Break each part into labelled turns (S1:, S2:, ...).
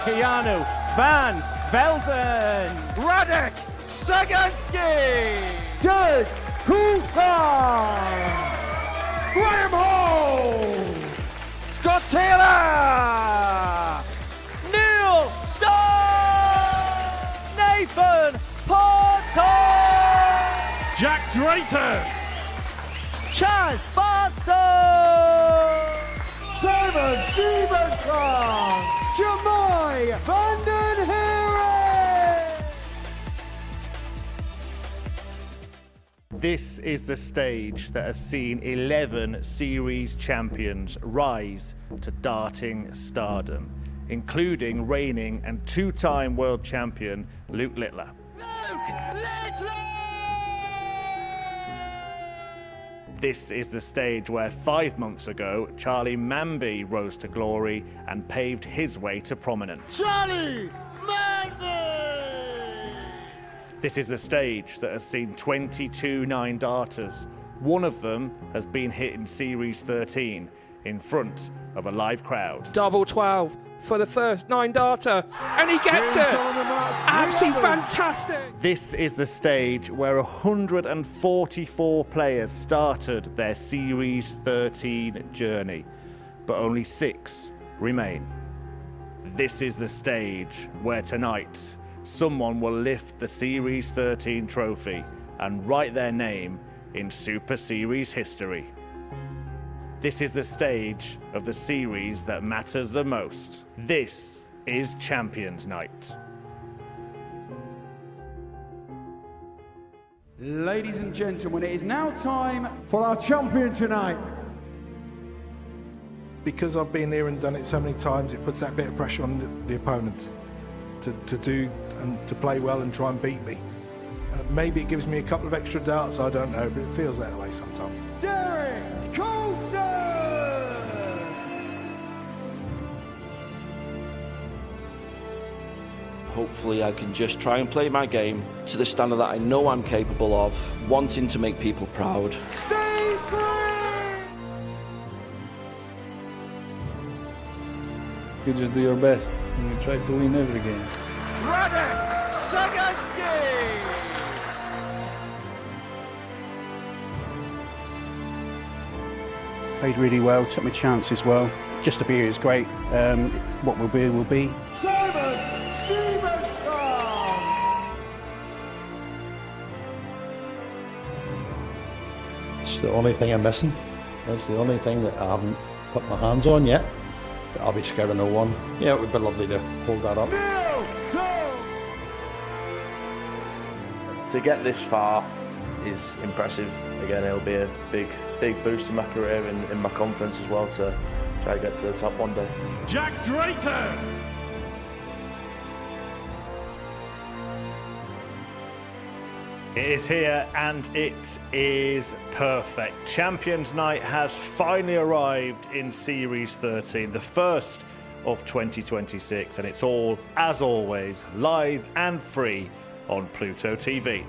S1: Keanu Van Velden, Radek Saganski,
S2: Judge Coulson, Graham Hall,
S1: Scott Taylor, Neil Dunn, Nathan Porter,
S3: Jack Drayton,
S1: Chaz Foster,
S2: Simon Stevenson, Jamai Vanden Heren.
S4: This is the stage that has seen 11 series champions rise to darting stardom, including reigning and two-time world champion Luke Littler. This is the stage where 5 months ago, Charlie Manby rose to glory and paved his way to prominence.
S2: Charlie Manby!
S4: This is the stage that has seen 22 nine-darters. One of them has been hit in Series 13 in front of a live crowd.
S5: Double 12 for the first nine-darter, and he gets it! Absolutely fantastic!
S4: This is the stage where 144 players started their Series 13 journey, but only 6 remain. This is the stage where tonight someone will lift the Series 13 trophy and write their name in Super Series history. This is the stage of the series that matters the most. This is Champions Night.
S2: Ladies and gentlemen, it is now time for our champion tonight.
S3: because I've been here and done it so many times, it puts that bit of pressure on the opponent to do and to play well and try and beat me. Maybe it gives me a couple of extra darts, I don't know, but it feels that way sometimes.
S2: Derek Coulson!
S6: Hopefully I can just try and play my game to the standard that I know I'm capable of, wanting to make people proud.
S2: Stay free!
S7: You just do your best and you try to win every game.
S1: Radek Saganski!
S8: Played really well, took my chances well. Just to be here is great. What will be, will be.
S2: Simon Stevenson!
S9: It's the only thing I'm missing. It's the only thing that I haven't put my hands on yet. But I'll be scared of no one. Yeah, it would be lovely to hold that up.
S6: To get this far is impressive. Again, it'll be a big boost in my career and in my confidence as well to try to get to the top one day.
S3: Jack Drayton!
S4: It is here and it is perfect. Champions Night has finally arrived in Series 13, the first of 2026, and it's all, as always, live and free on Pluto TV.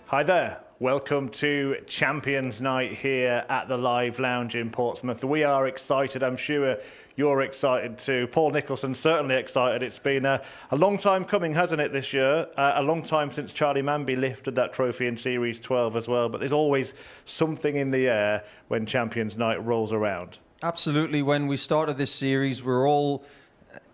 S4: Hi there. Welcome to Champions Night here at the Live Lounge in Portsmouth. We are excited. I'm sure you're excited too. Paul Nicholson certainly excited. It's been a long time coming, hasn't it, this year? A long time since Charlie Manby lifted that trophy in Series 12 as well. But there's always something in the air when Champions Night rolls around.
S10: Absolutely. When we started this series, we were all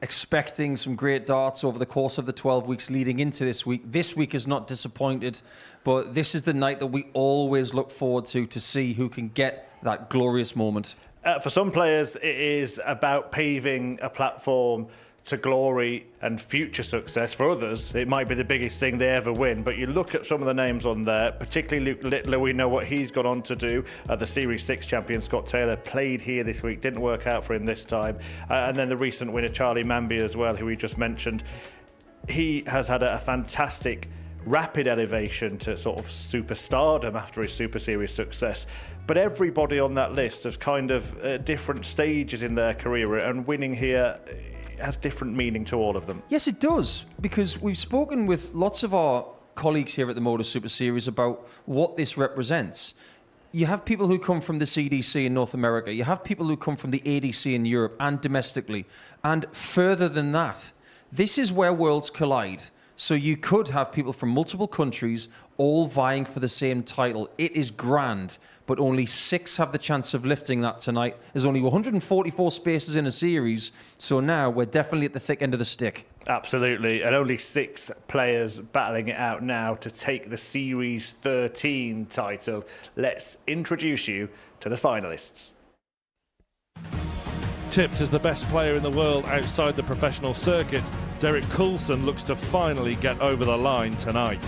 S10: expecting some great darts over the course of the 12 weeks leading into this week. This week is not disappointed, but this is the night that we always look forward to see who can get that glorious moment.
S4: For some players, it is about paving a platform to glory and future success. For others, it might be the biggest thing they ever win. But you look at some of the names on there, particularly Luke Littler, we know what he's gone on to do. The Series 6 champion Scott Taylor played here this week, didn't work out for him this time. And then the recent winner, Charlie Manby as well, who we just mentioned. He has had a fantastic rapid elevation to sort of superstardom after his Super Series success. But everybody on that list has kind of different stages in their career, and winning here has different meaning to all of them.
S10: Yes, it does, because we've spoken with lots of our colleagues here at the Modus Super Series about what this represents. You have people who come from the CDC in North America. You have people who come from the ADC in Europe and domestically. And further than that, this is where worlds collide. So you could have people from multiple countries all vying for the same title. It is grand, but only 6 have the chance of lifting that tonight. There's only 144 spaces in a series, so now we're definitely at the thick end of the stick.
S4: Absolutely, and only 6 players battling it out now to take the Series 13 title. Let's introduce you to the finalists.
S11: Tipped as the best player in the world outside the professional circuit, Derek Coulson looks to finally get over the line tonight.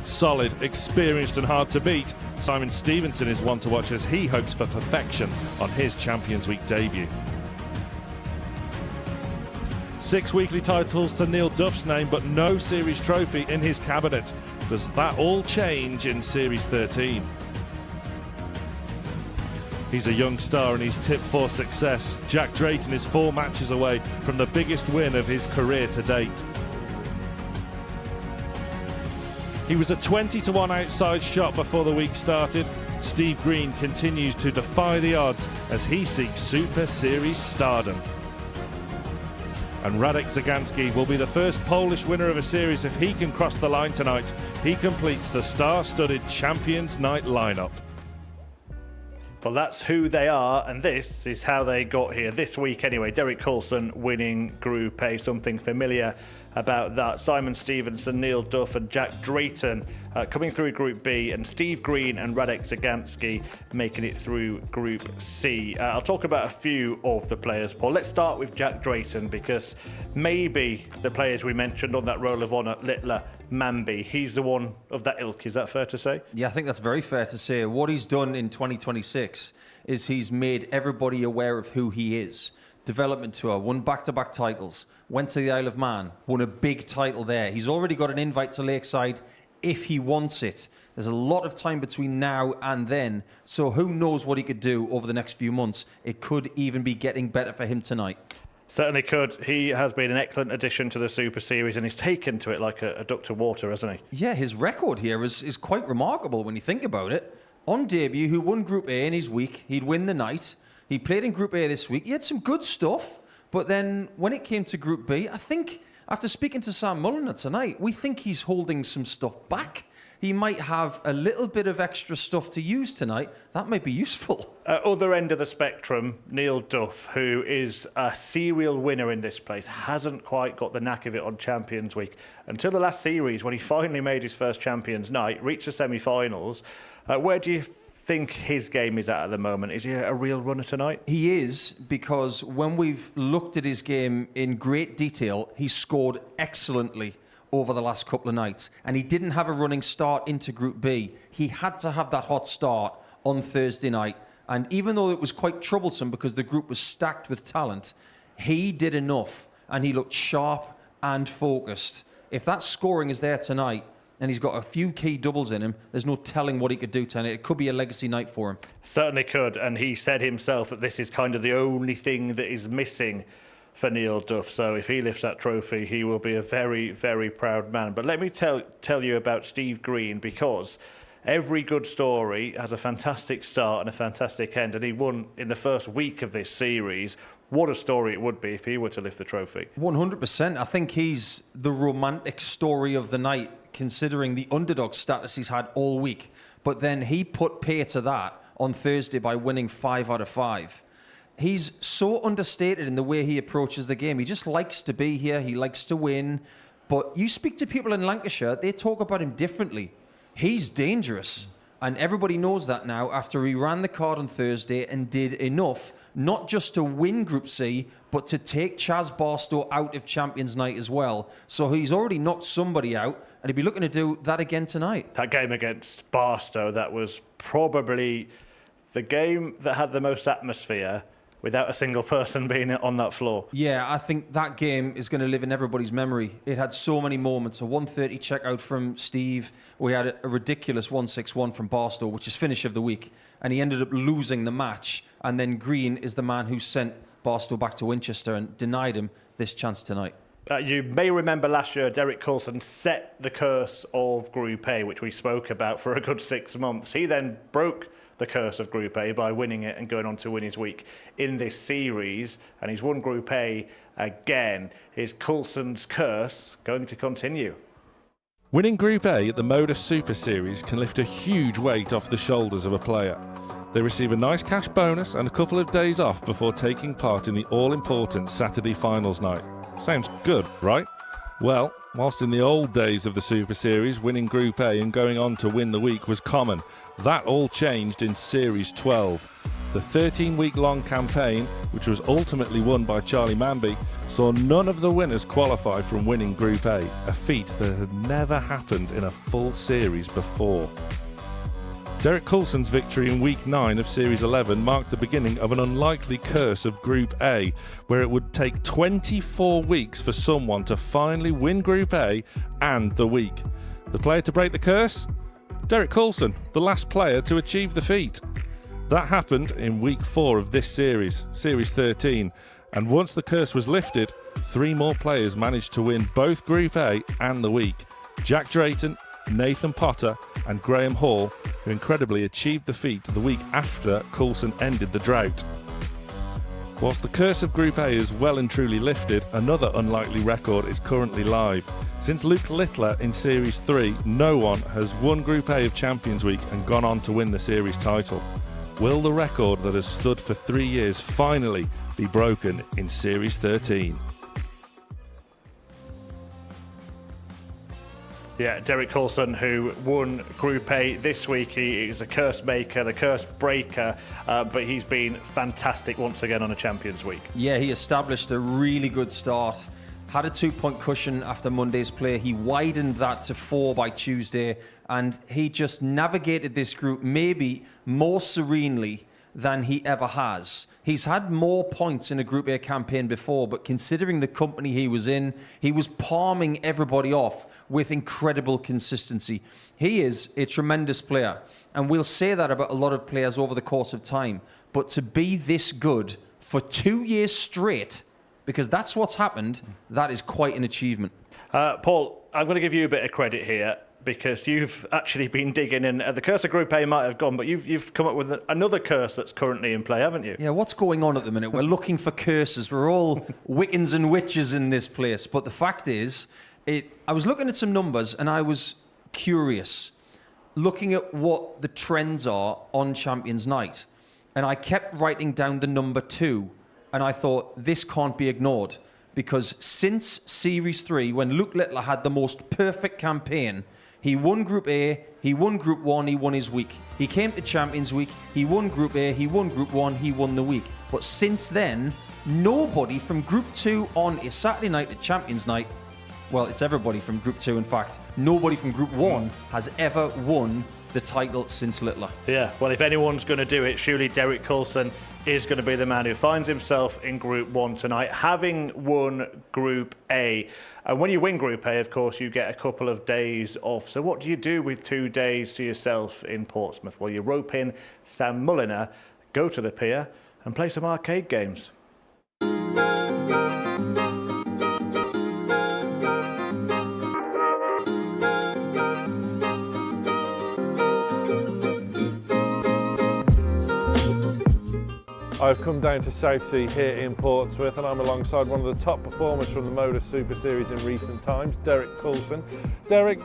S11: Solid, experienced and hard to beat, Simon Stevenson is one to watch as he hopes for perfection on his Champions Week debut. 6 weekly titles to Neil Duff's name, but no series trophy in his cabinet. Does that all change in Series 13? He's a young star and he's tipped for success. Jack Drayton is 4 matches away from the biggest win of his career to date. He was a 20-1 outside shot before the week started. Steve Green continues to defy the odds as he seeks Super Series stardom. And Radek Zagansky will be the first Polish winner of a series if he can cross the line tonight. He completes the star-studded Champions Night lineup.
S4: Well, that's who they are, and this is how they got here. This week, anyway, Derek Coulson winning Group A, something familiar about that. Simon Stevenson, Neil Duff and Jack Drayton coming through Group B, and Steve Green and Radek Zagansky making it through Group C. I'll talk about a few of the players, Paul. Let's start with Jack Drayton, because maybe the players we mentioned on that roll of honour, Littler, Manby, he's the one of that ilk. Is that fair to say?
S10: Yeah, I think that's very fair to say. What he's done in 2026 is he's made everybody aware of who he is. Development tour, won back-to-back titles, went to the Isle of Man, won a big title there. He's already got an invite to Lakeside if he wants it. There's a lot of time between now and then, so who knows what he could do over the next few months. It could even be getting better for him tonight.
S4: Certainly could. He has been an excellent addition to the Super Series and he's taken to it like a duck to water, hasn't he?
S10: Yeah, his record here is quite remarkable when you think about it. On debut, he won Group A in his week. He'd win the night. He played in Group A this week. He had some good stuff, but then when it came to Group B, I think after speaking to Sam Mulliner tonight, we think he's holding some stuff back. He might have a little bit of extra stuff to use tonight. That might be useful.
S4: Other end of the spectrum, Neil Duff, who is a serial winner in this place, hasn't quite got the knack of it on Champions Week. Until the last series, when he finally made his first Champions Night, reached the semi-finals. Where do you think his game is at the moment? Is he a real runner tonight?
S10: He is, because when we've looked at his game in great detail, he scored excellently over the last couple of nights, and he didn't have a running start into Group B. He had to have that hot start on Thursday night, and even though it was quite troublesome because the group was stacked with talent, he did enough, and he looked sharp and focused. If that scoring is there tonight, and he's got a few key doubles in him, there's no telling what he could do tonight. It could be a legacy night for him.
S4: Certainly could, and he said himself that this is kind of the only thing that is missing for Neil Duff. So if he lifts that trophy, he will be a very, very proud man. But let me tell you about Steve Green, because every good story has a fantastic start and a fantastic end, and he won in the first week of this series. What a story it would be if he were to lift the trophy.
S10: 100%. I think he's the romantic story of the night, considering the underdog status he's had all week. But then he put pay to that on Thursday by winning 5 out of 5. He's so understated in the way he approaches the game. He just likes to be here. He likes to win. But you speak to people in Lancashire, they talk about him differently. He's dangerous. And everybody knows that now after he ran the card on Thursday and did enough, not just to win Group C, but to take Chaz Barstow out of Champions Night as well. So he's already knocked somebody out, and he'll be looking to do that again tonight.
S4: That game against Barstow, that was probably the game that had the most atmosphere without a single person being on that floor.
S10: Yeah, I think that game is going to live in everybody's memory. It had so many moments. A 130 checkout from Steve. We had a ridiculous 161 from Barstow, which is finish of the week. And he ended up losing the match. And then Green is the man who sent Barstow back to Winchester and denied him this chance tonight.
S4: You may remember last year, Derek Coulson set the curse of Group A, which we spoke about for a good 6 months. He then broke the curse of Group A by winning it and going on to win his week in this series, and he's won Group A again. Is Coulson's curse going to continue?
S11: Winning Group A at the Modus Super Series can lift a huge weight off the shoulders of a player. They receive a nice cash bonus and a couple of days off before taking part in the all-important Saturday finals night. Sounds good, right? Well, whilst in the old days of the Super Series, winning Group A and going on to win the week was common, that all changed in Series 12. The 13-week-long campaign, which was ultimately won by Charlie Manby, saw none of the winners qualify from winning Group A, a feat that had never happened in a full series before. Derek Coulson's victory in Week 9 of Series 11 marked the beginning of an unlikely curse of Group A, where it would take 24 weeks for someone to finally win Group A and the week. The player to break the curse? Derek Coulson, the last player to achieve the feat. That happened in Week 4 of this series, Series 13, and once the curse was lifted, 3 more players managed to win both Group A and the week. Jack Drayton, Nathan Potter and Graham Hall, who incredibly achieved the feat the week after Coulson ended the drought. Whilst the curse of Group A is well and truly lifted, another unlikely record is currently live. Since Luke Littler in Series 3, no one has won Group A of Champions Week and gone on to win the series title. Will the record that has stood for 3 years finally be broken in Series 13?
S4: Yeah, Derek Coulson, who won Group A this week. He is the curse maker, the curse breaker, but he's been fantastic once again on a Champions Week.
S10: Yeah, he established a really good start. Had a 2-point cushion after Monday's play. He widened that to 4 by Tuesday, and he just navigated this group maybe more serenely than he ever has. He's had more points in a Group A campaign before, but considering the company he was in, he was palming everybody off with incredible consistency. He is a tremendous player, and we'll say that about a lot of players over the course of time, but to be this good for 2 years straight, because that's what's happened, that is quite an achievement.
S4: Paul, I'm going to give you a bit of credit here, because you've actually been digging in. The curse of Group A might have gone, but you've come up with another curse that's currently in play, haven't you?
S10: Yeah, what's going on at the minute? We're looking for curses. We're all Wiccans and witches in this place. But the fact is, I was looking at some numbers and I was curious, looking at what the trends are on Champions Night. And I kept writing down the number 2, and I thought, this can't be ignored. Because since Series 3, when Luke Littler had the most perfect campaign, he won Group A, he won Group 1, he won his week. He came to Champions Week, he won Group A, he won Group 1, he won the week. But since then, nobody from Group 2 on a Saturday night at Champions Night, well, it's everybody from Group 2, in fact, nobody from Group 1 has ever won the title since Littler.
S4: Yeah, well, if anyone's going to do it, surely Derek Coulson is going to be the man who finds himself in Group 1 tonight, having won Group A. And when you win Group A, of course, you get a couple of days off. So what do you do with 2 days to yourself in Portsmouth? Well, you rope in Sam Mulliner, go to the pier and play some arcade games.
S12: I've come down to Southsea here in Portsmouth, and I'm alongside one of the top performers from the Modus Super Series in recent times, Derek Coulson. Derek,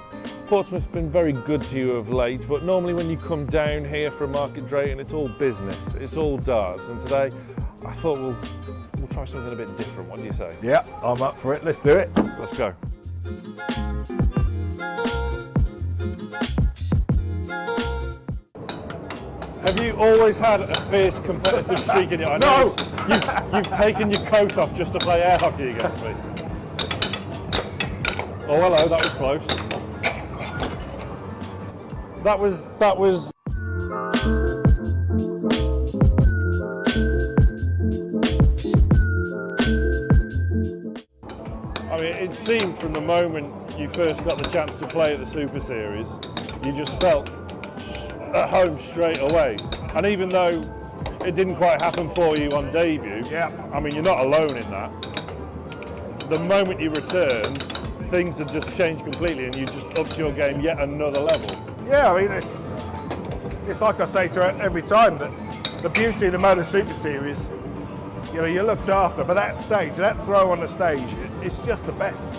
S12: Portsmouth's been very good to you of late, but normally when you come down here for a market Drayton, it's all business, it's all darts, and today I thought we'll try something a bit different. What do you say?
S13: Yeah, I'm up for it. Let's do it.
S12: Let's go. Have you always had a fierce competitive streak in you? I know you've taken your coat off just to play air hockey against me. Oh, hello, that was close. That was. I mean, it seemed from the moment you first got the chance to play at the Super Series, you just felt at home straight away. And even though it didn't quite happen for you on debut, I mean, you're not alone in that. the moment you returned, things had just changed completely and you just upped your game yet another level.
S13: Yeah, I mean, it's like I say to every time, that the beauty of the Modus Super Series, you know, you're looked after, but that stage, that throw on the stage, it's just the best.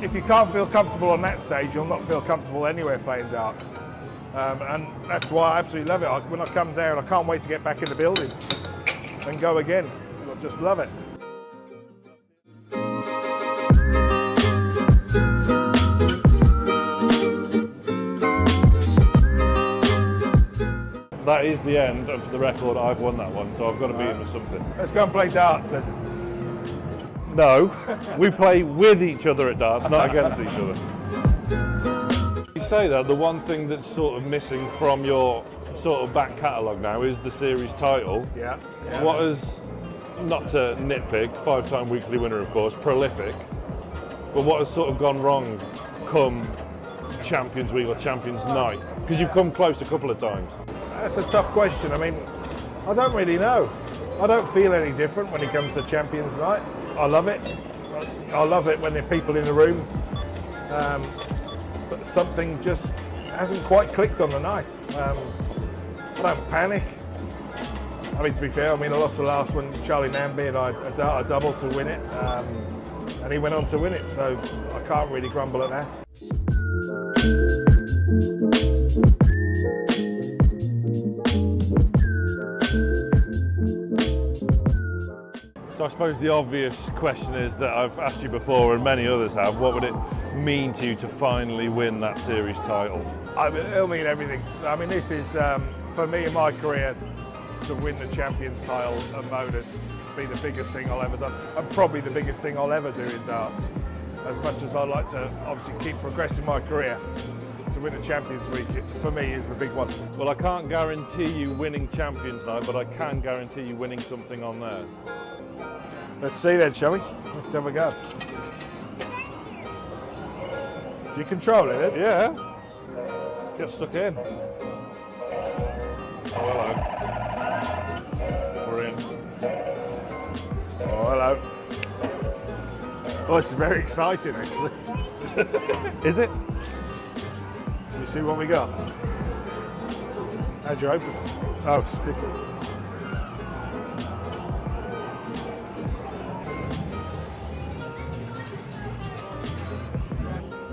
S13: If you can't feel comfortable on that stage, you'll not feel comfortable anywhere playing darts. And that's why I absolutely love it. When I come down, I can't wait to get back in the building and go again. I just love it.
S12: That is the end, and for the record, I've won that one, so I've got to be in with something.
S13: Let's go and play darts then.
S12: No, we play with each other at darts, not against each other. You say that, the one thing that's sort of missing from your sort of back catalogue now is the series title.
S13: Yeah.
S12: What has, not to nitpick, 5-time weekly winner of course, prolific, but what has sort of gone wrong come Champions Week or Champions Night? Because you've come close a couple of times.
S13: That's a tough question. I mean, I don't really know. I don't feel any different when it comes to Champions Night. I love it. I love it when there are people in the room. But something just hasn't quite clicked on the night. I don't panic. I mean, to be fair, I lost the last one, Charlie Namby, and I doubled to win it. And he went on to win it, so I can't really grumble at that.
S12: So I suppose the obvious question is that I've asked you before and many others have, what would it mean to you to finally win that series title?
S13: It'll mean everything. I mean, this is, for me in my career, to win the Champions title at Modus, be the biggest thing I'll ever do, and probably the biggest thing I'll ever do in darts. As much as I like to obviously keep progressing my career, to win a Champions Week, for me, is the big one.
S12: Well, I can't guarantee you winning Champions Night, but I can guarantee you winning something on there.
S13: Let's see then, shall we? Let's have a go. Do you control it then?
S12: Yeah. Get stuck in. Oh, hello. We're in.
S13: Oh, hello. Oh, this is very exciting, actually.
S12: Is it?
S13: Shall we see what we got? How'd you open it? Oh, sticky.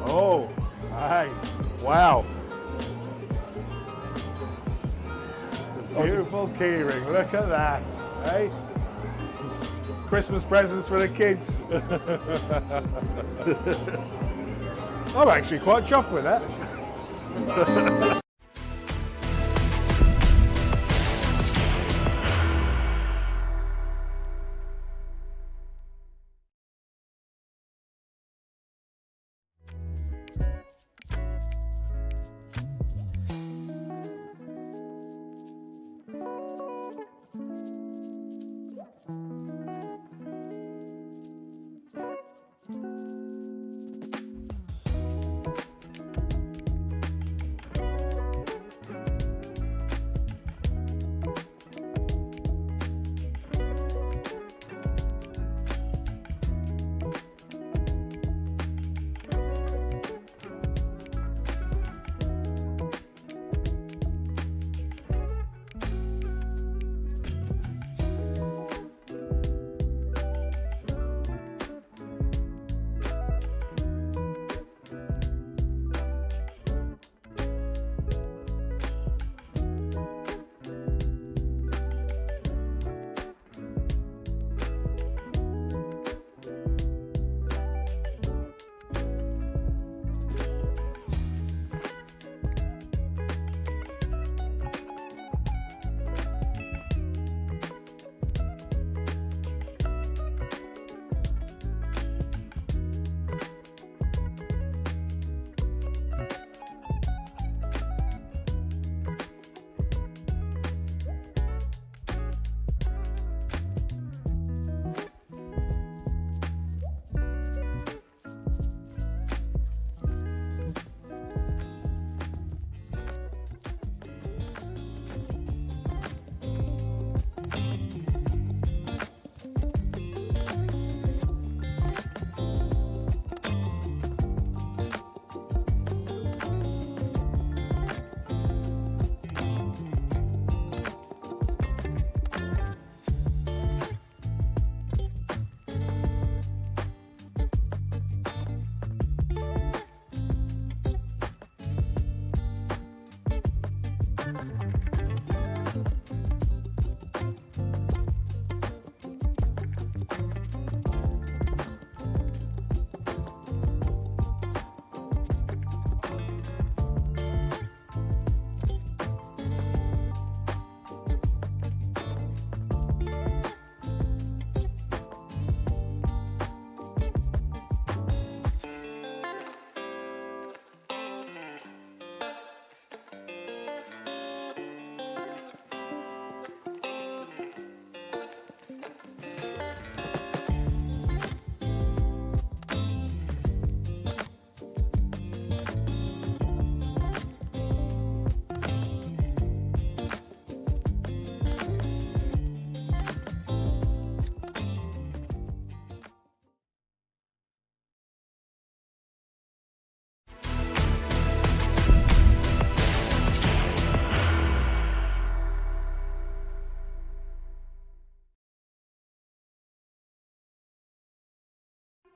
S13: Oh, hey, wow. It's a beautiful keyring, look at that, hey? Christmas presents for the kids. I'm actually quite chuffed with that.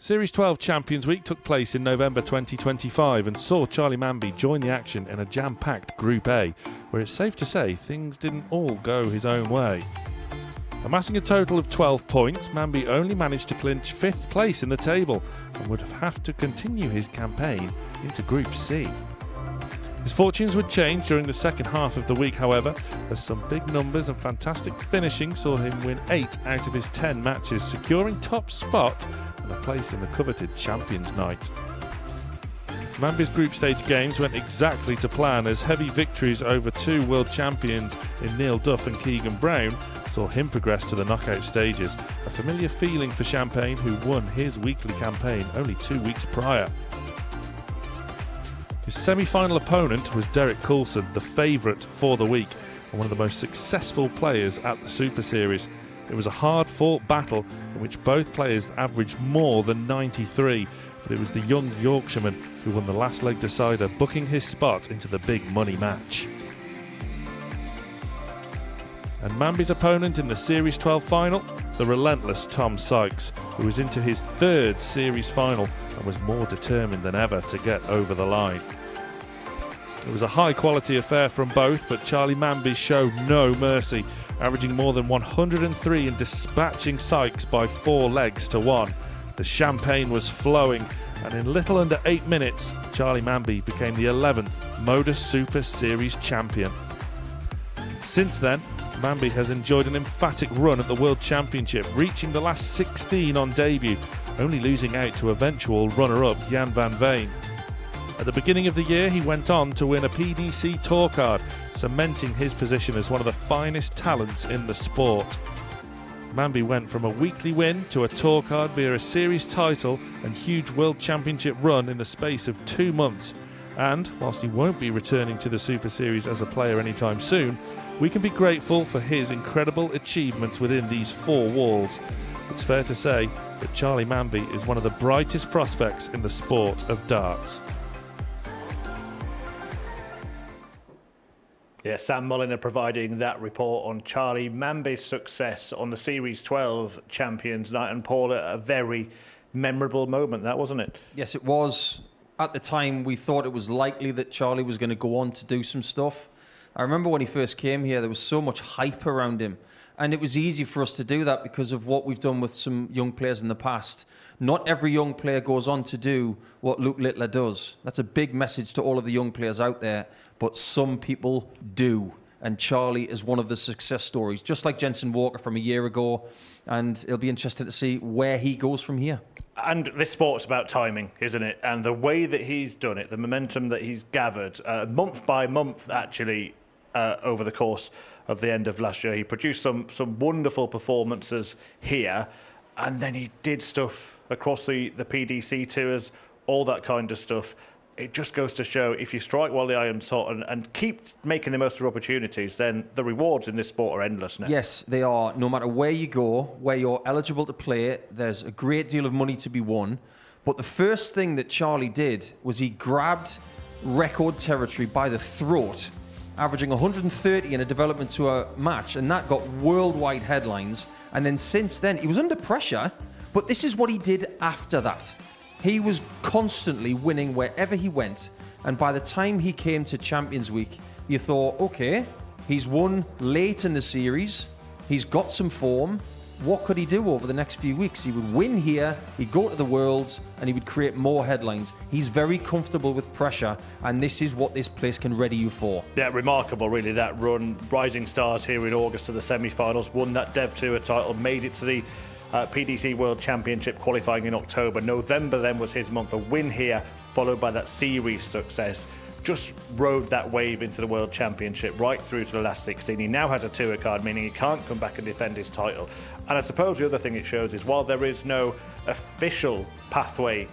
S11: Series 12 Champions Week took place in November 2025 and saw Charlie Manby join the action in a jam-packed Group A, where it's safe to say things didn't all go his own way. Amassing a total of 12 points, Manby only managed to clinch 5th place in the table and would have to continue his campaign into Group C. His fortunes would change during the second half of the week, however, as some big numbers and fantastic finishing saw him win 8 out of his 10 matches, securing top spot and a place in the coveted Champions Night. Manby's group stage games went exactly to plan, as heavy victories over 2 world champions in Neil Duff and Keegan Brown saw him progress to the knockout stages, a familiar feeling for Champagne, who won his weekly campaign only 2 weeks prior. His semi-final opponent was Derek Coulson, the favourite for the week and one of the most successful players at the Super Series. It was a hard-fought battle in which both players averaged more than 93, but it was the young Yorkshireman who won the last leg decider, booking his spot into the big money match. And Manby's opponent in the Series 12 final, the relentless Tom Sykes, who was into his 3rd Series final and was more determined than ever to get over the line. It was a high-quality affair from both, but Charlie Manby showed no mercy, averaging more than 103 and dispatching Sykes by 4 legs to 1. The champagne was flowing, and in little under 8 minutes, Charlie Manby became the 11th Modus Super Series champion. Since then, Manby has enjoyed an emphatic run at the World Championship, reaching the last 16 on debut, only losing out to eventual runner-up Jan van Veen. At the beginning of the year, he went on to win a PDC Tour card, cementing his position as one of the finest talents in the sport. Manby went from a weekly win to a tour card via a series title and huge World Championship run in the space of 2 months. And, whilst he won't be returning to the Super Series as a player anytime soon, we can be grateful for his incredible achievements within these 4 walls. It's fair to say that Charlie Manby is one of the brightest prospects in the sport of darts.
S4: Yeah, Sam Mulliner providing that report on Charlie Manby's success on the Series 12 Champions Night. And Paul, a very memorable moment, that, wasn't it?
S10: Yes, it was. At the time, we thought it was likely that Charlie was going to go on to do some stuff. I remember when he first came here, there was so much hype around him. And it was easy for us to do that because of what we've done with some young players in the past. Not every young player goes on to do what Luke Littler does. That's a big message to all of the young players out there. But some people do. And Charlie is one of the success stories, just like Jensen Walker from a year ago. And it'll be interesting to see where he goes from here.
S4: And this sport's about timing, isn't it? And the way that he's done it, the momentum that he's gathered, month by month, actually, over the course of the end of last year. He produced some wonderful performances here, and then he did stuff across the PDC tours, all that kind of stuff. It just goes to show, if you strike while the iron's hot and keep making the most of your opportunities, then the rewards in this sport are endless now.
S10: Yes, they are. No matter where you go, where you're eligible to play, there's a great deal of money to be won. But the first thing that Charlie did was he grabbed record territory by the throat, averaging 130 in a development tour match, and that got worldwide headlines. And then since then, he was under pressure, but this is what he did after that. He was constantly winning wherever he went, and by the time he came to Champions Week, you thought, okay, he's won late in the series, he's got some form, what could he do over the next few weeks? He would win here, he'd go to the Worlds, and he would create more headlines. He's very comfortable with pressure, and this is what this place can ready you for.
S4: Yeah, remarkable, really, that run. Rising stars here in August to the semi-finals, won that Dev Tour title, made it to the PDC World Championship, qualifying in October. November then was his month. A win here, followed by that series success. Just rode that wave into the World Championship right through to the last 16. He now has a tour card, meaning he can't come back and defend his title. And I suppose the other thing it shows is, while there is no official pathway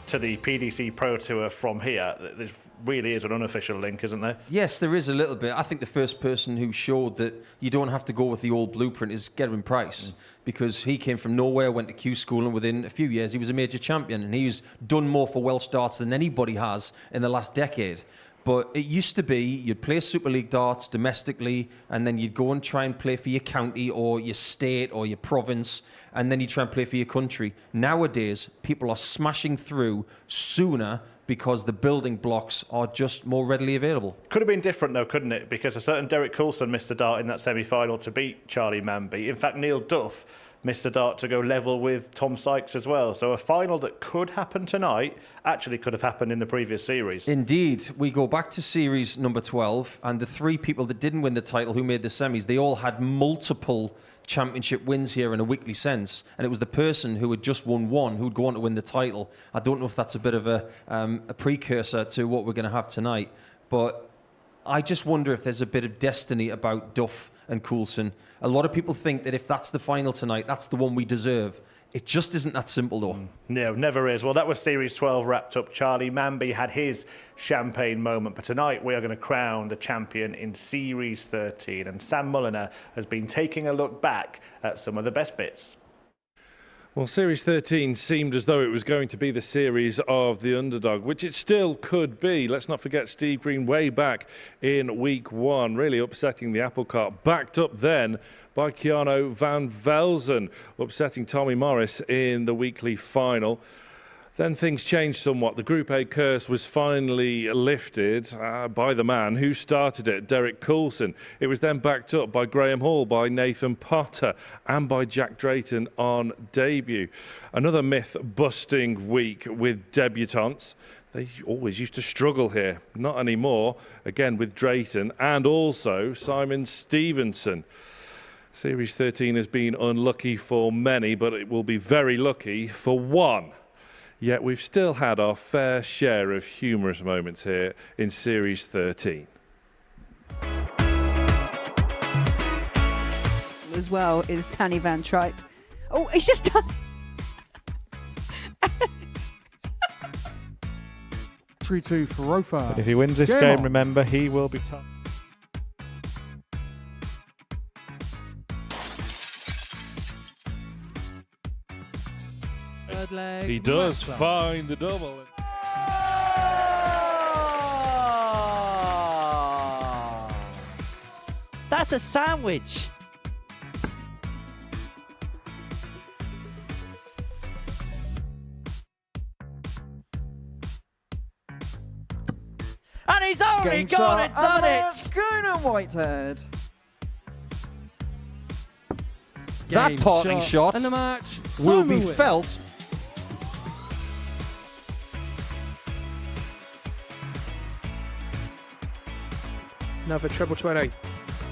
S4: to the PDC Pro Tour from here, there really is an unofficial link, isn't there?
S10: Yes, there is a little bit. I think the first person who showed that you don't have to go with the old blueprint is Gerwyn Price, because he came from nowhere, went to Q School, and within a few years he was a major champion, and he's done more for Welsh darts than anybody has in the last decade. But it used to be you'd play Super League darts domestically, and then you'd go and try and play for your county or your state or your province, and then you try and play for your country. Nowadays, people are smashing through sooner because the building blocks are just more readily available.
S4: Could have been different though, couldn't it? Because a certain Derek Coulson missed a dart in that semi-final to beat Charlie Manby. In fact, Neil Duff missed a dart to go level with Tom Sykes as well. So a final that could happen tonight actually could have happened in the previous series.
S10: Indeed. We go back to series number 12, and the 3 people that didn't win the title who made the semis, they all had multiple championship wins here in a weekly sense, and it was the person who had just won one who'd go on to win the title. I don't know if that's a bit of a precursor to what we're going to have tonight, but I just wonder if there's a bit of destiny about Duff and Coulson. A lot of people think that if that's the final tonight, that's the one we deserve. It just isn't that simple, though.
S4: No, never is. Well, that was Series 12 wrapped up. Charlie Manby had his champagne moment, but tonight we are going to crown the champion in Series 13, and Sam Mulliner has been taking a look back at some of the best bits.
S12: Well, Series 13 seemed as though it was going to be the series of the underdog, which it still could be. Let's not forget Steve Green way back in week 1, really upsetting the apple cart, backed up then by Keanu van Velzen, upsetting Tommy Morris in the weekly final. Then things changed somewhat. The Group A curse was finally lifted by the man who started it, Derek Coulson. It was then backed up by Graham Hall, by Nathan Potter, and by Jack Drayton on debut. Another myth-busting week with debutantes. They always used to struggle here. Not anymore, again with Drayton and also Simon Stevenson. Series 13 has been unlucky for many, but it will be very lucky for one. Yet we've still had our fair share of humorous moments here in Series 13.
S14: As well is Tanny Van Tripe. Oh, it's just done.
S2: 3-2 for Rofa.
S4: But if he wins this game, remember, he will be tough.
S11: He does find the double.
S1: That's a sandwich. And he's already gone and done it.
S15: Schooner Whitehead.
S10: That parting shot
S15: And the match
S10: will be felt.
S5: Another treble 20.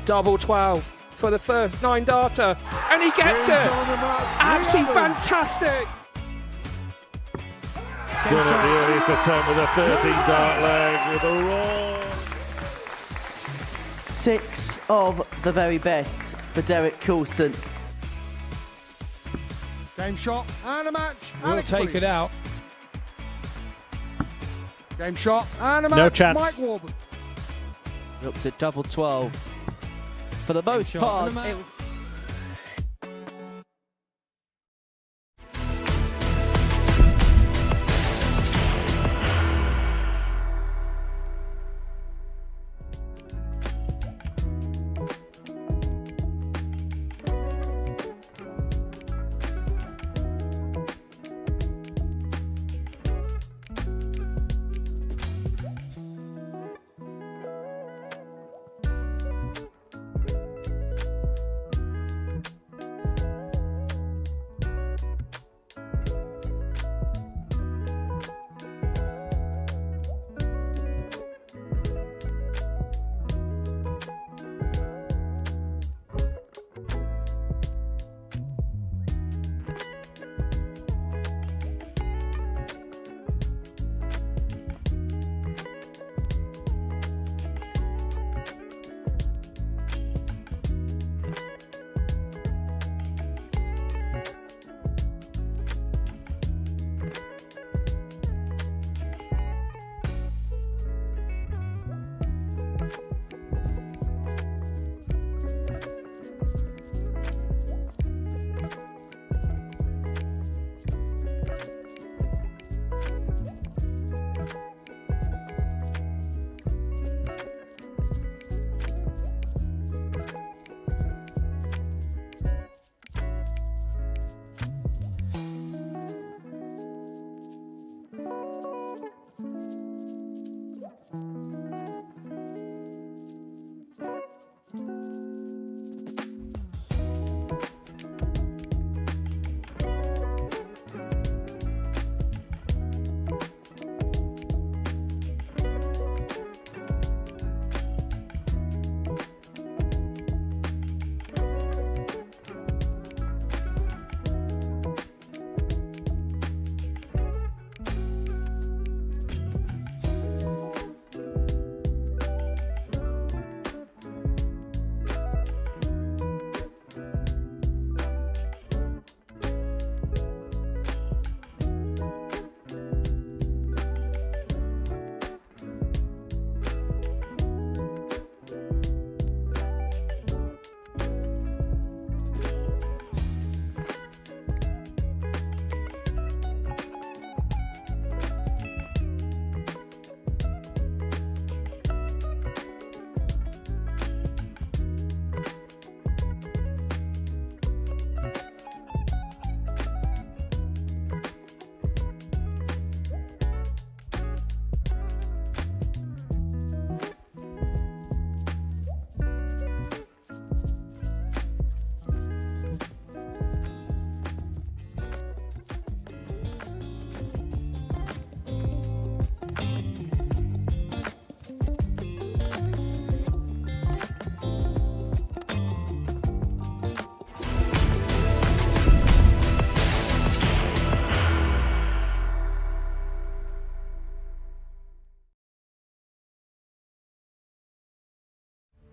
S5: Double 12 for the first 9-darter. And he gets it. Absolutely fantastic.
S11: Good at the earliest attempt with a 13-dart leg with a roll.
S1: 6 of the very best for Derek Coulson.
S2: Game shot and a match.
S5: We'll
S2: Alex
S5: take
S2: Williams.
S5: it out.
S2: Game shot and a match.
S4: No chance.
S2: Mike Warburton.
S1: Up to double 12. For the most part, it was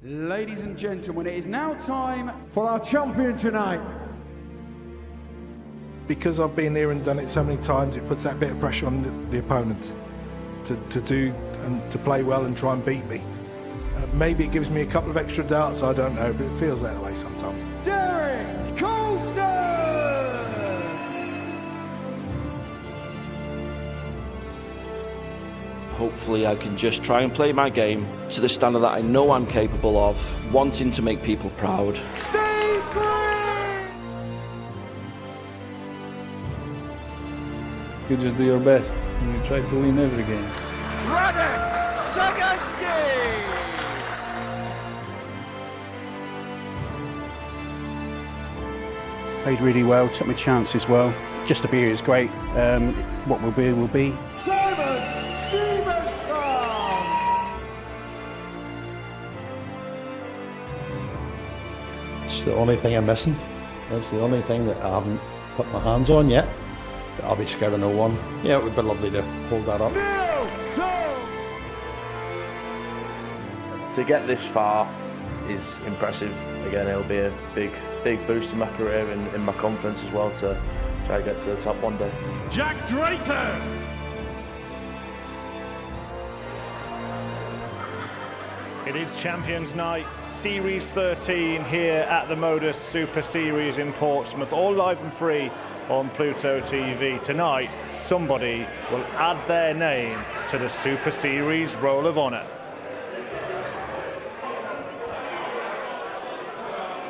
S2: Ladies and gentlemen, it is now time for our champion tonight.
S3: Because I've been here and done it so many times, it puts that bit of pressure on the opponent to do and to play well and try and beat me. Maybe it gives me a couple of extra darts, I don't know, but it feels that way sometimes.
S2: Derek Coulson!
S16: Hopefully I can just try and play my game to the standard that I know I'm capable of, wanting to make people proud.
S2: Steve Green!
S7: You just do your best and you try to win every game.
S2: Radek Sagansky!
S8: Played really well, took my chances well. Just to be here is great. What will be will be.
S2: Simon Stevenson!
S9: It's the only thing I'm missing. It's the only thing that I haven't put my hands on yet. But I'll be scared of no one. Yeah, it would be lovely to hold that up.
S6: To get this far is impressive. Again, it'll be a big boost in my career and in my confidence as well to try to get to the top one day.
S11: Jack Drayton!
S4: It is Champions Night, Series 13 here at the Modus Super Series in Portsmouth, all live and free on Pluto TV. Tonight, somebody will add their name to the Super Series Roll of Honour.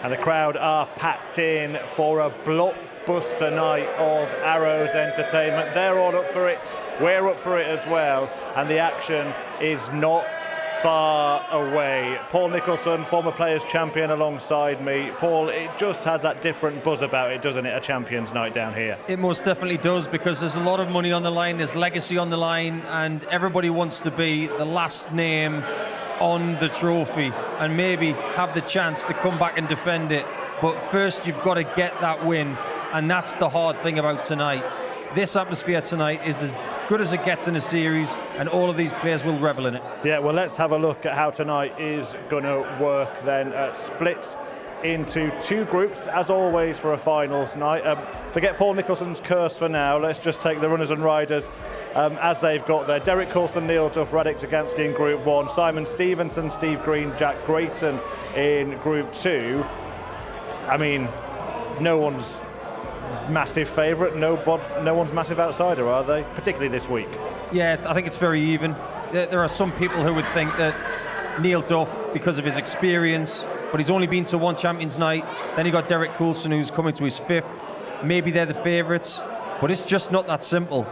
S4: And the crowd are packed in for a blockbuster night of Arrows entertainment. They're all up for it. We're up for it as well. And the action is not far away. Paul Nicholson, former Players Champion, alongside me. Paul, it just has that different buzz about it, doesn't it, a Champions Night down here?
S10: It most definitely does, because there's a lot of money on the line, there's legacy on the line, and everybody wants to be the last name on the trophy and maybe have the chance to come back and defend it. But first you've got to get that win, and that's the hard thing about tonight. This atmosphere tonight is as good as it gets in a series, and all of these players will revel in it.
S4: Yeah, well, let's have a look at how tonight is going to work then. Splits into two groups, as always, for a finals night. Forget Paul Nicholson's curse for now. Let's just take the runners and riders as they've got there. Derek Coulson, Neil Duff, Radek Zagansky in Group 1. Simon Stevenson, Steve Green, Jack Drayton in Group 2. I mean, no one's massive favourite, no one's massive outsider, are they? Particularly this week.
S10: Yeah, I think it's very even. There are some people who would think that Neil Duff, because of his experience, but he's only been to one Champions Night. Then you got Derek Coulson, who's coming to his 5th. Maybe they're the favourites, but it's just not that simple.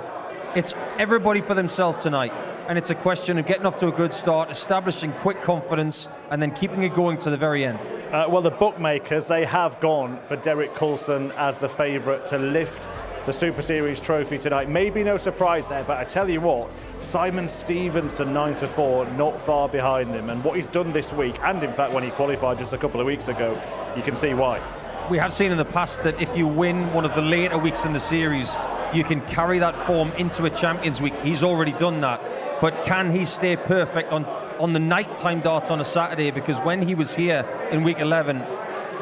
S10: It's everybody for themselves tonight, and it's a question of getting off to a good start, establishing quick confidence, and then keeping it going to the very end.
S4: Well, the bookmakers, they have gone for Derek Coulson as the favourite to lift the Super Series trophy tonight. Maybe no surprise there, but I tell you what, Simon Stevenson 9-4, not far behind him, and what he's done this week, and in fact when he qualified just a couple of weeks ago, you can see why.
S10: We have seen in the past that if you win one of the later weeks in the series, you can carry that form into a Champions Week. He's already done that, but can he stay perfect on the nighttime darts on a Saturday? Because when he was here in week 11,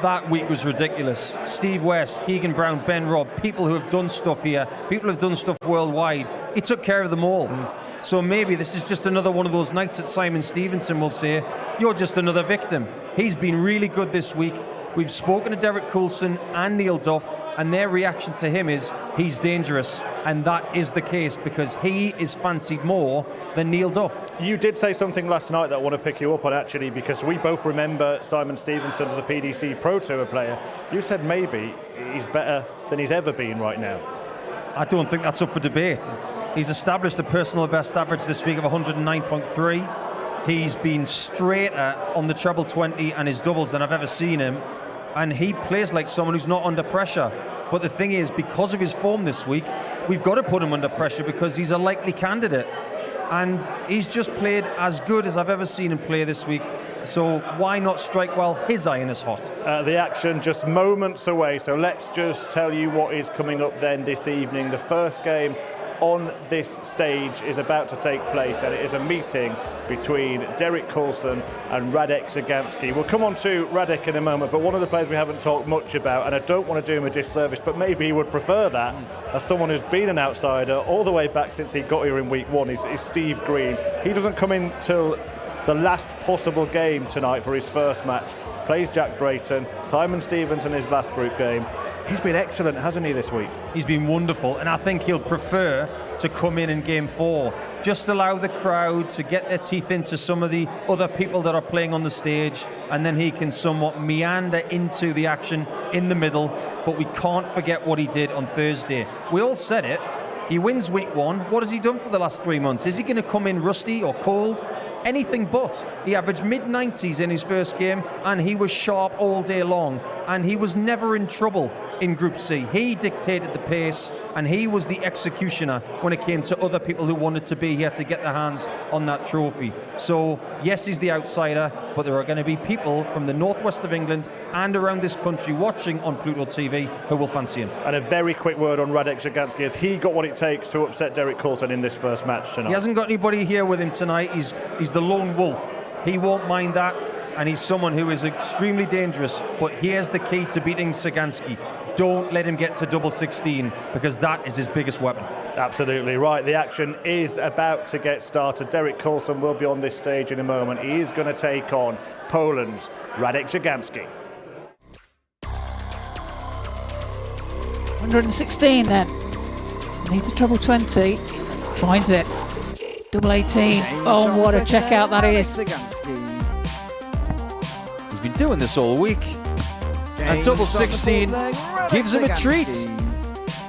S10: that week was ridiculous. Steve West, Keegan Brown, Ben Robb, people who have done stuff here, people who have done stuff worldwide, he took care of them all. So maybe this is just another one of those nights that Simon Stevenson will say, you're just another victim. He's been really good this week. We've spoken to Derek Coulson and Neil Duff, and their reaction to him is he's dangerous, and that is the case because he is fancied more than Neil Duff.
S4: You did say something last night that I want to pick you up on, actually, because we both remember Simon Stevenson as a PDC Pro Tour player. You said maybe he's better than he's ever been right now.
S10: I don't think that's up for debate. He's established a personal best average this week of 109.3. He's been straighter on the treble 20 and his doubles than I've ever seen him. And he plays like someone who's not under pressure. But the thing is, because of his form this week, we've got to put him under pressure because he's a likely candidate. And he's just played as good as I've ever seen him play this week. So why not strike while his iron is hot?
S4: The action just moments away. So let's just tell you what is coming up then this evening. The first game on this stage is about to take place, and it is a meeting between Derek Coulson and Radek Zagansky. We'll come on to Radek in a moment, but one of the players we haven't talked much about, and I don't want to do him a disservice, but maybe he would prefer that, as someone who's been an outsider all the way back since he got here in week one, is Steve Green. He doesn't come in till the last possible game tonight for his first match. Plays Jack Drayton, Simon Stevens in his last group game. He's been excellent, hasn't he, this week?
S10: He's been wonderful, and I think he'll prefer to come in game 4. Just allow the crowd to get their teeth into some of the other people that are playing on the stage, and then he can somewhat meander into the action in the middle. But we can't forget what he did on Thursday. We all said it. He wins week 1. What has he done for the last 3 months? Is he going to come in rusty or cold? Anything but. He averaged mid-90s in his first game, and he was sharp all day long, and he was never in trouble in Group C. He dictated the pace, and he was the executioner when it came to other people who wanted to be here to get their hands on that trophy. So yes, he's the outsider, but there are going to be people from the northwest of England and around this country watching on Pluto TV who will fancy him.
S4: And a very quick word on Radek Zagansky. Has he got what it takes to upset Derek Coulson in this first match tonight?
S10: He hasn't got anybody here with him tonight. He's the lone wolf. He won't mind that, and he's someone who is extremely dangerous. But here's the key to beating Zagansky. Don't let him get to double 16, because that is his biggest weapon.
S4: Absolutely right. The action is about to get started. Derek Coulson will be on this stage in a moment. He is going to take on Poland's Radek Zagansky.
S17: 116 then. Needs a treble 20. Finds it. Double 18. Oh, what a checkout that is.
S1: He's been doing this all week. And double 16 gives him a treat.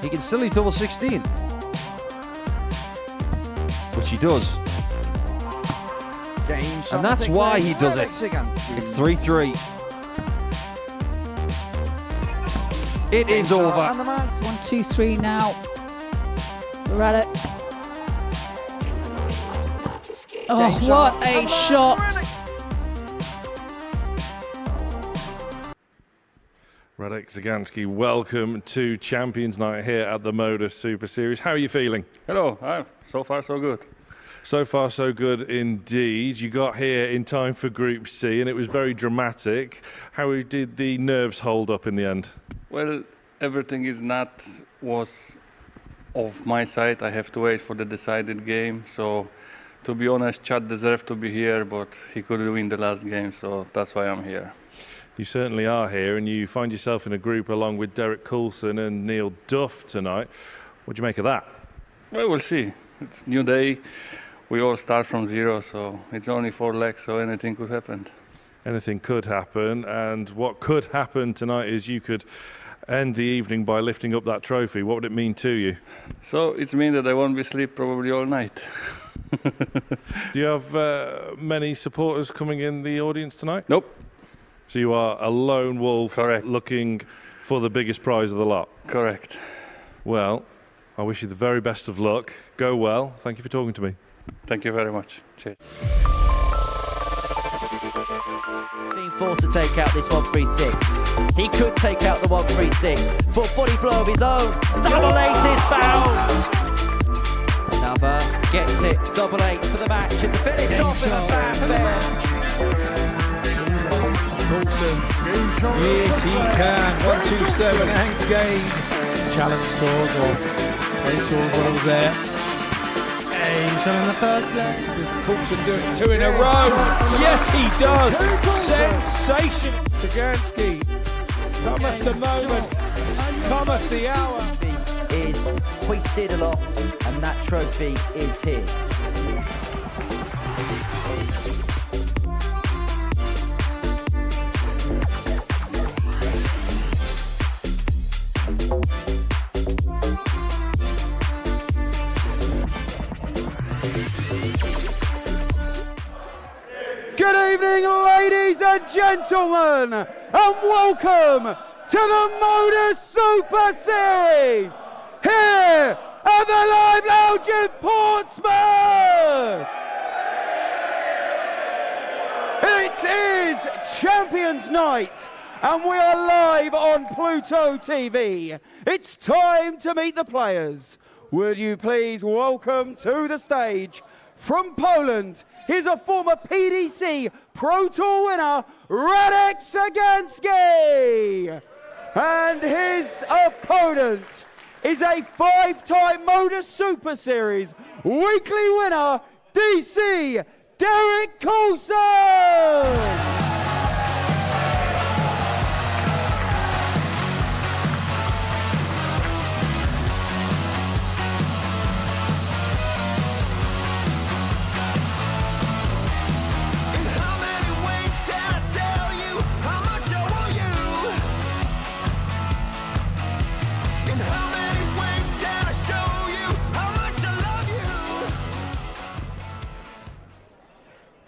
S1: He can still leave double 16. Which he does. And that's why he does it. It's 3-3. It is over.
S17: 1-2-3 now. Radek. Oh, what a shot.
S12: Radek Zagansky, welcome to Champions Night here at the Modus Super Series. How are you feeling?
S7: Hello, so far so good.
S12: So far so good indeed. You got here in time for Group C and it was very dramatic. How did the nerves hold up in the end?
S7: Well, everything was of my side. I have to wait for the decided game. So to be honest, Chad deserved to be here, but he couldn't win the last game, so that's why I'm here.
S12: You certainly are here, and you find yourself in a group along with Derek Coulson and Neil Duff tonight. What do you make of that?
S7: Well, we'll see. It's a new day. We all start from zero, so it's only 4 legs, so anything could happen.
S12: Anything could happen, and what could happen tonight is you could end the evening by lifting up that trophy. What would it mean to you?
S7: So it means that I won't be asleep probably all night.
S12: Do you have many supporters coming in the audience tonight?
S7: Nope.
S12: So you are a lone wolf.
S7: Correct.
S12: Looking for the biggest prize of the lot.
S7: Correct.
S12: Well, I wish you the very best of luck. Go well. Thank you for talking to me.
S7: Thank you very much. Cheers.
S1: 15-4 to take out this 136. He could take out the 136, but body blow of his own. Double 8 is found. Another gets it. Double 8 for the match, and the finish off with a fanfare.
S2: Coulson. Yes, he can. 1-2-7 and gain. Challenge tours or play tours when I was there. Hey, he's on the first leg. Does Coulson do it 2 in a row? Yes, he does. Sensation. Zagansky. Cometh the moment. Cometh the hour.
S1: Is hoisted aloft, and that trophy is his.
S2: Good evening, ladies and gentlemen, and welcome to the Modus Super Series here at the Live Lounge in Portsmouth. It is Champions Night, and we are live on Pluto TV. It's time to meet the players.
S18: would you please welcome to the stage from Poland, he's a former PDC Pro Tour winner, Radek Sagansky. And his opponent is a 5-time Modus Super Series weekly winner, DC Derek Coulson.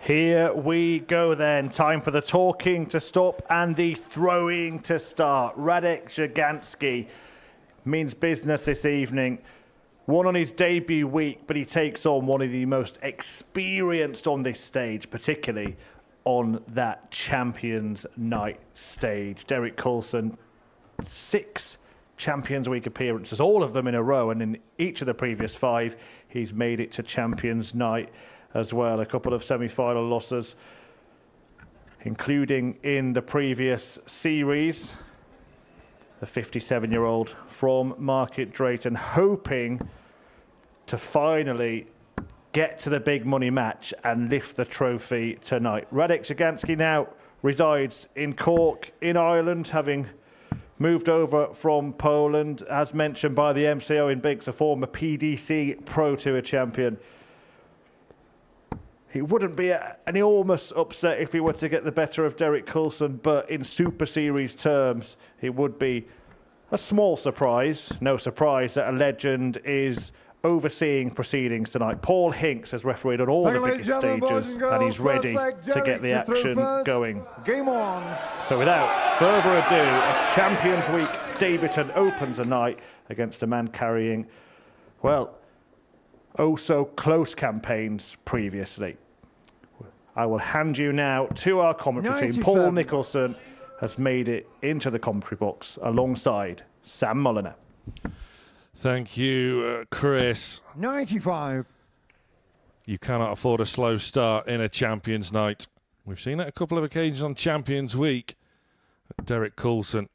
S4: Here we go then. Time for the talking to stop and the throwing to start. Radek Sagansky means business this evening. Won on his debut week, but he takes on one of the most experienced on this stage, particularly on that Champions Night stage. Derek Coulson, 6 Champions Week appearances, all of them in a row, and in each of the previous 5, he's made it to Champions Night as well. A couple of semi-final losses, including in the previous series. The 57-year-old from Market Drayton, hoping to finally get to the big money match and lift the trophy tonight. Radek Sagansky now resides in Cork in Ireland, having moved over from Poland, as mentioned by the MCO in Biggs, a former PDC Pro Tour champion. It wouldn't be an enormous upset if he were to get the better of Derek Coulson, but in Super Series terms, it would be a small surprise. No surprise that a legend is overseeing proceedings tonight. Paul Hinks has refereed on all the biggest stages, and he's ready to get the action going.
S19: Game on.
S4: So without further ado, a Champions Week debutant opens the night against a man carrying, well, oh so close campaigns previously. I will hand you now to our commentary team. Paul Nicholson has made it into the commentary box alongside Sam Mulliner.
S11: Thank you, Chris.
S19: 95.
S11: You cannot afford a slow start in a Champions Night. We've seen it a couple of occasions on Champions Week. Derek Coulson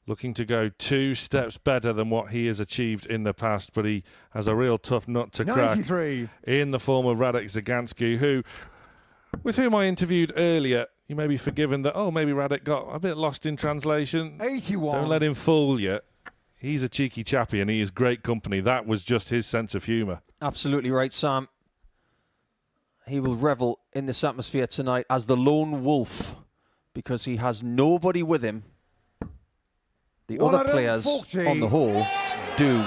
S11: looking to go 2 steps better than what he has achieved in the past, but he has a real tough nut to crack
S19: 93.
S11: in the form of Radek Sagansky, with whom I interviewed earlier. You may be forgiven that, maybe Radek got a bit lost in translation.
S19: 81.
S11: Don't let him fool you. He's a cheeky chappy and he is great company. That was just his sense of humour.
S10: Absolutely right, Sam. He will revel in this atmosphere tonight as the lone wolf because he has nobody with him. The other players on the whole do,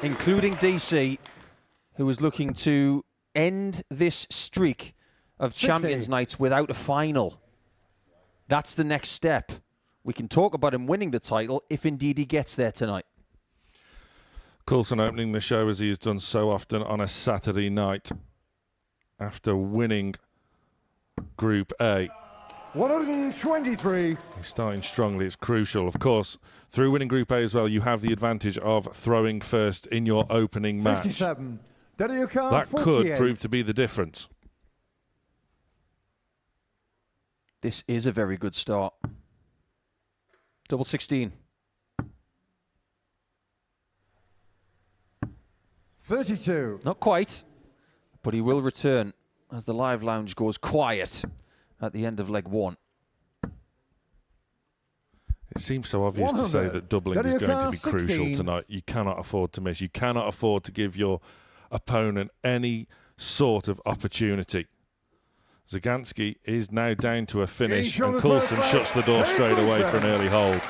S10: including DC, who is looking to end this streak of
S19: 60.
S10: Champions Nights without a final. That's the next step. We can talk about him winning the title if indeed he gets there tonight.
S11: Coulson opening the show as he has done so often on a Saturday night after winning Group A.
S19: 123.
S11: He's starting strongly. It's crucial. Of course, through winning Group A as well, you have the advantage of throwing first in your opening match.
S19: 57.
S11: That could prove to be the difference.
S10: This is a very good start. Double 16.
S19: 32.
S10: Not quite, but he will return as the live lounge goes quiet at the end of leg 1.
S11: It seems so obvious to say that doubling is going to be crucial tonight. You cannot afford to miss. You cannot afford to give your opponent any sort of opportunity. Sagansky is now down to a finish, and Coulson shuts the door straight away for an early hold.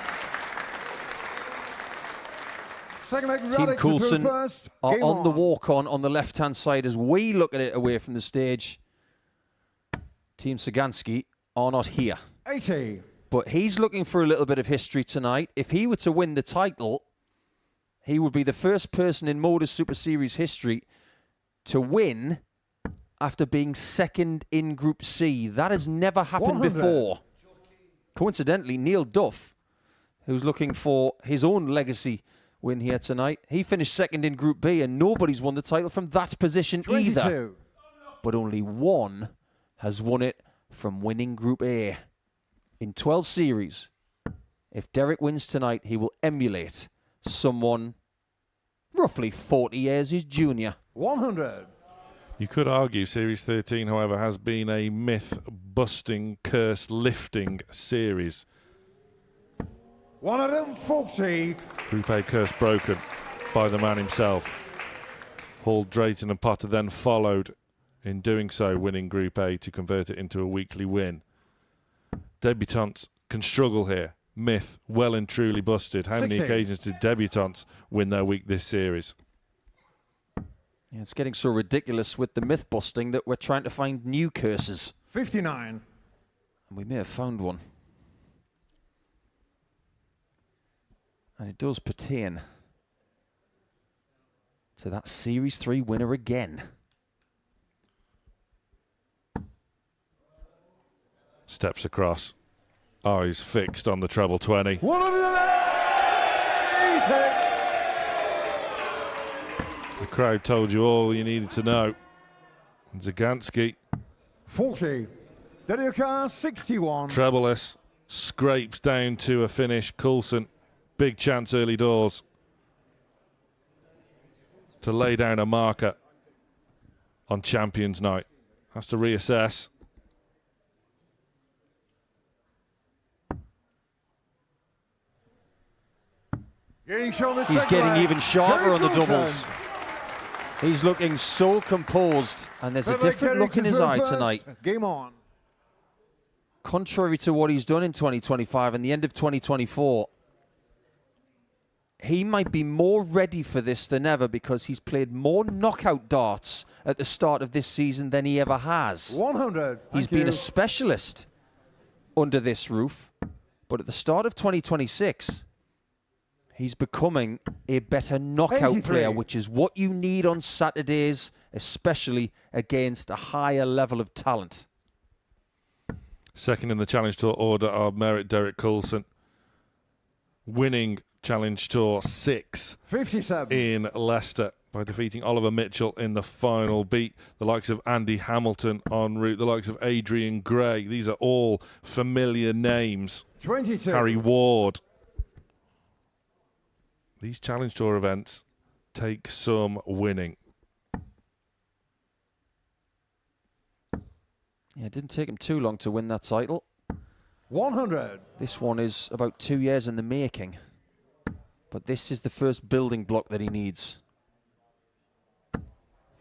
S10: Team Coulson are on the walk-on the left-hand side as we look at it away from the stage. Team Sagansky are not here.
S19: 80.
S10: But he's looking for a little bit of history tonight. If he were to win the title, he would be the first person in Modus Super Series history to win after being second in Group C. That has never happened before. Coincidentally, Neil Duff, who's looking for his own legacy win here tonight. He finished second in Group B, and nobody's won the title from that position
S19: 22.
S10: either. But only one has won it from winning Group A. In 12 series, if Derek wins tonight, he will emulate someone roughly 40 years his junior.
S19: 100.
S11: You could argue Series 13, however, has been a myth-busting, curse-lifting series.
S19: 140.
S11: Group A curse broken by the man himself. Hall, Drayton and Potter then followed in doing so, winning Group A to convert it into a weekly win. Debutantes can struggle here. Myth well and truly busted. How many
S19: 60.
S11: occasions did debutantes win their week this series?
S10: Yeah, it's getting so ridiculous with the myth busting that we're trying to find new curses.
S19: 59.
S10: And we may have found one. And it does pertain to that Series 3 winner again.
S11: Steps across. Eyes fixed on the treble 20.
S19: 180.
S11: The crowd told you all you needed to know. And Zagansky.
S19: 40. Derek 61.
S11: Trebleless. Scrapes down to a finish. Coulson. Big chance early doors to lay down a marker on Champions Night. Has to reassess.
S10: He's getting even sharper on the doubles. He's looking so composed, and there's a different look in his eye tonight.
S19: Game on.
S10: Contrary to what he's done in 2025 and the end of 2024, he might be more ready for this than ever because he's played more knockout darts at the start of this season than he ever has.
S19: 100.
S10: He's been a specialist under this roof, but at the start of 2026, he's becoming a better knockout
S19: 83.
S10: player, which is what you need on Saturdays, especially against a higher level of talent.
S11: Second in the Challenge Tour order of merit, Derek Coulson. Winning Challenge Tour 6
S19: 57.
S11: in Leicester by defeating Oliver Mitchell in the final. Beat the likes of Andy Hamilton en route, the likes of Adrian Gray. These are all familiar names.
S19: 22.
S11: Harry Ward. These Challenge Tour events take some winning.
S10: Yeah, it didn't take him too long to win that title.
S19: 100.
S10: This one is about 2 years in the making. But this is the first building block that he needs.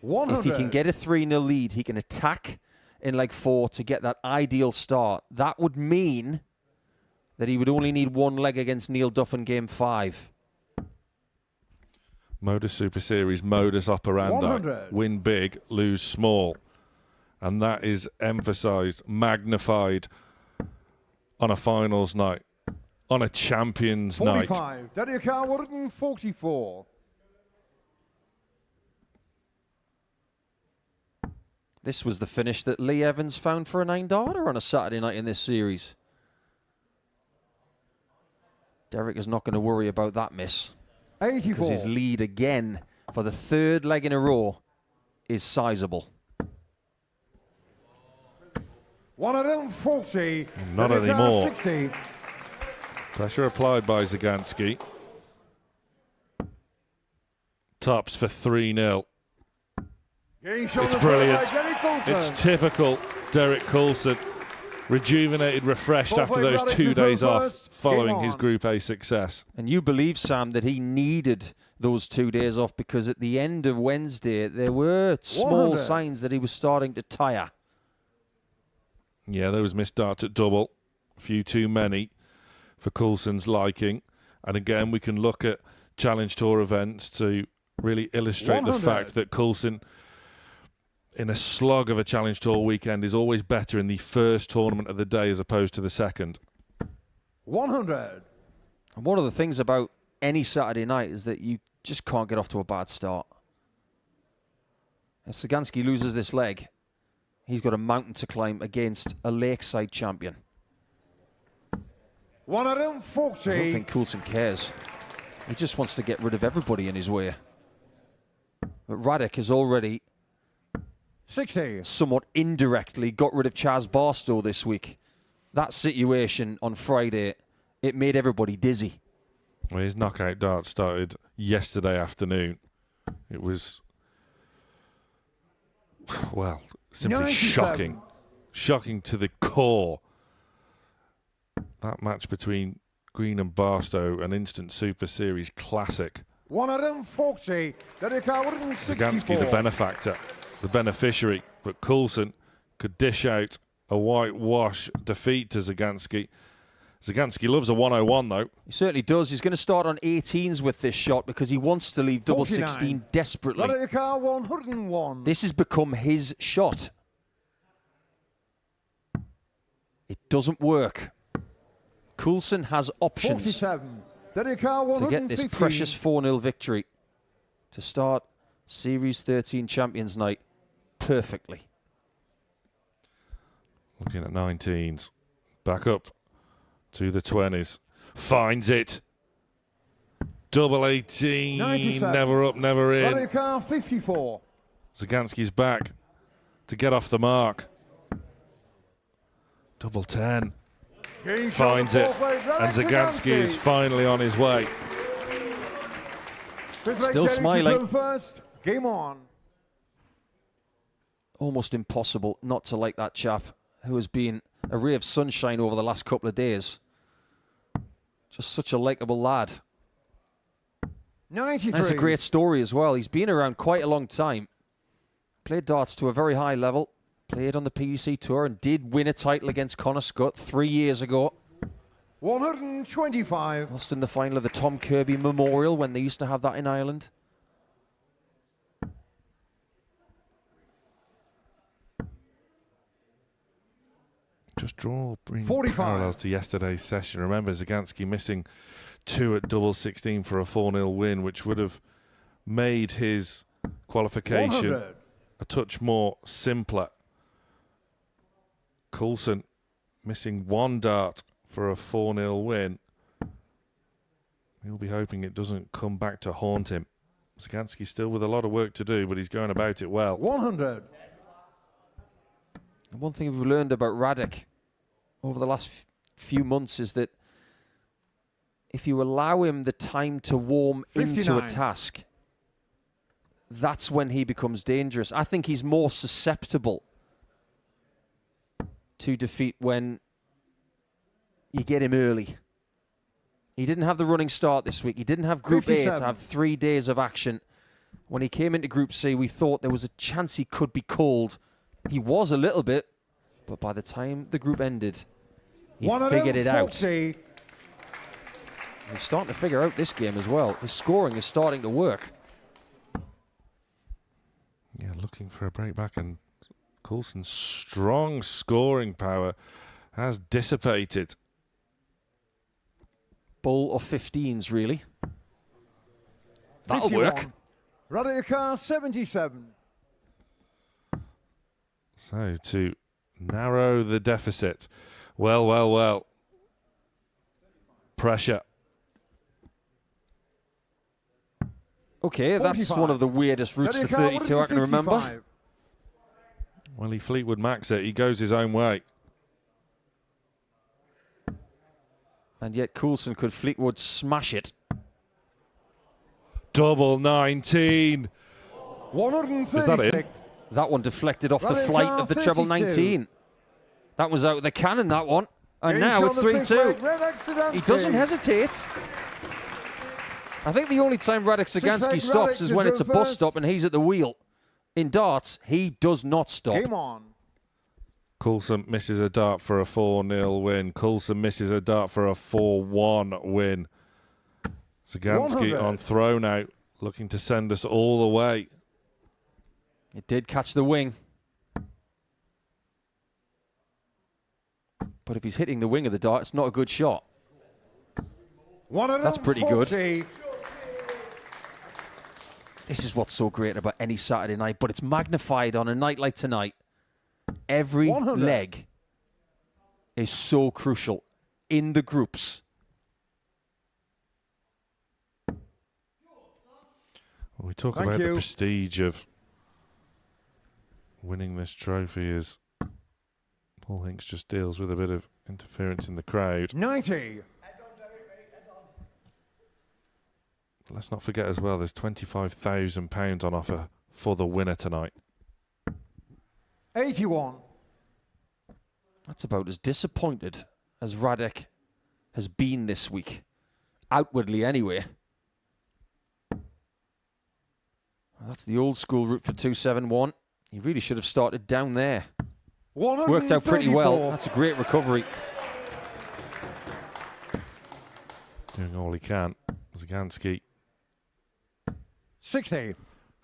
S19: 100.
S10: If he can get a 3-0 lead, he can attack in leg 4 to get that ideal start. That would mean that he would only need one leg against Neil Duff in game 5.
S11: Modus Super Series, modus operandi.
S19: 100.
S11: Win big, lose small. And that is emphasised, magnified on a finals night, on a champions night.
S19: 45. Derek 144.
S10: This was the finish that Lee Evans found for a 9-darter on a Saturday night in this series. Derek is not going to worry about that miss.
S19: 84.
S10: Because his lead again for the 3rd leg in a row is sizable.
S19: 140.
S11: Not
S19: Derek
S11: anymore.
S19: 60.
S11: Pressure applied by Zagansky. Tops for 3-0. It's brilliant. It's typical Derek Coulson. Rejuvenated, refreshed after those 2 days off following his Group A success.
S10: And you believe, Sam, that he needed those 2 days off because at the end of Wednesday, there were small
S19: 100.
S10: signs that he was starting to tire.
S11: Yeah, those missed darts at double. A few too many for Coulson's liking. And again, we can look at Challenge Tour events to really illustrate
S19: 100.
S11: the fact that Coulson, in a slog of a Challenge Tour weekend, is always better in the first tournament of the day as opposed to the second.
S19: 100.
S10: And one of the things about any Saturday night is that you just can't get off to a bad start. If Zagansky loses this leg, he's got a mountain to climb against a Lakeside champion.
S19: 140.
S10: I don't think Coulson cares. He just wants to get rid of everybody in his way. But Radek has already
S19: 60.
S10: somewhat indirectly got rid of Chaz Barstow this week. That situation on Friday, it made everybody dizzy.
S11: Well, his knockout dart started yesterday afternoon. It was, well, simply
S19: 97.
S11: shocking. Shocking to the core. That match between Green and Barstow, an instant Super Series classic.
S19: 140.
S11: Zagansky, the benefactor, the beneficiary, but Coulson could dish out a whitewash defeat to Zagansky. Zagansky loves a 101 though.
S10: He certainly does. He's going to start on 18s with this shot because he wants to leave double 16 desperately.
S19: 101.
S10: This has become his shot. It doesn't work. Coulson has options
S19: 47.
S10: to get this precious 4-0 victory to start Series 13 Champions Night perfectly.
S11: Looking at 19s. Back up to the 20s. Finds it. Double 18.
S19: 97.
S11: Never up, never in.
S19: 54.
S11: Zagansky's back to get off the mark. Double 10. Finds it. And Zagansky is finally on his way.
S10: Still smiling.
S19: First. Game on.
S10: Almost impossible not to like that chap who has been a ray of sunshine over the last couple of days. Just such a likeable lad.
S19: 93.
S10: That's a great story as well. He's been around quite a long time. Played darts to a very high level. Played on the PUC Tour and did win a title against Connor Scott 3 years ago.
S19: 125.
S10: Lost in the final of the Tom Kirby Memorial when they used to have that in Ireland.
S11: Just draw bring
S19: 45.
S11: parallels to yesterday's session. Remember Zagansky missing 2 at double 16 for a 4-0 win, which would have made his qualification
S19: 100.
S11: a touch more simpler. Coulson missing 1 dart for a 4-0 win. He'll be hoping it doesn't come back to haunt him. Zagansky still with a lot of work to do, but he's going about it well.
S19: 100.
S10: And one thing we've learned about Radek over the last few months is that if you allow him the time to warm
S19: 59.
S10: into a task, that's when he becomes dangerous. I think he's more susceptible to defeat when you get him early. He didn't have the running start this week. He didn't have Group
S19: 57.
S10: A to have 3 days of action. When he came into Group C, we thought there was a chance he could be called. He was a little bit, but by the time the group ended, he figured it out. He's starting to figure out this game as well. His scoring is starting to work.
S11: Yeah, looking for a break back, and Coulson's strong scoring power has dissipated.
S10: Bull of 15s, really. That'll
S19: 51.
S10: work.
S19: Radek 77.
S11: So to narrow the deficit. Well, well, well. Pressure.
S10: Okay, that's
S19: 45.
S10: one of the weirdest routes to 32 I can remember.
S11: Well, he Fleetwood Max it. He goes his own way.
S10: And yet Coulson could Fleetwood smash it.
S11: Double 19.
S19: 136.
S11: Is that it?
S10: That one deflected off the
S19: Radek
S10: flight of the treble 19. That was out of the cannon, that one. And now it's 3-2. He doesn't hesitate. I think the only time Radek Zagansky stops is when it's a bus stop and he's at the wheel. In darts, he does not stop.
S19: Game on.
S11: Coulson misses a dart for a 4-0 win. Coulson misses a dart for a 4-1 win. Zagansky
S19: 100.
S11: on thrown out, looking to send us all the way.
S10: It did catch the wing. But if he's hitting the wing of the dart, it's not a good shot. That's pretty good. This is what's so great about any Saturday night, but it's magnified on a night like tonight. Every
S19: 100.
S10: leg is so crucial in the groups.
S11: We talk
S19: Thank
S11: about
S19: you.
S11: the prestige of winning this trophy as Paul Hinks just deals with a bit of interference in the crowd.
S19: 90.
S11: Let's not forget as well, there's £25,000 on offer for the winner tonight.
S19: 81.
S10: That's about as disappointed as Radek has been this week. Outwardly, anyway. That's the old school route for 271. He really should have started down there. Worked out pretty well. That's a great recovery.
S11: Doing all he can. Zagansky
S19: 60.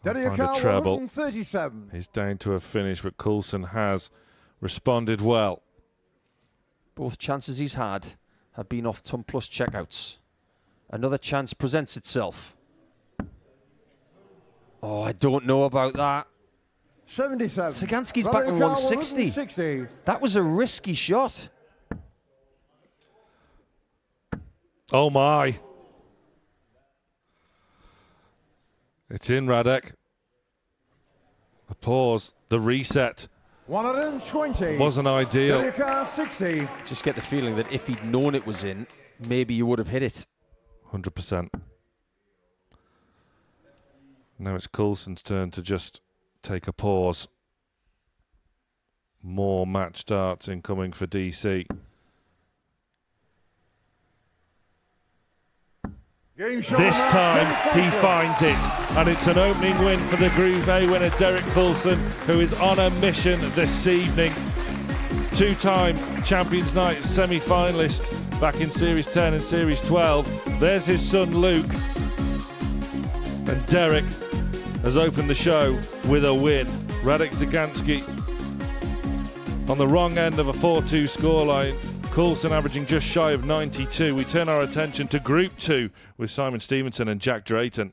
S11: find a treble.
S19: 37.
S11: He's down to a finish, but Coulson has responded well.
S10: Both chances he's had have been off ton plus checkouts. Another chance presents itself. Oh, I don't know about that.
S19: 77.
S10: Zagansky's back on 160. That was a risky shot.
S11: Oh my. It's in, Radek. The pause, the reset.
S19: 120.
S11: Wasn't ideal.
S19: 60.
S10: Just get the feeling that if he'd known it was in, maybe he would have hit it.
S11: 100%. Now it's Coulson's turn to just take a pause. More match starts incoming for DC. This time he finds it, and it's an opening win for the Group A winner Derek Coulson, who is on a mission this evening. Two-time Champions Night semi-finalist back in Series 10 and Series 12. There's his son Luke, and Derek has opened the show with a win. Radek Zagansky on the wrong end of a 4-2 scoreline. Coulson averaging just shy of 92. We turn our attention to Group 2 with Simon Stevenson and Jack Drayton.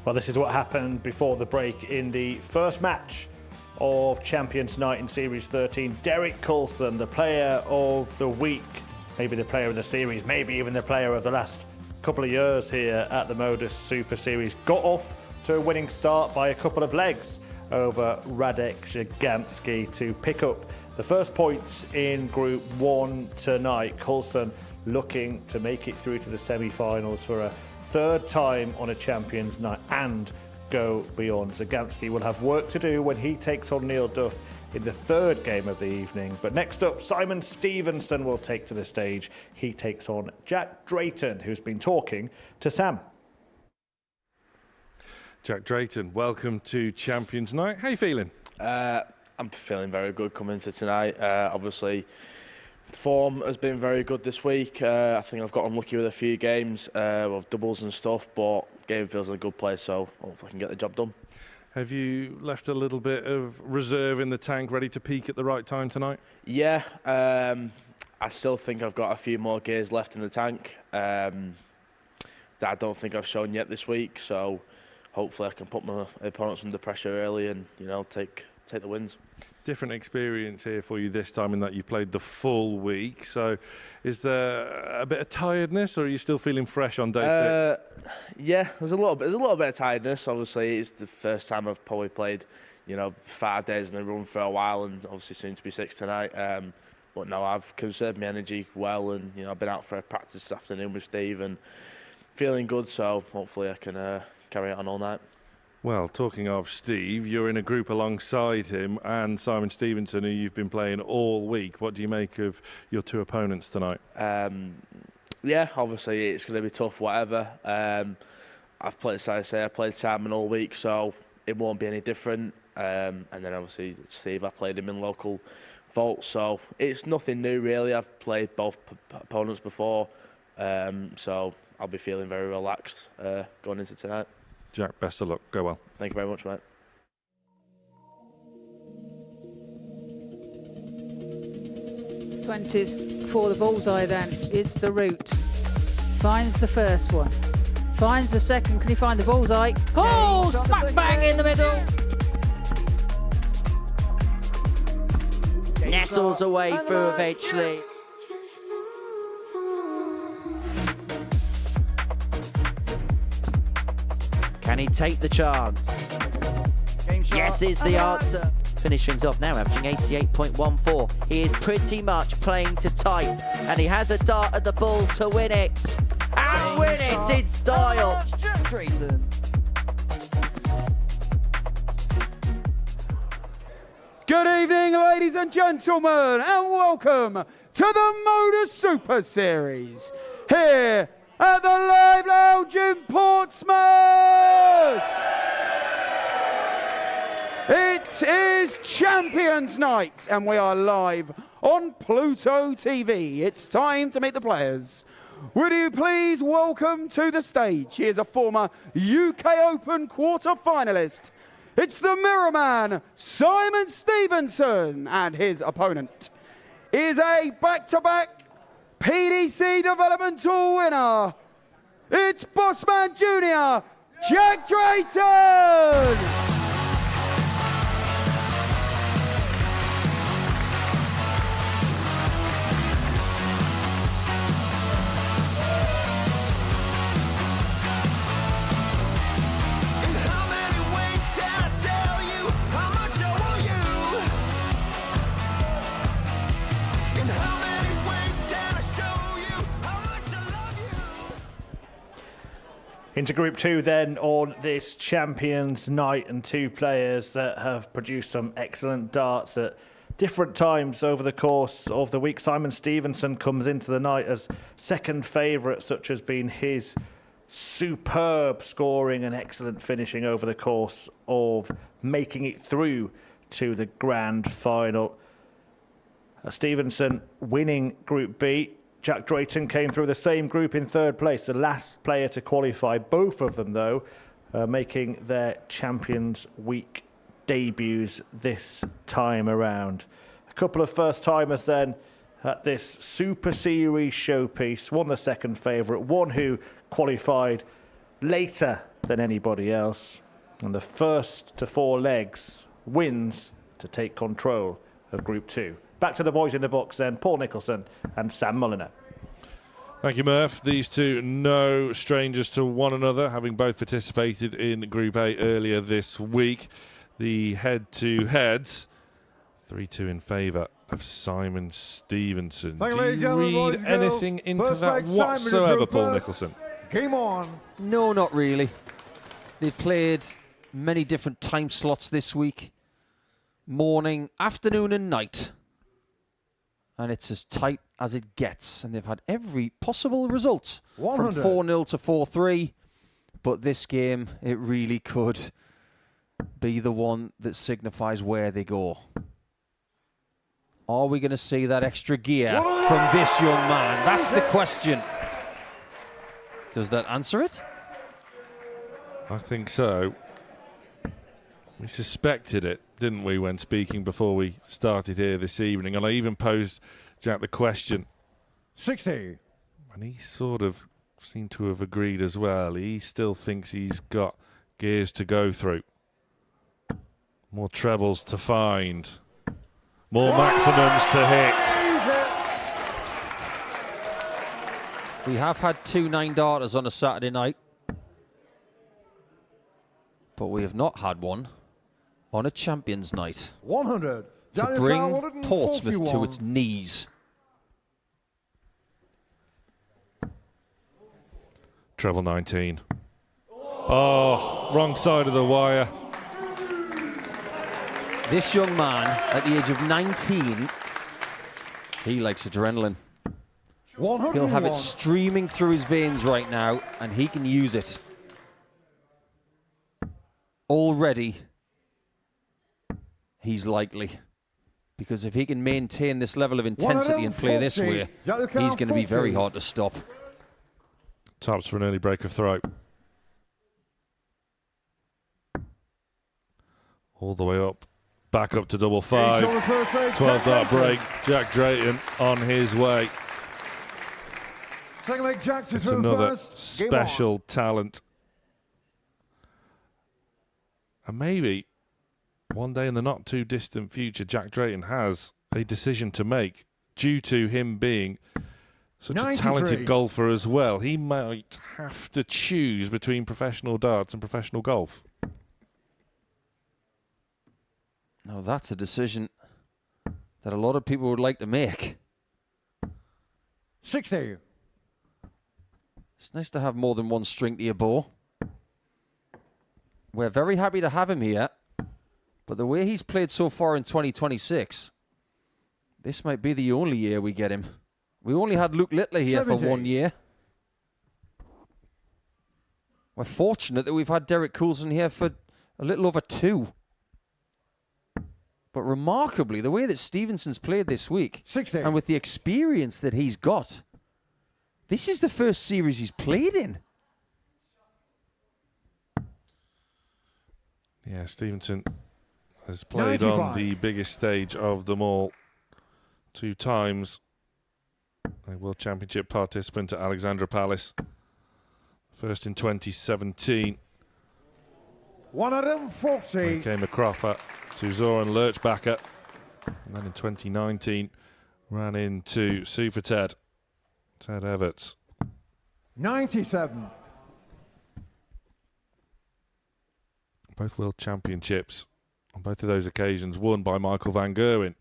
S4: Well, this is what happened before the break in the first match of Champions Night in Series 13. Derek Coulson, the player of the week, maybe the player of the series, maybe even the player of the last couple of years here at the Modus Super Series, got off to a winning start by a couple of legs over Radek Zhiganski to pick up the first points in Group 1 tonight. Coulson looking to make it through to the semi-finals for a third time on a Champions Night and go beyond. Zhiganski will have work to do when he takes on Neil Duff in the third game of the evening. But next up, Simon Stevenson will take to the stage. He takes on Jack Drayton, who's been talking to Sam.
S12: Jack Drayton, welcome to Champions Night. How are you feeling?
S6: I'm feeling very good coming into tonight. Obviously, form has been very good this week. I think I've got unlucky with a few games of doubles and stuff, but game feels in a good place, so hopefully I can get the job done.
S12: Have you left a little bit of reserve in the tank ready to peak at the right time tonight?
S6: Yeah, I still think I've got a few more gears left in the tank that I don't think I've shown yet this week, so hopefully I can put my opponents under pressure early and, you know, take the wins.
S12: Different experience here for you this time in that you've played the full week. So is there a bit of tiredness or are you still feeling fresh on day 6?
S6: Yeah, there's a little bit of tiredness. Obviously, it's the first time I've probably played, you know, 5 days in a run for a while, and obviously soon to be 6 tonight. But no, I've conserved my energy well, and, you know, I've been out for a practice this afternoon with Steve and feeling good, so hopefully I can carry it on all night.
S12: Well, talking of Steve, you're in a group alongside him and Simon Stevenson, who you've been playing all week. What do you make of your two opponents tonight?
S6: Yeah, obviously it's going to be tough, whatever. I've played, as I say, I played Simon all week, so it won't be any different. And then obviously Steve, I played him in local vault, so it's nothing new really. I've played both opponents before, so I'll be feeling very relaxed going into tonight.
S12: Jack, best of luck. Go well.
S6: Thank you very much, mate.
S17: '20s for the bullseye then. It's the route. Finds the first one. Finds the second. Can he find the bullseye? Oh, smack bang in the middle.
S1: Nestles away through eventually. Can he take the chance? Yes is the answer. Finishing things off now, averaging 88.14. He is pretty much playing to type, and he has a dart at the ball to win it. And win it in style.
S18: Good evening, ladies and gentlemen, and welcome to the Modus Super Series. Here at the Live Lounge in Portsmouth. It is Champions Night and we are live on Pluto TV. It's time to meet the players. Would you please welcome to the stage, he is a former UK Open quarter finalist. It's the Mirror Man, Simon Stevenson, and his opponent is a back-to-back PDC developmental winner. It's Bossman Jr., Jack Drayton.
S4: Into Group 2 then on this Champions Night, and two players that have produced some excellent darts at different times over the course of the week. Simon Stevenson comes into the night as second favourite, such has been his superb scoring and excellent finishing over the course of making it through to the grand final. Stevenson winning Group B. Jack Drayton came through the same group in third place, the last player to qualify. Both of them, though, making their Champions Week debuts this time around. A couple of first-timers then at this Super Series showpiece. One the second favourite, one who qualified later than anybody else. And the first to 4 legs wins to take control of Group 2. Back to the boys in the box then, Paul Nicholson and Sam Mulliner.
S11: Thank you, Murph. These two no strangers to one another, having both participated in Group A earlier this week. The head-to-heads, 3-2 in favour of Simon Stevenson.
S19: Thank you,
S11: Do
S19: ladies
S11: you
S19: and gentlemen, boys
S11: read
S19: and girls.
S11: anything into
S19: First
S11: that
S19: leg, Simon is
S11: whatsoever,
S19: through
S11: Paul
S19: first.
S11: Nicholson?
S19: Game on.
S10: No, not really. They've played many different time slots this week. Morning, afternoon and night. And it's as tight as it gets. And they've had every possible result.
S19: 100.
S10: From 4-0 to 4-3. But this game, it really could be the one that signifies where they go. Are we going to see that extra gear from this young man? That's the question. Does that answer it?
S11: I think so. We suspected it, didn't we, when speaking before we started here this evening? And I even posed Jack the question.
S19: 60.
S11: And he sort of seemed to have agreed as well. He still thinks he's got gears to go through. More trebles to find. More maximums to hit.
S10: We have had 2 9-darters on a Saturday night. But we have not had one on a Champions Night.
S19: 100.
S10: To bring Portsmouth to its knees.
S11: Treble 19. Oh, wrong side of the wire.
S10: This young man, at the age of 19, he likes adrenaline. He'll have it streaming through his veins right now, and he can use it. Already, he's likely. Because if he can maintain this level of intensity and play this way, he's going to be very hard to stop.
S11: Tops for an early break of throw. All the way up. Back up to double 5. 12-dart break. Jack Drayton on his way.
S19: Second leg, Jack to
S11: It's
S19: throw
S11: another
S19: first.
S11: special talent. And maybe one day in the not too distant future, Jack Drayton has a decision to make due to him being such
S19: 93.
S11: a talented golfer as well. He might have to choose between professional darts and professional golf.
S10: Now that's a decision that a lot of people would like to make.
S19: 60.
S10: It's nice to have more than one string to your bow. We're very happy to have him here, but the way he's played so far in 2026, this might be the only year we get him. We only had Luke Littler here
S19: 70.
S10: for 1 year. We're fortunate that we've had Derek Coulson here for a little over 2. But remarkably, the way that Stevenson's played this week,
S19: 60.
S10: and with the experience that he's got, this is the first series he's played in.
S11: Yeah, Stevenson has played on the biggest stage of them all 2 times. A World Championship participant at Alexandra Palace. First in 2017.
S19: 140.
S11: He came across to Zoran Lurchbacher. And then in 2019, ran into Super Ted Everts.
S19: 97.
S11: Both World Championships on both of those occasions won by Michael van Gerwen.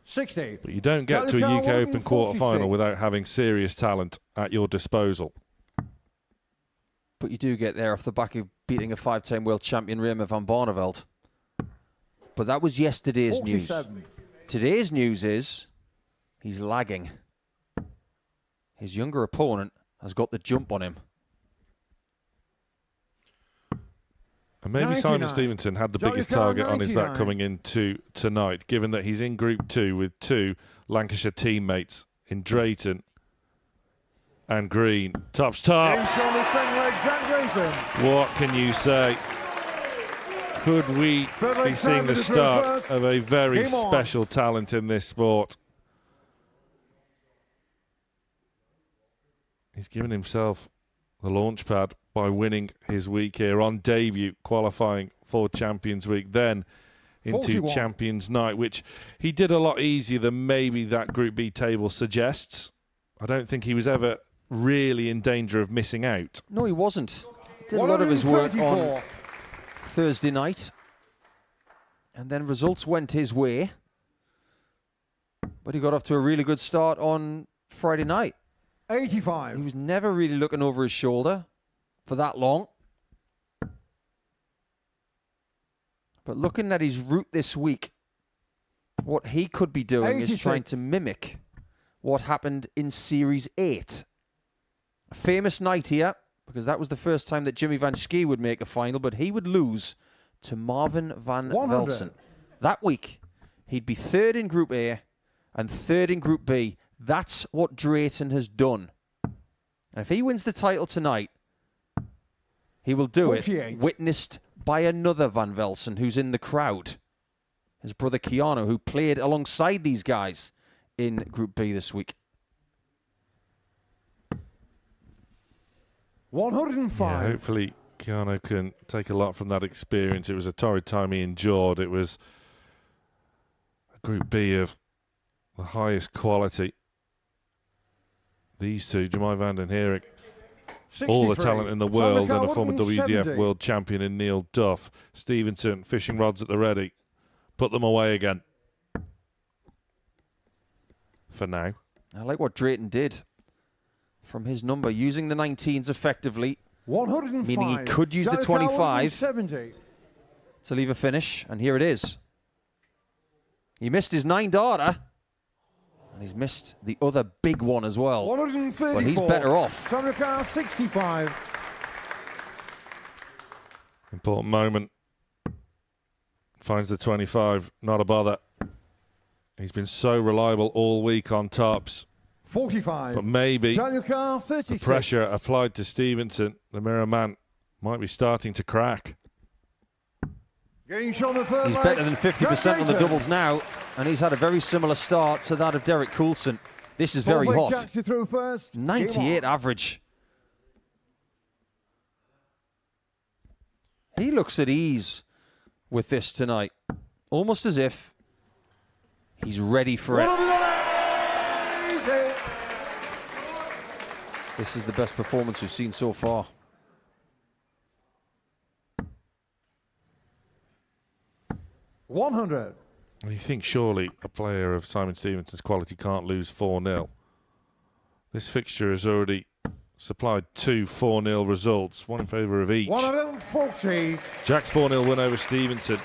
S19: 60.
S11: But you don't get to a UK Open quarter-final without having serious talent at your disposal.
S10: But you do get there off the back of beating a 5-time world champion Raymond van Barneveld. But that was yesterday's news.
S19: 47.
S10: Today's news is he's lagging. His younger opponent has got the jump on him.
S11: And maybe
S19: 99.
S11: Simon Stevenson had the biggest target on his back coming into tonight, given that he's in Group 2 with 2 Lancashire teammates in Drayton and Green. Tops. What can you say? Could we be seeing the start of a very special talent in this sport? He's given himself the launch pad by winning his week here on debut, qualifying for Champions Week, then into
S19: 41.
S11: Champions Night, which he did a lot easier than maybe that Group B table suggests. I don't think he was ever really in danger of missing out.
S10: No, he wasn't. Did a lot of his work on
S19: 134.
S10: Thursday night. And then results went his way. But he got off to a really good start on Friday night.
S19: 85.
S10: He was never really looking over his shoulder for that long. But looking at his route this week, what he could be doing
S19: 86.
S10: is trying to mimic what happened in Series 8. A famous night here, because that was the first time that Jimmy Van Schie would make a final, but he would lose to Marvin van
S19: 100.
S10: Velsen. That week, he'd be third in Group A and third in Group B. That's what Drayton has done. And if he wins the title tonight, he will do
S19: 48.
S10: it witnessed by another Van Velsen who's in the crowd. His brother Keanu, who played alongside these guys in Group B this week.
S19: 105.
S11: Yeah, hopefully Keanu can take a lot from that experience. It was a torrid time he endured. It was a Group B of the highest quality. These two, Jemai van den Herik, all the
S19: 63.
S11: talent in the world, and a former
S19: 170.
S11: WDF world champion in Neil Duff. Stevenson, fishing rods at the ready. Put them away again. For now.
S10: I like what Drayton did from his number, using the 19s effectively.
S19: 105.
S10: Meaning he could use the
S19: Joker
S10: 25
S19: 170.
S10: to leave a finish, and here it is. He missed his 9-darter, and he's missed the other big one as well.
S19: 134.
S10: But he's better off.
S19: Joker 65.
S11: Important moment. Finds the 25, not a bother. He's been so reliable all week on tops.
S19: 45.
S11: But maybe
S19: Joker 36.
S11: the pressure applied to Stevenson, the mirror man, might be starting to crack.
S19: Getting shot on the third
S10: He's
S19: leg.
S10: better than 50% on the
S19: Jack
S10: doubles now, and he's had a very similar start to that of Derek Coulson. This is very
S19: Full leg
S10: hot.
S19: Jack to throw first.
S10: 98 average. He looks at ease with this tonight, almost as if he's ready for it.
S19: Easy.
S10: This is the best performance we've seen so far.
S19: $100.
S11: You think surely a player of Simon Stevenson's quality can't lose 4-0. This fixture has already supplied two 4-0 results, one in favour of each.
S19: 140.
S11: Jack's 4-0 win over Stevenson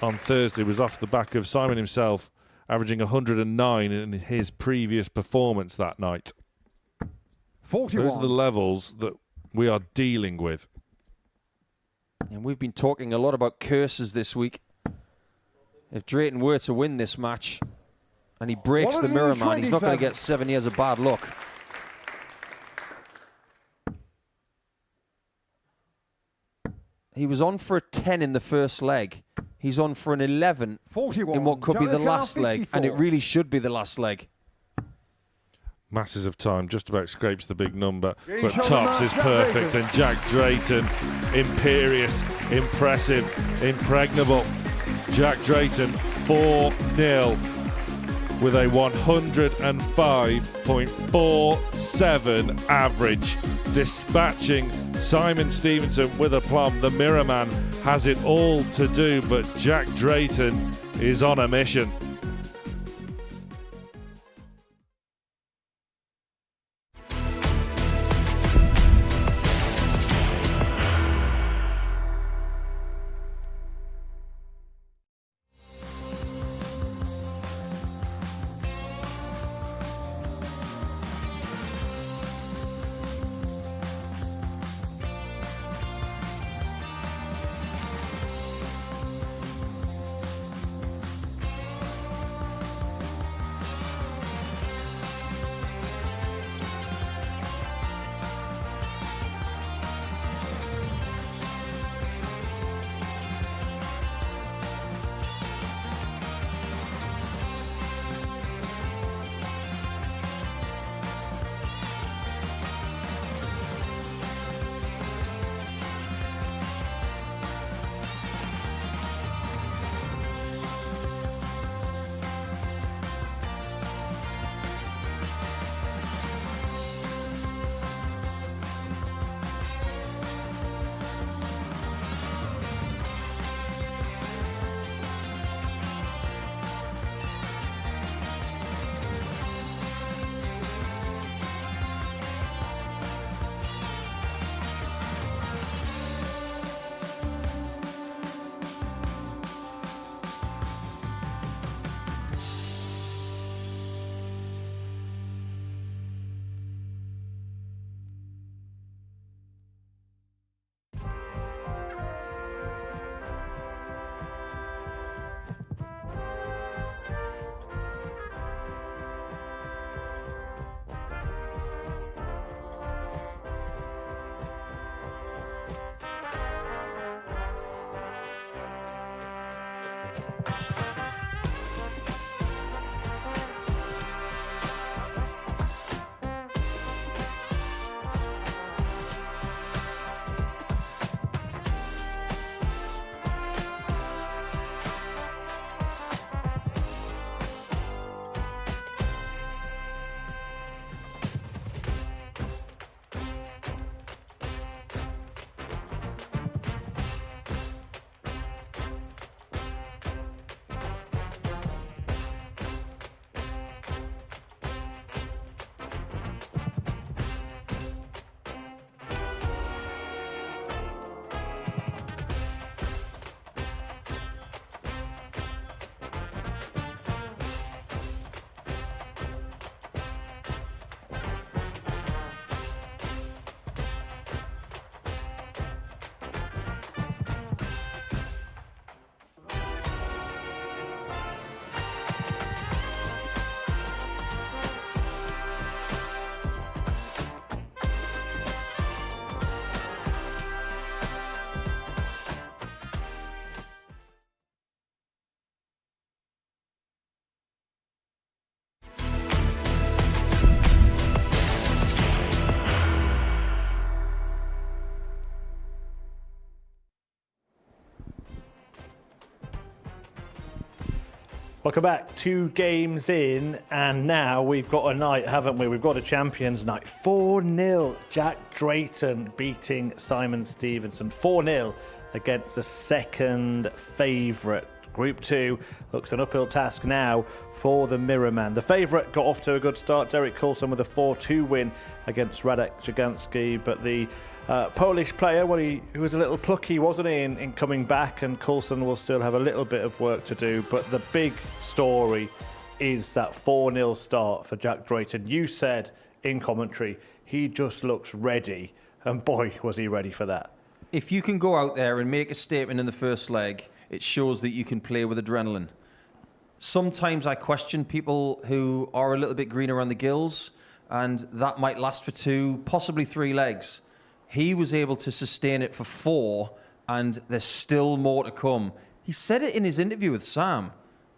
S11: on Thursday was off the back of Simon himself averaging 109 in his previous performance that night.
S19: 41.
S11: Those are the levels that we are dealing with.
S10: And we've been talking a lot about curses this week. If Drayton were to win this match and he breaks the mirror man, he's not going to get 7 years of bad luck. He was on for a 10 in the first leg. He's on for an 11
S19: 41.
S10: in what could be the
S19: Joker
S10: last leg, and it
S19: 54.
S10: really should be the last leg.
S11: Masses of time, just about scrapes the big number,
S19: Game
S11: but
S19: shot
S11: tops
S19: on
S11: is
S19: Jack
S11: perfect,
S19: Drayton.
S11: and Jack Drayton, imperious, impressive, impregnable. Jack Drayton, 4-0 with a 105.47 average, dispatching Simon Stevenson with aplomb. The mirror man has it all to do, but Jack Drayton is on a mission.
S4: Welcome back. 2 games in, and now we've got a night, haven't we? We've got a Champions Night. 4-0. Jack Drayton beating Simon Stevenson. 4-0 against the second favourite. Group 2 looks an uphill task now for the Mirrorman. The favourite got off to a good start. Derek Coulson with a 4-2 win against Radek Jaganski, but the Polish player, who was a little plucky, wasn't he, in coming back, and Coulson will still have a little bit of work to do. But the big story is that 4-0 start for Jack Drayton. You said in commentary, he just looks ready, and boy, was he ready for that.
S10: If you can go out there and make a statement in the first leg, it shows that you can play with adrenaline. Sometimes I question people who are a little bit green around the gills, and that might last for 2, possibly 3 legs. He was able to sustain it for 4, and there's still more to come. He said it in his interview with Sam.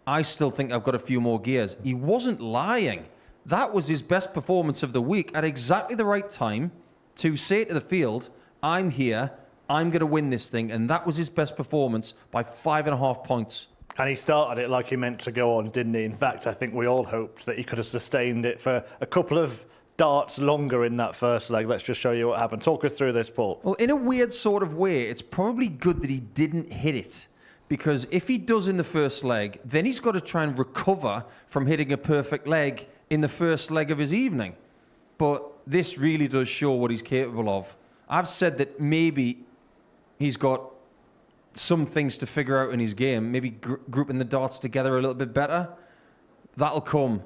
S10: I still think I've got a few more gears. He wasn't lying. That was his best performance of the week at exactly the right time to say to the field, I'm here, I'm going to win this thing. And that was his best performance by 5.5 points.
S4: And he started it like he meant to go on, didn't he? In fact, I think we all hoped that he could have sustained it for a couple of darts longer in that first leg. Let's just show you what happened. Talk us through this, Paul.
S10: Well, in a weird sort of way, it's probably good that he didn't hit it. Because if he does in the first leg, then he's got to try and recover from hitting a perfect leg in the first leg of his evening. But this really does show what he's capable of. I've said that maybe he's got some things to figure out in his game, maybe grouping the darts together a little bit better. That'll come.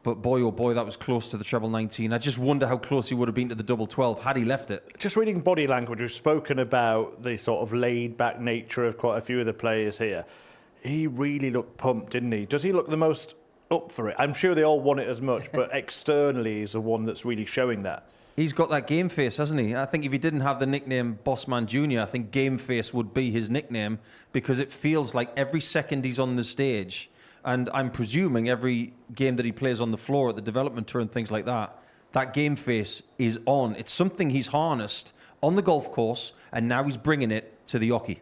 S10: But boy, oh boy, that was close to the treble 19. I just wonder how close he would have been to the double 12 had he left it.
S4: Just reading body language, we've spoken about the sort of laid-back nature of quite a few of the players here. He really looked pumped, didn't he? Does he look the most up for it? I'm sure they all want it as much, but externally he's the one that's really showing that.
S10: He's got that game face, hasn't he? I think if he didn't have the nickname Bossman Jr., I think game face would be his nickname, because it feels like every second he's on the stage, and I'm presuming every game that he plays on the floor at the development tour and things like that, that game face is on. It's something he's harnessed on the golf course, and now he's bringing it to the hockey.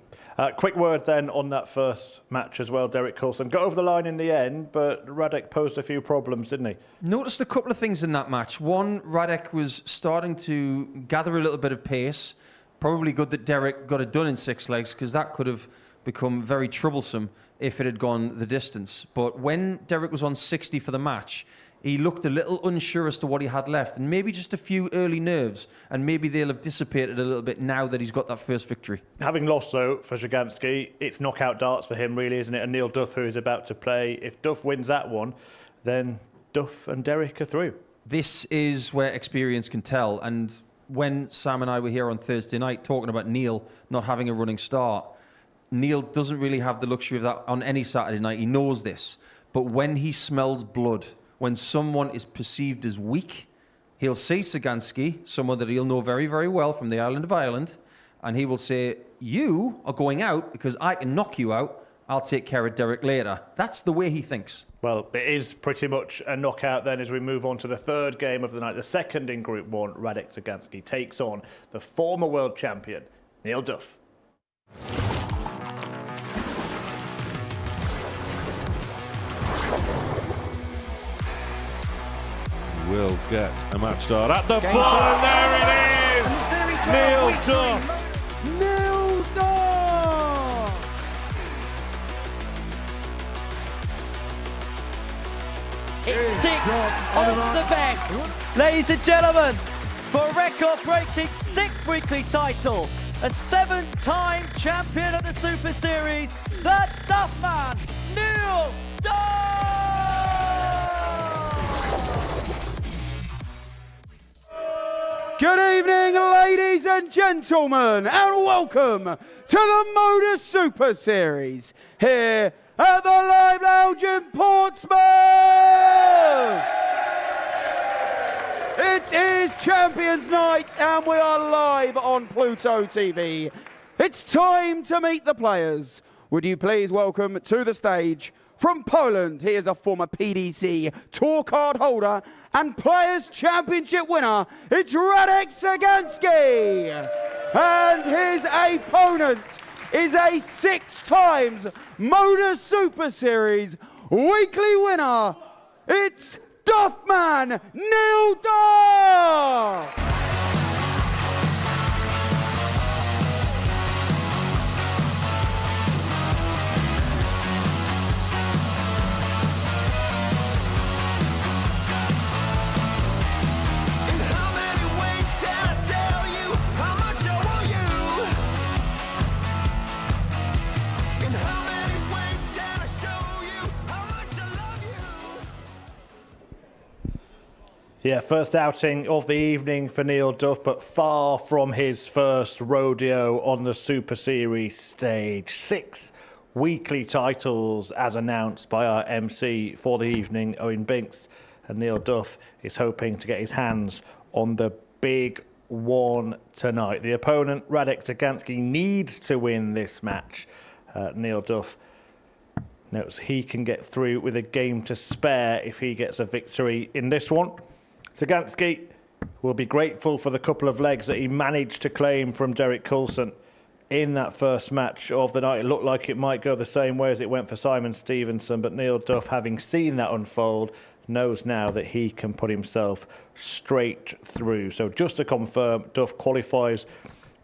S4: Quick word then on that first match as well. Derek Coulson got over the line in the end, but Radek posed a few problems, didn't he?
S10: Noticed a couple of things in that match. One, Radek was starting to gather a little bit of pace. Probably good that Derek got it done in 6 legs, because that could have become very troublesome if it had gone the distance. But when Derek was on 60 for the match, he looked a little unsure as to what he had left, and maybe just a few early nerves, and maybe they'll have dissipated a little bit now that he's got that first victory.
S4: Having lost, though, for Jaganski, it's knockout darts for him, really, isn't it? And Neil Duff, who is about to play. If Duff wins that one, then Duff and Derek are through.
S10: This is where experience can tell, and when Sam and I were here on Thursday night talking about Neil not having a running start, Neil doesn't really have the luxury of that on any Saturday night. He knows this. But when he smells blood, when someone is perceived as weak, he'll see Sagansky, someone that he'll know very, very well from the island of Ireland, and he will say, you are going out because I can knock you out. I'll take care of Derek later. That's the way he thinks.
S4: Well, it is pretty much a knockout then as we move on to the third game of the night. The second in Group 1, Radek Sagansky takes on the former world champion, Neil Duff.
S11: Will get a match start at the bottom. There it is! Neil Duff.
S18: Neil Duff!
S1: It's 6 of the best. Ladies and gentlemen, for a record-breaking 6th weekly title, a 7-time champion of the Super Series, the Duff Man, Neil Duff!
S18: Good evening, ladies and gentlemen, and welcome to the Modus Super Series here at the Live Lounge in Portsmouth. It is Champions Night, and we are live on Pluto TV. It's time to meet the players. Would you please welcome to the stage, from Poland, he is a former PDC tour card holder and Players' Championship winner. It's Radek Sagansky. And his opponent is a 6 times Modus Super Series weekly winner, it's Duffman Neil Duff!
S4: Yeah, first outing of the evening for Neil Duff, but far from his first rodeo on the Super Series stage. 6 weekly titles as announced by our MC for the evening, Owen Binks. And Neil Duff is hoping to get his hands on the big one tonight. The opponent, Radek Zagansky, needs to win this match. Neil Duff notes he can get through with a game to spare if he gets a victory in this one. Zagansky will be grateful for the couple of legs that he managed to claim from Derek Coulson in that first match of the night. It looked like it might go the same way as it went for Simon Stevenson, but Neil Duff, having seen that unfold, knows now that he can put himself straight through. So just to confirm, Duff qualifies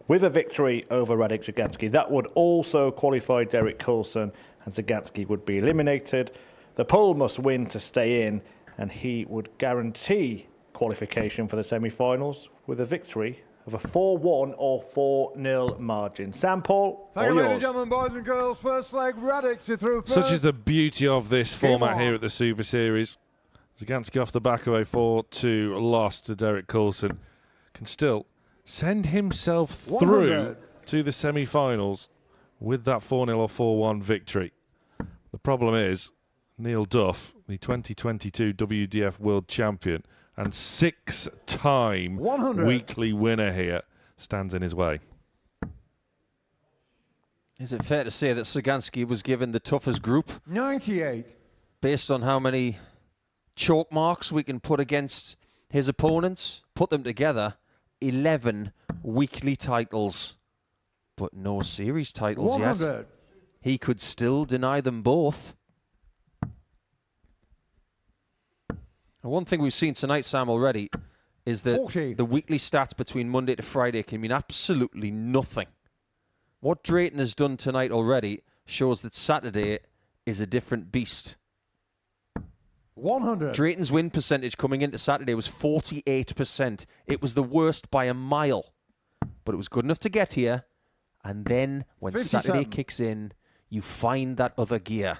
S4: with a victory over Radek Zagansky. That would also qualify Derek Coulson, and Zagansky would be eliminated. The Pole must win to stay in, and he would guarantee qualification for the semi-finals with a victory of a 4-1 or 4-0 margin. Sam Paul,
S19: Thank
S4: all
S19: you,
S4: yours.
S19: ladies and gentlemen, boys and girls. First leg, Radek through first.
S11: Such is the beauty of this format
S19: on.
S11: here at the Super Series. Zagansky off the back of a 4-2 loss to Derek Coulson can still send himself through
S19: 100.
S11: to the semi-finals with that 4-0 or 4-1 victory. The problem is Neil Duff, the 2022 WDF World Champion and 6-time
S19: 100.
S11: weekly winner here, stands in his way.
S10: Is it fair to say that Zagansky was given the toughest group
S19: 98.
S10: based on how many chalk marks we can put against his opponents? Put them together, 11 weekly titles, but no series titles
S19: 100.
S10: yet. He could still deny them both. One thing we've seen tonight, Sam, already, is that
S19: 40.
S10: the weekly stats between Monday to Friday can mean absolutely nothing. What Drayton has done tonight already shows that Saturday is a different beast.
S19: 100.
S10: Drayton's win percentage coming into Saturday was 48%. It was the worst by a mile. But it was good enough to get here. And then when
S19: 57.
S10: Saturday kicks in, you find that other gear.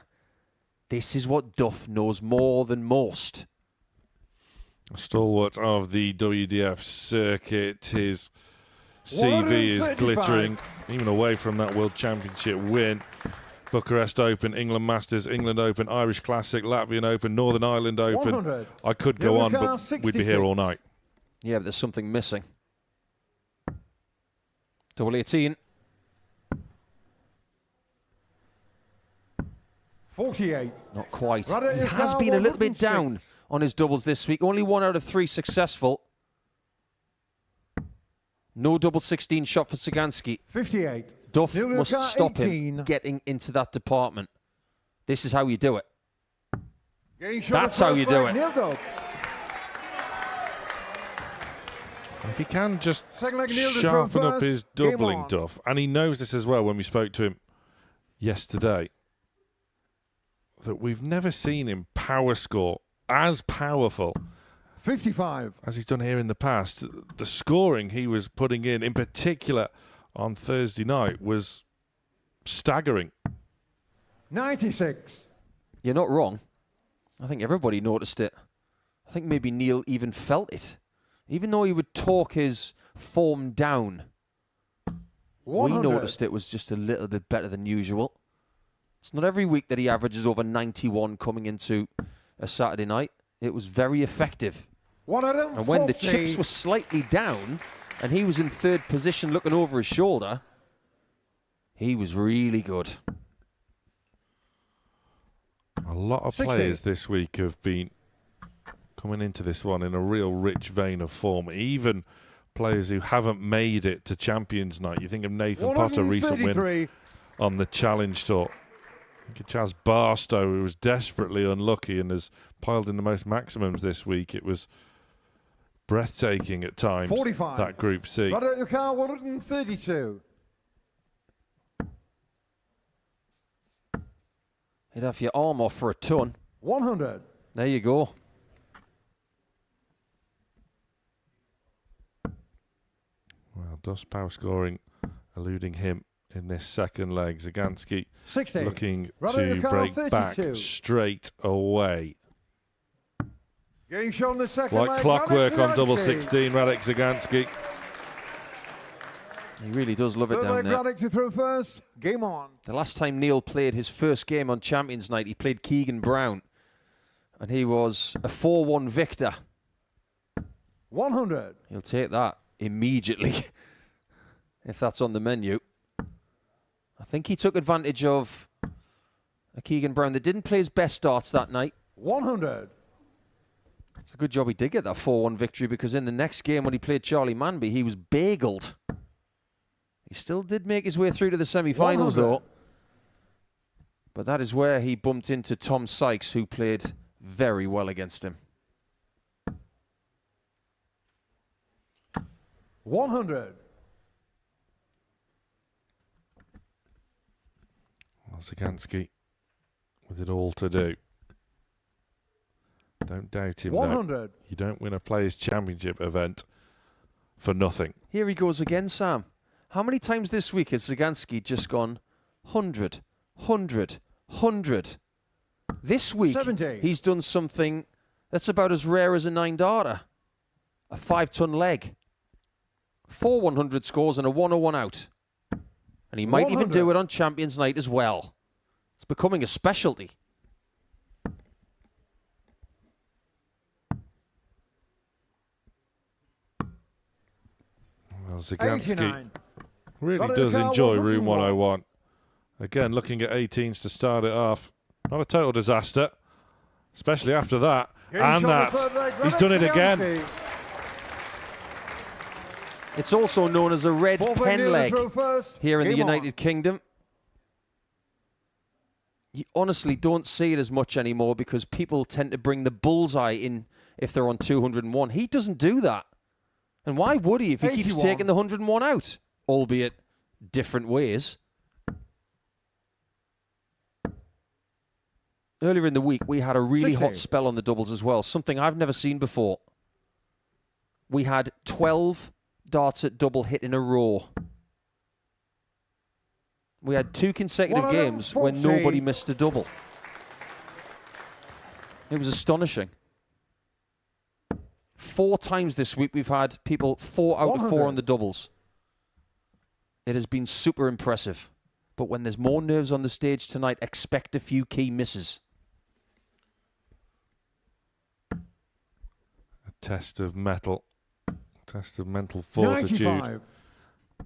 S10: This is what Duff knows more than most.
S11: A stalwart of the WDF circuit. His CV is
S19: 135.
S11: glittering, even away from that World Championship win. Bucharest Open, England Masters, England Open, Irish Classic, Latvian Open, Northern Ireland Open.
S19: 100.
S11: I could go on, but we'd be here all night.
S10: Yeah, but there's something missing. Double 18.
S19: 48.
S10: Not quite.
S19: Radek
S10: He
S19: is
S10: has
S19: now
S10: been a little bit
S19: 106.
S10: down on his doubles this week. Only 1 out of 3 successful. No double 16 shot for Zagansky.
S19: 58.
S10: Duff
S19: Neil
S10: must
S19: Duff,
S10: stop
S19: 18.
S10: him getting into that department. This is how you do it.
S19: Game shot
S10: That's
S19: of
S10: how
S19: first
S10: you do
S19: leg,
S10: it.
S19: Neil Duff.
S11: If he can just
S19: Second leg, Neil Duff
S11: sharpen up
S19: first.
S11: his
S19: Game
S11: doubling,
S19: on.
S11: Duff, and he knows this as well when we spoke to him yesterday, that we've never seen him power score as powerful
S19: 55.
S11: as he's done here in the past. The scoring he was putting in particular on Thursday night, was staggering.
S19: 96.
S10: You're not wrong. I think everybody noticed it. I think maybe Neil even felt it. Even though he would talk his form down,
S19: 100.
S10: we noticed it was just a little bit better than usual. It's not every week that he averages over 91 coming into a Saturday night. It was very effective.
S19: 140.
S10: And when the chips were slightly down and he was in third position looking over his shoulder, he was really good.
S11: A lot of
S19: 60.
S11: players this week have been coming into this one in a real rich vein of form. Even players who haven't made it to Champions Night. You think of Nathan Potter, recent win
S19: 133.
S11: on the Challenge Tour. Chaz Barstow, who was desperately unlucky and has piled in the most maximums this week. It was breathtaking at times,
S19: 45.
S11: that Group C.
S19: Right at your car, 132.
S10: You'd have your arm off for a ton.
S19: 100.
S10: There you go.
S11: Well, Dustpow scoring, eluding him in this second leg. Zagansky
S19: 60.
S11: looking
S19: Right at your
S11: to
S19: car,
S11: break
S19: 32.
S11: back straight away.
S19: Getting shown the second
S11: Like
S19: leg.
S11: clockwork
S19: Radek
S11: on double
S19: Zagansky.
S11: 16, Radek Zagansky.
S10: He really does love it
S19: Third
S10: down
S19: leg,
S10: there.
S19: Radek to throw first. Game on.
S10: The last time Neil played his first game on Champions Night, he played Keegan Brown. And he was a 4-1 victor.
S19: 100.
S10: He'll take that immediately, if that's on the menu. I think he took advantage of a Keegan Brown that didn't play his best starts that night.
S19: 100.
S10: It's a good job he did get that 4-1 victory, because in the next game when he played Charlie Manby, he was bageled. He still did make his way through to the semi-finals, though. But that is where he bumped into Tom Sykes, who played very well against him.
S19: 100.
S11: Well, Zagansky with it all to do. Don't doubt him,
S19: 100.
S11: though. You don't win a Players' Championship event for nothing.
S10: Here he goes again, Sam. How many times this week has Zagansky just gone 100, 100, 100? This week,
S19: 70.
S10: he's done something that's about as rare as a 9-darter. A 5-ton leg. 4 100 scores and a 101 out. And he might even
S19: 100.
S10: do it on Champions Night as well. It's becoming a specialty.
S11: Well, Zagansky
S19: 89.
S11: really
S19: Got it,
S11: does
S19: Carl,
S11: enjoy Room
S19: 101.
S11: 101. Again, looking at 18s to start it off. Not a total disaster, especially after that. And that. He's done it again.
S10: It's also known as a red pen leg here in the
S19: Game on.
S10: United Kingdom. You honestly don't see it as much anymore because people tend to bring the bullseye in if they're on 201. He doesn't do that. And why would he if he keeps
S19: 81.
S10: taking the 101 out? Albeit different ways. Earlier in the week, we had a really
S19: 60.
S10: hot spell on the doubles as well, something I've never seen before. We had 12 darts at double hit in a row. We had 2 consecutive games when
S19: 140.
S10: nobody missed a double. It was astonishing. 4 times this week we've had people 4 out of 4
S19: 100.
S10: on the doubles. It has been super impressive. But when there's more nerves on the stage tonight, expect a few key misses.
S11: A test of metal. Test of mental fortitude.
S19: 95.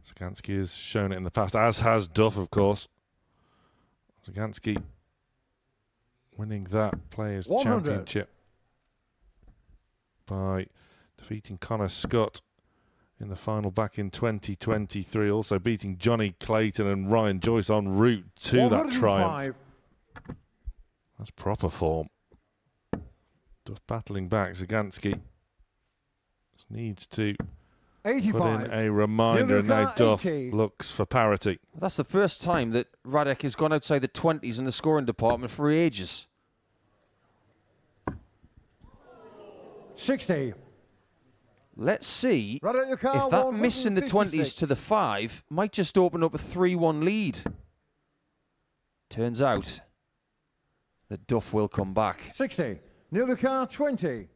S11: Zagansky has shown it in the past, as has Duff, of course. Zagansky winning that Players'
S19: 100.
S11: Championship by defeating Connor Scott in the final back in 2023. Also beating Johnny Clayton and Ryan Joyce en route to that triumph.
S19: 105.
S11: That's proper form. Duff battling back. Zagansky just needs to put
S19: 85.
S11: in a reminder, and now
S19: Niluka,
S11: Duff
S19: 80.
S11: looks for parity.
S10: That's the first time that Radek has gone outside the 20s in the scoring department for ages.
S19: 60.
S10: Let's see
S19: Right at your car,
S10: if that miss in the 20s
S19: 156.
S10: to the 5 might just open up a 3-1 lead. Turns out that Duff will come back.
S19: 60. Niluka, 20.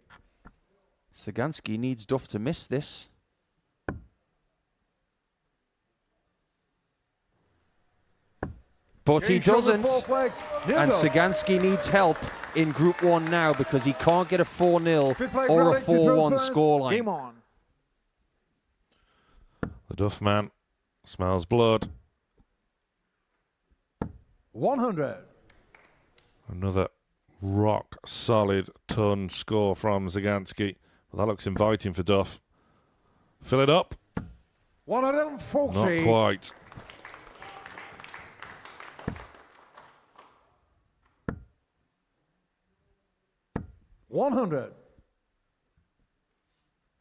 S10: Zagansky needs Duff to miss this. But he
S19: Change from the
S10: doesn't.
S19: fourth leg.
S10: And
S19: Nildo.
S10: Zagansky needs help in Group 1 now because he can't get a 4-0
S19: Fifth leg,
S10: or a
S19: Radek to throw
S10: 4-1
S19: first.
S10: scoreline.
S19: Game on.
S11: The Duff man smells blood.
S19: 100.
S11: Another rock solid ton score from Zagansky. Well, that looks inviting for Duff. Fill it up.
S19: 140.
S11: Not quite.
S19: 100.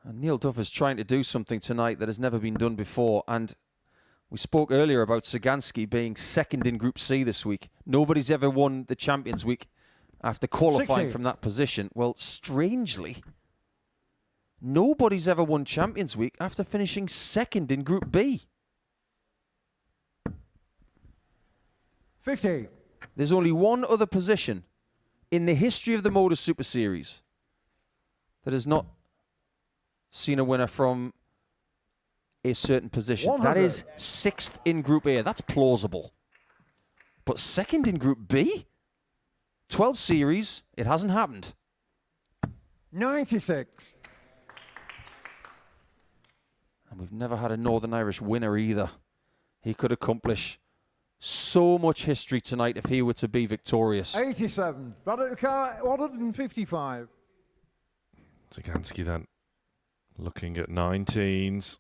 S10: And Neil Duff is trying to do something tonight that has never been done before. And we spoke earlier about Sagansky being second in Group C this week. Nobody's ever won the Champions Week after qualifying
S19: 60.
S10: from that position. Well, strangely, nobody's ever won Champions Week after finishing second in Group B.
S19: 50.
S10: There's only one other position in the history of the Modus Super Series that has not seen a winner from a certain position.
S19: 100.
S10: That is sixth in Group A. That's plausible. But second in Group B? 12 series, it hasn't happened.
S19: 96.
S10: And we've never had a Northern Irish winner either. He could accomplish so much history tonight if he were to be victorious.
S19: 87. Radek 155.
S11: Sagansky then looking at 19s.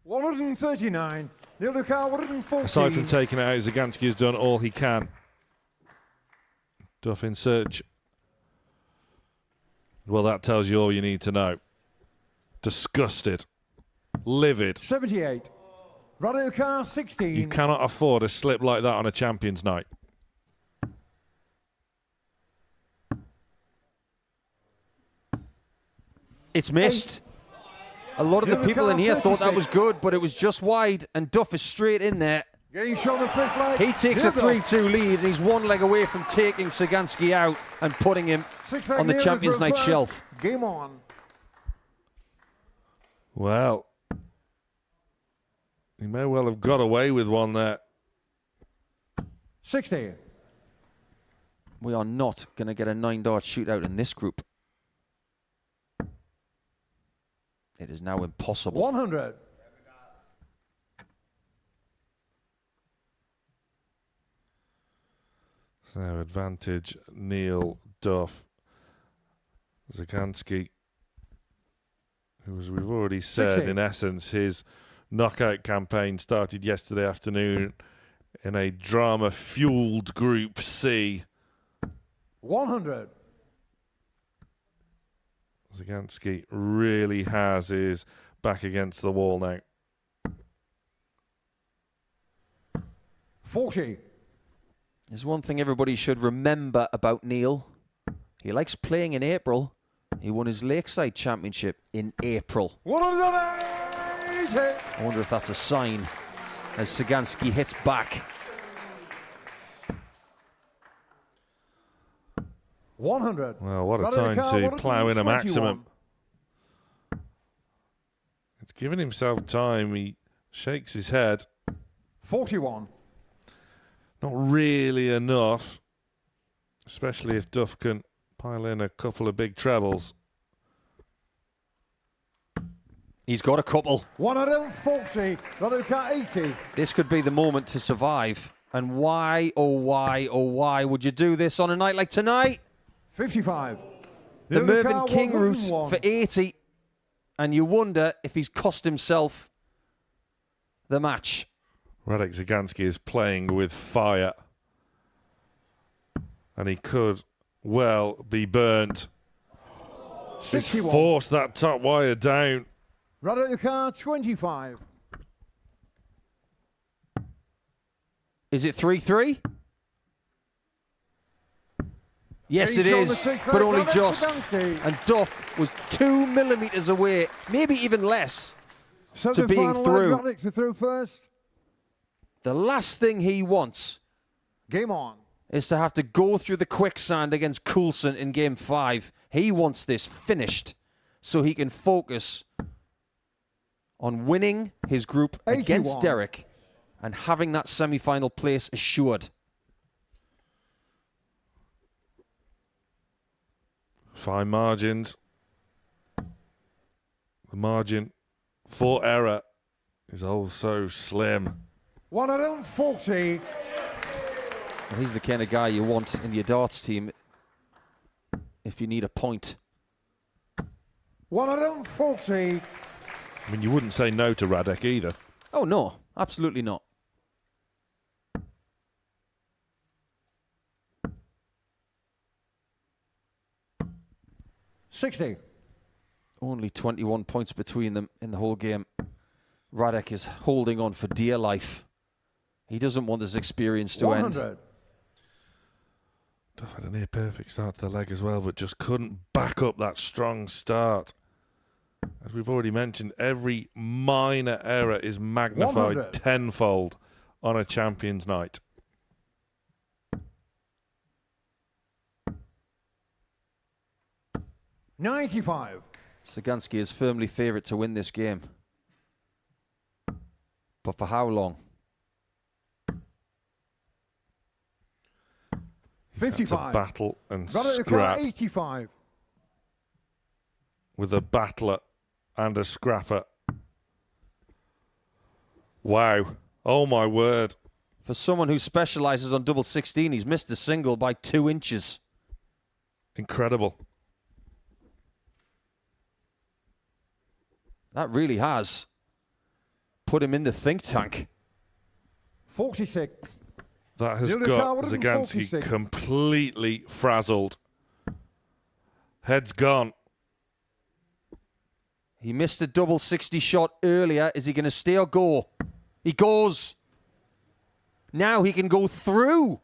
S19: 139. Neil Ducar 114.
S11: Aside from taking it out, Sagansky has done all he can. Duff in search. Well, that tells you all you need to know. Disgusted. Livid.
S19: 78. Radek 16.
S11: You cannot afford a slip like that on a Champions night.
S10: It's missed. A lot of the people in here thought that was good, but it was just wide, and Duff is straight in there.
S19: Game shot the fifth leg.
S10: He takes a 3-2 lead, and he's one leg away from taking Sagansky out and putting him on the Champions Night shelf.
S19: Game on.
S11: Well, he may well have got away with one there.
S19: 60.
S10: We are not going to get a 9-dart shootout in this group. It is now impossible.
S19: 100.
S11: So advantage Neil Duff. Sagansky, who, as we've already said,
S19: 60.
S11: in essence, his knockout campaign started yesterday afternoon in a drama-fueled Group C.
S19: 100.
S11: Sagansky really has his back against the wall now.
S19: 40.
S10: There's one thing everybody should remember about Neil. He likes playing in April. He won his Lakeside Championship in April.
S19: 180.
S10: I wonder if that's a sign as Sagansky hits back.
S19: 100.
S11: Well, what a time to plough in a maximum. It's giving himself time. He shakes his head.
S19: 41.
S11: Not really enough, especially if Duff can pile in a couple of big trebles.
S10: He's got a couple.
S19: 140. Radek 80.
S10: This could be the moment to survive. And why, oh why, oh why would you do this on a night like tonight?
S19: 55.
S10: The Mervyn King route for 80. And you wonder if he's cost himself the match.
S11: Radek Sagansky is playing with fire. And he could well be burnt. He's
S19: 61.
S11: forced that top wire down.
S19: Radek 25.
S10: Is it 3-3? Yes, it
S19: He's
S10: is,
S19: on the
S10: but only
S19: Radek
S10: just.
S19: Sagansky.
S10: And Duff was 2 millimetres away, maybe even less, to being
S19: Semifinal,
S10: through.
S19: Radek to through first.
S10: The last thing he wants
S19: Game on.
S10: is to have to go through the quicksand against Coulson in Game 5. He wants this finished so he can focus on winning his group
S19: 81.
S10: against Derek and having that semi-final place assured.
S11: Fine margins. The margin for error is also slim.
S19: 140.
S10: Well, he's the kind of guy you want in your darts team if you need a point.
S19: 140.
S11: I mean, you wouldn't say no to Radek either.
S10: Oh, no, absolutely not.
S19: 60.
S10: Only 21 points between them in the whole game. Radek is holding on for dear life. He doesn't want this experience to
S19: 100.
S10: end.
S11: Duff had a near perfect start to the leg as well, but just couldn't back up that strong start. As we've already mentioned, every minor error is magnified
S19: 100.
S11: tenfold on a champion's night.
S19: $95.
S10: Sagansky is firmly favourite to win this game. But for how long?
S19: 55.
S11: That's a battle and
S19: Radek
S11: scrap
S19: 85.
S11: with a battler and a scrapper. Wow. Oh my word.
S10: For someone who specialises on double 16, he's missed a single by 2 inches.
S11: Incredible.
S10: That really has put him in the think tank.
S19: 46.
S11: That has
S19: Nearly
S11: got
S19: 146.
S11: Zagansky completely frazzled. Head's gone.
S10: He missed a double 60 shot earlier. Is he going to stay or go? He goes. Now he can go through.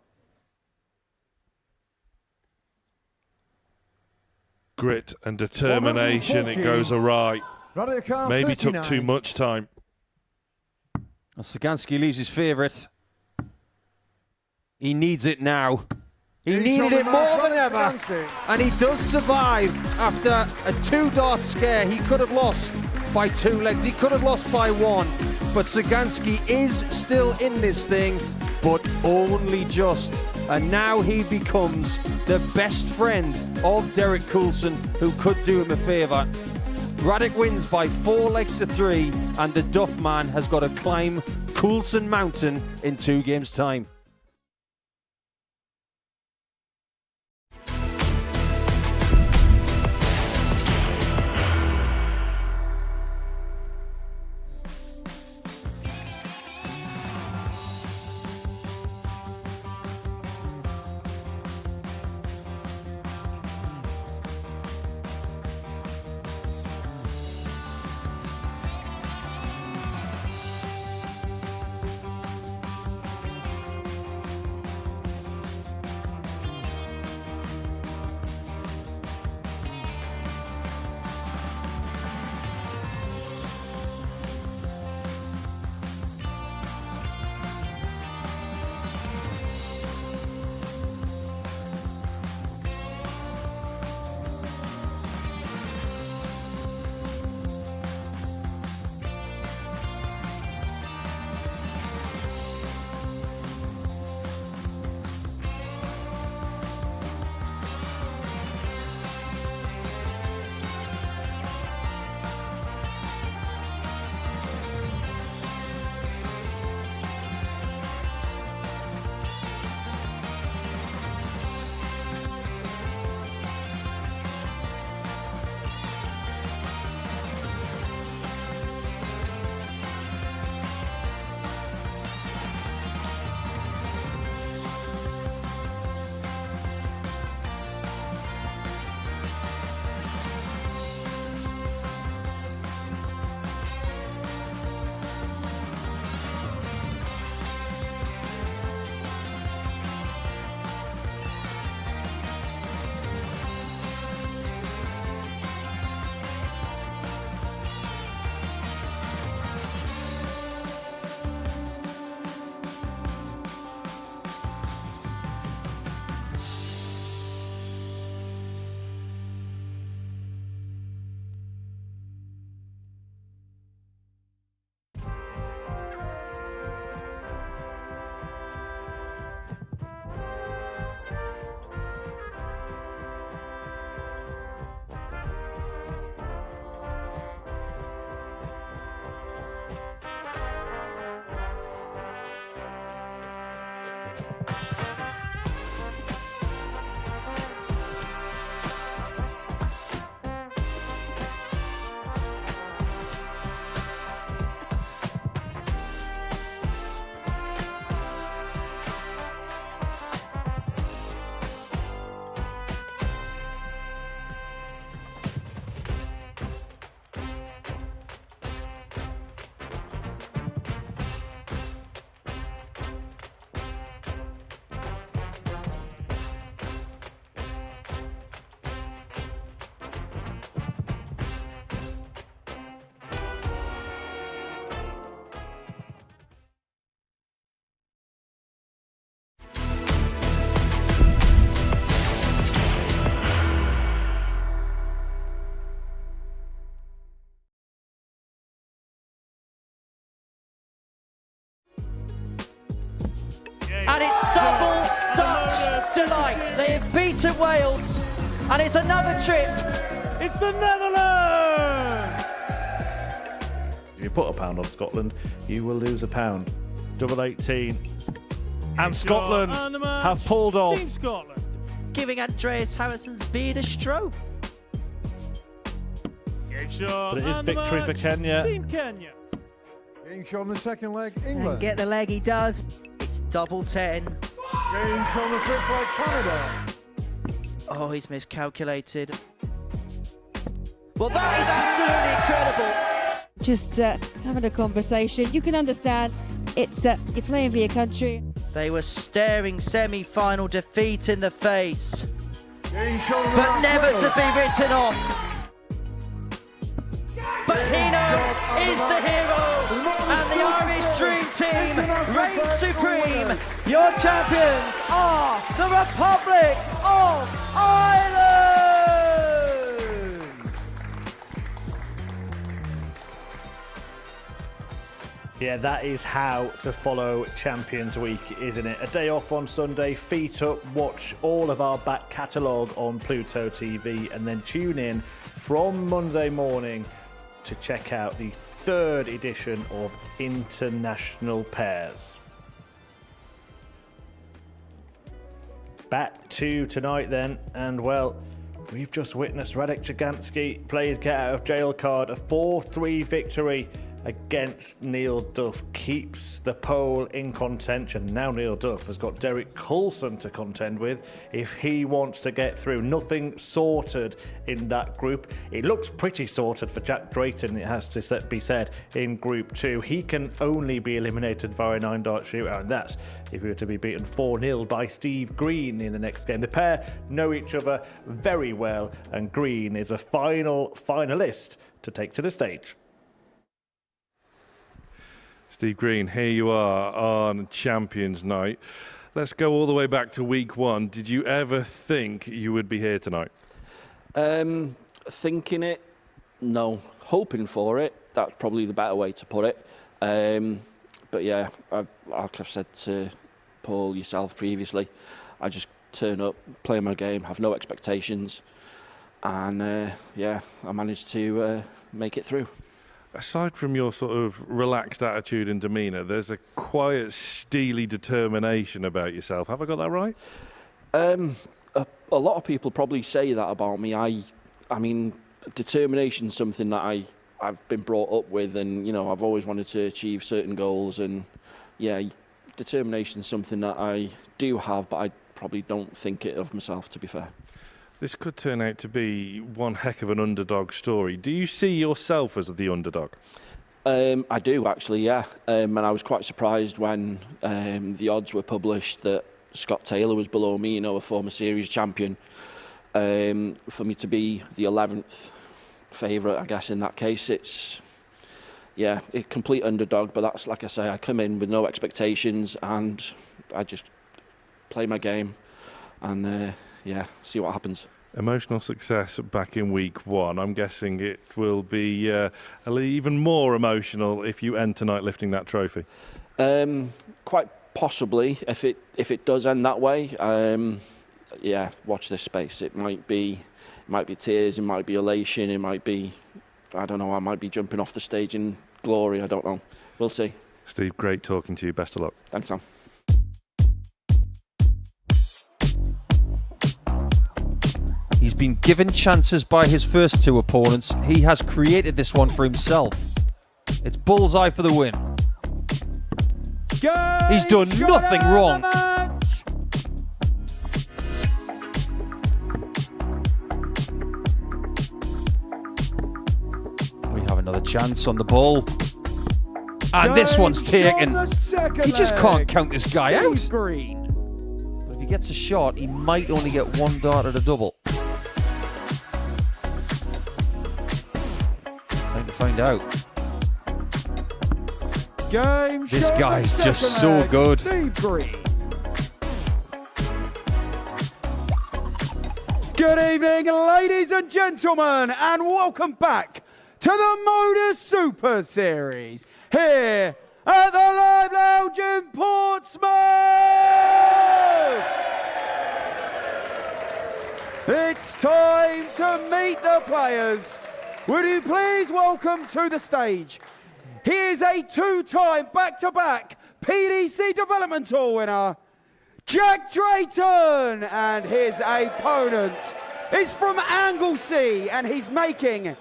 S11: Grit and determination. It goes awry.
S19: Radek
S11: Maybe took
S19: 39.
S11: too much time.
S10: Sagansky leaves his favourite. He needs it now. He needed it more than ever. And he does survive after a 2-dart scare. He could have lost by 2 legs. He could have lost by 1. But Sagansky is still in this thing, but only just. And now he becomes the best friend of Derek Coulson, who could do him a favour. Radek wins by 4 legs to 3, and the Duff man has got to climb Coulson Mountain in 2 games' time.
S1: And it's double Dutch delight. They have beaten Wales, and it's another trip.
S11: It's the Netherlands!
S4: If you put a pound on Scotland, you will lose a pound. Double 18. And Scotland have pulled off.
S11: Team Scotland.
S1: Giving Andreas Harrison's beard a stroke.
S4: But it is victory for Kenya.
S11: Team Kenya.
S19: Game shot on the second leg,
S14: And
S19: England.
S14: get the leg, he does.
S1: It's double 10.
S19: Game shot on the fifth leg, Canada.
S1: Oh, he's miscalculated. Well, that is absolutely incredible.
S20: Just having a conversation. You can understand it's you're playing for your country.
S1: They were staring semi-final defeat in the face,
S19: Game shot on the
S1: but
S19: last
S1: never
S19: leg.
S1: to be written off. But Hino is the hero, and the Irish Dream Team reigns supreme. Your champions are the Republic of Ireland!
S4: Yeah, that is how to follow Champions Week, isn't it? A day off on Sunday, feet up, watch all of our back catalogue on Pluto TV, and then tune in from Monday morning to check out the 3rd edition of International Pairs. Back to tonight then, and well, we've just witnessed Radek Jaganski play his get out of jail card. A 4-3 victory against Neil Duff keeps the pole in contention. Now Neil Duff has got Derek Coulson to contend with if he wants to get through. Nothing sorted in that group. It looks pretty sorted for Jack Drayton, it has to be said, in Group 2. He can only be eliminated via a 9-dart shootout, and that's if he were to be beaten 4-0 by Steve Green in the next game. The pair know each other very well, and Green is a finalist to take to the stage.
S12: Steve Green, here you are on Champions Night. Let's go all the way back to week 1. Did you ever think you would be here tonight?
S16: Thinking it, no. Hoping for it, that's probably the better way to put it. But yeah, like I've said to Paul, yourself previously, I just turn up, play my game, have no expectations, and yeah, I managed to make it through.
S12: Aside from your sort of relaxed attitude and demeanour, there's a quiet, steely determination about yourself. Have I got that right?
S16: A lot of people probably say that about me. I mean, determination's something that I've been brought up with, and you know, I've always wanted to achieve certain goals, and yeah, determination's something that I do have, but I probably don't think it of myself, to be fair.
S12: This could turn out to be one heck of an underdog story. Do you see yourself as the underdog?
S16: I do, actually, yeah. And I was quite surprised when the odds were published that Scott Taylor was below me, you know, a former series champion. For me to be the 11th favourite, I guess, in that case, it's, yeah, a complete underdog. But that's, like I say, I come in with no expectations and I just play my game and, yeah, see what happens.
S12: Emotional success back in week 1. I'm guessing it will be even more emotional if you end tonight lifting that trophy.
S16: Quite possibly, if it does end that way. Yeah, watch this space. It might be tears, it might be elation, it might be, I don't know, I might be jumping off the stage in glory. I don't know. We'll see.
S12: Steve, great talking to you. Best of luck.
S16: Thanks, Sam.
S10: He's been given chances by his first 2 opponents. He has created this one for himself. It's bullseye for the win. He's done nothing wrong. We have another chance on the ball. And this one's taken. He just can't count this guy out. But if he gets a shot, he might only get 1 dart at a double. Time to find out. This guy's just so good.
S18: Steve Green. Good evening, ladies and gentlemen, and welcome back to the Modus Super Series. Here at the Live Lounge in Portsmouth. It's time to meet the players. Would you please welcome to the stage? He is a two-time back-to-back PDC Development Tour winner, Jack Drayton, and his opponent is from Anglesey, and he's making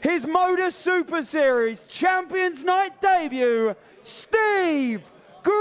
S18: his Modus Super Series Champions Night debut, Steve Green.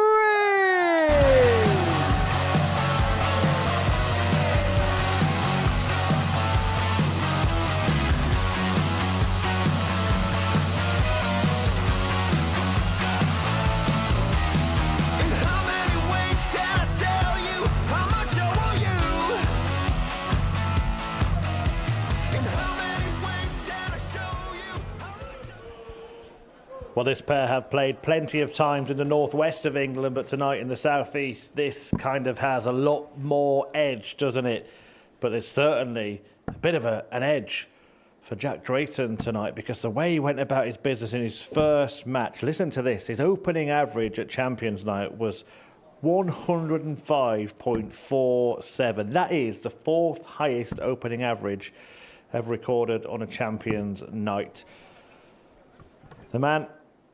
S4: Well, this pair have played plenty of times in the northwest of England, but tonight in the southeast, this kind of has a lot more edge, doesn't it? But there's certainly a bit of an edge for Jack Drayton tonight, because the way he went about his business in his first match, listen to this, his opening average at Champions Night was 105.47. That is the fourth highest opening average ever recorded on a Champions Night. The man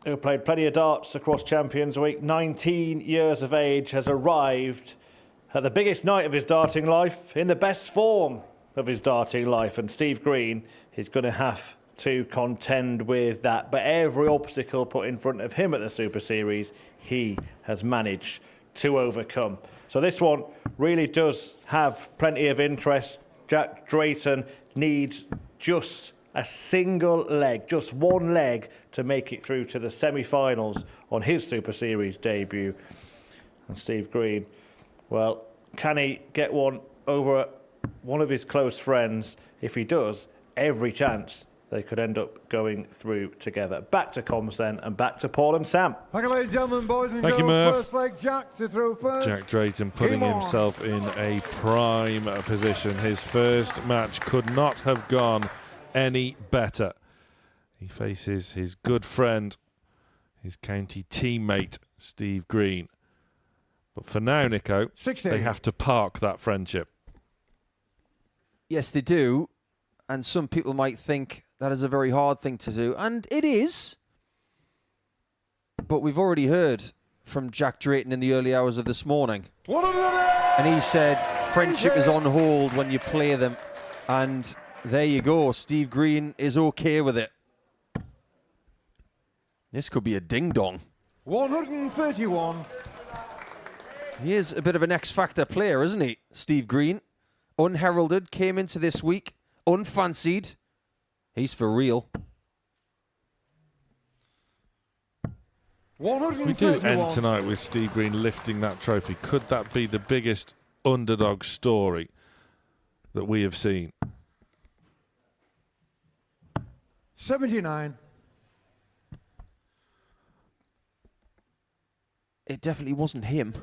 S4: who played plenty of darts across Champions Week, 19 years of age, has arrived at the biggest night of his darting life, in the best form of his darting life, and Steve Green is going to have to contend with that. But every obstacle put in front of him at the Super Series, he has managed to overcome. So this one really does have plenty of interest. Jack Drayton needs just a single leg, just one leg, to make it through to the semi-finals on his Super Series debut. And Steve Green, well, can he get one over one of his close friends? If he does, every chance they could end up going through together. Back to Coulson and back to Paul and Sam.
S19: Thank you, ladies and gentlemen, boys and
S11: Thank you,
S19: girls.
S11: Murph.
S19: First leg, Jack to throw first.
S11: Jack Drayton putting himself in a prime position. His first match could not have gone any better. He faces his good friend, his county teammate, Steve Green. But for now, Nico,
S19: 16.
S11: they have to park that friendship.
S10: Yes, they do. And some people might think that is a very hard thing to do. And it is. But we've already heard from Jack Drayton in the early hours of this morning. And he said friendship is on hold when you play them. And there you go. Steve Green is okay with it. This could be a ding-dong.
S19: 131.
S10: He is a bit of an X-Factor player, isn't he, Steve Green? Unheralded, came into this week, unfancied. He's for real.
S11: We do end tonight with Steve Green lifting that trophy. Could that be the biggest underdog story that we have seen?
S19: 79.
S10: It definitely wasn't him.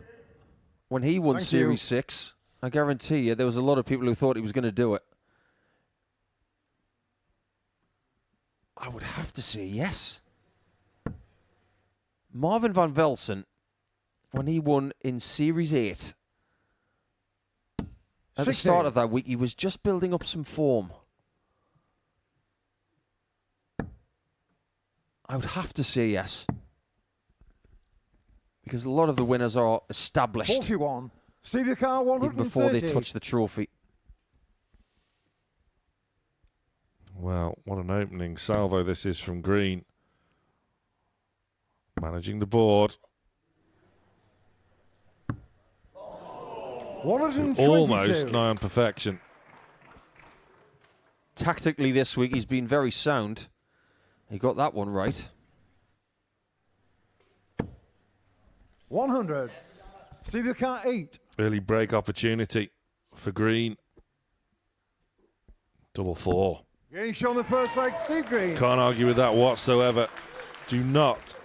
S10: When he won Series 6, I guarantee you there was a lot of people who thought he was going to do it. I would have to say yes. Marvin van Velsen, when he won in Series 8, at the start of that week, he was just building up some form. I would have to say yes. Because a lot of the winners are established
S19: 41. Steve Carr, 130.
S10: even before they touch the trophy.
S11: Well, what an opening salvo this is from Green. Managing the board.
S19: 122.
S11: Almost nigh on perfection.
S10: Tactically this week, he's been very sound. He got that one right.
S19: 100. Steve Carr, 8.
S11: Early break opportunity for Green. Double four.
S19: Getting shown the first leg, Steve Green.
S11: Can't argue with that whatsoever. Do not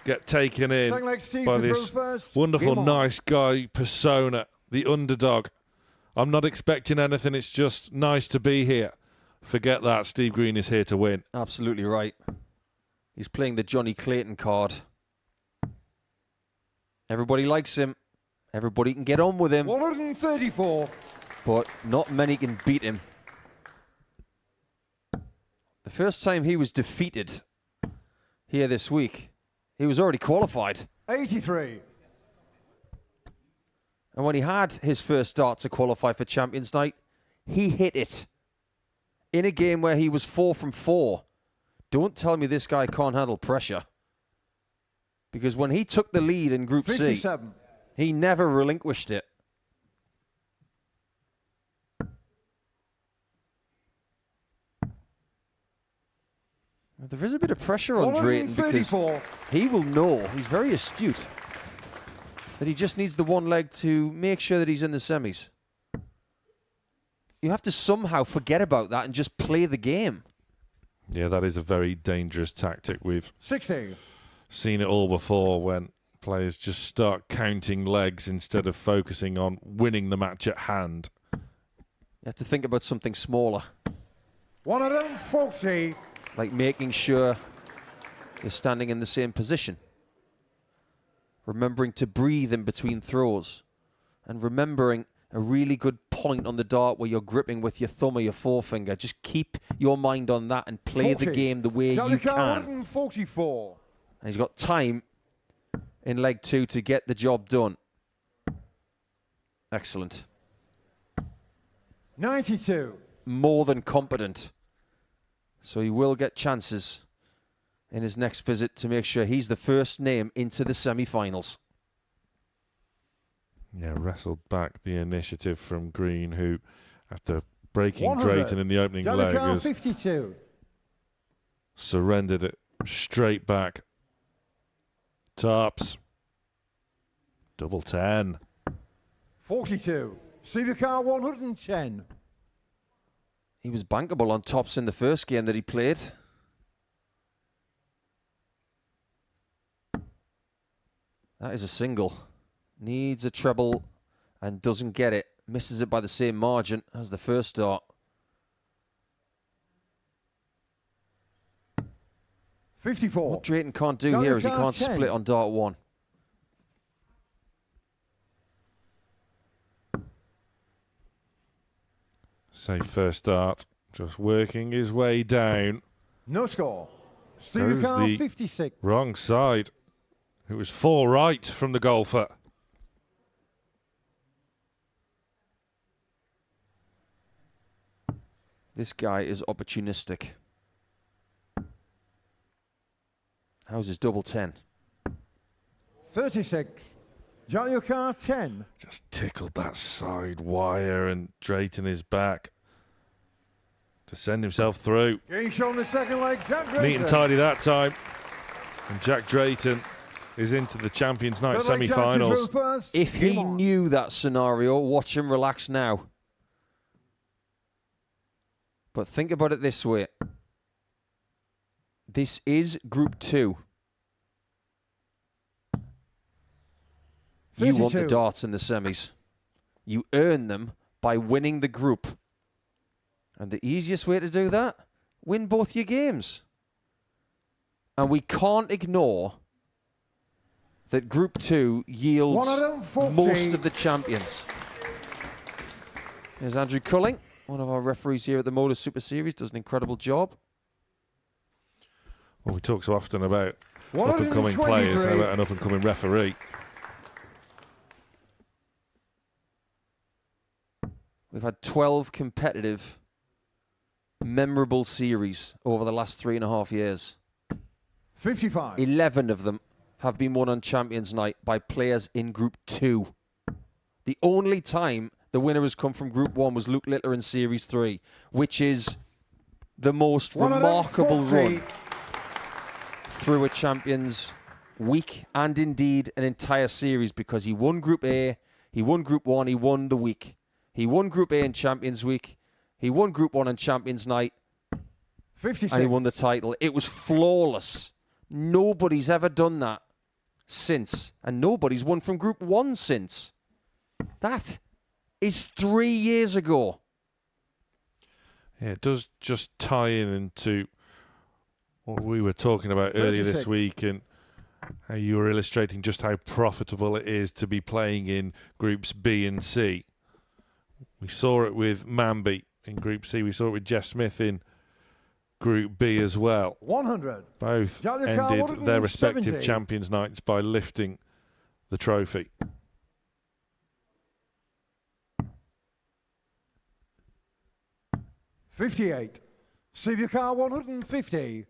S11: get taken in
S19: Second leg, Steve
S11: by
S19: to
S11: this
S19: throw first.
S11: wonderful,
S19: Game on.
S11: nice guy persona, the underdog. I'm not expecting anything. It's just nice to be here. Forget that. Steve Green is here to win.
S10: Absolutely right. He's playing the Johnny Clayton card. Everybody likes him. Everybody can get on with him.
S19: 134.
S10: But not many can beat him. The first time he was defeated here this week, he was already qualified.
S19: 83.
S10: And when he had his first start to qualify for Champions Night, he hit it. In a game where he was 4 from 4. Don't tell me this guy can't handle pressure. Because when he took the lead in Group
S19: 57.
S10: C, he never relinquished it. There is a bit of pressure on Drayton because he will know, he's very astute, that he just needs the one leg to make sure that he's in the semis. You have to somehow forget about that and just play the game.
S11: Yeah, that is a very dangerous tactic. We've
S19: 60.
S11: seen it all before when players just start counting legs instead of focusing on winning the match at hand.
S10: You have to think about something smaller.
S19: 140.
S10: Like making sure you're standing in the same position. Remembering to breathe in between throws. And remembering a really good point on the dart where you're gripping with your thumb or your forefinger. Just keep your mind on that and play
S19: 40.
S10: the game the way you can.
S19: 144.
S10: And he's got time in leg 2 to get the job done. Excellent.
S19: 92.
S10: More than competent. So he will get chances in his next visit to make sure he's the first name into the semi-finals.
S11: Yeah, wrestled back the initiative from Green, who, after breaking
S19: 100.
S11: Drayton in the opening leg, has
S19: 52.
S11: surrendered it straight back. Tops. Double 10.
S19: 42. Steve Carr 110.
S10: He was bankable on tops in the first game that he played. That is a single. Needs a treble and doesn't get it. Misses it by the same margin as the first start.
S19: 54.
S10: What Drayton can't do here is he can't
S19: 10.
S10: split on dart 1.
S11: Safe first start. Just working his way down.
S19: No score. Steve Carr 56.
S11: Wrong side. It was 4 right from the golfer.
S10: This guy is opportunistic. How's his double 10?
S19: 36. Johnny Carr 10.
S11: Just tickled that side wire and Drayton is back to send himself through.
S19: Game shown the second leg. Jack Drayton.
S11: Neat and tidy that time. And Jack Drayton is into the Champions Night semi-finals.
S10: If he knew that scenario, watch him relax now. But think about it this way. This is Group 2. You want the
S19: 32.
S10: darts in the semis. You earn them by winning the group. And the easiest way to do that, win both your games. And we can't ignore that Group 2 yields
S19: 140.
S10: most of the champions. There's Andrew Culling, one of our referees here at the Modus Super Series, does an incredible job.
S11: Well, we talk so often about up-and-coming players and about an up-and-coming referee.
S10: We've had 12 competitive, memorable series over the last 3.5 years.
S19: 55.
S10: 11 of them have been won on Champions Night by players in Group 2. The only time the winner has come from Group 1 was Luke Littler in Series 3, which is the most remarkable run through a Champions week and indeed an entire series, because he won Group A, he won Group 1, he won the week. He won Group A in Champions Week. He won Group 1 on Champions Night.
S19: 56.
S10: And he won the title. It was flawless. Nobody's ever done that since. And nobody's won from Group 1 since. That is 3 years ago.
S11: Yeah, it does just tie into what we were talking about earlier this
S19: 36.
S11: week, and how you were illustrating just how profitable it is to be playing in groups B and C. We saw it with Manby in Group C. We saw it with Jeff Smith in Group B as well.
S19: 100.
S11: Both ended their respective champions' nights by lifting the trophy.
S19: $58. Save your car 150.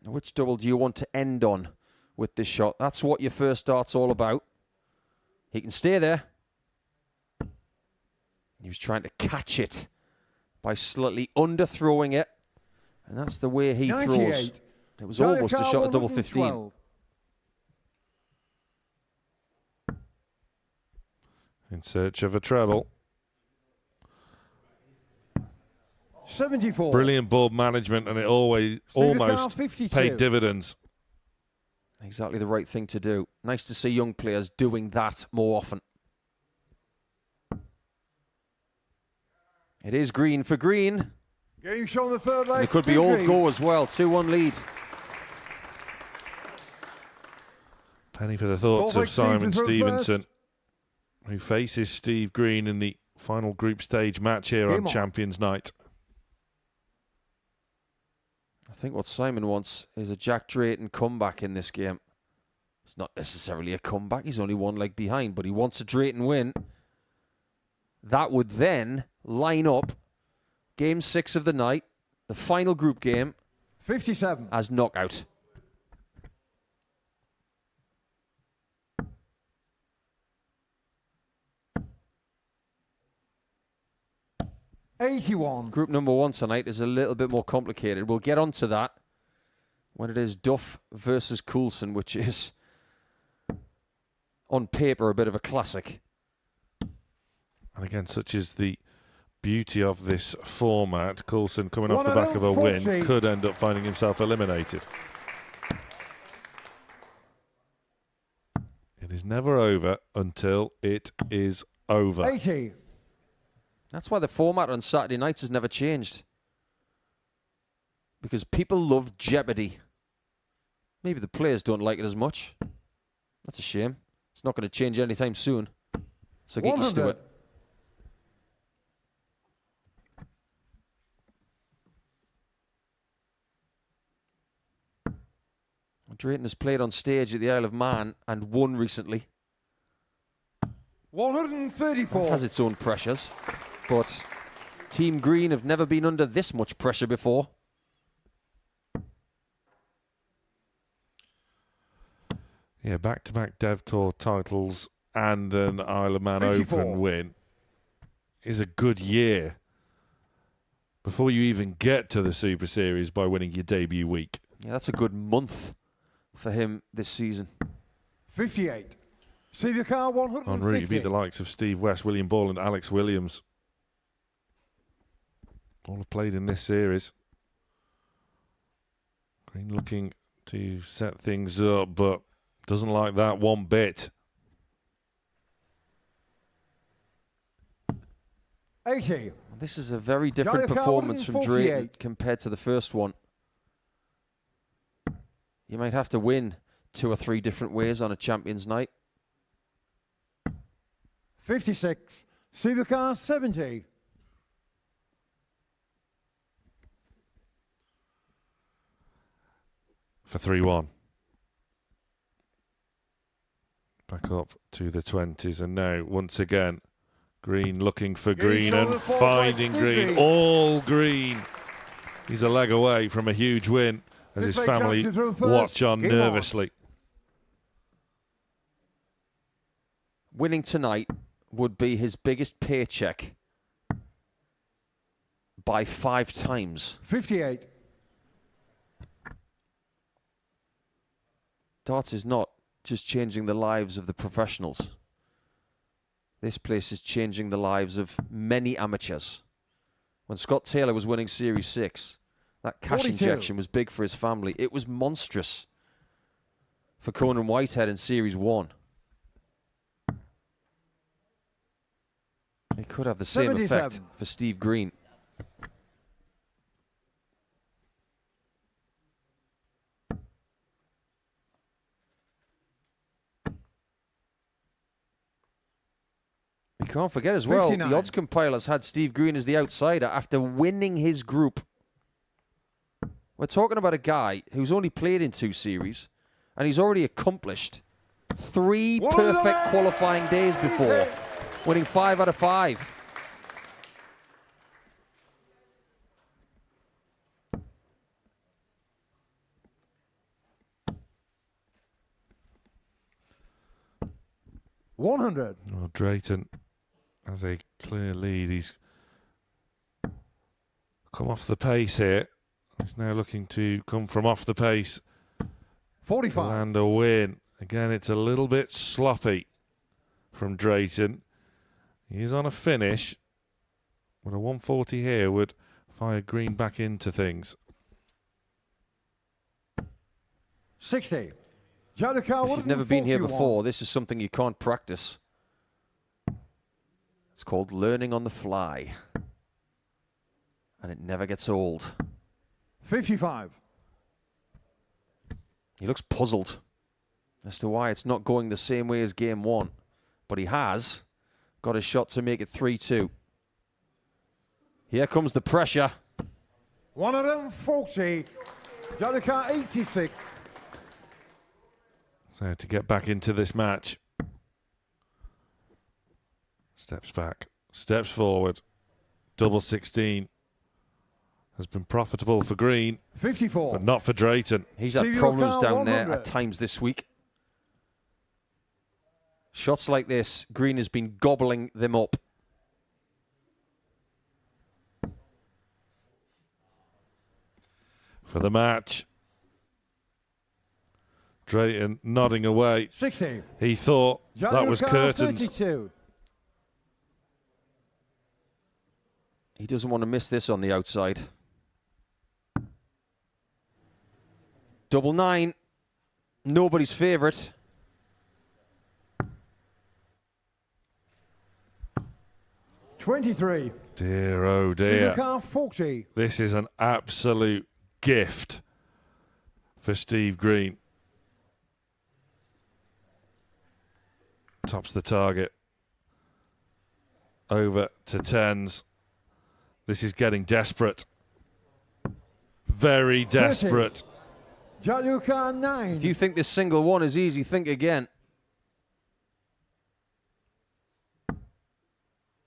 S10: Which double do you want to end on with this shot? That's what your first start's all about. He can stay there. He was trying to catch it by slightly underthrowing it. And that's the way he throws. It was almost a shot at double 15.
S11: In search of a treble.
S19: 74.
S11: Brilliant ball management, and it almost paid dividends.
S10: Exactly the right thing to do. Nice to see young players doing that more often. It is green for green.
S19: Game show on the third leg.
S10: It could be all go as well. 2-1 lead.
S11: Penny for the thoughts of Simon Stevenson, who faces Steve Green in the final group stage match here on Champions Night.
S10: I think what Simon wants is a Jack Drayton comeback in this game. It's not necessarily a comeback. He's only one leg behind, but he wants a Drayton win. That would then line up game 6 of the night, the final group game,
S19: 57
S10: as knockout.
S19: $81.
S10: Group number 1 tonight is a little bit more complicated. We'll get onto that when it is Duff versus Coulson, which is on paper a bit of a classic.
S11: And again, such is the beauty of this format. Coulson, coming off the back of a win, could end up finding himself eliminated. It is never over until it is over.
S19: 80.
S10: That's why the format on Saturday nights has never changed. Because people love jeopardy. Maybe the players don't like it as much. That's a shame. It's not going to change anytime soon. So get used to it. Drayton has played on stage at the Isle of Man and won recently.
S19: 134.
S10: It has its own pressures, but Team Green have never been under this much pressure before.
S11: Yeah, back-to-back Dev Tour titles and an Isle of Man
S19: 54.
S11: Open win is a good year before you even get to the Super Series by winning your debut week.
S10: Yeah, that's a good month for him this season.
S19: 58. Save your car 150.
S11: En route, you beat the likes of Steve West, William Ball and Alex Williams. All have played in this series. Green looking to set things up, but doesn't like that one bit.
S19: 80.
S10: This is a very different performance from Drayton compared to the first one. You might have to win 2 or 3 different ways on a Champions Night.
S19: 56. Save your car 70.
S11: For 3-1. Back up to the 20s, and now once again Green looking for green and finding green. All green. He's a leg away from a huge win as his family watch on nervously.
S10: Winning tonight would be his biggest paycheck by 5 times.
S19: 58.
S10: Darts is not just changing the lives of the professionals. This place is changing the lives of many amateurs. When Scott Taylor was winning Series 6, that cash
S19: 42.
S10: injection was big for his family. It was monstrous for Conan Whitehead in Series 1. It could have the same
S19: 77.
S10: effect for Steve Green. You can't forget as well,
S19: 59.
S10: the odds compilers had Steve Green as the outsider after winning his group. We're talking about a guy who's only played in 2 series, and he's already accomplished 3 perfect qualifying days before, winning 5 out of 5.
S19: $100.
S11: Well, Drayton has a clear lead. He's come off the pace here. He's now looking to come from off the pace.
S19: 45.
S11: And a win. Again, it's a little bit sloppy from Drayton. He is on a finish, but a 140 here would fire Green back into things.
S19: 60.
S10: If you've never been here before, this is something you can't practice. It's called learning on the fly. And it never gets old.
S19: 55.
S10: He looks puzzled as to why it's not going the same way as game 1. But he has got a shot to make it 3-2. Here comes the pressure.
S19: 140. Yellow car 86.
S11: So to get back into this match. Steps back, steps forward. Double 16 has been profitable for Green.
S19: 54.
S11: But not for Drayton.
S10: He's had problems down there at times this week. Shots like this, Green has been gobbling them up.
S11: For the match. Drayton nodding away.
S19: 60.
S11: He thought that was curtains.
S19: 32.
S10: He doesn't want to miss this on the outside. Double 9. Nobody's favourite.
S19: $23.
S11: Dear, oh dear.
S19: Car 40.
S11: This is an absolute gift for Steve Green. Tops the target. Over to 10s. This is getting desperate. Very desperate.
S19: Car 9.
S10: If you think this single 1 is easy, think again.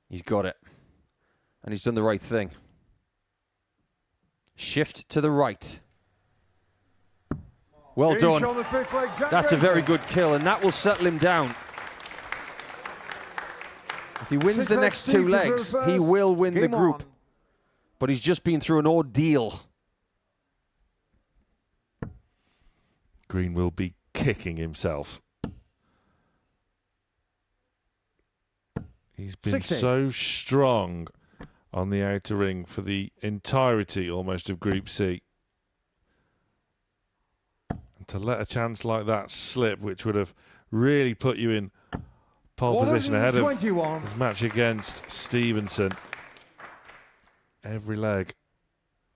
S10: He's got it. And he's done the right thing. Shift to the right. Well done. That's a very good kill, and that will settle him down. If he wins the next 2 legs, he will win the group. But he's just been through an ordeal.
S11: Green will be kicking himself. He's been
S19: 60.
S11: so strong on the outer ring for the entirety almost of Group C. And to let a chance like that slip, which would have really put you in pole position ahead of his match against Stevenson. Every leg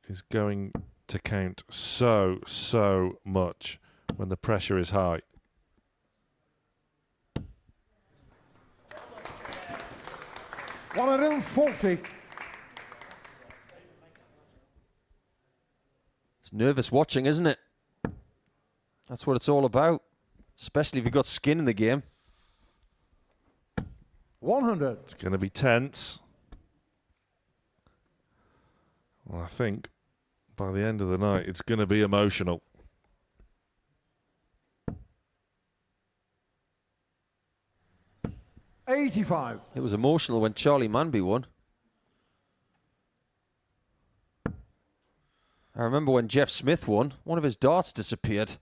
S11: is going to count so much when the pressure is high.
S19: $140.
S10: It's nervous watching, isn't it? That's what it's all about. Especially if you've got skin in the game.
S19: 100.
S11: It's going to be tense. Well, I think by the end of the night, it's going to be emotional.
S19: $85.
S10: It was emotional when Charlie Manby won. I remember when Jeff Smith won, one of his darts disappeared.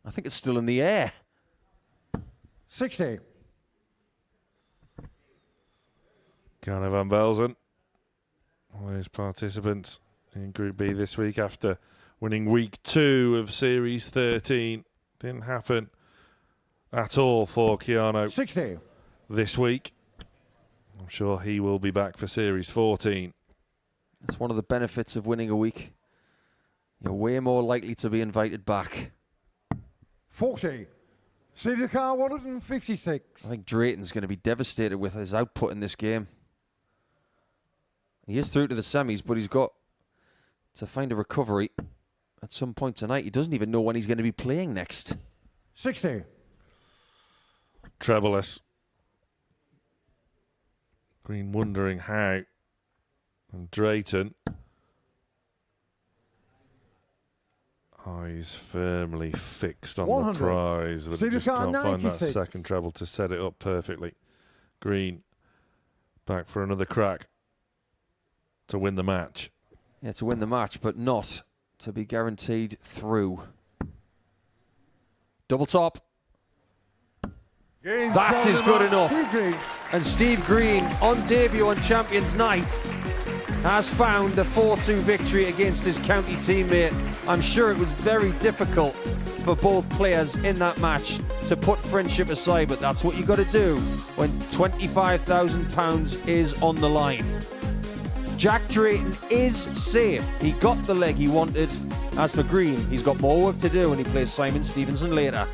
S10: I think it's still in the air.
S19: 60.
S11: Garner van Belzen, one of his participants in Group B this week after winning week 2 of Series 13. Didn't happen at all for Keanu
S19: 60.
S11: this week. I'm sure he will be back for Series 14.
S10: That's one of the benefits of winning a week. You're way more likely to be invited back.
S19: 40. Save your car 156.
S10: I think Drayton's going to be devastated with his output in this game. He is through to the semis, but he's got to find a recovery at some point tonight. He doesn't even know when he's going to be playing next.
S19: 60.
S11: Trebleless. Green wondering how. And Drayton. Eyes firmly fixed on
S19: 100.
S11: the prize, but
S19: Steve
S11: just can't find that
S19: 96.
S11: second treble to set it up perfectly. Green back for another crack to win the match.
S10: Yeah, to win the match, but not to be guaranteed through. Double top. That is good enough. And Steve Green, on debut on Champions Night, has found a 4-2 victory against his county teammate. I'm sure it was very difficult for both players in that match to put friendship aside, but that's what you got to do when £25,000 is on the line. Jack Drayton is safe. He got the leg he wanted. As for Green, he's got more work to do when he plays Simon Stevenson later.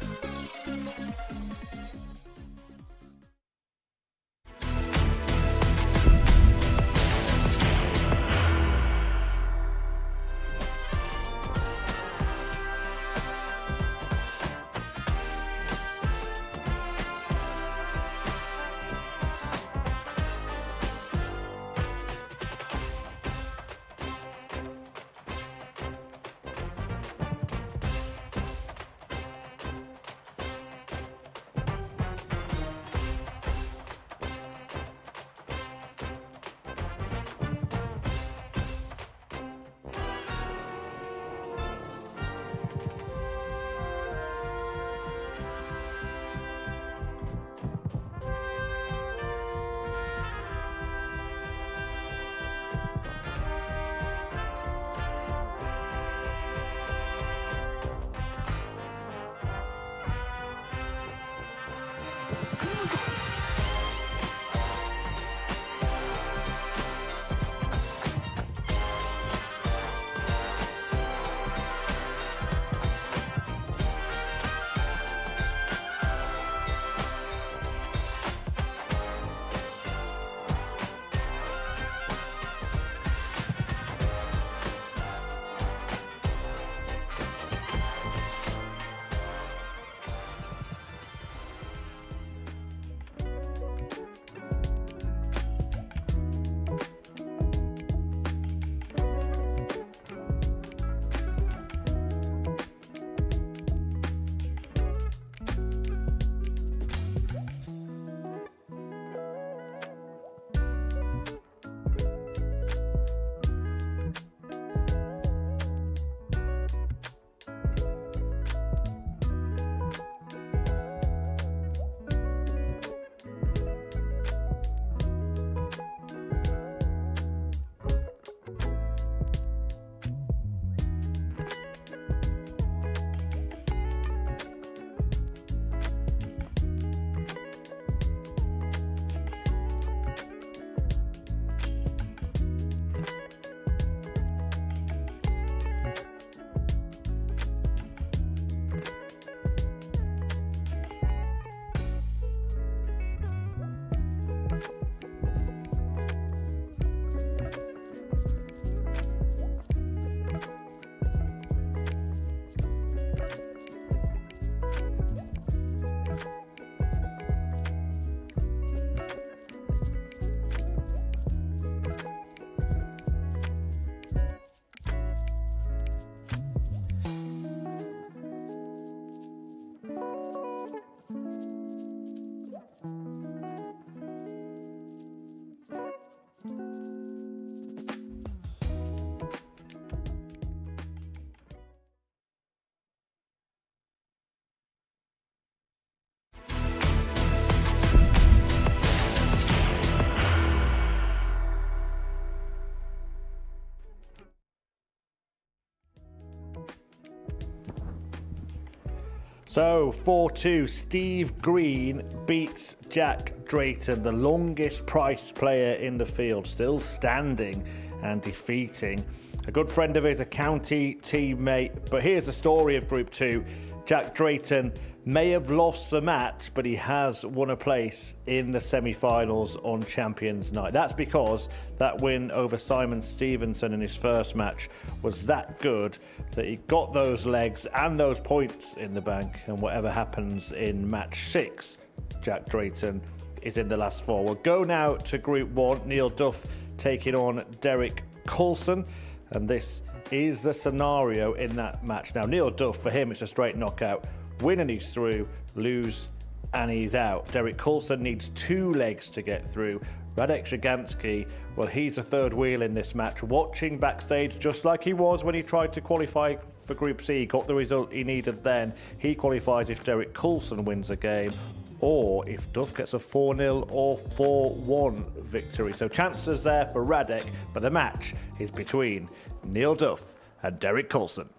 S4: So 4-2, Steve Green beats Jack Drayton, the longest priced player in the field, still standing and defeating a good friend of his, a county teammate. But here's the story of Group 2. Jack Drayton may have lost the match, but he has won a place in the semi-finals on Champions Night. That's because that win over Simon Stevenson in his first match was that good that he got those legs and those points in the bank, and whatever happens in match 6, Jack Drayton is in the last 4. We'll go now to Group 1. Neil Duff taking on Derek Coulson, and this is the scenario in that match. Now, Neil Duff, for him, it's a straight knockout. Win and he's through, lose and he's out. Derek Coulson needs 2 legs to get through. Radek Żyganski, well, he's a third wheel in this match, watching backstage just like he was when he tried to qualify for Group C. He got the result he needed then. He qualifies if Derek Coulson wins a game, or if Duff gets a 4-0 or 4-1 victory. So chances there for Radek, but the match is between Neil Duff and Derek Coulson.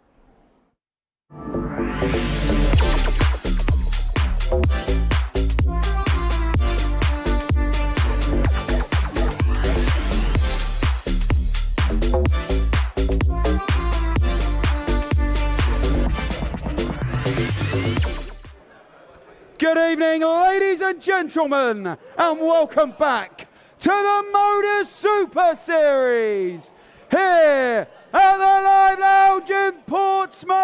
S18: Good evening, ladies and gentlemen, and welcome back to the Modus Super Series here at the Live Lounge in Portsmouth.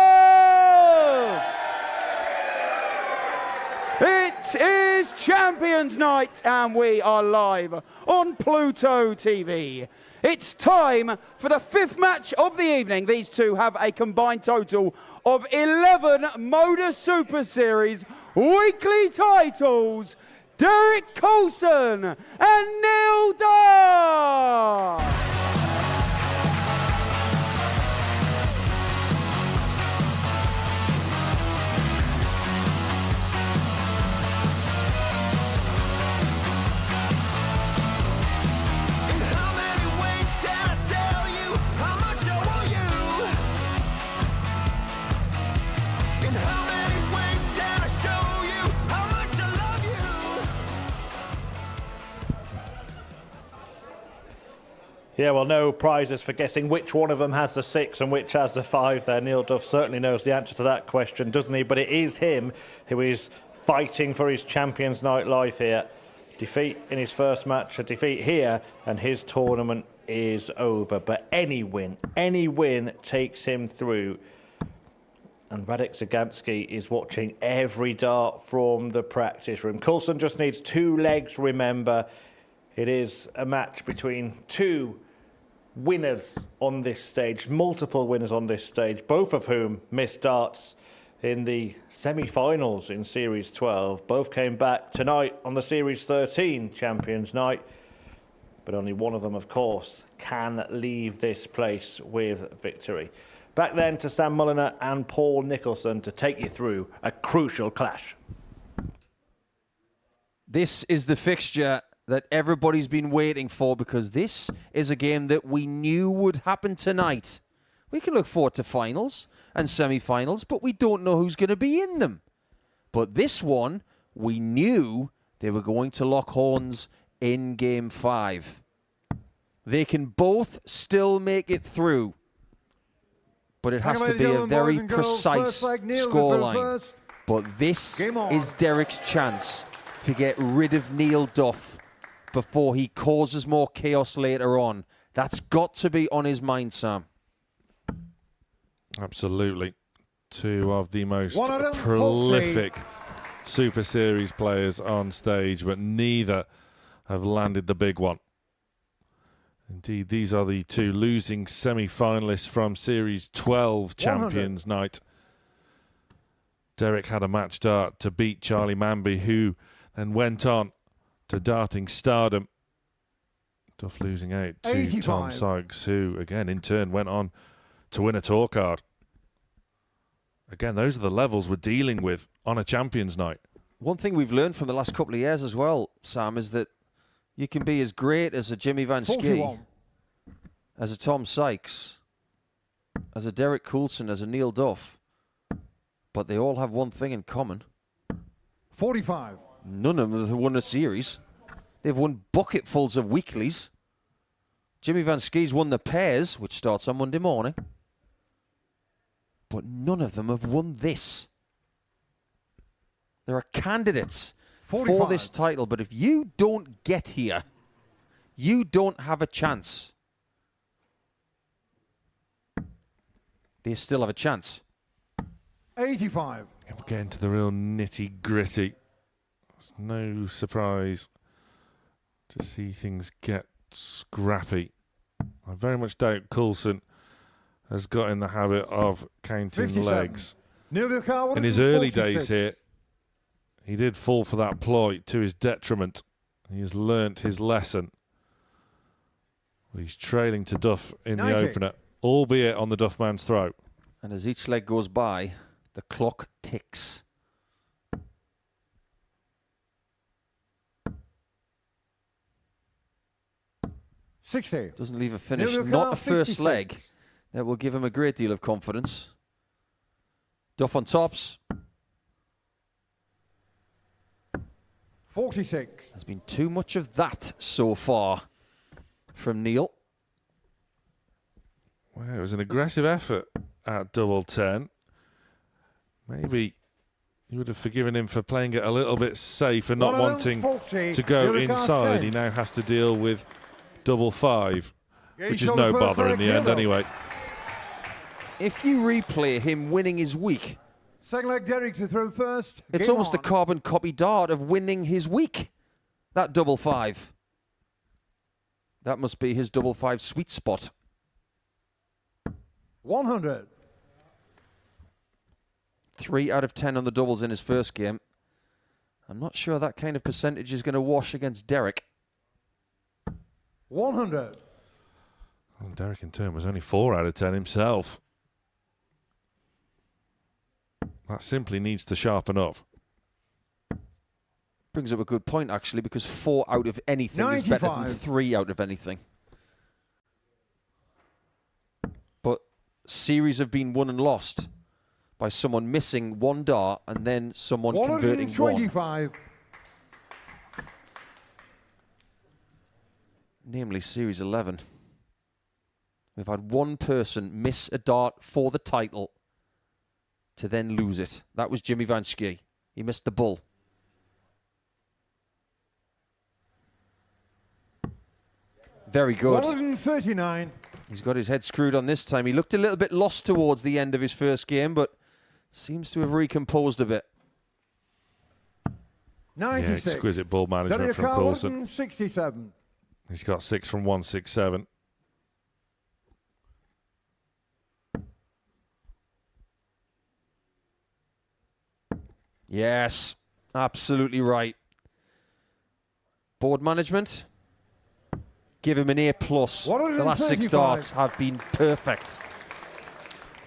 S18: It is Champions Night, and we are live on Pluto TV. It's time for the 5th match of the evening. These two have a combined total of 11 Modus Super Series weekly titles. Derek Coulson and Neil Duff.
S4: Yeah, well, no prizes for guessing which one of them has the 6 and which has the 5 there. Neil Duff certainly knows the answer to that question, doesn't he? But it is him who is fighting for his Champions Night life here. Defeat in his first match, a defeat here, and his tournament is over. But any win takes him through. And Radek Żyganski is watching every dart from the practice room. Coulson just needs 2 legs, remember. It is a match between 2 winners on this stage, multiple winners on this stage, both of whom missed darts in the semi-finals in Series 12. Both came back tonight on the Series 13 Champions Night, but only one of them, of course, can leave this place with victory. Back then to Sam Mulliner and Paul Nicholson to take you through a crucial clash.
S10: This is the fixture that everybody's been waiting for, because this is a game that we knew would happen tonight. We can look forward to finals and semi-finals, but we don't know who's going to be in them. But this one, we knew they were going to lock horns in Game 5. They can both still make it through, but it has to be a very precise scoreline. But this is Derek's chance to get rid of Neil Duff before he causes more chaos later on. That's got to be on his mind, Sam.
S11: Absolutely. 2 of the most prolific Super Series players on stage, but neither have landed the big one. Indeed, these are the 2 losing semi-finalists from Series 12 Champions Night. Derek had a match dart to beat Charlie Manby, who then went on to darting stardom. Duff losing out to
S19: 85.
S11: Tom Sykes, who again in turn went on to win a tour card. Again, those are the levels we're dealing with on a Champions Night.
S10: One thing we've learned from the last couple of years as well, Sam, is that you can be as great as a Jimmy Van Schie, as a Tom Sykes, as a Derek Coulson, as a Neil Duff, but they all have one thing in common.
S19: 45.
S10: None of them have won a series. They've won bucketfuls of weeklies. Jimmy Van Schie's won the pairs, which starts on Monday morning. But none of them have won this. There are candidates
S19: 45.
S10: for this title, but if you don't get here, you don't have a chance. They still have a chance.
S19: 85.
S11: We're getting to the real nitty-gritty. It's no surprise to see things get scrappy. I very much doubt Coulson has got in the habit of counting
S19: 57.
S11: legs.
S19: Neil Lucar,
S11: In his early
S19: 46.
S11: days here, he did fall for that ploy to his detriment. He has learnt his lesson. He's trailing to Duff in
S19: 90.
S11: the opener, albeit on the Duff man's throat.
S10: And as each leg goes by, the clock ticks.
S19: $60.
S10: Doesn't leave a finish,
S19: Neil
S10: not
S19: Lucar,
S10: a first
S19: 56.
S10: leg. That will give him a great deal of confidence. Duff on tops.
S19: 46.
S10: There's been too much of that so far from Neil.
S11: Well, it was an aggressive effort at double 10. Maybe you would have forgiven him for playing it a little bit safe and not wanting
S19: 140.
S11: to go
S19: Neil Lucar,
S11: inside.
S19: 10.
S11: He now has to deal with double 5, which
S19: Gage
S11: is
S19: on
S11: no
S19: the first
S11: bother in
S19: leg,
S11: the end
S19: Neil.
S11: anyway.
S10: If you replay him winning his week,
S19: Second leg, Derek to throw first.
S10: it's
S19: Game
S10: almost
S19: on.
S10: the carbon copy dart of winning his week. That double 5. That must be his double 5 sweet spot.
S19: 100.
S10: 3 out of 10 on the doubles in his first game. I'm not sure that kind of percentage is going to wash against Derek.
S19: 100.
S11: Well, Derek in turn was only 4 out of 10 himself. That simply needs to sharpen up.
S10: Brings up a good point, actually, because 4 out of anything is better than
S19: 95.
S10: 3 out of anything. But series have been won and lost by someone missing 1 dart and then someone converting 1.
S19: 125.
S10: Namely series 11. We've had 1 person miss a dart for the title to then lose it. That was Jimmy Van Schie. He missed the bull. Very good.
S19: 139.
S10: He's got his head screwed on this time. He looked a little bit lost towards the end of his first game, but seems to have recomposed a bit.
S19: 96.
S11: Yeah, exquisite ball management from Coulson.
S19: 167.
S11: He's got 6 from 167.
S10: Yes, absolutely right. Board management. Give him an A+. The last 6 darts have been perfect.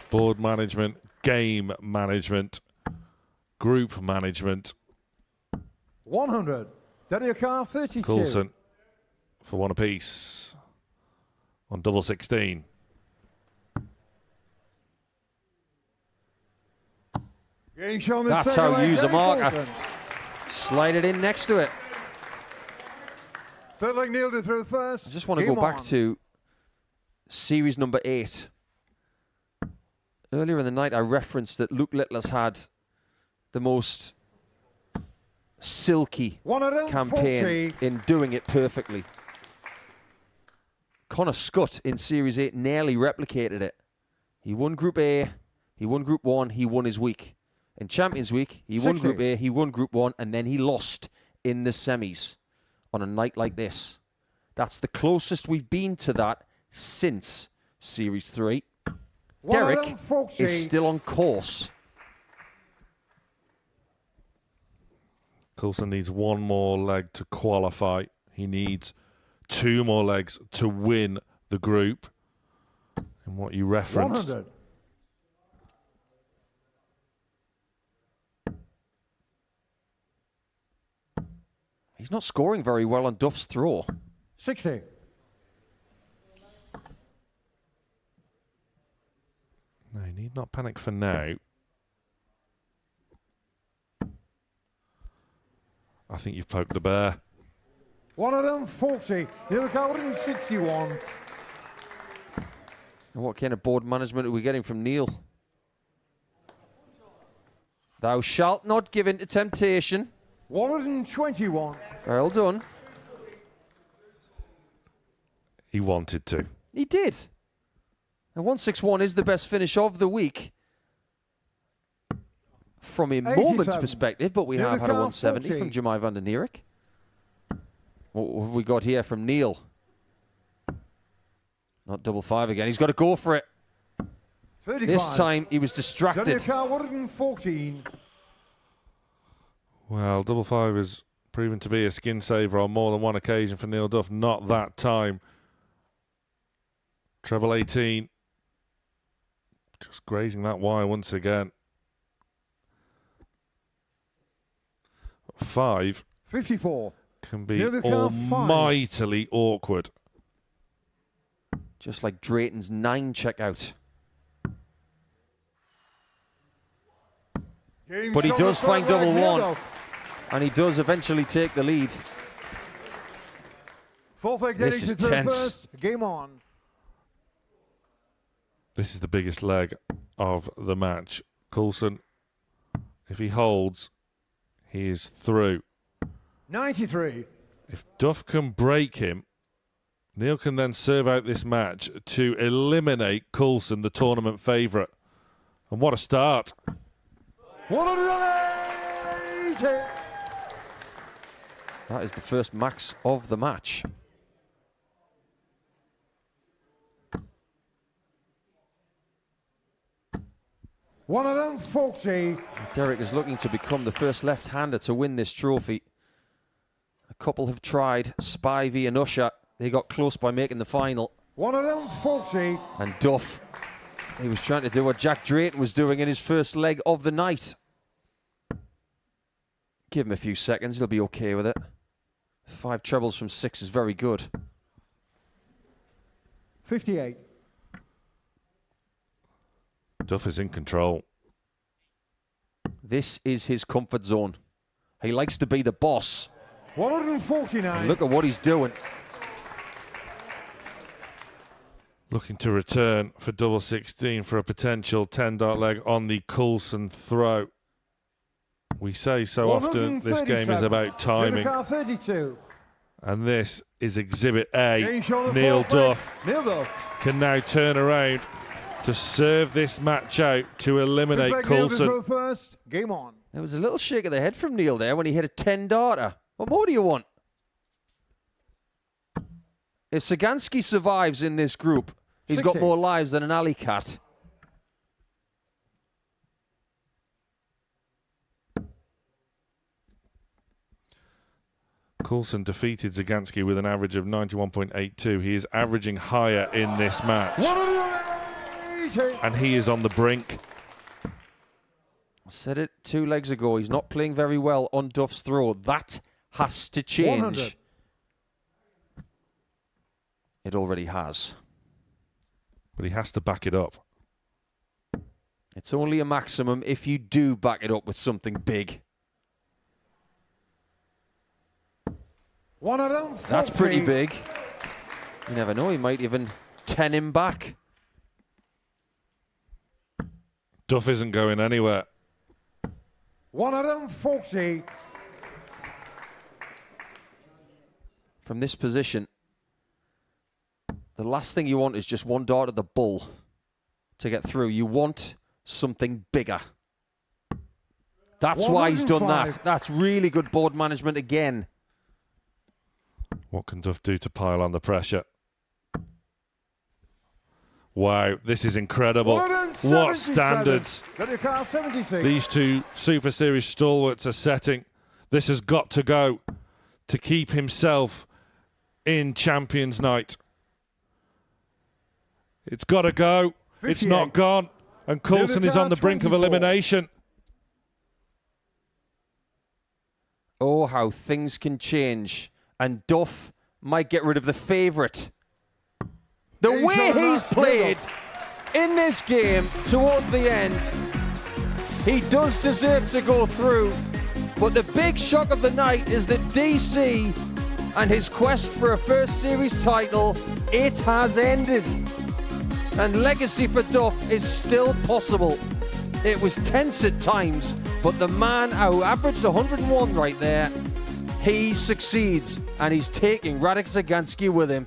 S11: Board management, game management, group management.
S19: 100. Daniel Carr, 32.
S11: Coulson for 1 apiece on double 16.
S10: That's how you use a marker. Slide it in next to it.
S19: Third leg, Neil to throw first.
S10: I just want to go back to series number 8. Earlier in the night, I referenced that Luke Littler's had the most silky campaign in doing it perfectly. Connor Scott in Series 8 nearly replicated it. He won Group A, he won Group 1, he won his week. In Champions Week, he won Group A, he won Group 1, and then he lost in the semis on a night like this. That's the closest we've been to that since Series 3. Derek is still on course.
S11: Coulson needs 1 more leg to qualify. He needs 2 more legs to win the group. And what you referenced.
S19: 100.
S10: He's not scoring very well on Duff's throw.
S19: 60.
S11: No, you need not panic for now. I think you've poked the bear.
S19: 140. Neil Carr, 61.
S10: And what kind of board management are we getting from Neil? Thou shalt not give in to temptation.
S19: 121.
S10: Well done.
S11: He wanted to.
S10: He did. And 161 is the best finish of the week from a moment's perspective, but we have had a 170 from Jemai van der Nierik. What have we got here from Neil? Not double five again. He's got to go for it.
S19: 35.
S10: This time he was distracted.
S19: 114.
S11: Well, double five has proven to be a skin saver on more than one occasion for Neil Duff. Not that time. Treble 18. Just grazing that wire once again. 5.
S19: 54.
S11: Can be almightily awkward.
S10: Just like Drayton's 9 checkout. But he does find double one. And he does eventually take the lead. This is tense.
S19: Game on.
S11: This is the biggest leg of the match. Coulson, if he holds, he is through.
S19: 93.
S11: If Duff can break him, Neil can then serve out this match to eliminate Coulson, the tournament favourite. And what a start.
S19: 180.
S10: That is the first max of the match.
S19: $140.
S10: Derek is looking to become the first left-hander to win this trophy. A couple have tried, Spivey and Usher. They got close by making the final.
S19: 140.
S10: And Duff, he was trying to do what Jack Drayton was doing in his first leg of the night. Give him a few seconds, he'll be okay with it. 5 trebles from 6 is very good.
S19: 58.
S11: Duff is in control.
S10: This is his comfort zone. He likes to be the boss.
S19: 149.
S10: And look at what he's doing.
S11: Looking to return for double 16 for a potential 10-dart leg on the Coulson throw. We say so often this game is about timing.
S19: 32.
S11: And this is Exhibit A. Neil Duff can now turn around to serve this match out to eliminate Coulson.
S19: First. Game on.
S10: There was a little shake of the head from Neil there when he hit a 10-darter. What more do you want? If Sagansky survives in this group, he's
S19: 60.
S10: got more lives than an alley cat.
S11: Coulson defeated Zagansky with an average of 91.82. He is averaging higher in this match.
S19: 180.
S11: And he is on the brink.
S10: I said it 2 legs ago. He's not playing very well on Duff's throw. That has to change.
S19: 100.
S10: It already has.
S11: But he has to back it up.
S10: It's only a maximum if you do back it up with something big.
S19: 140.
S10: That's pretty big. You never know, he might even 10 him back.
S11: Duff isn't going anywhere.
S19: 140.
S10: From this position, the last thing you want is just 1 dart at the bull to get through. You want something bigger. That's why he's done that. That's really good board management again.
S11: What can Duff do to pile on the pressure? Wow, this is incredible. What standards these 2 Super Series stalwarts are setting. This has got to go to keep himself in Champions Night. It's got to go. It's not gone. And Coulson is on the brink of elimination.
S10: Oh, how things can change. And Duff might get rid of the favourite. The way he's played in this game towards the end, he does deserve to go through. But the big shock of the night is that DC and his quest for a first series title, it has ended. And legacy for Duff is still possible. It was tense at times, But the man who averaged 101 right there, he succeeds, and he's taking Radek Zagansky with him.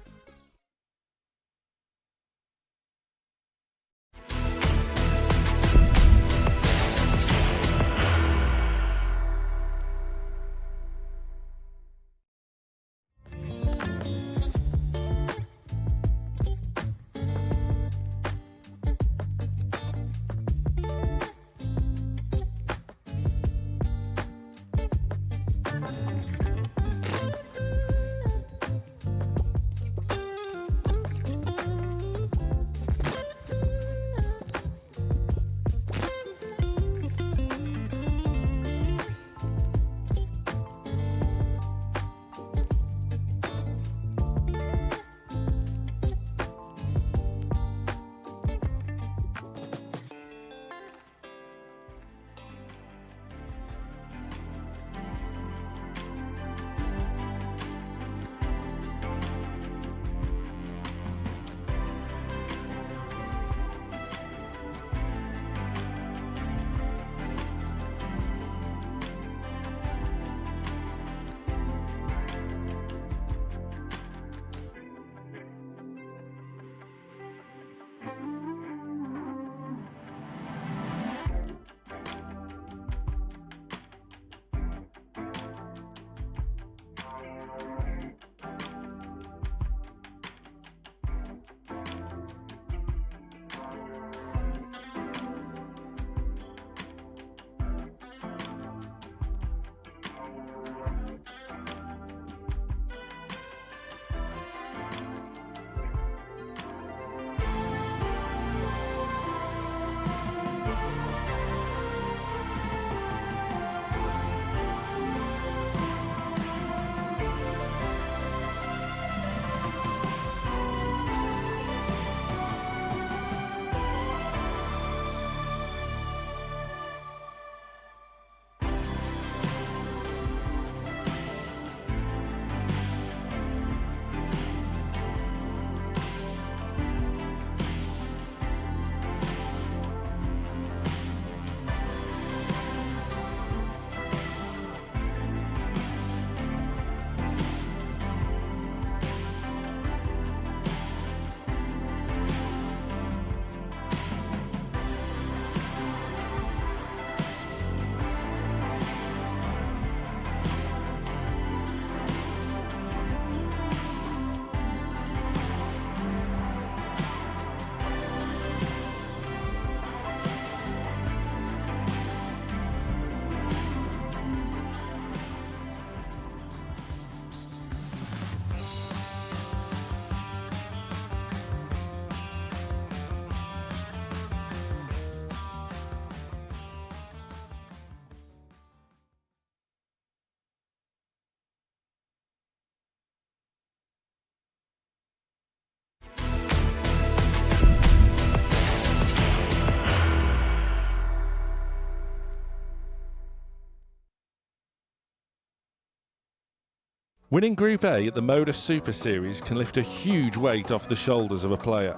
S11: Winning Group A at the Modus Super Series can lift a huge weight off the shoulders of a player.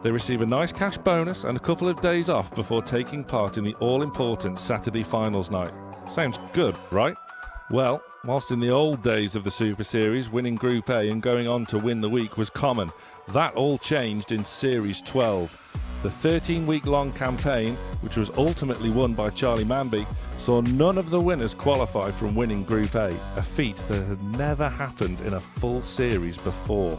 S11: They receive a nice cash bonus and a couple of days off before taking part in the all-important Saturday finals night. Sounds good, right? Well, whilst in the old days of the Super Series, winning Group A and going on to win the week was common, that all changed in Series 12. The 13-week-long campaign, which was ultimately won by Charlie Manby, saw none of the winners qualify from winning Group A, a feat that had never happened in a full series before.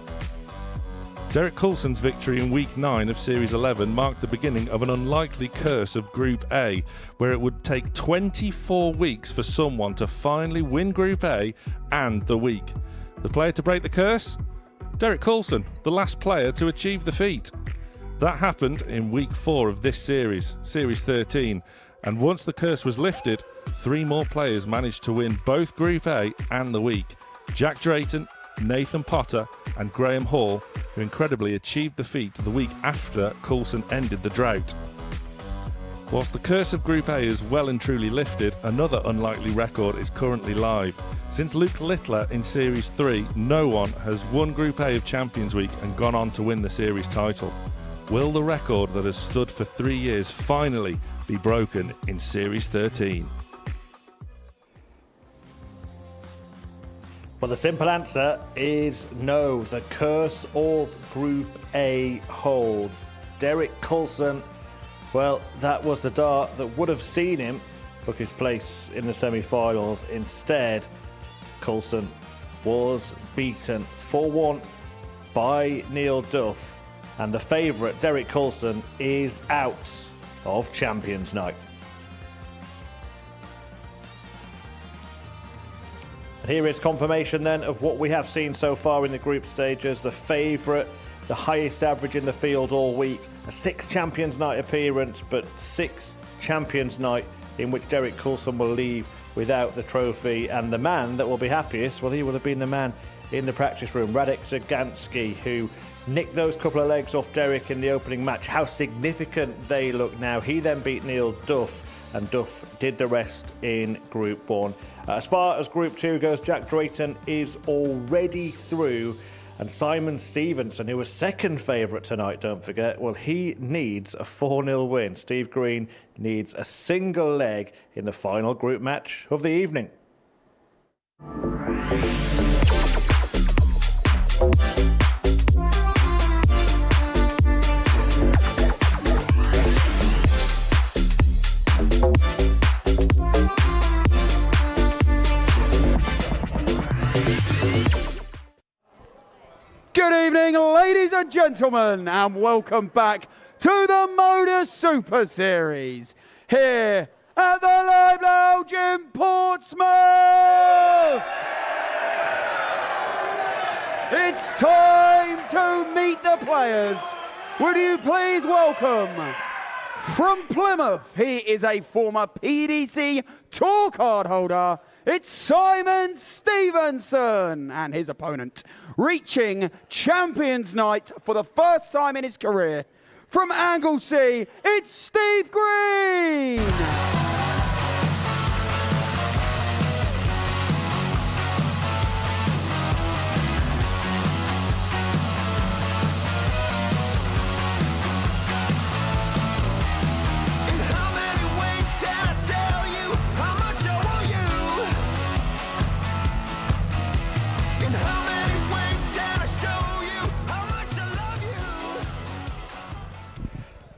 S11: Derek Coulson's victory in Week 9 of Series 11 marked the beginning of an unlikely curse of Group A, where it would take 24 weeks for someone to finally win Group A and the week. The player to break the curse? Derek Coulson, the last player to achieve the feat. That happened in Week 4 of this series, Series 13, and once the curse was lifted, 3 more players managed to win both Group A and the week. Jack Drayton, Nathan Potter and Graham Hall, who incredibly achieved the feat the week after Coulson ended the drought. Whilst the curse of Group A is well and truly lifted, another unlikely record is currently live. Since Luke Littler in Series 3, no one has won Group A of Champions Week and gone on to win the series title. Will the record that has stood for 3 years finally be broken in Series 13?
S4: Well, the simple answer is no. The curse of Group A holds. Derek Coulson, well, that was the dart that would have seen him book his place in the semi-finals. Instead, Coulson was beaten 4-1 by Neil Duff, and the favourite, Derek Coulson, is out of Champions Night. Here is confirmation then of what we have seen so far in the group stages. The favourite, the highest average in the field all week, a 6 Champions Night appearance, but 6 Champions Night in which Derek Coulson will leave without the trophy. And the man that will be happiest, well, he will have been the man in the practice room, Radek Zagansky, who nicked those couple of legs off Derek in the opening match. How significant they look now. He then beat Neil Duff, and Duff did the rest in Group 1. As far as Group 2 goes, Jack Drayton is already through, and Simon Stevenson, who was second favourite tonight, don't forget, well, he needs a 4-0 win. Steve Green needs a single leg in the final group match of the evening.
S18: Good evening, ladies and gentlemen, and welcome back to the Modus Super Series here at the Live Lounge in Portsmouth. It's time to meet the players. Would you please welcome, from Plymouth, he is a former PDC tour card holder, it's Simon Stevenson, and his opponent, reaching Champions Night for the first time in his career, from Anglesey, it's Steve Green.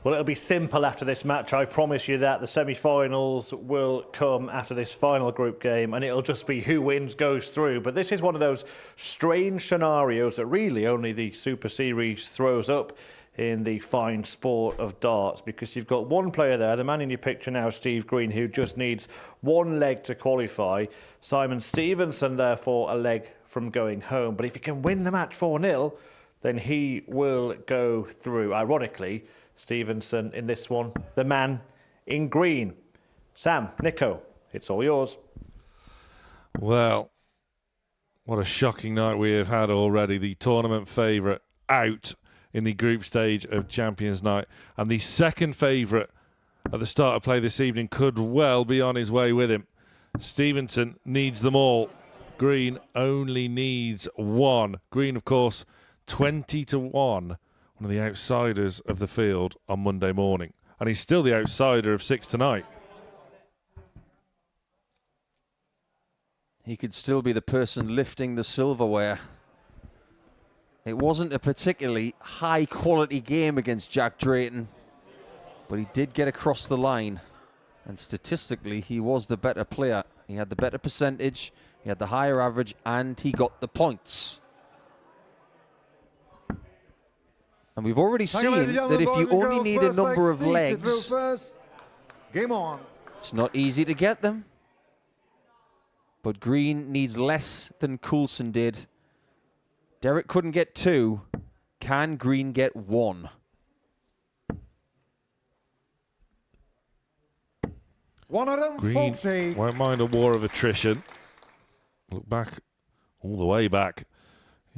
S4: Well, it'll be simple after this match, I promise you that. The semi-finals will come after this final group game, and it'll just be who wins goes through. But this is one of those strange scenarios that really only the Super Series throws up in the fine sport of darts, because you've got one player there, the man in your picture now, Steve Green, who just needs one leg to qualify. Simon Stevenson, therefore, a leg from going home. But if he can win the match 4-0, then he will go through. Ironically, Stevenson in this one, the man in green. Sam, Nico, it's all yours.
S11: Well, what a shocking night we have had already. The tournament favourite out in the group stage of Champions Night, and the second favourite at the start of play this evening could well be on his way with him. Stevenson needs them all. Green only needs one. Green, of course, 20-1. One of the outsiders of the field on Monday morning. And he's still the outsider of 6 tonight.
S10: He could still be the person lifting the silverware. It wasn't a particularly high-quality game against Jack Drayton, but he did get across the line. And statistically, he was the better player. He had the better percentage, he had the higher average, and he got the points. And we've already seen that if you only need a number of legs,
S19: game on.
S10: It's not easy to get them. But Green needs less than Coulson did. Derek couldn't get 2. Can Green get 1?
S11: Green won't mind a war of attrition. Look back, all the way back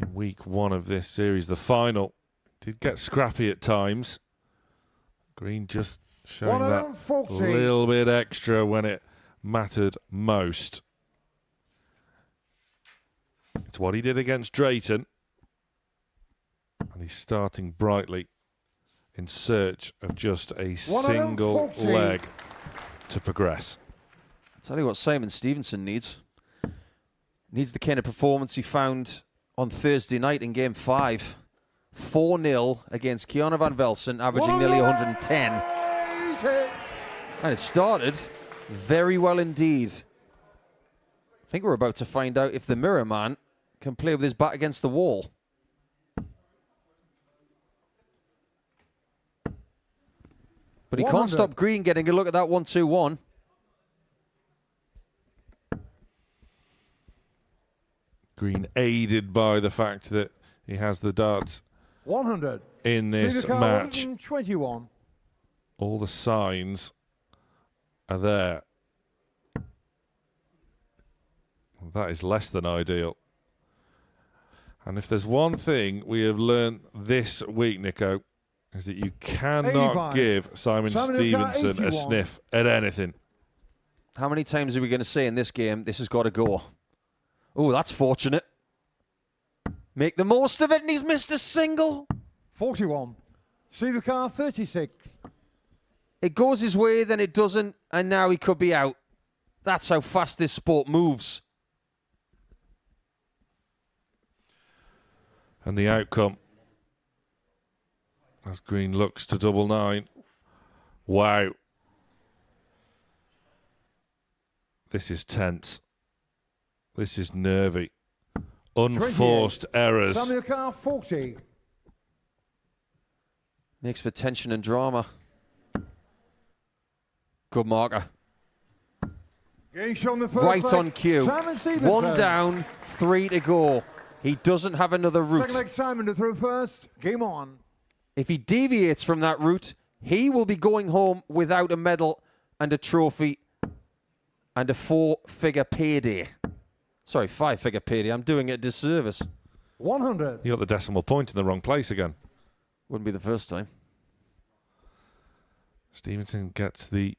S11: in week 1 of this series, the final. Did get scrappy at times. Green just showing that little bit extra when it mattered most. It's what he did against Drayton. And he's starting brightly in search of just a single leg to progress.
S10: I'll tell you what Simon Stevenson needs. Needs the kind of performance he found on Thursday night in Game 5. 4-0 against Kiana van Velsen, averaging nearly 110. And it started very well indeed. I think we're about to find out if the Mirror Man can play with his back against the wall. But he can't stop Green getting a look at that 1-2-1.
S12: Green aided by the fact that he has the darts
S19: 100
S12: in this match.
S19: 121.
S12: All the signs are there. That is less than ideal. And if there's one thing we have learned this week, Nico, is that you cannot
S19: 85.
S12: give Simon Stevenson
S19: 81.
S12: a sniff at anything.
S10: How many times are we going to say in this game, this has got to go? Oh, that's fortunate. Make the most of it, and he's missed a single.
S19: 41. Sivakar 36.
S10: It goes his way, then it doesn't, and now he could be out. That's how fast this sport moves.
S12: And the outcome, as Green looks to double 9. Wow. This is tense. This is nervy. Unforced errors.
S19: Sivakar 40.
S10: Makes for tension and drama. Good marker.
S19: On the first
S10: Right
S19: leg,
S10: on cue.
S19: Simon Stevenson.
S10: 1 down, 3 to go. He doesn't have another route.
S19: Second leg, Simon to throw first. Game on.
S10: If he deviates from that route, he will be going home without a medal and a trophy and a 4-figure payday. Sorry, 5-figure payday. I'm doing it a disservice.
S19: 100.
S12: You got the decimal point in the wrong place again.
S10: Wouldn't be the first time.
S12: Stevenson gets the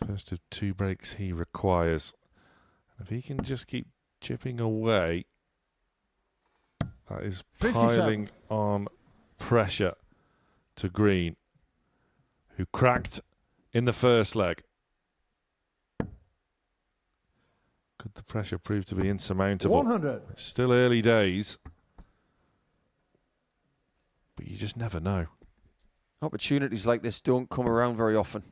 S12: first of 2 breaks he requires. If he can just keep chipping away, that is
S19: 57.
S12: piling on pressure to Green, who cracked in the first leg. Could the pressure prove to be insurmountable?
S19: 100.
S12: It's still early days, but you just never know.
S10: Opportunities like this don't come around very often.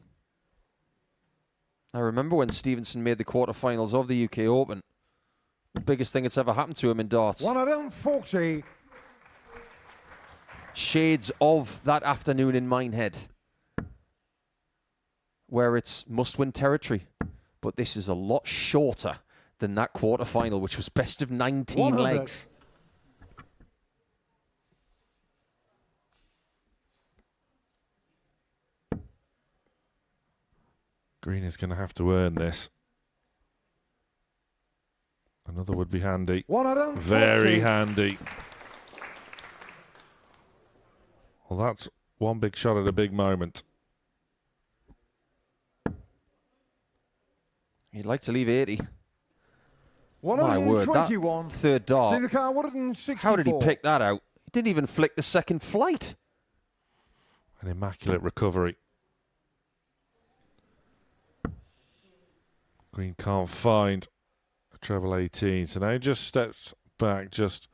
S10: I remember when Stevenson made the quarterfinals of the UK Open. The biggest thing that's ever happened to him in darts.
S19: 140.
S10: Shades of that afternoon in Minehead, where it's must-win territory. But this is a lot shorter than that quarterfinal, which was best of 19
S19: 100.
S10: legs.
S12: Green is going to have to earn this. Another would be handy.
S19: 140.
S12: Very handy. Well, that's one big shot at a big moment.
S10: He'd like to leave 80. My
S19: 121.
S10: word, that third dart.
S19: Sivakar 164.
S10: How did he pick that out? He didn't even flick the second flight.
S12: An immaculate recovery. Green can't find a treble 18, so now he just steps back, just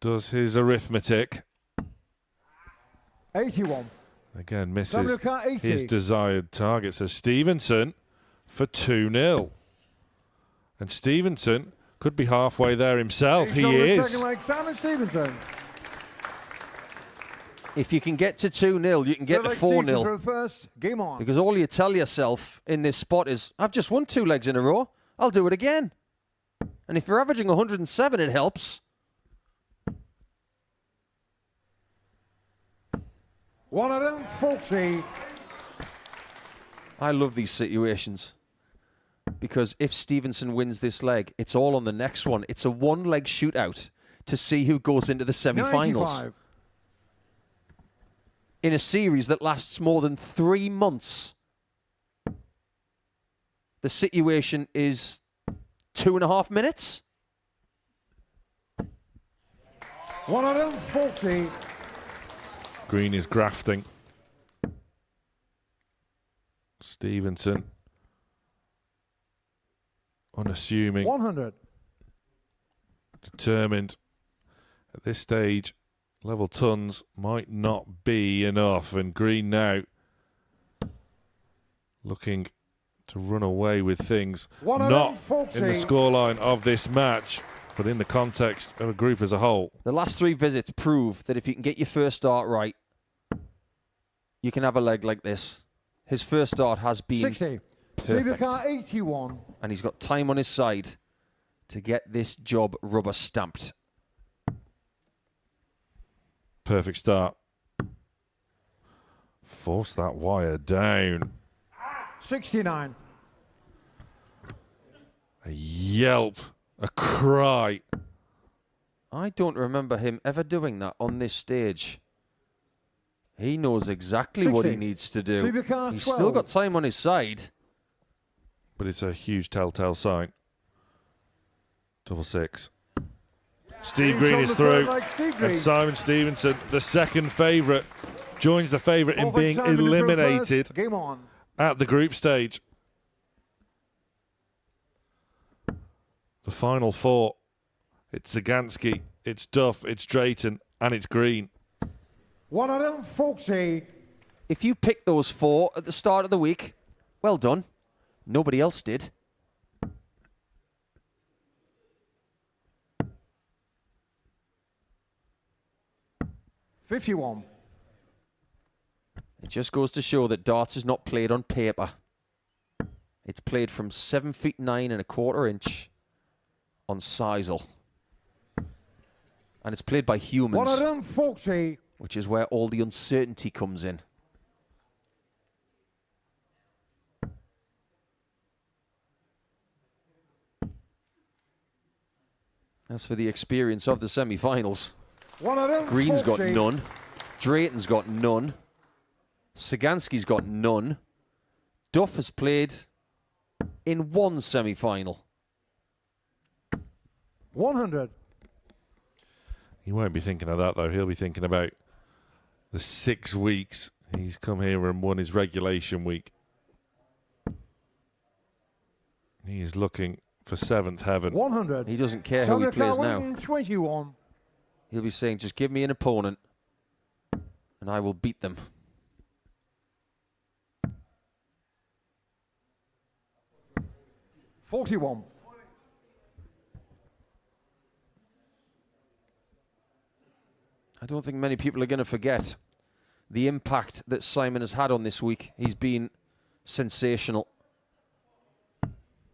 S12: does his arithmetic.
S19: 81.
S12: Again, misses
S19: Sivakar 80.
S12: his desired target. So Stevenson for 2-0. And Stevenson could be halfway there himself. He is.
S19: Second leg, Simon Stevenson.
S10: If you can get to 2-0, you can get to 4-0.
S19: First, game on.
S10: Because all you tell yourself in this spot is, I've just won 2 legs in a row. I'll do it again. And if you're averaging 107, it helps.
S19: 140.
S10: I love these situations. Because if Stevenson wins this leg, it's all on the next one. It's a 1-leg shootout to see who goes into the semi-finals.
S19: 95.
S10: In a series that lasts more than 3 months. The situation is 2.5 minutes.
S19: 140.
S12: Green is grafting. Stevenson
S11: unassuming,
S19: 100.
S11: determined. At this stage, level tons might not be enough, and Green now looking to run away with things. Not in the scoreline of this match, but in the context of a group as a whole.
S10: The last 3 visits prove that if you can get your first start right, you can have a leg like this. His first start has been
S19: 60.
S10: perfect.
S19: Car 81.
S10: And he's got time on his side to get this job rubber stamped.
S11: Perfect start. Force that wire down.
S19: 69.
S11: A yelp, a cry.
S10: I don't remember him ever doing that on this stage. He knows exactly what he
S19: 60.
S10: needs to do.
S19: Supercar
S10: He's
S19: 12.
S10: still got time on his side.
S11: But it's a huge telltale sign. 666. Steve Green is through. And Simon Stevenson, the second favourite, joins the favourite in being eliminated
S19: Game on.
S11: at the group stage. The final 4. It's Zagansky, it's Duff, it's Drayton, and it's Green.
S19: 140.
S10: If you picked those 4 at the start of the week, well done. Nobody else did.
S19: $51.
S10: It just goes to show that darts is not played on paper. It's played from 7 feet 9 1/4 inch on sisal. And it's played by humans,
S19: 140.
S10: which is where all the uncertainty comes in. As for the experience of the semi-finals, Green's got none, Drayton's got none, Sagansky's got none, Duff has played in 1 semi-final.
S19: 100.
S11: He won't be thinking of that, though. He'll be thinking about the 6 weeks he's come here and won his regulation week. He is looking for 7th heaven.
S19: 100.
S10: He doesn't care who he plays now.
S19: 21.
S10: He'll be saying, just give me an opponent and I will beat them.
S19: $41.
S10: I don't think many people are going to forget the impact that Simon has had on this week. He's been sensational.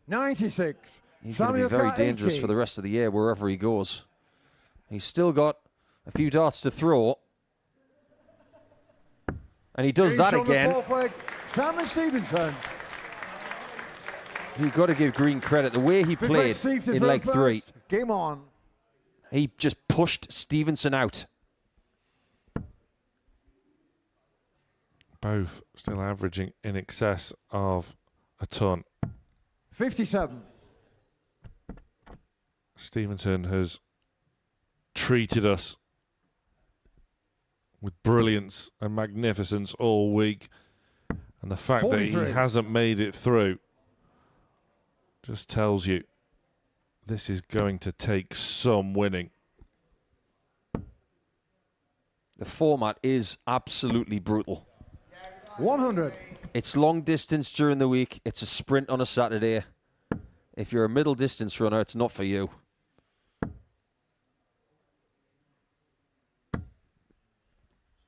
S19: 96.
S10: He's going to be very dangerous for the rest of the year wherever he goes. He's still got a few darts to throw. And he does that again.
S19: Simon Stevenson.
S10: You've got to give Green credit. The way he played in leg 3.
S19: Game on.
S10: He just pushed Stevenson out.
S11: Both still averaging in excess of a ton.
S19: 57.
S11: Stevenson has treated us with brilliance and magnificence all week. And the fact
S19: 43.
S11: that he hasn't made it through just tells you this is going to take some winning.
S10: The format is absolutely brutal.
S19: 100.
S10: It's long distance during the week. It's a sprint on a Saturday. If you're a middle distance runner, it's not for you.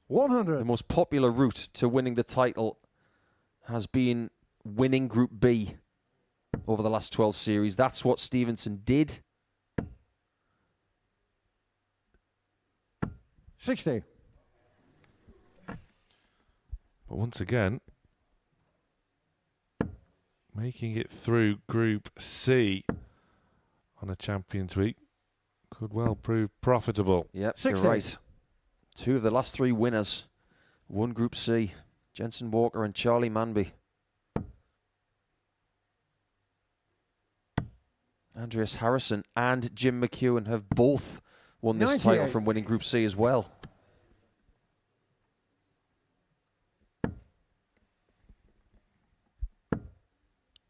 S10: The most popular route to winning the title has been winning Group B over the last 12 series. That's what Stevenson did.
S19: 60.
S11: But once again, making it through Group C on a Champions Week could well prove profitable.
S10: Yep, you're right. 2 of the last 3 winners won Group C. Jensen Walker and Charlie Manby. Andreas Harrison and Jim McEwen have both won this title from winning Group C as well.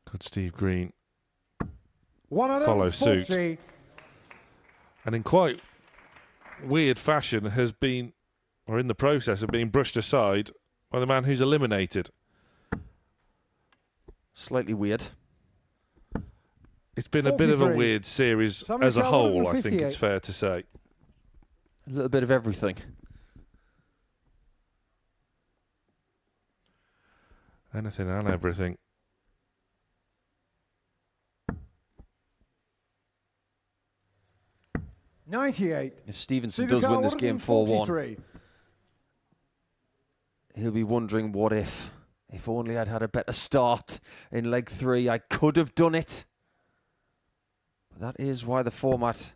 S11: Could Steve Green follow suit. And in quite weird fashion has been, or in the process of being brushed aside by the man who's eliminated.
S10: Slightly weird.
S11: It's been a bit of a
S19: 43.
S11: weird series
S19: Somebody
S11: as a
S19: tell
S11: whole, I think
S19: 158.
S11: it's fair to say.
S10: A little bit of everything.
S11: Anything and everything.
S19: $98.
S10: If Stevenson
S19: Stephen
S10: does win
S19: Carr,
S10: this game 4-1,
S19: 143.
S10: he'll be wondering what if. If only I'd had a better start in leg 3, I could have done it. But that is why the format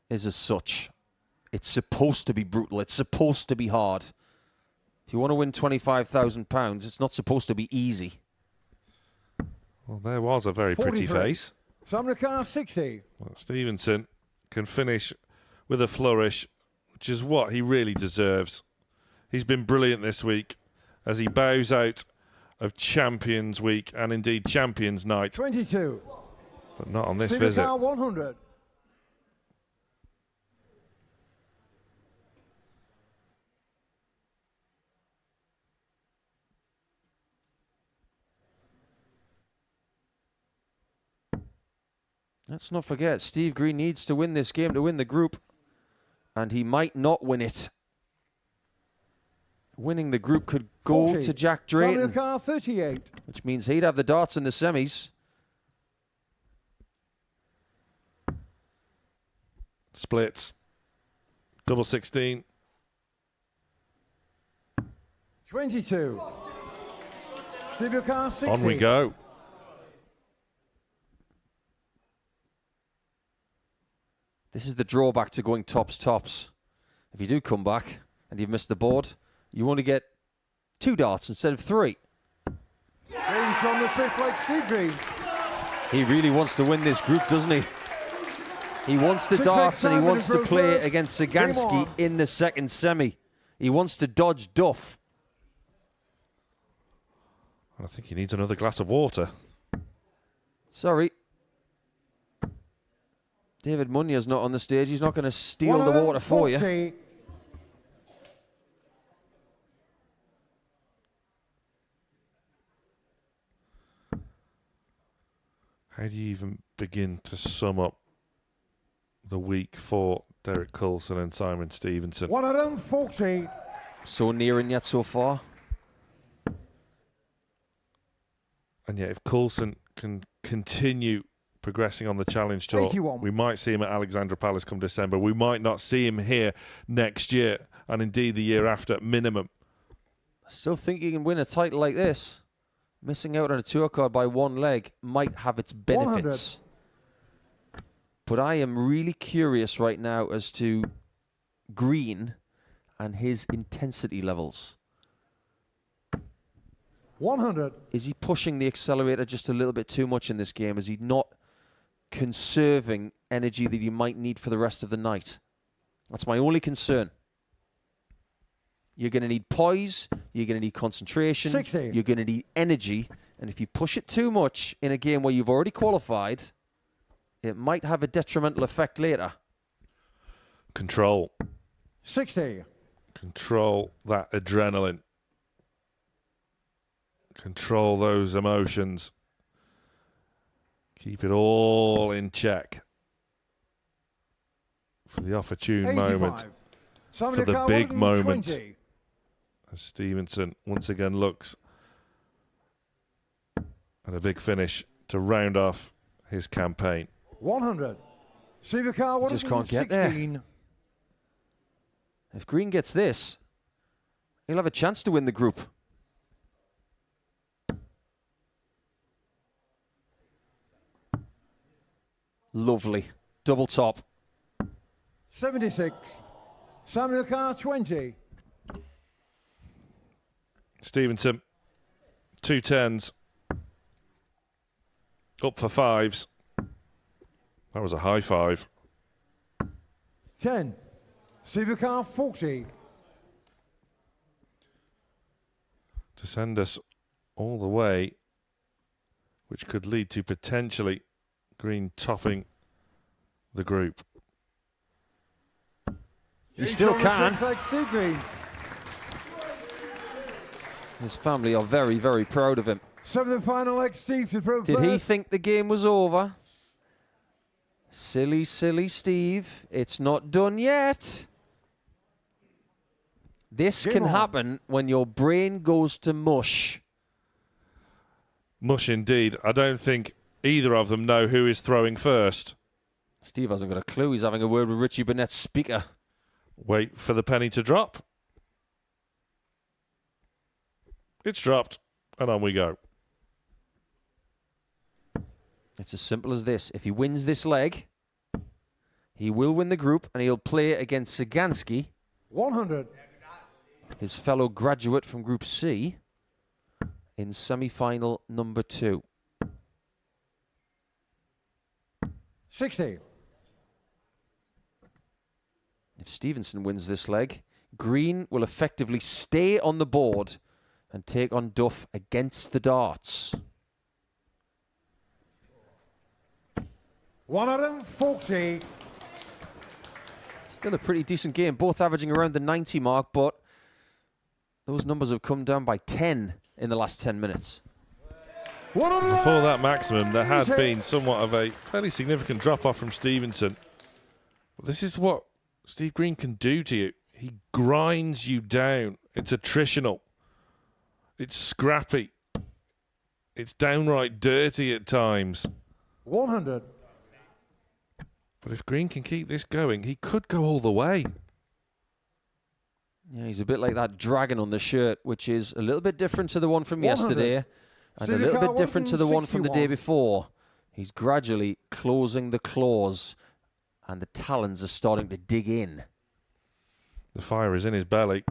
S10: is as such. It's supposed to be brutal. It's supposed to be hard. If you want to win £25,000, it's not supposed to be easy.
S11: Well, there was a very pretty
S19: 43.
S11: face.
S19: Samrakar 60.
S11: Well, Stevenson can finish with a flourish, which is what he really deserves. He's been brilliant this week as he bows out of Champions Week and indeed Champions Night.
S19: 22.
S11: But not on this
S19: Stephen
S11: visit.
S19: Carr 100.
S10: Let's not forget, Steve Green needs to win this game to win the group. And he might not win it. Winning the group could go
S19: 40.
S10: to Jack Drayton,
S19: Samrakar 38.
S10: which means he'd have the darts in the semis.
S11: Splits. Double 16.
S19: 22. Stephen Carr 60.
S11: On we go.
S10: This is the drawback to going tops. If you do come back and you've missed the board, you only get 2 darts instead of 3.
S19: Games from the fifth leg, Steve Green.
S10: He really wants to win this group, doesn't he? He wants the
S19: 6
S10: darts and he
S19: Simon
S10: wants to
S19: improves
S10: play
S19: first.
S10: against
S19: Game
S10: Sagansky
S19: on.
S10: in the second semi. He wants to dodge Duff.
S11: I think he needs another glass of water.
S10: Sorry. David Munya's not on the stage. He's not going to steal the water for you.
S19: 140.
S11: How do you even begin to sum up the week for Derek Coulson and Simon Stevenson?
S19: 140.
S10: So near and yet so far.
S11: And yet if Coulson can continue progressing on the Challenge Tour,
S19: 81.
S11: we might see him at Alexandra Palace come December. We might not see him here next year and indeed the year after minimum.
S10: I still think he can win a title like this. Missing out on a tour card by 1 leg might have its benefits.
S19: 100.
S10: But I am really curious right now as to Green and his intensity levels.
S19: 100.
S10: Is he pushing the accelerator just a little bit too much in this game? Is he not conserving energy that he might need for the rest of the night? That's my only concern. You're going to need poise, you're going to need concentration,
S19: 60.
S10: you're going to need energy, and if you push it too much in a game where you've already qualified, it might have a detrimental effect later.
S11: Control.
S19: 60.
S11: Control that adrenaline. Control those emotions. Keep it all in check for the opportune
S19: 85.
S11: moment,
S19: Somebody
S11: for the
S19: Carr,
S11: big moment.
S19: 120.
S11: As Stevenson once again looks at a big finish to round off his campaign.
S19: 100. Stephen Carr,
S10: Just can't get there.
S19: 116.
S10: If Green gets this, he'll have a chance to win the group. Lovely. Double top.
S19: 76. Samuel Carr, 20.
S11: Stevenson, 2 10s, up for 5s. That was a high 5.
S19: 10. Stephen Carr, 40.
S11: To send us all the way, which could lead to potentially Green topping the group.
S10: He still can.
S19: Steve Green.
S10: His family are very, very proud of him.
S19: Semifinal leg Steve to throw
S10: Did
S19: first.
S10: he think the game was over? Silly, silly Steve. It's not done yet. This
S11: Game
S10: can
S11: on.
S10: happen when your brain goes to mush.
S11: Mush indeed. I don't think either of them know who is throwing first.
S10: Steve hasn't got a clue. He's having a word with Richie Burnett's speaker.
S11: Wait for the penny to drop. It's dropped, and on we go.
S10: It's as simple as this. If he wins this leg, he will win the group, and he'll play against Sagansky,
S19: 100.
S10: his fellow graduate from Group C, in semi-final number 2.
S19: 60.
S10: If Stevenson wins this leg, Green will effectively stay on the board and take on Duff against the darts.
S19: 140.
S10: Still a pretty decent game, both averaging around the 90 mark, but those numbers have come down by 10 in the last 10 minutes.
S11: Before that maximum, there had been somewhat of a fairly significant drop-off from Stevenson. But this is what Steve Green can do to you. He grinds you down. It's attritional. It's scrappy. It's downright dirty at times.
S19: 100.
S11: But if Green can keep this going, he could go all the way.
S10: Yeah, he's a bit like that dragon on the shirt, which is a little bit different to the one from
S19: 100.
S10: yesterday, and a little bit different to the one from the day before. He's gradually closing the claws, and the talons are starting to dig in.
S11: The fire is in his belly.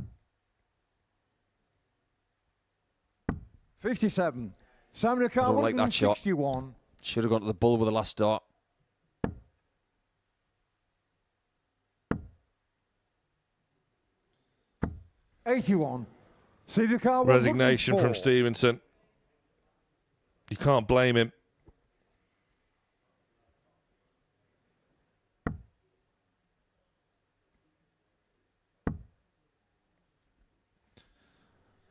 S19: 57. Sam
S10: I don't like that shot.
S19: 161.
S10: Should have gone to the bull with the last dart.
S19: $81. See the car.
S11: Resignation
S19: 104.
S11: from Stevenson. You can't blame him.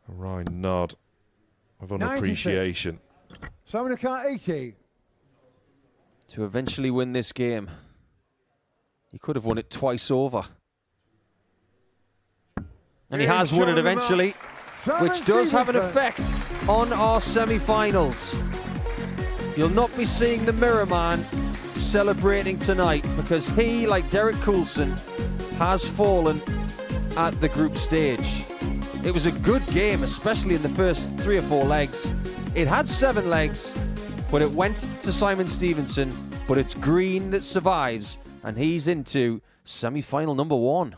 S11: A wry nod of unappreciation.
S19: Sam the car 80.
S10: To eventually win this game. He could have won it twice over. And he has won it eventually, which does have an effect on our semi-finals. You'll not be seeing the Mirror Man celebrating tonight because he, like Derek Coulson, has fallen at the group stage. It was a good game, especially in the first 3 or 4 legs. It had 7 legs, but it went to Simon Stevenson, but it's Green that survives, and he's into semi-final number 1.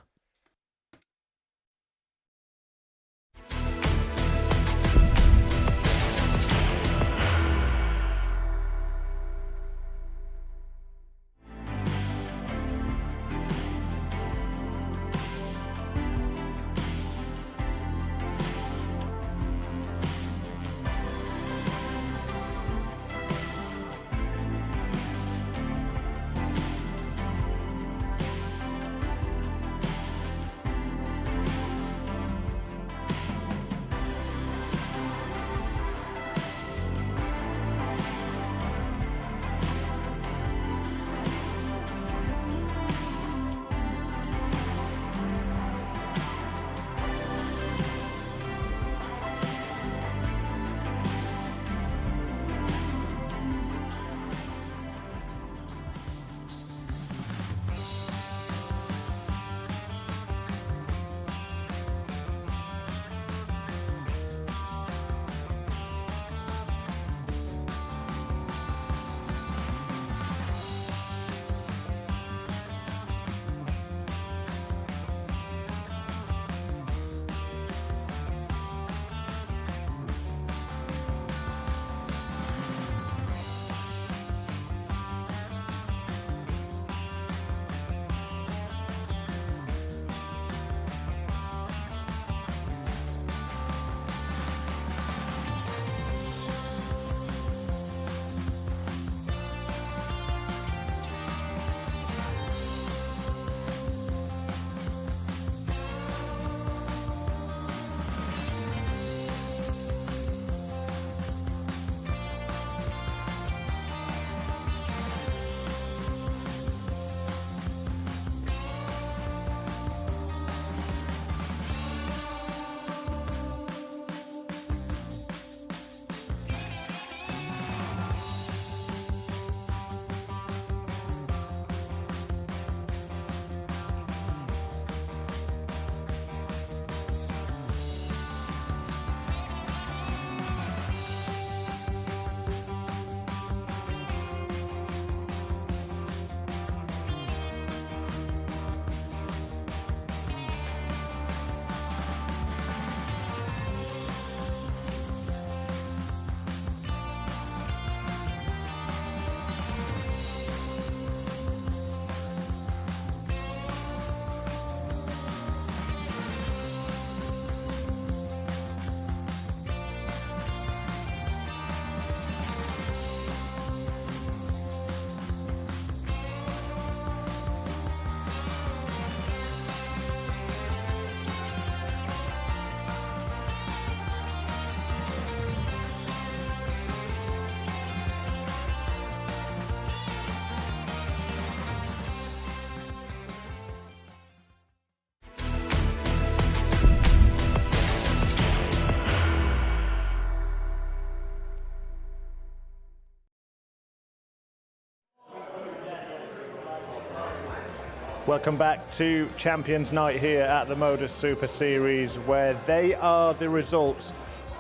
S4: Welcome back to Champions Night here at the Modus Super Series, where they are the results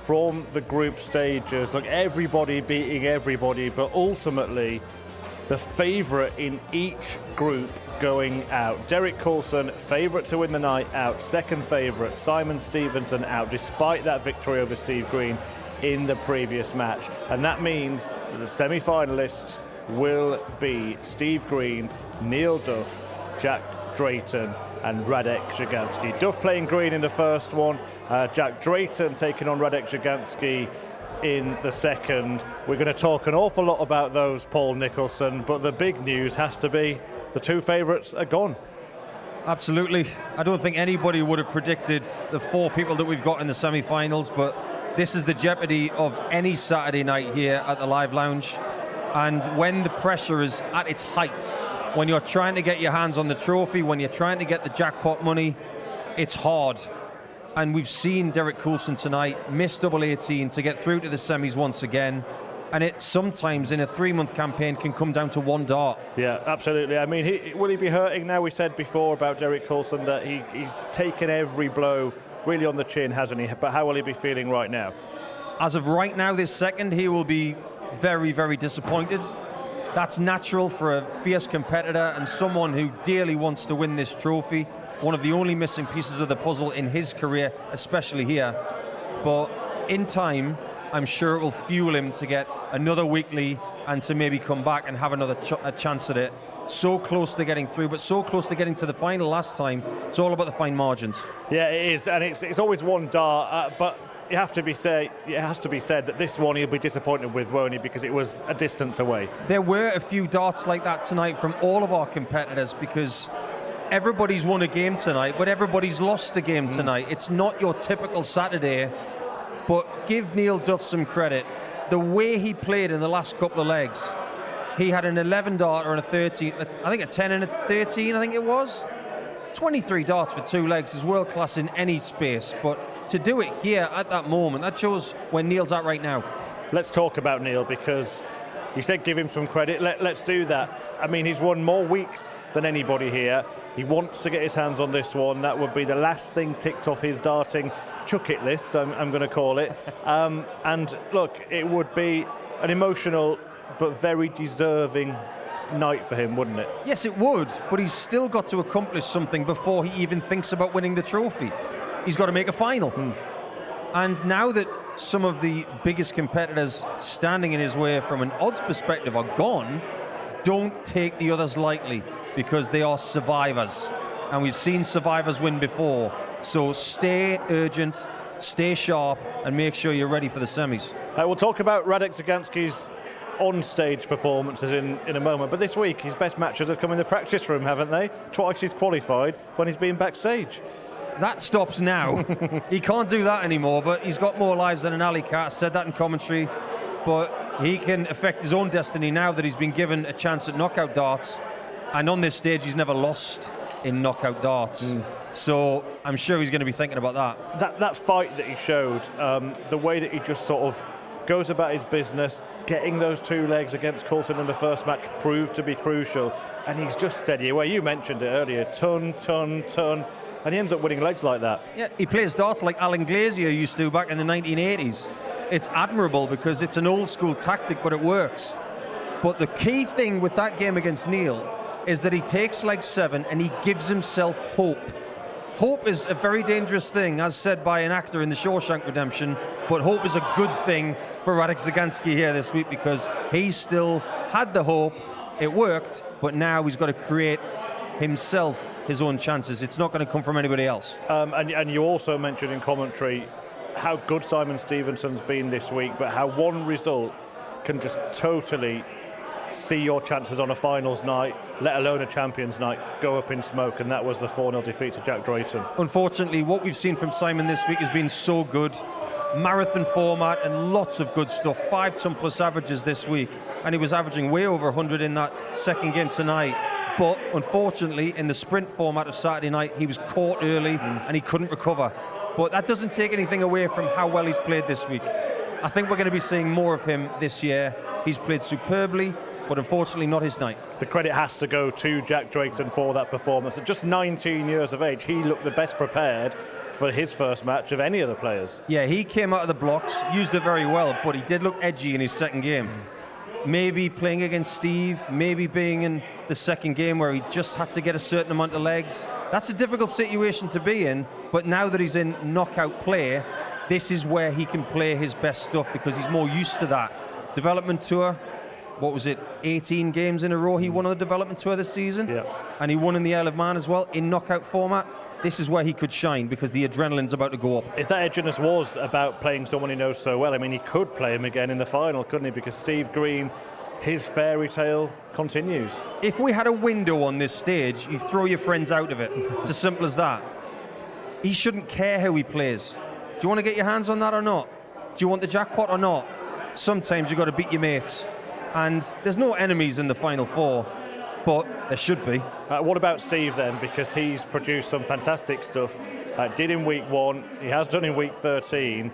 S4: from the group stages. Look, everybody beating everybody, but ultimately the favourite in each group going out. Derek Coulson, favourite to win the night out. Second favourite, Simon Stevenson, out, despite that victory over Steve Green in the previous match. And that means that the semi-finalists will be Steve Green, Neil Duff, Jack Drayton and Radek Żyganski. Duff playing green in the first one, Jack Drayton taking on Radek Żyganski in the second. We're going to talk an awful lot about those, Paul Nicholson, but the big news has to be the two favourites are gone.
S10: Absolutely. I don't think anybody would have predicted the four people that we've got in the semi-finals, but this is the jeopardy of any Saturday night here at the Live Lounge. And when the pressure is at its height, when you're trying to get your hands on the trophy, when you're trying to get the jackpot money, it's hard. And we've seen Derek Coulson tonight miss double 18 to get through to the semis once again. And it sometimes in a 3-month campaign can come down to one dart.
S4: Yeah, absolutely. I mean, will he be hurting now? We said before about Derek Coulson that he's taken every blow really on the chin, hasn't he? But how will he be feeling right now?
S10: As of right now, this second, he will be very, very disappointed. That's natural for a fierce competitor and someone who dearly wants to win this trophy. One of the only missing pieces of the puzzle in his career, especially here. But in time, I'm sure it will fuel him to get another weekly and to maybe come back and have another chance at it. So close to getting through, but so close to getting to the final last time. It's all about the fine margins.
S4: Yeah, it is, and it's always one dart, but it has to be said that this one he'll be disappointed with, won't he, because it was a distance away.
S10: There were a few darts like that tonight from all of our competitors, because everybody's won a game tonight, but everybody's lost a game tonight. It's not your typical Saturday, but give Neil Duff some credit. The way he played in the last couple of legs, he had an 11 darter and a 13, I think a 10 and a 13, I think it was. 23 darts for 2 legs is world class in any space, but to do it here at that moment, that shows where Neil's at right now.
S4: Let's talk about Neil, because you said give him some credit. Let's do that. I mean, he's won more weeks than anybody here. He wants to get his hands on this one. That would be the last thing ticked off his darting chuck it list, I'm going to call it. And look, it would be an emotional but very deserving night for him, wouldn't it?
S10: Yes, it would, but he's still got to accomplish something before he even thinks about winning the trophy. He's got to make a final. And now that some of the biggest competitors standing in his way from an odds perspective are gone, don't take the others lightly, because they are survivors. And we've seen survivors win before. So stay urgent, stay sharp, and make sure you're ready for the semis.
S4: We'll talk about Radek Żyganski's on-stage performances in a moment, but this week his best matches have come in the practice room, haven't they? Twice he's qualified when he's been backstage.
S10: That stops now. He can't do that anymore, but he's got more lives than an alley cat. I said that in commentary, but he can affect his own destiny now that he's been given a chance at knockout darts, and on this stage he's never lost in knockout darts. So I'm sure he's going to be thinking about that.
S4: That fight that he showed, the way that he just sort of goes about his business, getting those 2 legs against Coulson in the first match proved to be crucial, and he's just steady away. You mentioned it earlier, ton, and he ends up winning legs like that.
S10: Yeah, he plays darts like Alan Glazier used to back in the 1980s. It's admirable because it's an old school tactic, but it works. But the key thing with that game against Neil is that he takes leg 7 and he gives himself hope. Hope is a very dangerous thing, as said by an actor in The Shawshank Redemption, but hope is a good thing for Radek Żyganski here this week, because he still had the hope, it worked, but now he's got to create himself his own chances. It's not going to come from anybody else.
S4: And you also mentioned in commentary how good Simon Stevenson's been this week, but how one result can just totally see your chances on a finals night, let alone a champions night, go up in smoke, and that was the 4-0 defeat to Jack Drayton.
S10: Unfortunately, what we've seen from Simon this week has been so good. Marathon format and lots of good stuff. 5-ton plus averages this week, and he was averaging way over 100 in that second game tonight. But unfortunately, in the sprint format of Saturday night, he was caught early and he couldn't recover. But that doesn't take anything away from how well he's played this week. I think we're going to be seeing more of him this year. He's played superbly. but unfortunately not his night.
S4: The credit has to go to Jack Drayton for that performance. At just 19 years of age, he looked the best prepared for his first match of any of the players.
S10: Yeah, he came out of the blocks, used it very well, but he did look edgy in his second game. Maybe playing against Steve, maybe being in the second game where he just had to get a certain amount of legs. That's a difficult situation to be in, but now that he's in knockout play, this is where he can play his best stuff because he's more used to that. Development tour, what was it, 18 games in a row he won on the development tour this season?
S4: Yeah.
S10: And he won in the Isle of Man as well, in knockout format. This is where he could shine because the adrenaline's about to go up.
S4: If that edginess was about playing someone he knows so well, I mean, he could play him again in the final, couldn't he? Because Steve Green, his fairy tale continues.
S10: If we had a window on this stage, you throw your friends out of it. It's as simple as that. He shouldn't care how he plays. Do you want to get your hands on that or not? Do you want the jackpot or not? Sometimes you've got to beat your mates. And there's no enemies in the Final Four, but there should be.
S4: What about Steve then? Because he's produced some fantastic stuff. Did in week 1, he has done in week 13.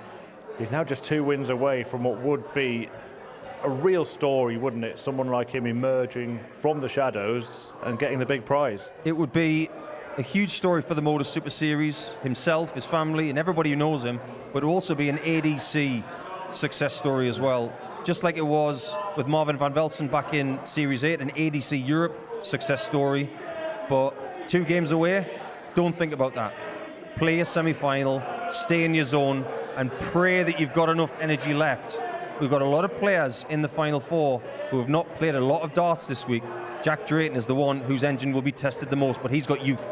S4: He's now just 2 wins away from what would be a real story, wouldn't it? Someone like him emerging from the shadows and getting the big prize.
S10: It would be a huge story for the Modus Super Series, himself, his family, and everybody who knows him, but it would also be an ADC success story as well. Just like it was with Marvin van Velsen back in Series 8, an ADC Europe success story. But 2 games away, don't think about that. Play a semi-final, stay in your zone, and pray that you've got enough energy left. We've got a lot of players in the Final Four who have not played a lot of darts this week. Jack Drayton is the one whose engine will be tested the most, but he's got youth.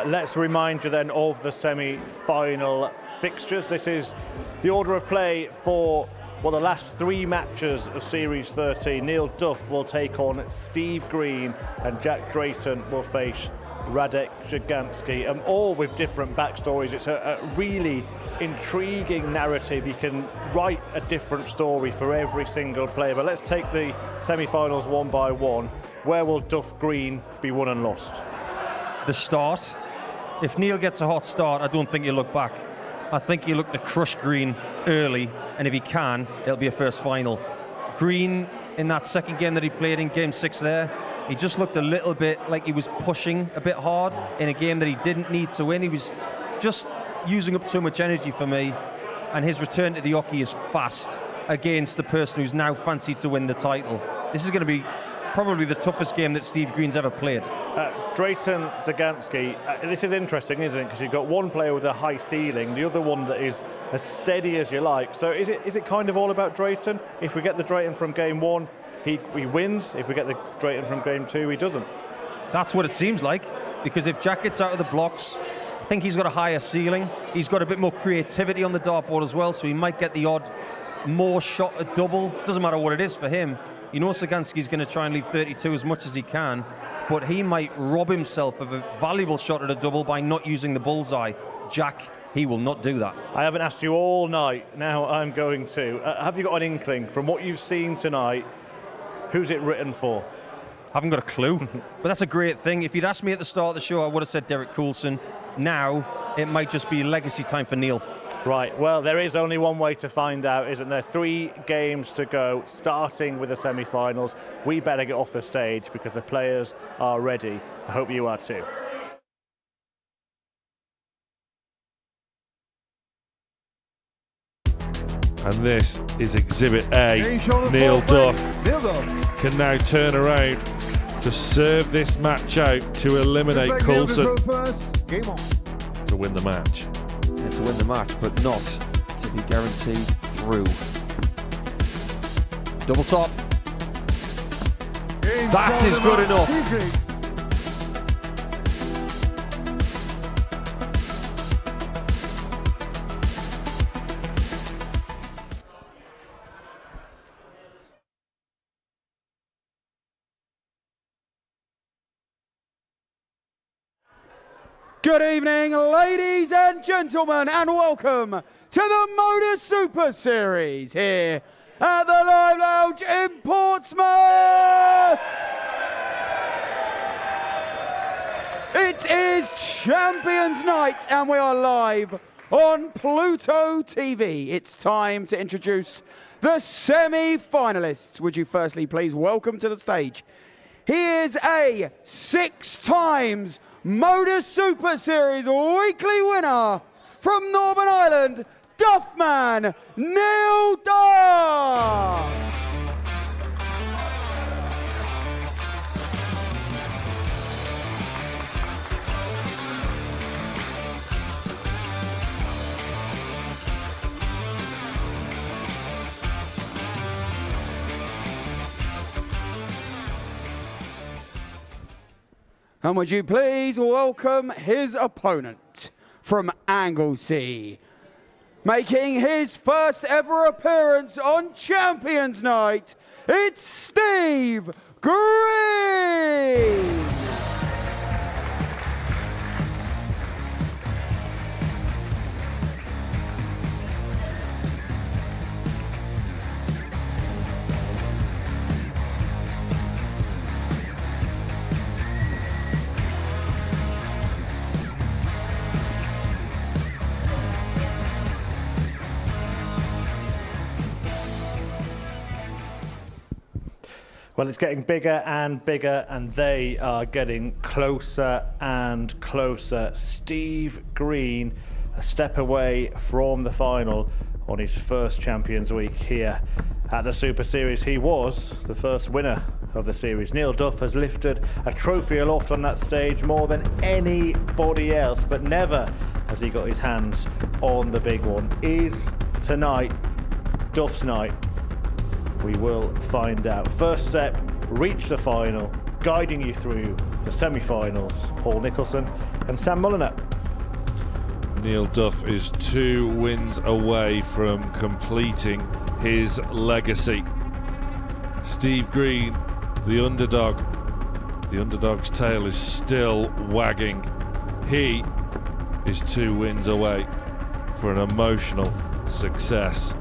S4: Let's remind you then of the semi-final fixtures. This is the order of play for the last 3 matches of Series 13. Neil Duff will take on Steve Green, and Jack Drayton will face Radek Jagansky, all with different backstories. It's a really intriguing narrative. You can write a different story for every single player. But let's take the semi-finals one by one. Where will Duff Green be won and lost?
S10: The start. If Neil gets a hot start, I don't think he'll look back. I think he'll look to crush Green early, and if he can, it'll be a first final. Green, in that second game that he played in Game 6 there, he just looked a little bit like he was pushing a bit hard in a game that he didn't need to win. He was just using up too much energy for me, and his return to the Oki is fast against the person who's now fancied to win the title. This is going to be probably the toughest game that Steve Green's ever played.
S4: Drayton Zagansky, this is interesting, isn't it? Because you've got one player with a high ceiling, the other one that is as steady as you like. So is it kind of all about Drayton? If we get the Drayton from Game 1, he wins. If we get the Drayton from Game 2, he doesn't.
S10: That's what it seems like, because if Jack gets out of the blocks, I think he's got a higher ceiling. He's got a bit more creativity on the dartboard as well, so he might get the odd more shot at double. Doesn't matter what it is for him. You know Zagansky's going to try and leave 32 as much as he can, but he might rob himself of a valuable shot at a double by not using the bullseye. Jack, he will not do that.
S4: I haven't asked you all night, now I'm going to. Have you got an inkling from what you've seen tonight, who's it written for?
S10: Haven't got a clue, but that's a great thing. If you'd asked me at the start of the show, I would have said Derek Coulson. Now, it might just be legacy time for Neil.
S4: Right, well, there is only one way to find out, isn't there? 3 games to go, starting with the semi-finals. We better get off the stage because the players are ready. I hope you are too.
S11: And this is Exhibit A. Neil Duff can now turn around to serve this match out to eliminate Coulson to win the match.
S5: And to win the match, but not to be guaranteed through. Double top. That is good enough.
S18: Good evening, ladies and gentlemen, and welcome to the Modus Super Series here at the Live Lounge in Portsmouth. It is Champions Night, and we are live on Pluto TV. It's time to introduce the semi-finalists. Would you firstly please welcome to the stage? He is a 6 times Modus Super Series weekly winner from Northern Ireland, Duffman Neil Duff. And would you please welcome his opponent from Anglesey, making his first ever appearance on Champions Night, it's Steve Green!
S4: Well, it's getting bigger and bigger, and they are getting closer and closer. Steve Green, a step away from the final on his first Champions Week here at the Super Series. He was the first winner of the series. Neil Duff has lifted a trophy aloft on that stage more than anybody else, but never has he got his hands on the big one. Is tonight Duff's night? We will find out. First step, reach the final, guiding you through the semi-finals, Paul Nicholson and Sam Mulliner.
S11: Neil Duff is 2 wins away from completing his legacy. Steve Green, the underdog. The underdog's tail is still wagging. He is 2 wins away for an emotional success.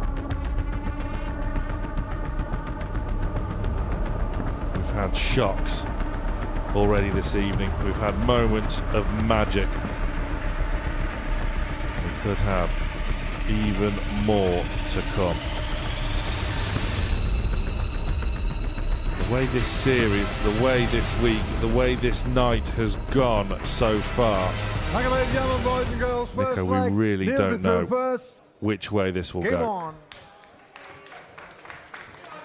S11: We've had shocks already this evening. We've had moments of magic. We could have even more to come. The way this series, the way this week, the way this night has gone so far,
S19: Hang on, ladies and gentlemen, boys and girls, first
S11: Nico, we
S19: leg,
S11: really
S19: Neil
S11: don't know
S19: first.
S11: which way this will
S19: Game
S11: go.
S19: on.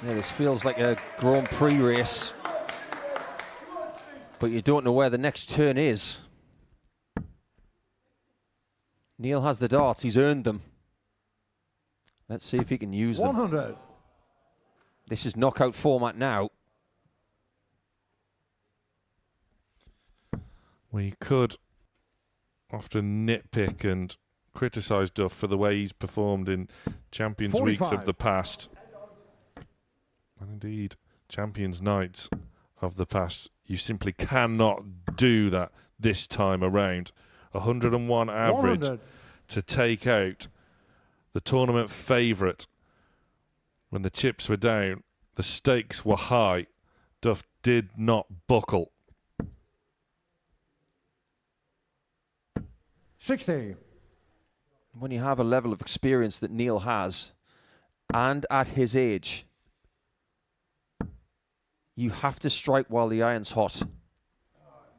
S10: Yeah, this feels like a Grand Prix race, but you don't know where the next turn is. Neil has the darts, he's earned them. Let's see if he can use
S19: 100.
S10: them. This is knockout format now.
S11: We could often nitpick and criticise Duff for the way he's performed in Champions
S19: 45.
S11: Weeks of the past. And indeed, Champions Nights of the past. You simply cannot do that this time around. 101 average
S19: 100.
S11: to take out the tournament favourite. When the chips were down, the stakes were high. Duff did not buckle.
S19: 60.
S10: When you have a level of experience that Neil has, and at his age, you have to strike while the iron's hot.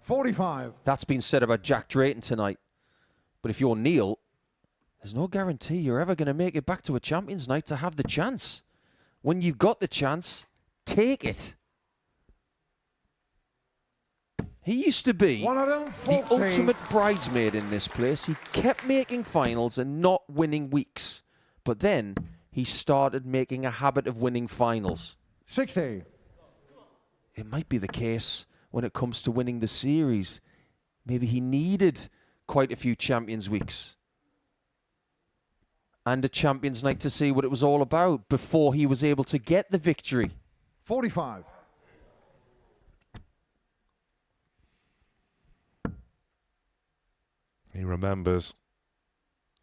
S19: 45.
S10: That's been said about Jack Drayton tonight. But if you're Neil, there's no guarantee you're ever going to make it back to a Champions Night to have the chance. When you've got the chance, take it. He used to be the ultimate bridesmaid in this place. He kept making finals and not winning weeks. But then he started making a habit of winning finals.
S19: 60.
S10: It might be the case when it comes to winning the series. Maybe he needed quite a few Champions Weeks and a Champions Night to see what it was all about before he was able to get the victory.
S19: 45.
S11: He remembers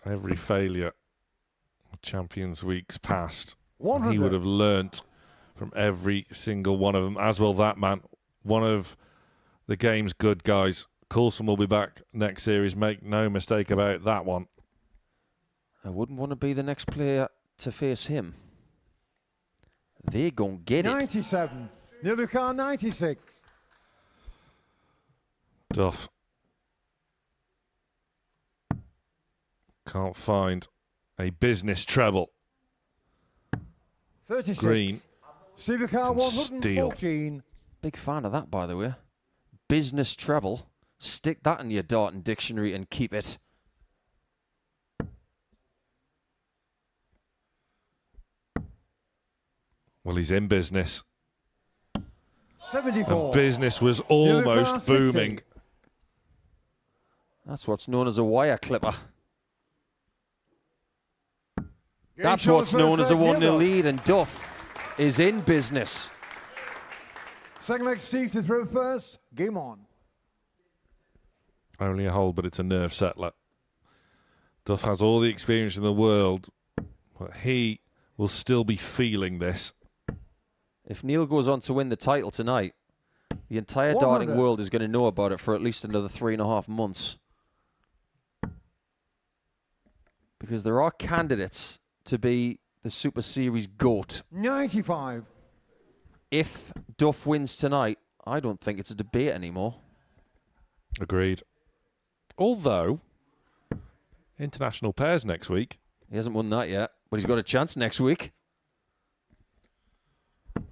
S11: every failure of Champions Weeks past. And he
S19: 100.
S11: would have learnt from every single one of them, as will that man. One of the game's good guys. Coulson will be back next series. Make no mistake about that one.
S10: I wouldn't want to be the next player to face him. They're going to get it.
S19: 97. Near the car, 96.
S11: Duff. Can't find a business treble.
S19: 36.
S11: Green.
S19: See the car,
S11: can
S19: 114.
S10: Big fan of that, by the way. Business treble. Stick that in your Darton dictionary and keep it.
S11: Well, he's in business.
S19: 74.
S11: And business was almost booming.
S10: That's what's known as a wire clipper.
S19: Game
S10: That's
S19: shot
S10: what's known as a
S19: first leg,
S10: 1-0 lead, and Duff is in business.
S19: Second leg, Steve to throw first. Game on.
S11: Only a hold, but it's a nerve settler. Duff has all the experience in the world, but he will still be feeling this.
S10: If Neil goes on to win the title tonight, the entire
S19: 100.
S10: darting world is going to know about it for at least another 3.5 months. Because there are candidates to be the Super Series GOAT.
S19: 95.
S10: If Duff wins tonight, I don't think it's a debate anymore.
S11: Agreed. Although, international pairs next week.
S10: He hasn't won that yet, but he's got a chance next week.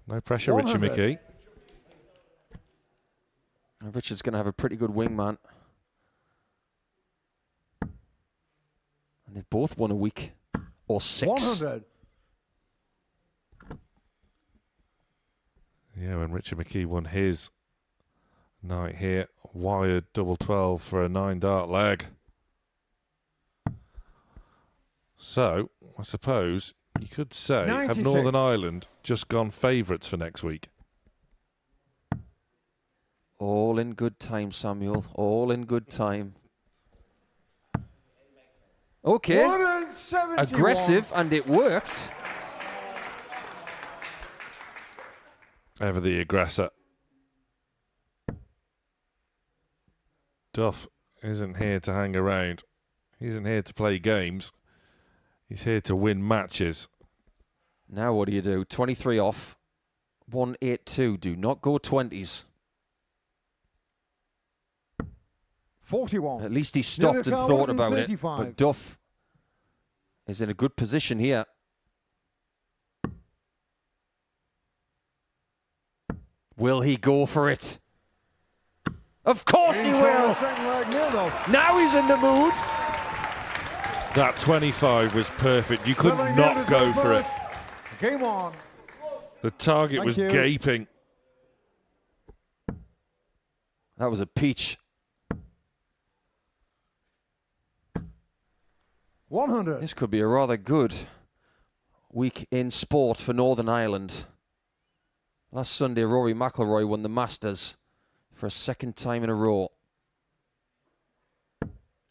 S11: No pressure,
S19: 100.
S11: Richie McKee.
S10: And Richard's going to have a pretty good wingman. And they've both won a week. Or 6.
S19: 100.
S11: Yeah, when Richard McKee won his night here, wired double 12 for a 9-dart leg. So, I suppose you could say,
S19: 96.
S11: have Northern Ireland just gone favourites for next week?
S10: All in good time, Samuel. All in good time. Okay.
S19: 171.
S10: Aggressive, and it worked.
S11: Ever the aggressor. Duff isn't here to hang around. He isn't here to play games. He's here to win matches.
S10: Now what do you do? 23 off. 182. Do not go 20s.
S19: 41.
S10: At least he stopped and thought about it.
S19: 135.
S10: But Duff is in a good position here. Will he go for it? Of course he will! Now he's in the mood.
S11: That 25 was perfect. You could not go for it.
S19: Game on.
S11: The target
S19: Thank
S11: was
S19: you.
S11: gaping.
S10: That was a peach.
S19: 100.
S10: This could be a rather good week in sport for Northern Ireland. Last Sunday, Rory McIlroy won the Masters for a second time in a row.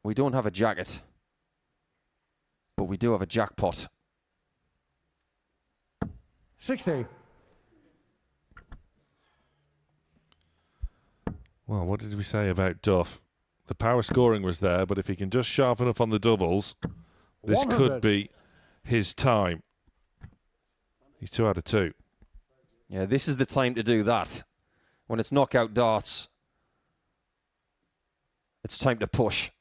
S10: We don't have a jacket, but we do have a jackpot.
S19: 60.
S11: Well, what did we say about Duff? The power scoring was there, but if he can just sharpen up on the doubles, this
S19: 100.
S11: could be his time. He's 2 out of 2.
S10: Yeah, this is the time to do that. When it's knockout darts, it's time to push.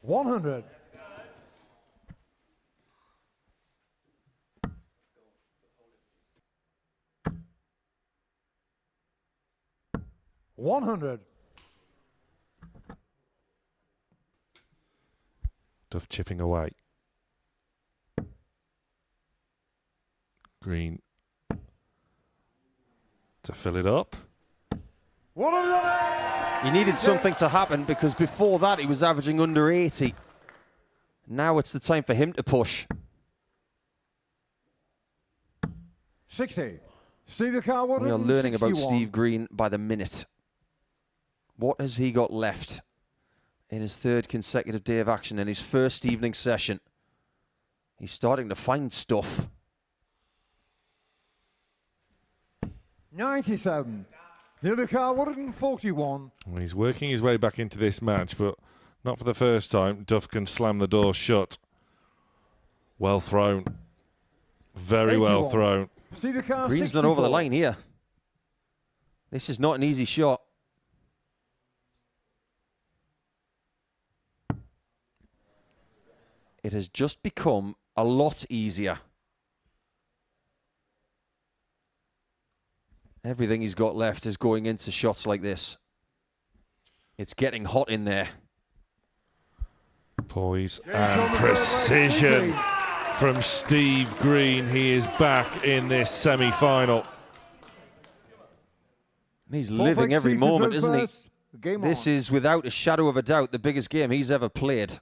S19: $100. 100.
S11: Duff chipping away. Green to fill it up.
S10: He needed something to happen because before that he was averaging under 80. Now it's the time for him to push.
S19: 60. Steve Carwood.
S10: We are learning about Steve Green by the minute. What has he got left in his third consecutive day of action in his first evening session? He's starting to find stuff.
S19: 97. The other car, 141.
S11: Well, he's working his way back into this match, but not for the first time. Duff can slam the door shut. Well thrown. Very
S19: 81.
S11: well thrown.
S19: See the car,
S10: Green's
S19: 64.
S10: not over the line here. This is not an easy shot. It has just become a lot easier. Everything he's got left is going into shots like this. It's getting hot in there.
S11: Poise and precision from Steve Green. He is back in this semi-final.
S10: He's living every moment, isn't he? This is, without a shadow of a doubt, the biggest game he's ever played.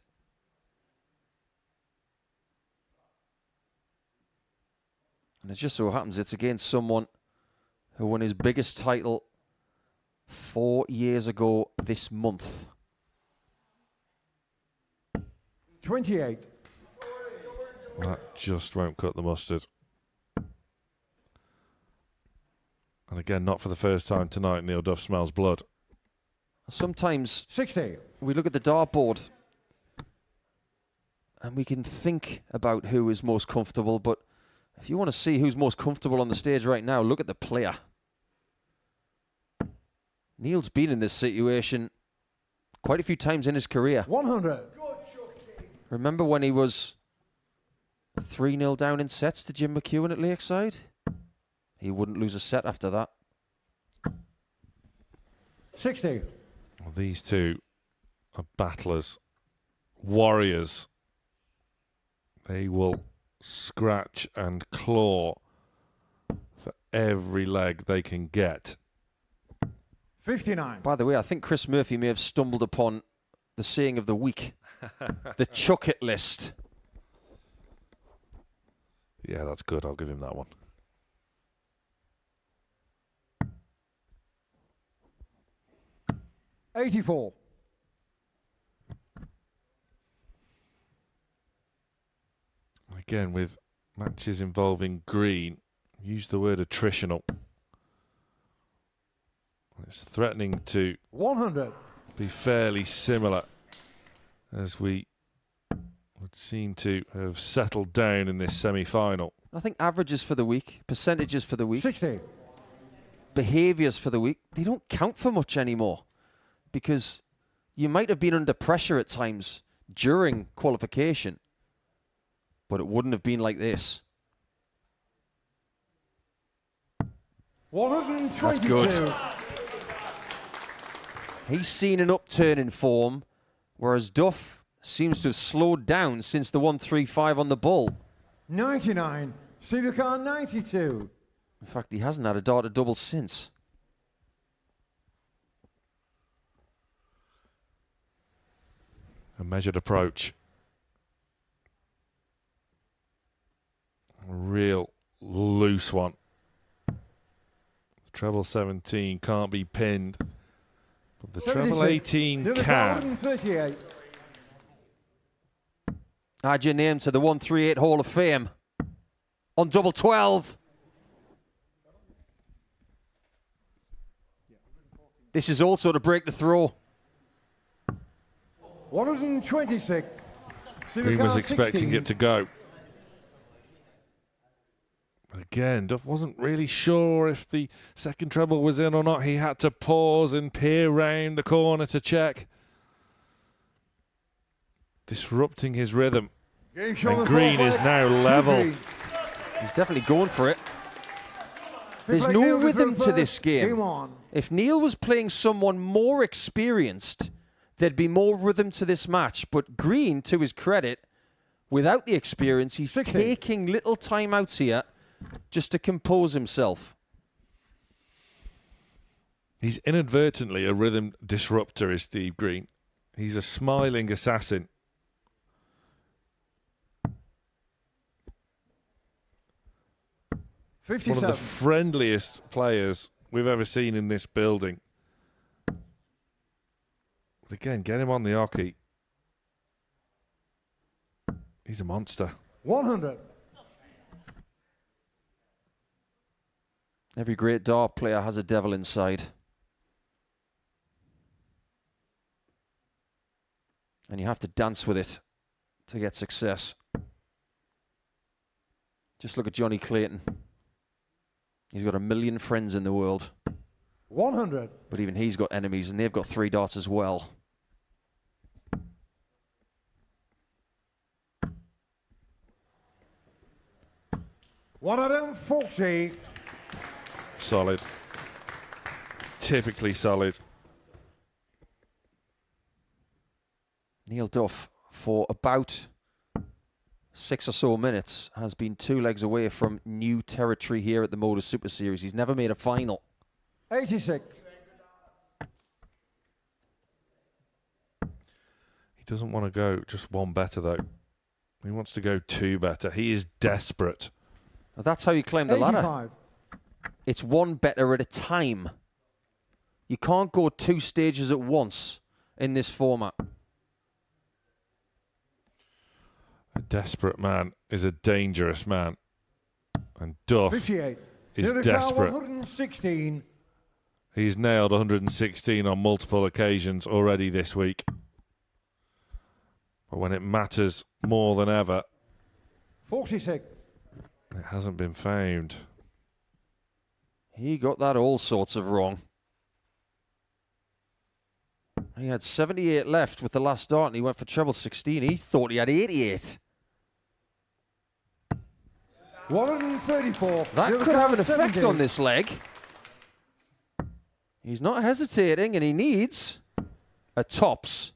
S10: And it just so happens it's against someone who won his biggest title 4 years ago this month.
S19: 28.
S11: That just won't cut the mustard. And again, not for the first time tonight, Neil Duff smells blood.
S10: Sometimes
S19: 60.
S10: We look at the dartboard and we can think about who is most comfortable, but if you want to see who's most comfortable on the stage right now, look at the player. Neil's been in this situation quite a few times in his career.
S19: 100.
S10: Remember when he was 3-0 down in sets to Jim McEwen at Lakeside? He wouldn't lose a set after that.
S19: 60.
S11: Well, these two are battlers, warriors. They will scratch and claw for every leg they can get.
S19: 59.
S10: By the way, I think Chris Murphy may have stumbled upon the saying of the week. The chuck it list.
S11: Yeah, that's good. I'll give him that one.
S19: $84.
S11: Again, with matches involving Green, use the word attritional. It's threatening to
S19: 100.
S11: be fairly similar, as we would seem to have settled down in this semi-final.
S10: I think averages for the week, percentages for the week,
S19: 60.
S10: behaviours for the week, they don't count for much anymore, because you might have been under pressure at times during qualification, but it wouldn't have been like this.
S19: 122.
S10: That's good. He's seen an upturn in form, whereas Duff seems to have slowed down since the 135 on the bull.
S19: 99. See the car, 92.
S10: In fact, he hasn't had a darted double since.
S11: A measured approach. A real loose one. Treble 17 can't be pinned, but the treble 18 can.
S19: 38.
S10: Add your name to the 138 Hall of Fame on double 12. This is also to break the throw.
S19: 126.
S11: He was expecting it to go. But again, Duff wasn't really sure if the second treble was in or not. He had to pause and peer round the corner to check. Disrupting his rhythm. And Green is now level.
S10: He's definitely going for it. There's no rhythm to this game. If Neil was playing someone more experienced, there'd be more rhythm to this match. But Green, to his credit, without the experience, he's taking little timeouts here just to compose himself.
S11: He's inadvertently a rhythm disruptor, is Steve Green. He's a smiling assassin. One of the friendliest players we've ever seen in this building. But again, get him on the hockey. He's a monster.
S19: 100.
S10: Every great dart player has a devil inside. And you have to dance with it to get success. Just look at Johnny Clayton. He's got 1 million friends in the world.
S19: 100.
S10: But even he's got enemies, and they've got 3 darts as well.
S19: $140.
S11: Solid. Typically solid.
S10: Neil Duff, for about 6 or so minutes, has been 2 legs away from new territory here at the Modus Super Series. He's never made a final.
S19: 86.
S11: He doesn't want to go just 1 better, though. He wants to go 2 better. He is desperate.
S10: Well, that's how you climb the
S19: 85.
S10: ladder. It's 1 better at a time. You can't go 2 stages at once in this format.
S11: A desperate man is a dangerous man. And Duff
S19: 58.
S11: is
S19: Near the car,
S11: desperate.
S19: 116.
S11: He's nailed 116 on multiple occasions already this week. But when it matters more than ever,
S19: 46.
S11: it hasn't been found.
S10: He got that all sorts of wrong. He had 78 left with the last dart, and he went for treble 16. He thought he had 88.
S19: 134.
S10: That
S19: Near the
S10: could
S19: car,
S10: have an effect
S19: 70.
S10: on this leg. He's not hesitating, and he needs a tops.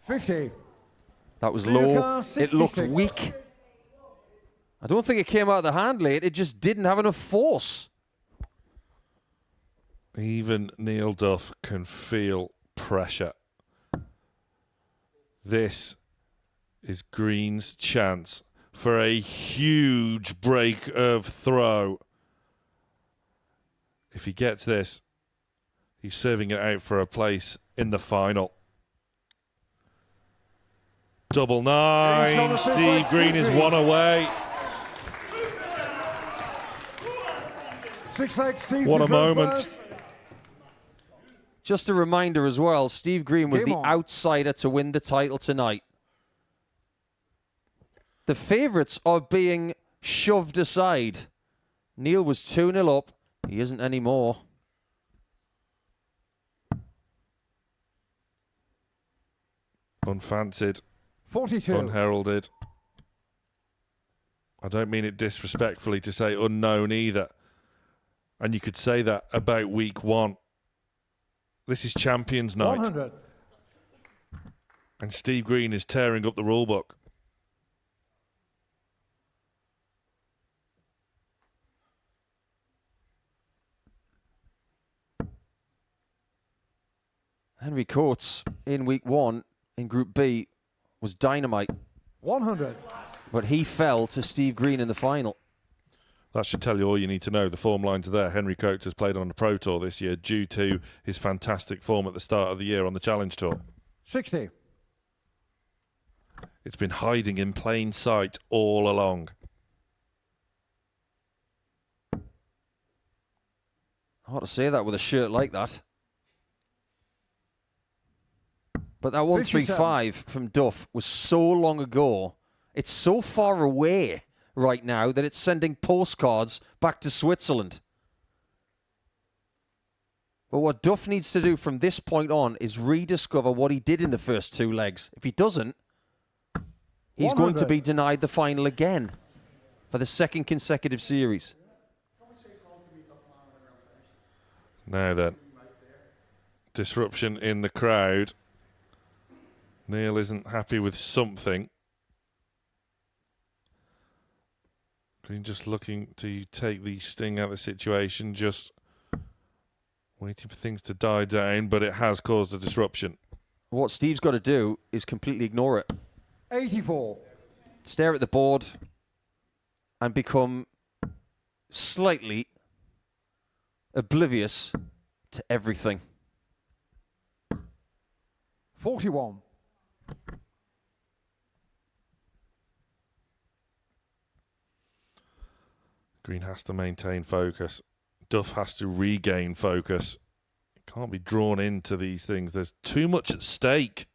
S19: 50.
S10: That was
S19: Near the
S10: low.
S19: car,
S10: It looked
S19: 66.
S10: weak. I don't think it came out of the hand late. It just didn't have enough force.
S11: Even Neil Duff can feel pressure. This is Green's chance for a huge break of throw. If he gets this, he's serving it out for a place in the final. Double 9. Steve Green is 1 away.
S19: 6 legs, Steve.
S11: What a
S19: to throw
S11: moment.
S19: first.
S10: Just a reminder as well, Steve Green was
S19: Game
S10: the
S19: on.
S10: outsider to win the title tonight. The favourites are being shoved aside. Neil was 2-0 up. He isn't anymore.
S11: Unfancied.
S19: 42.
S11: Unheralded. I don't mean it disrespectfully to say unknown either. And you could say that about week 1. This is Champions Night.
S19: 100.
S11: And Steve Green is tearing up the rule book.
S10: Henry Coates in week 1 in Group B was dynamite.
S19: 100.
S10: But he fell to Steve Green in the final.
S11: That should tell you all you need to know. The form lines are there. Henry Coates has played on the Pro Tour this year due to his fantastic form at the start of the year on the Challenge Tour.
S19: 60.
S11: It's been hiding in plain sight all along.
S10: Hard to say that with a shirt like that. But that 135 from Duff was so long ago. It's so far away right now that it's sending postcards back to Switzerland. But what Duff needs to do from this point on is rediscover what he did in the first 2 legs. If he doesn't, he's going to be denied the final again for the 2nd consecutive series.
S11: Now then, disruption in the crowd. Neil isn't happy with something. Green just looking to take the sting out of the situation, just waiting for things to die down, but it has caused a disruption.
S10: What Steve's got to do is completely ignore it.
S19: 84.
S10: Stare at the board and become slightly oblivious to everything.
S19: 41.
S11: Green has to maintain focus. Duff has to regain focus. Can't be drawn into these things. There's too much at stake.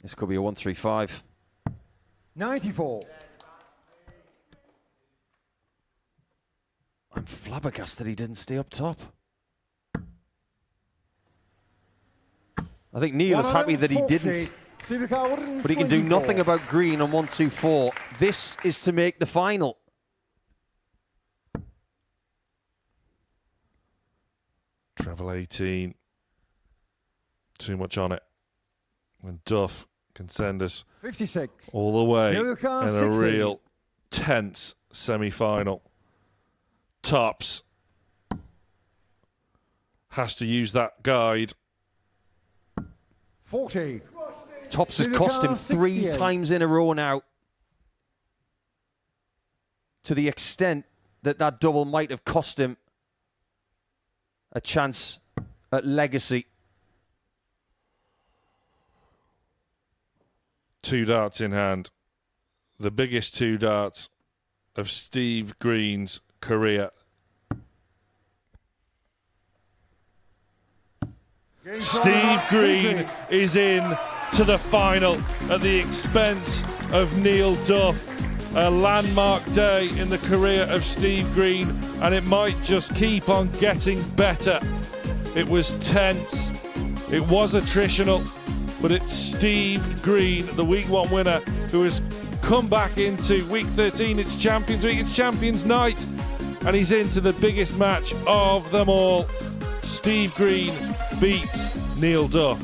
S10: This could be a 1-3-5.
S19: 94.
S10: I'm flabbergasted he didn't stay up top. I think Neil is happy that he didn't. But he can do nothing about Green on 1-2-4. This is to make the final.
S11: Treble 18. Too much on it. And Duff can send us
S19: 56.
S11: all the way
S19: Yellow
S11: in
S19: card,
S11: a
S19: 60.
S11: real tense semi-final. Tops has to use that guide.
S19: 40.
S10: Tops has cost him 3 times in a row now. To the extent that that double might have cost him a chance at legacy.
S11: 2 darts in hand. The biggest 2 darts of Steve Green's career. Steve Green is in to the final at the expense of Neil Duff. A landmark day in the career of Steve Green, and it might just keep on getting better. It was tense, it was attritional, but it's Steve Green, the Week 1 winner, who has come back into Week 13. It's Champions Week, it's Champions Night, and he's into the biggest match of them all. Steve Green beats Neil Duff.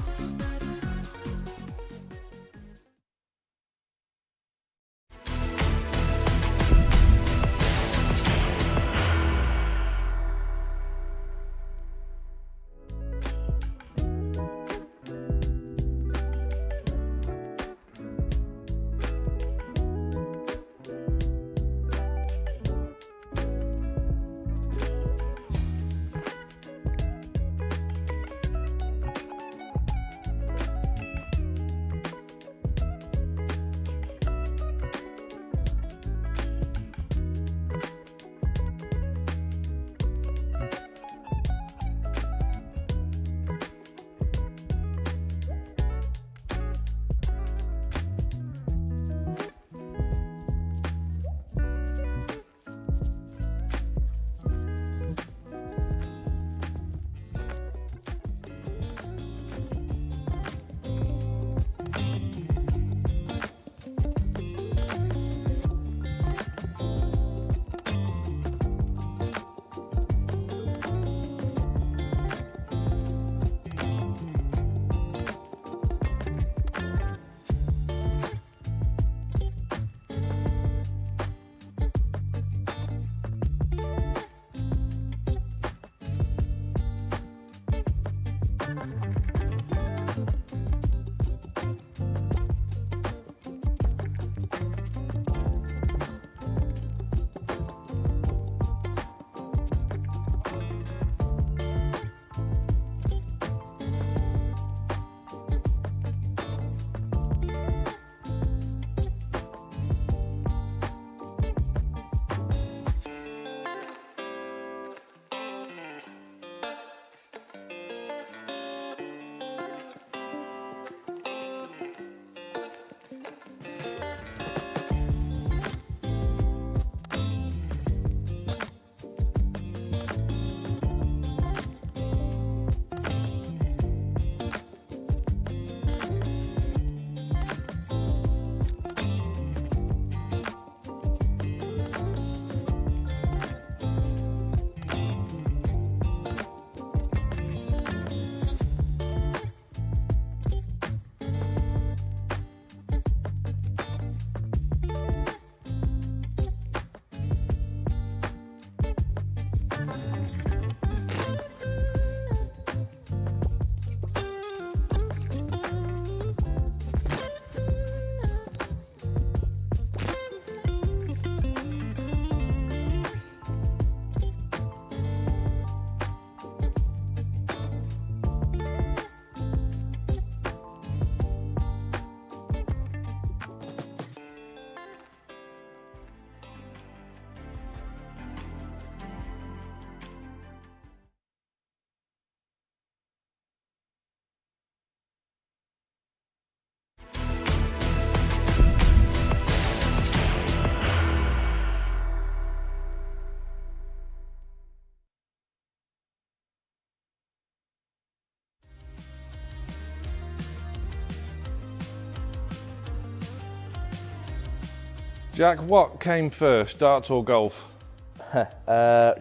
S12: Jack, what came first, darts or golf?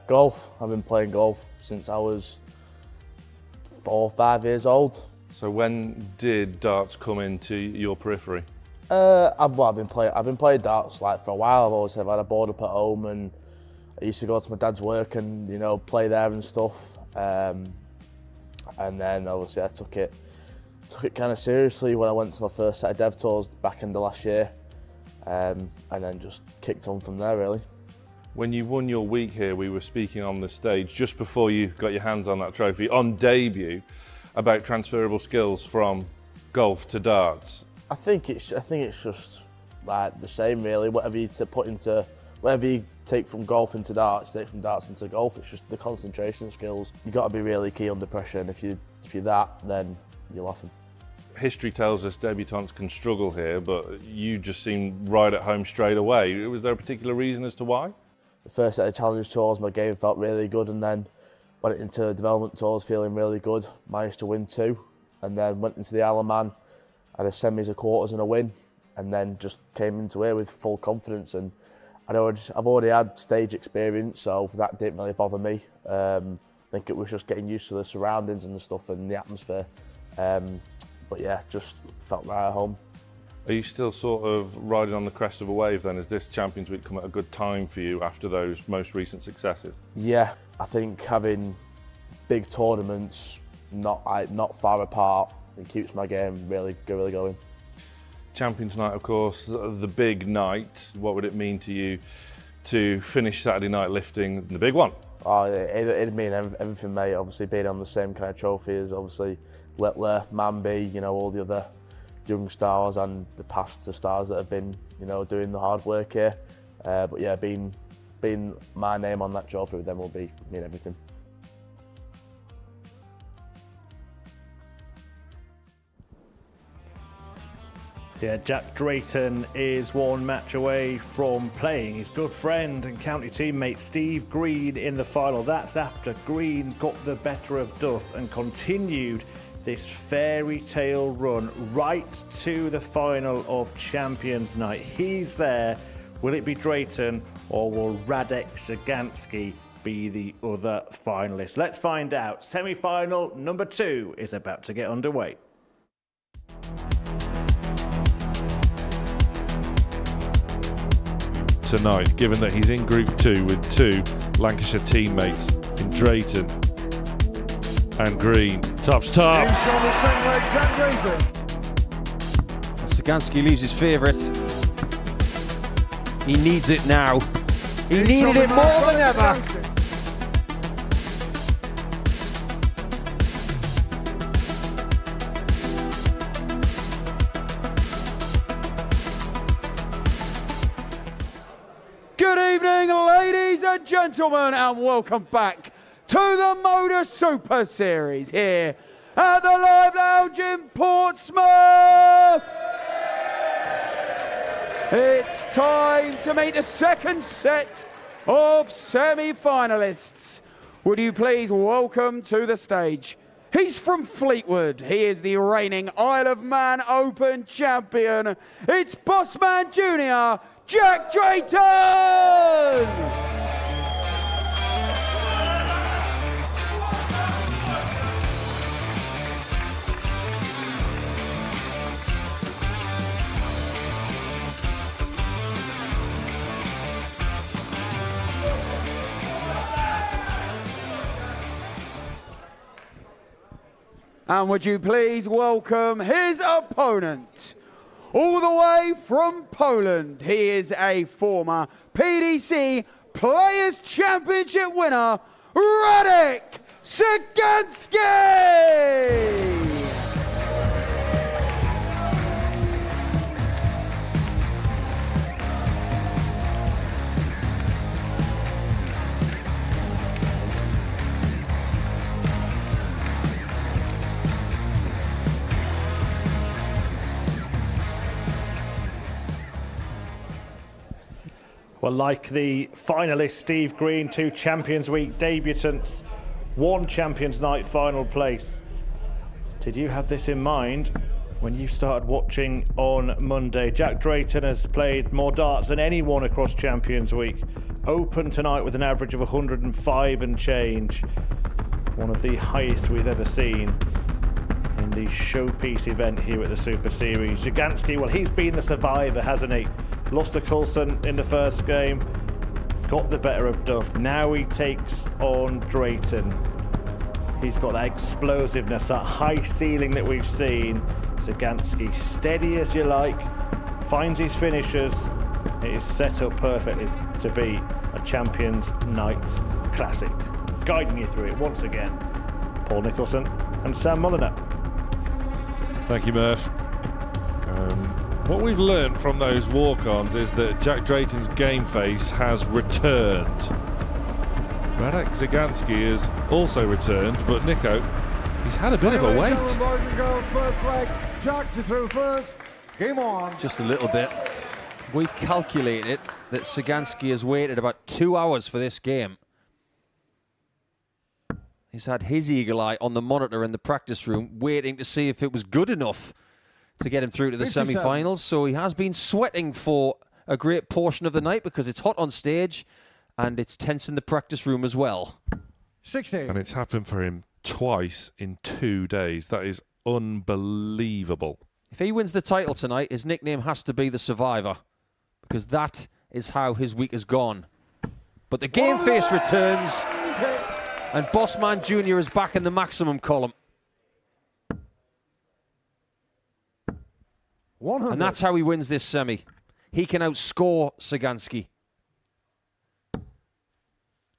S6: Golf. I've been playing golf since I was 4 or 5 years old.
S12: So when did darts come into your periphery?
S6: I've been playing darts like for a while. I've always had a board up at home, and I used to go to my dad's work and play there and stuff. And then obviously I took it kind of seriously when I went to my first set of dev tours back in the last year, and then just kicked on from there really.
S12: When you won your week here, we were speaking on the stage just before you got your hands on that trophy on debut about transferable skills from golf to darts.
S6: I think it's just like the same really. Whatever you take from golf into darts, take from darts into golf. It's just the concentration skills. You got to be really key under pressure, and if you're that, then you're laughing.
S12: History tells us debutants can struggle here, but you just seemed right at home straight away. Was there a particular reason as to why?
S6: The first set of challenge tours, my game felt really good, and then went into development tours feeling really good. Managed to win 2, and then went into the Isle of Man, had a semis, a quarters, and a win, and then just came into here with full confidence. And I've already had stage experience, so that didn't really bother me. I think it was just getting used to the surroundings and the stuff and the atmosphere. But yeah, just felt right at home.
S12: Are you still sort of riding on the crest of a wave then? Has this Champions Week come at a good time for you after those most recent successes?
S6: Yeah, I think having big tournaments not far apart, it keeps my game really going.
S12: Champions Night, of course, the big night. What would it mean to you to finish Saturday night lifting the big one?
S6: Oh, it'd mean everything, mate. Obviously, being on the same kind of trophy as obviously Littler, Manby, all the other young stars and the past stars that have been, doing the hard work here. But yeah, being my name on that trophy with them will mean everything.
S4: Yeah, Jack Drayton is one match away from playing his good friend and county teammate Steve Green in the final. That's after Green got the better of Duff and continued this fairy tale run right to the final of Champions Night. He's there. Will it be Drayton or will Radek Zagansky be the other finalist? Let's find out. Semi-final number 2 is about to get underway.
S11: Tonight, given that he's in Group 2 with 2 Lancashire teammates in Drayton and Green. Tops.
S10: Zagansky leaves his favourite. He needs it now. He needed it more than ever.
S18: Good evening, ladies and gentlemen, and welcome back to the Modus Super Series here at the Live Lounge in Portsmouth. It's time to meet the second set of semi-finalists. Would you please welcome to the stage? He's from Fleetwood. He is the reigning Isle of Man Open champion. It's Bossman Jr., Jack Drayton! And would you please welcome his opponent? All the way from Poland, he is a former PDC Players' Championship winner, Radek Zagansky!
S4: Well, like the finalist Steve Green, 2 Champions Week debutants, 1 Champions Night final place. Did you have this in mind When you started watching on Monday, Jack Drayton has played more darts than anyone across Champions Week. Open tonight with an average of 105 and change. One of the highest we've ever seen in the showpiece event here at the Super Series. Jaganski, well, he's been the survivor, hasn't he? Lost to Coulson in the first game, got the better of Duff. Now he takes on Drayton. He's got that explosiveness, that high ceiling that we've seen. Jaganski, steady as you like, finds his finishers. It is set up perfectly to be a Champions Night classic. Guiding you through it once again, Paul Nicholson and Sam Mulliner.
S11: Thank you, Murph. What we've learned from those walk-ons is that Jack Drayton's game face has returned. Radek Zaganski has also returned, but Nico, he's had a bit of a wait.
S19: First leg, Jack's through first. Game on.
S10: Just a little bit. We calculated that Zaganski has waited about 2 hours for this game. He's had his eagle eye on the monitor in the practice room, waiting to see if it was good enough to get him through to the semi-finals. So he has been sweating for a great portion of the night because it's hot on stage and it's tense in the practice room as well.
S19: 60.
S11: And it's happened for him twice in 2 days. That is unbelievable.
S10: If he wins the title tonight, his nickname has to be the Survivor, because that is how his week has gone. But the game face returns, and Bossman Jr. is back in the maximum column.
S19: 100.
S10: And that's how he wins this semi. He can outscore Zaganski.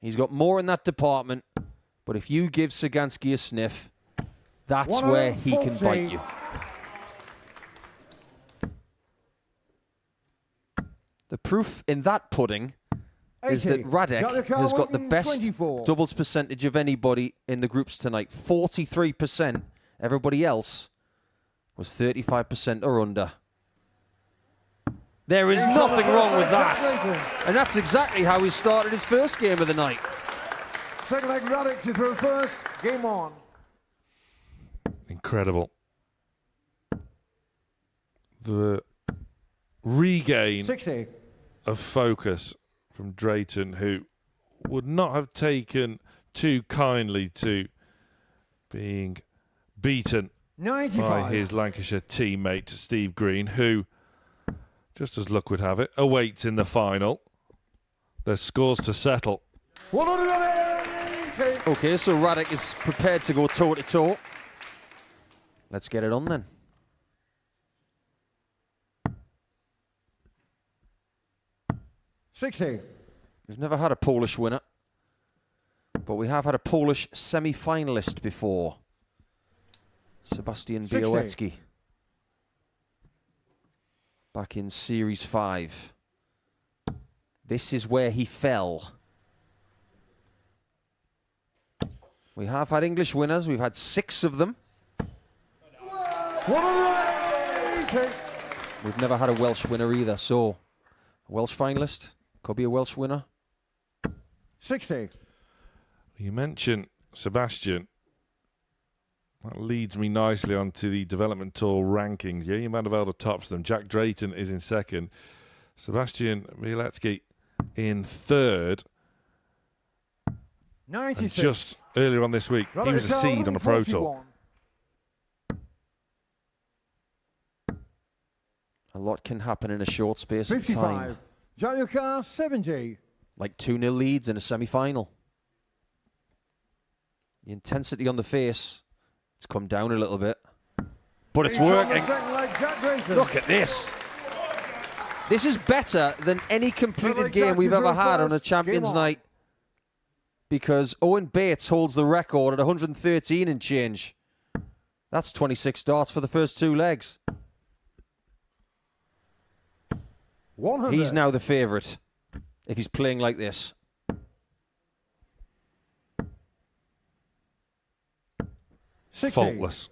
S10: He's got more in that department, but if you give Zaganski a sniff, that's where he can bite you. The proof in that pudding is that Radek has got the best doubles percentage of anybody in the groups tonight. 43%. Everybody else was 35% or under. There is nothing wrong with that. And that's exactly how he started his first game of the night.
S19: Second leg, Radek through first. Game on.
S11: Incredible. The regain
S19: 60.
S11: of focus from Drayton, who would not have taken too kindly to being beaten
S19: 95.
S11: by his Lancashire teammate Steve Green, who, just as luck would have it, awaits in the final. There's scores to settle.
S19: 180.
S10: Okay, so Radek is prepared to go toe-to-toe. Let's get it on then.
S19: $60.
S10: We've never had a Polish winner, but we have had a Polish semi-finalist before. Sebastian
S19: 60.
S10: Białecki. Back in Series 5. This is where he fell. We have had English winners. We've had 6 of them.
S19: 180.
S10: We've never had a Welsh winner either, so a Welsh finalist could be a Welsh winner.
S19: 60.
S11: You mentioned Sebastian. That leads me nicely onto the development tour rankings. Yeah, Mandelvelde tops them. Jack Drayton is in second. Sebastian Białecki in third.
S19: 96.
S11: And just earlier on this week, he was a seed on a Pro Tour.
S10: A lot can happen in a short space
S19: 55.
S10: of time.
S19: Januka 70.
S10: Like 2-0 leads in a semi-final. The intensity on the face, it's come down a little bit. But it's working. Look at this. This is better than any completed game we've ever had on a Champions Night, because Owen Bates holds the record at 113 and change. That's 26 darts for the first 2 legs.
S19: 100.
S10: He's now the favourite if he's playing like this.
S19: 60.
S11: Faultless.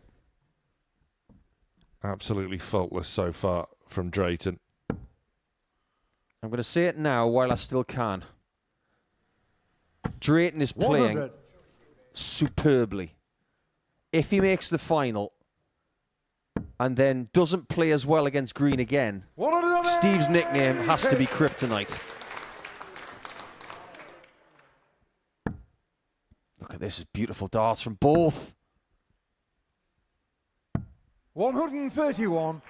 S11: Absolutely faultless so far from Drayton.
S10: I'm going to say it now while I still can. Drayton is playing
S19: 100.
S10: superbly. If he makes the final, and then doesn't play as well against green again, Steve's nickname has to be Kryptonite. Look at this, is beautiful darts from both.
S19: 131.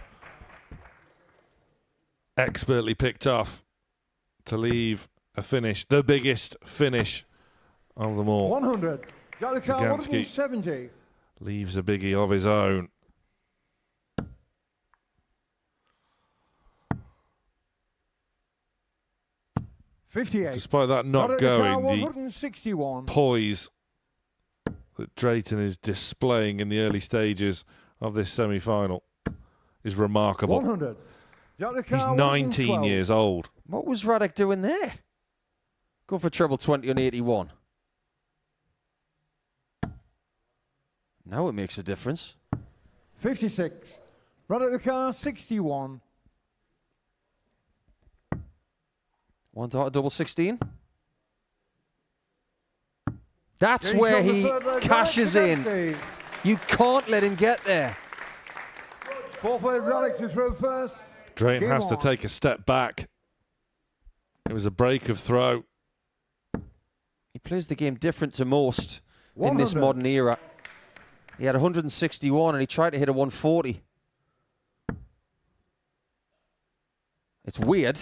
S11: Expertly picked off to leave a finish, the biggest finish of them all.
S19: 100. Jalika,
S11: Zagansky
S19: 170.
S11: leaves a biggie of his own. Despite that not going,
S19: 161.
S11: the poise that Drayton is displaying in the early stages of this semi-final is remarkable.
S19: 100.
S11: He's 19 years old.
S10: What was Radek doing there? Go for treble 20 on 81. Now it makes a difference.
S19: 56. Radek 61.
S10: One dart, double 16. That's where he cashes in. You can't let him get there.
S19: Forfeit Radek to throw first.
S11: Drayton
S19: Game
S11: has to
S19: on.
S11: take a step back. It was a break of throw.
S10: He plays the game different to most in this
S19: 100.
S10: modern era. He had 161 and he tried to hit a 140. It's weird.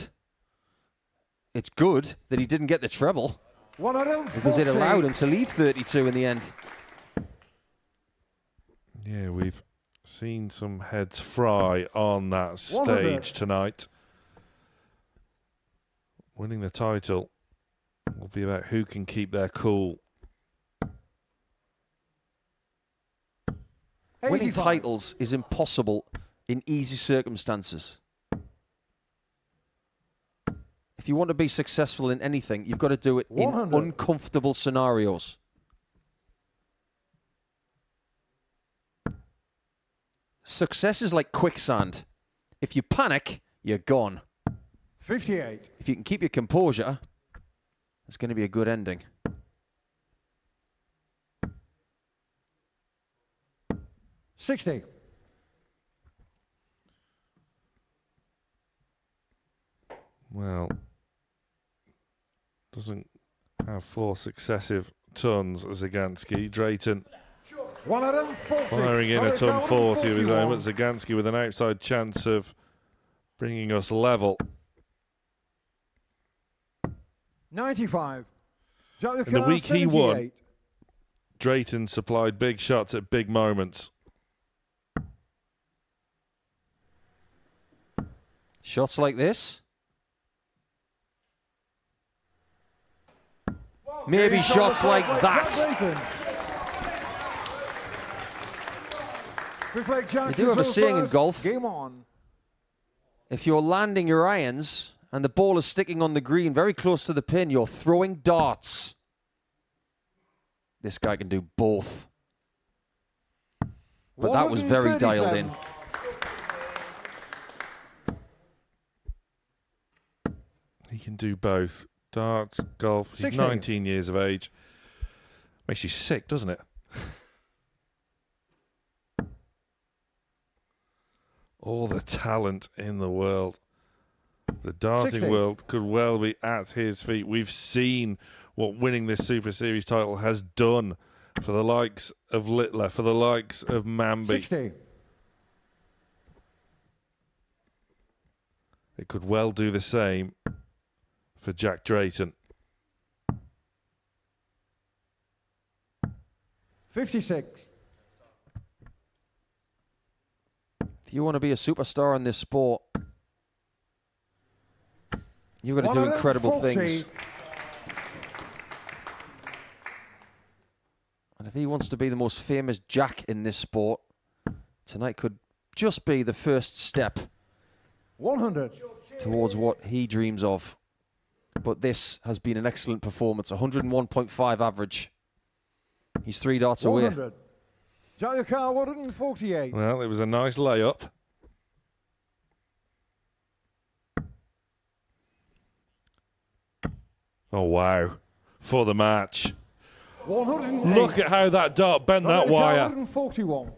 S10: It's good that he didn't get the treble,
S19: 140.
S10: because it allowed him to leave 32 in the end.
S11: Yeah, we've seen some heads fry on that
S19: 100.
S11: stage tonight. Winning the title will be about who can keep their cool.
S10: Winning
S19: 85.
S10: titles is impossible in easy circumstances. If you want to be successful in anything, you've got to do it in
S19: 100.
S10: uncomfortable scenarios. Success is like quicksand. If you panic, you're gone.
S19: 58.
S10: If you can keep your composure, it's going to be a good ending.
S19: $60.
S11: Well, doesn't have 4 successive tons as Zagansky. Drayton
S19: 140.
S11: firing in a ton 40 of his own, but Zagansky with an outside chance of bringing us level.
S19: 95.
S11: In the week he won, Drayton supplied big shots at big moments.
S10: Shots like this. Maybe shots like that. You do have a saying in golf.
S19: Game on.
S10: If you're landing your irons and the ball is sticking on the green very close to the pin, you're throwing darts. This guy can do both. But that was very dialed in.
S11: He can do both. Darts, golf. He's
S19: 16.
S11: 19 years of age. Makes you sick, doesn't it? All the talent in the world. The darting
S19: 16.
S11: world could well be at his feet. We've seen what winning this Super Series title has done for the likes of Littler, for the likes of Mamby.
S19: 60.
S11: It could well do the same for Jack Drayton.
S19: 56.
S10: If you want to be a superstar in this sport, you've got to do incredible
S19: 140.
S10: things. And if he wants to be the most famous Jack in this sport, tonight could just be the first step
S19: 100.
S10: towards what he dreams of. But this has been an excellent performance. 101.5 average. He's 3 darts away.
S19: 100. Jalika 148.
S11: Well, it was a nice layup. Oh, wow. For the match.
S19: 108.
S11: Look at how that dart bent that
S19: Jalika
S11: wire.
S19: 141.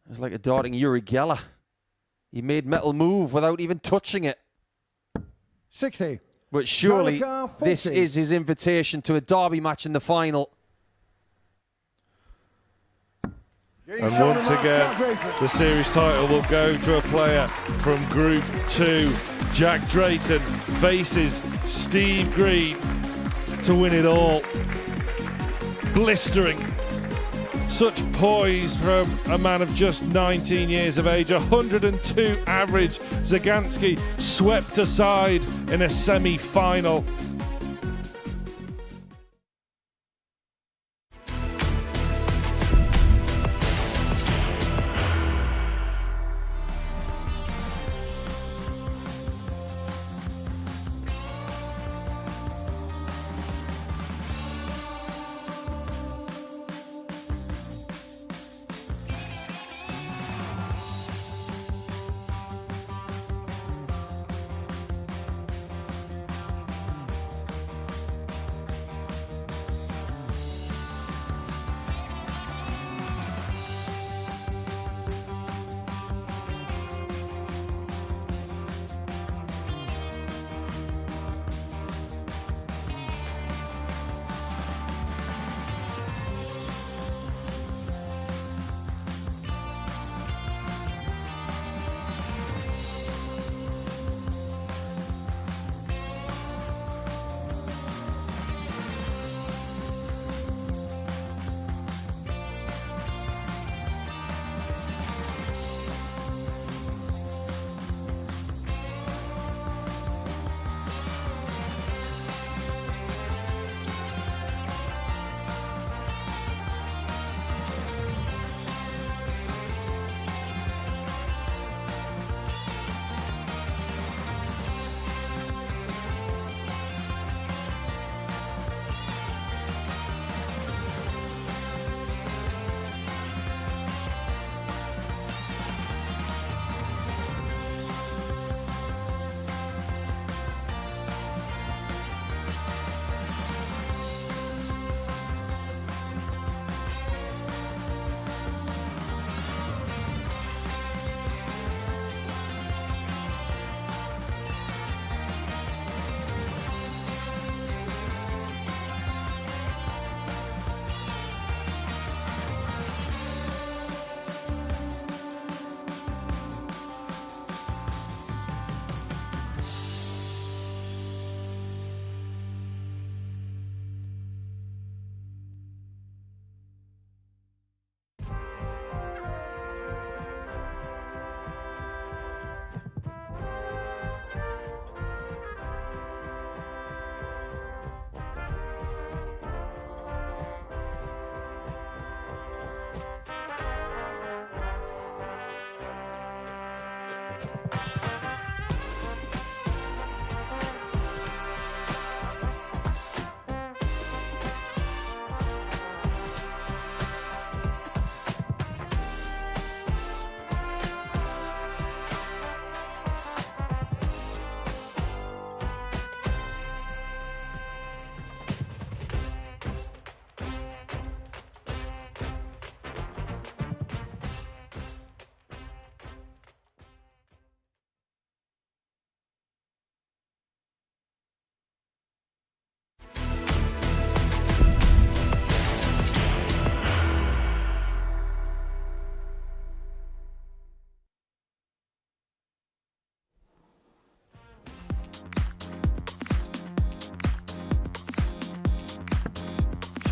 S10: It was like a darting Uri Geller. He made metal move without even touching it.
S19: 60.
S10: But surely
S19: Malika,
S10: this
S19: 40.
S10: is his invitation to a derby match in the final.
S11: And once again, the series title will go to a player from Group 2. Jack Drayton faces Steve Green to win it all. Blistering. Such poise from a man of just 19 years of age. 102 average. Zagansky swept aside in a semi-final.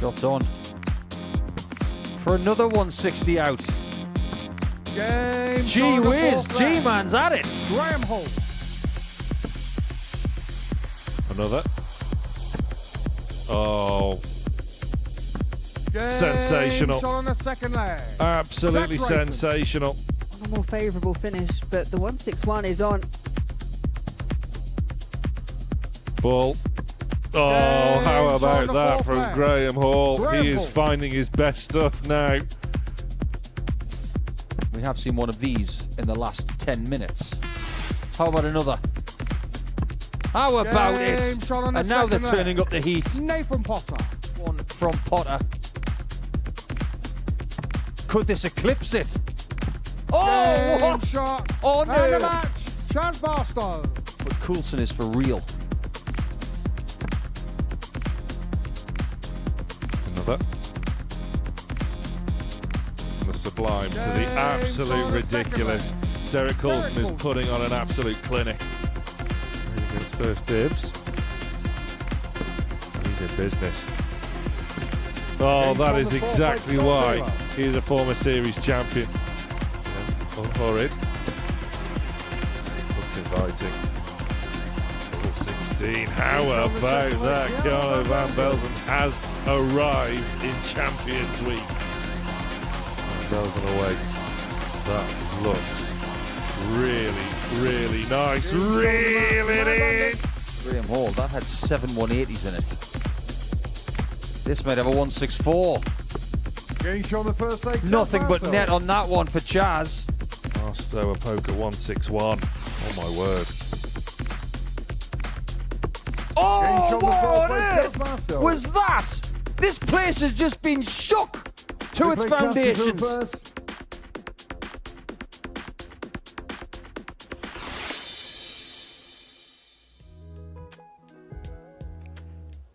S10: Shots on. For another 160 out.
S19: Game
S10: Gee whiz, G-Man's at it.
S19: Graham Hall.
S11: Another. Oh.
S19: Game
S11: Sensational.
S19: shot on the second leg.
S11: Absolutely
S19: Jack Drayton.
S11: sensational.
S14: A more favourable finish, but the 161 is on.
S11: Ball. Oh, how about that from Graham Hall? He is finding his best stuff now.
S10: We have seen one of these in the last 10 minutes. How about another? How about it? And now they're turning up the heat.
S19: Nathan Potter.
S10: One from Potter. Could this eclipse it? Oh,
S19: Game
S10: what?
S19: shot.
S10: Oh,
S19: And
S10: no.
S19: the match, Chance Barstow.
S10: But Coulson is for real.
S11: Another. From the sublime to the absolute ridiculous. Derek Coulson is putting on an absolute clinic. There he goes, first dibs. And he's in business. Oh, that is exactly why he's a former series champion. Oh, horrid. Looks inviting. Level 16. How about that? Carlo van Belzen has arrived in Champions Week. Van Belzen awaits. That looks really, really nice. Reel it in.
S10: Graham Hall, that had 7 180s in it. This might have a 164.
S19: Game shot on the first leg.
S10: Nothing but net on that one for Chaz.
S11: Barstow a poke at 161. Oh my word.
S10: Oh,
S19: on the
S10: what
S19: first
S10: on
S19: leg,
S10: earth
S19: Barstow.
S10: was that? This place has just been shook to its
S19: Replay chance to do
S10: foundations.
S19: first.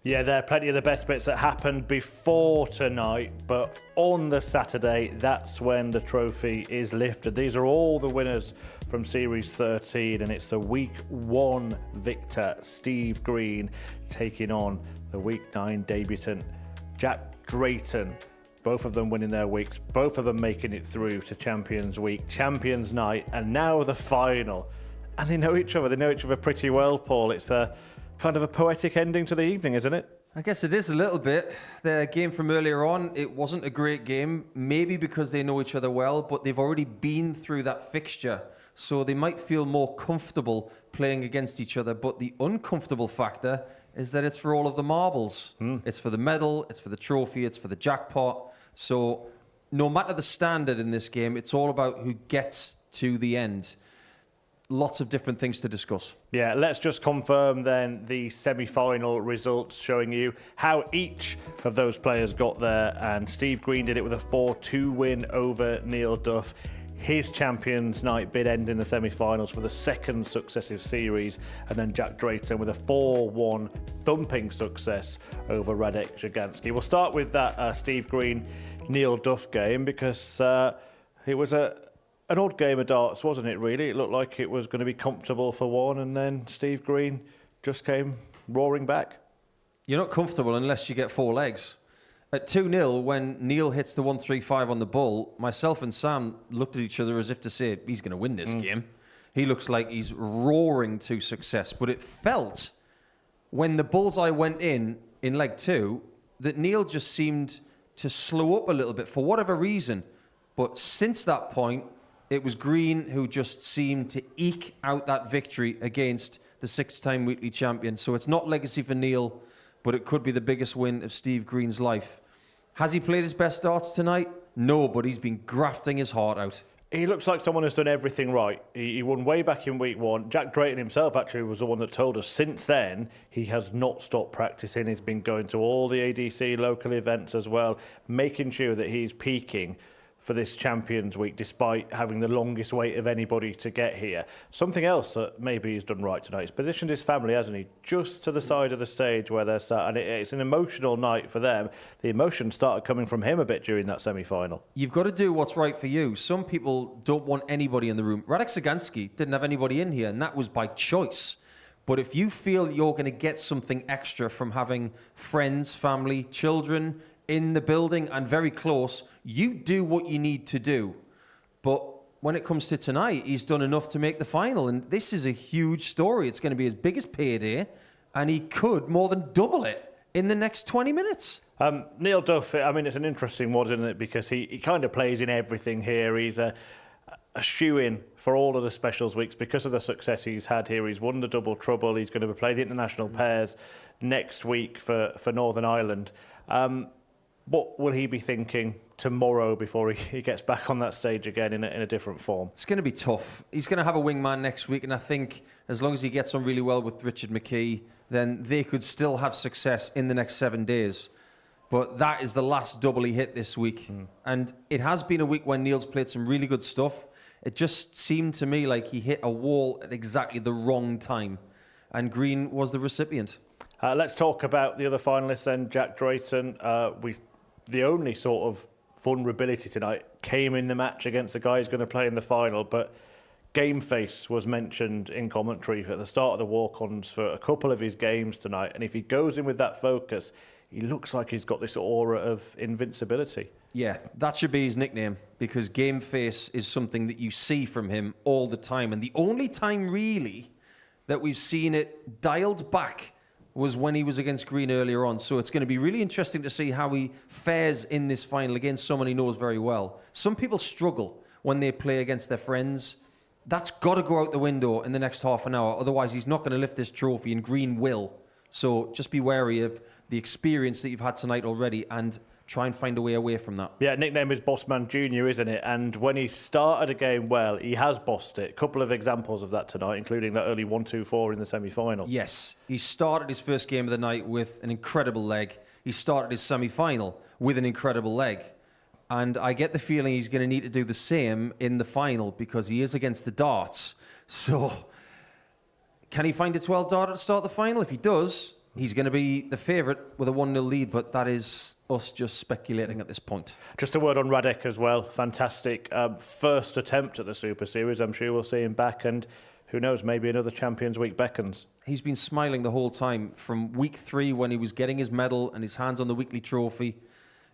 S4: Yeah, there are plenty of the best bits that happened before tonight, but on the Saturday, that's when the trophy is lifted. These are all the winners from Series 13, and it's the Week 1 victor, Steve Green, taking on the Week 9 debutant, Jack Drayton. Both of them winning their weeks, both of them making it through to Champions Week, Champions Night, and now the final. And they know each other pretty well, Paul. It's a kind of a poetic ending to the evening, isn't it?
S10: I guess it is a little bit. The game from earlier on, it wasn't a great game, maybe because they know each other well, but they've already been through that fixture, so they might feel more comfortable playing against each other. But the uncomfortable factor is that it's for all of the marbles. It's for the medal, it's for the trophy, it's for the jackpot. So no matter the standard in this game, it's all about who gets to the end. Lots of different things to discuss.
S4: Yeah, let's just confirm then the semi-final results, showing you how each of those players got there. And Steve Green did it with a 4-2 win over Neil Duff. His Champions Night bid end in the semi-finals for the second successive series. And then Jack Drayton with a 4-1 thumping success over Radek Jaganski. We'll start with that Steve Green Neil Duff game, because it was an odd game of darts, wasn't it, really? It looked like it was going to be comfortable for one, and then Steve Green just came roaring back.
S10: You're not comfortable unless you get 4 legs. At 2-0, when Neil hits the 135 on the bull, myself and Sam looked at each other as if to say, he's going to win this game. He looks like he's roaring to success. But it felt, when the bullseye went in leg 2, that Neil just seemed to slow up a little bit for whatever reason. But since that point, it was Green who just seemed to eke out that victory against the 6-time weekly champion. So it's not legacy for Neil, but it could be the biggest win of Steve Green's life. Has he played his best darts tonight? No, but he's been grafting his heart out.
S4: He looks like someone who's done everything right. He won way back in week 1. Jack Drayton himself actually was the one that told us since then he has not stopped practicing. He's been going to all the ADC local events as well, making sure that he's peaking for this Champions Week, despite having the longest wait of anybody to get here. Something else that maybe he's done right tonight, he's positioned his family, hasn't he, just to the side of the stage where they're sat, and it's an emotional night for them. The emotion started coming from him a bit during that semi-final.
S10: You've got to do what's right for you. Some people don't want anybody in the room. Radek Jaganski didn't have anybody in here, and that was by choice. But if you feel you're going to get something extra from having friends, family, children in the building and very close, you do what you need to do. But when it comes to tonight, he's done enough to make the final, and this is a huge story. It's going to be his biggest payday, and he could more than double it in the next 20 minutes.
S4: Neil Duff, I mean, it's an interesting one, isn't it? Because he kind of plays in everything here. He's a shoe-in for all of the specials weeks because of the success he's had here. He's won the double trouble. He's going to play the international pairs next week for Northern Ireland. What will he be thinking tomorrow before he gets back on that stage again in a different form?
S10: It's going to be tough. He's going to have a wingman next week, and I think as long as he gets on really well with Richard McKee, then they could still have success in the next 7 days. But that is the last double he hit this week. And it has been a week when Neil's played some really good stuff. It just seemed to me like he hit a wall at exactly the wrong time, and Green was the recipient.
S4: Let's talk about the other finalists then, Jack Drayton. The only sort of vulnerability tonight came in the match against the guy who's going to play in the final, but game face was mentioned in commentary at the start of the walk-ons for a couple of his games tonight, and if he goes in with that focus, he looks like he's got this aura of invincibility.
S10: Yeah, that should be his nickname, because game face is something that you see from him all the time, and the only time really that we've seen it dialed back was when he was against Green earlier on. So it's going to be really interesting to see how he fares in this final against someone he knows very well. Some people struggle when they play against their friends. That's got to go out the window in the next half an hour. Otherwise, he's not going to lift this trophy, and Green will. So just be wary of the experience that you've had tonight already and try and find a way away from that.
S4: Yeah, nickname is Bossman Jr., isn't it? And when he started a game well, he has bossed it. A couple of examples of that tonight, including that early 1-2-4 in the semi-final.
S10: Yes, he started his first game of the night with an incredible leg. He started his semi-final with an incredible leg. And I get the feeling he's going to need to do the same in the final because he is against the darts. So can he find a 12 darter to start the final? If he does, he's going to be the favourite with a 1-0 lead, but that is us just speculating at this point.
S4: Just a word on Radek as well. Fantastic first attempt at the Super Series. I'm sure we'll see him back, and who knows, maybe another Champions Week beckons.
S10: He's been smiling the whole time from week 3 when he was getting his medal and his hands on the weekly trophy.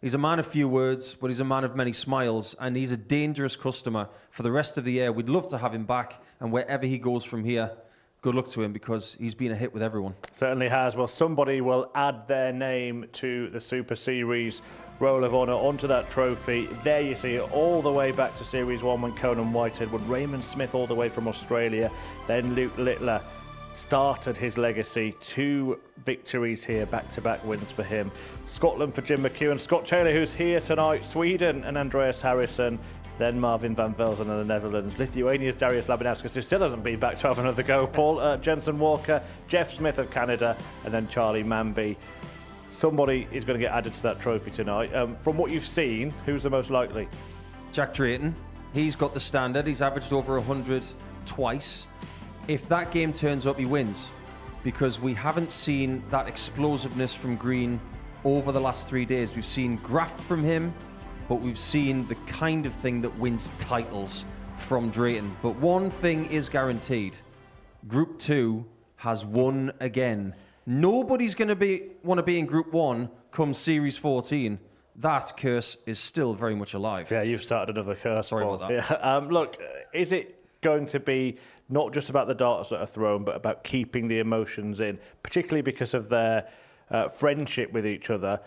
S10: He's a man of few words, but he's a man of many smiles, and he's a dangerous customer for the rest of the year. We'd love to have him back, and wherever he goes from here, good luck to him because he's been a hit with everyone.
S4: Certainly has. Well, somebody will add their name to the Super Series Roll of Honour onto that trophy. There you see it all the way back to Series 1 when Conan Whitehead won. Raymond Smith all the way from Australia. Then Luke Littler started his legacy. 2 victories here, back-to-back wins for him. Scotland for Jim McEwen. Scott Taylor, who's here tonight. Sweden and Andreas Harrison. Then Marvin van Velzen of the Netherlands. Lithuania's Darius Labinauskas, who still hasn't been back to have another go. Paul Jensen Walker, Jeff Smith of Canada, and then Charlie Manby. Somebody is going to get added to that trophy tonight. From what you've seen, who's the most likely?
S10: Jack Drayton. He's got the standard. He's averaged over 100 twice. If that game turns up, he wins. Because we haven't seen that explosiveness from Green over the last 3 days. We've seen graft from him, but we've seen the kind of thing that wins titles from Drayton. But one thing is guaranteed. Group 2 has won again. Nobody's going to want to be in Group 1 come Series 14. That curse is still very much alive.
S4: Yeah, you've started another curse.
S10: Sorry
S4: Paul.
S10: about that.
S4: Yeah. Look, is it going to be not just about the darts that are thrown, but about keeping the emotions in, particularly because of their friendship with each other,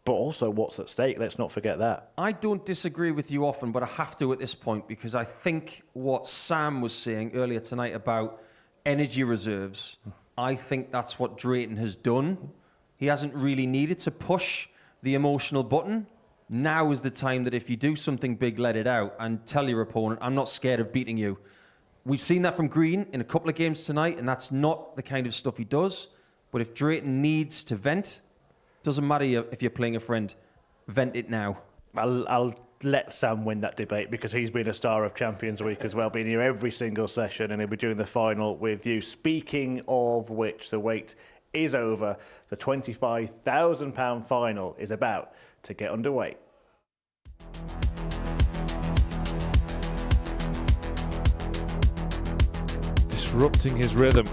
S4: but also what's at stake? Let's not forget that.
S10: I don't disagree with you often, but I have to at this point because I think what Sam was saying earlier tonight about energy reserves, I think that's what Drayton has done. He hasn't really needed to push the emotional button. Now is the time that if you do something big, let it out and tell your opponent, I'm not scared of beating you. We've seen that from Green in a couple of games tonight, and that's not the kind of stuff he does. But if Drayton needs to vent, doesn't matter if you're playing a friend, vent it now.
S4: I'll let Sam win that debate because he's been a star of Champions Week as well, being here every single session, and he'll be doing the final with you. Speaking of which, the wait is over. The £25,000 final is about to get underway.
S11: Disrupting his rhythm.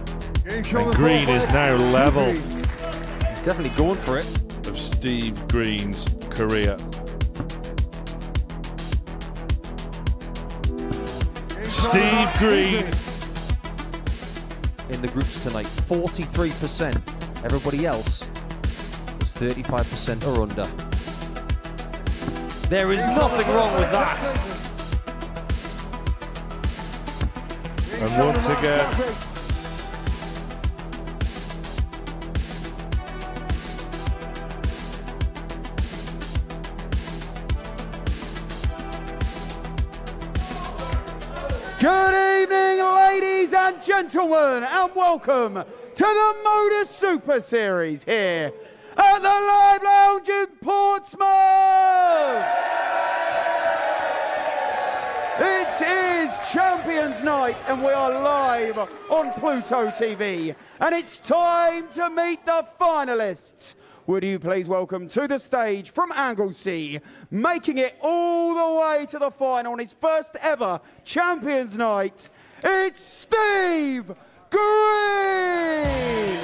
S11: And Green is now level.
S10: He's definitely going for it.
S11: Of Steve Green's career. Steve Green.
S10: In the groups tonight, 43%. Everybody else is 35% or under. There is nothing wrong with that.
S11: And once again,
S18: Good evening, ladies and gentlemen, and welcome to the Modus Super Series here at the Live Lounge in Portsmouth. It's is Champions Night and we are live on Pluto TV. And it's time to meet the finalists. Would you please welcome to the stage from Anglesey, making it all the way to the final on his first ever Champions Night, it's Steve Green!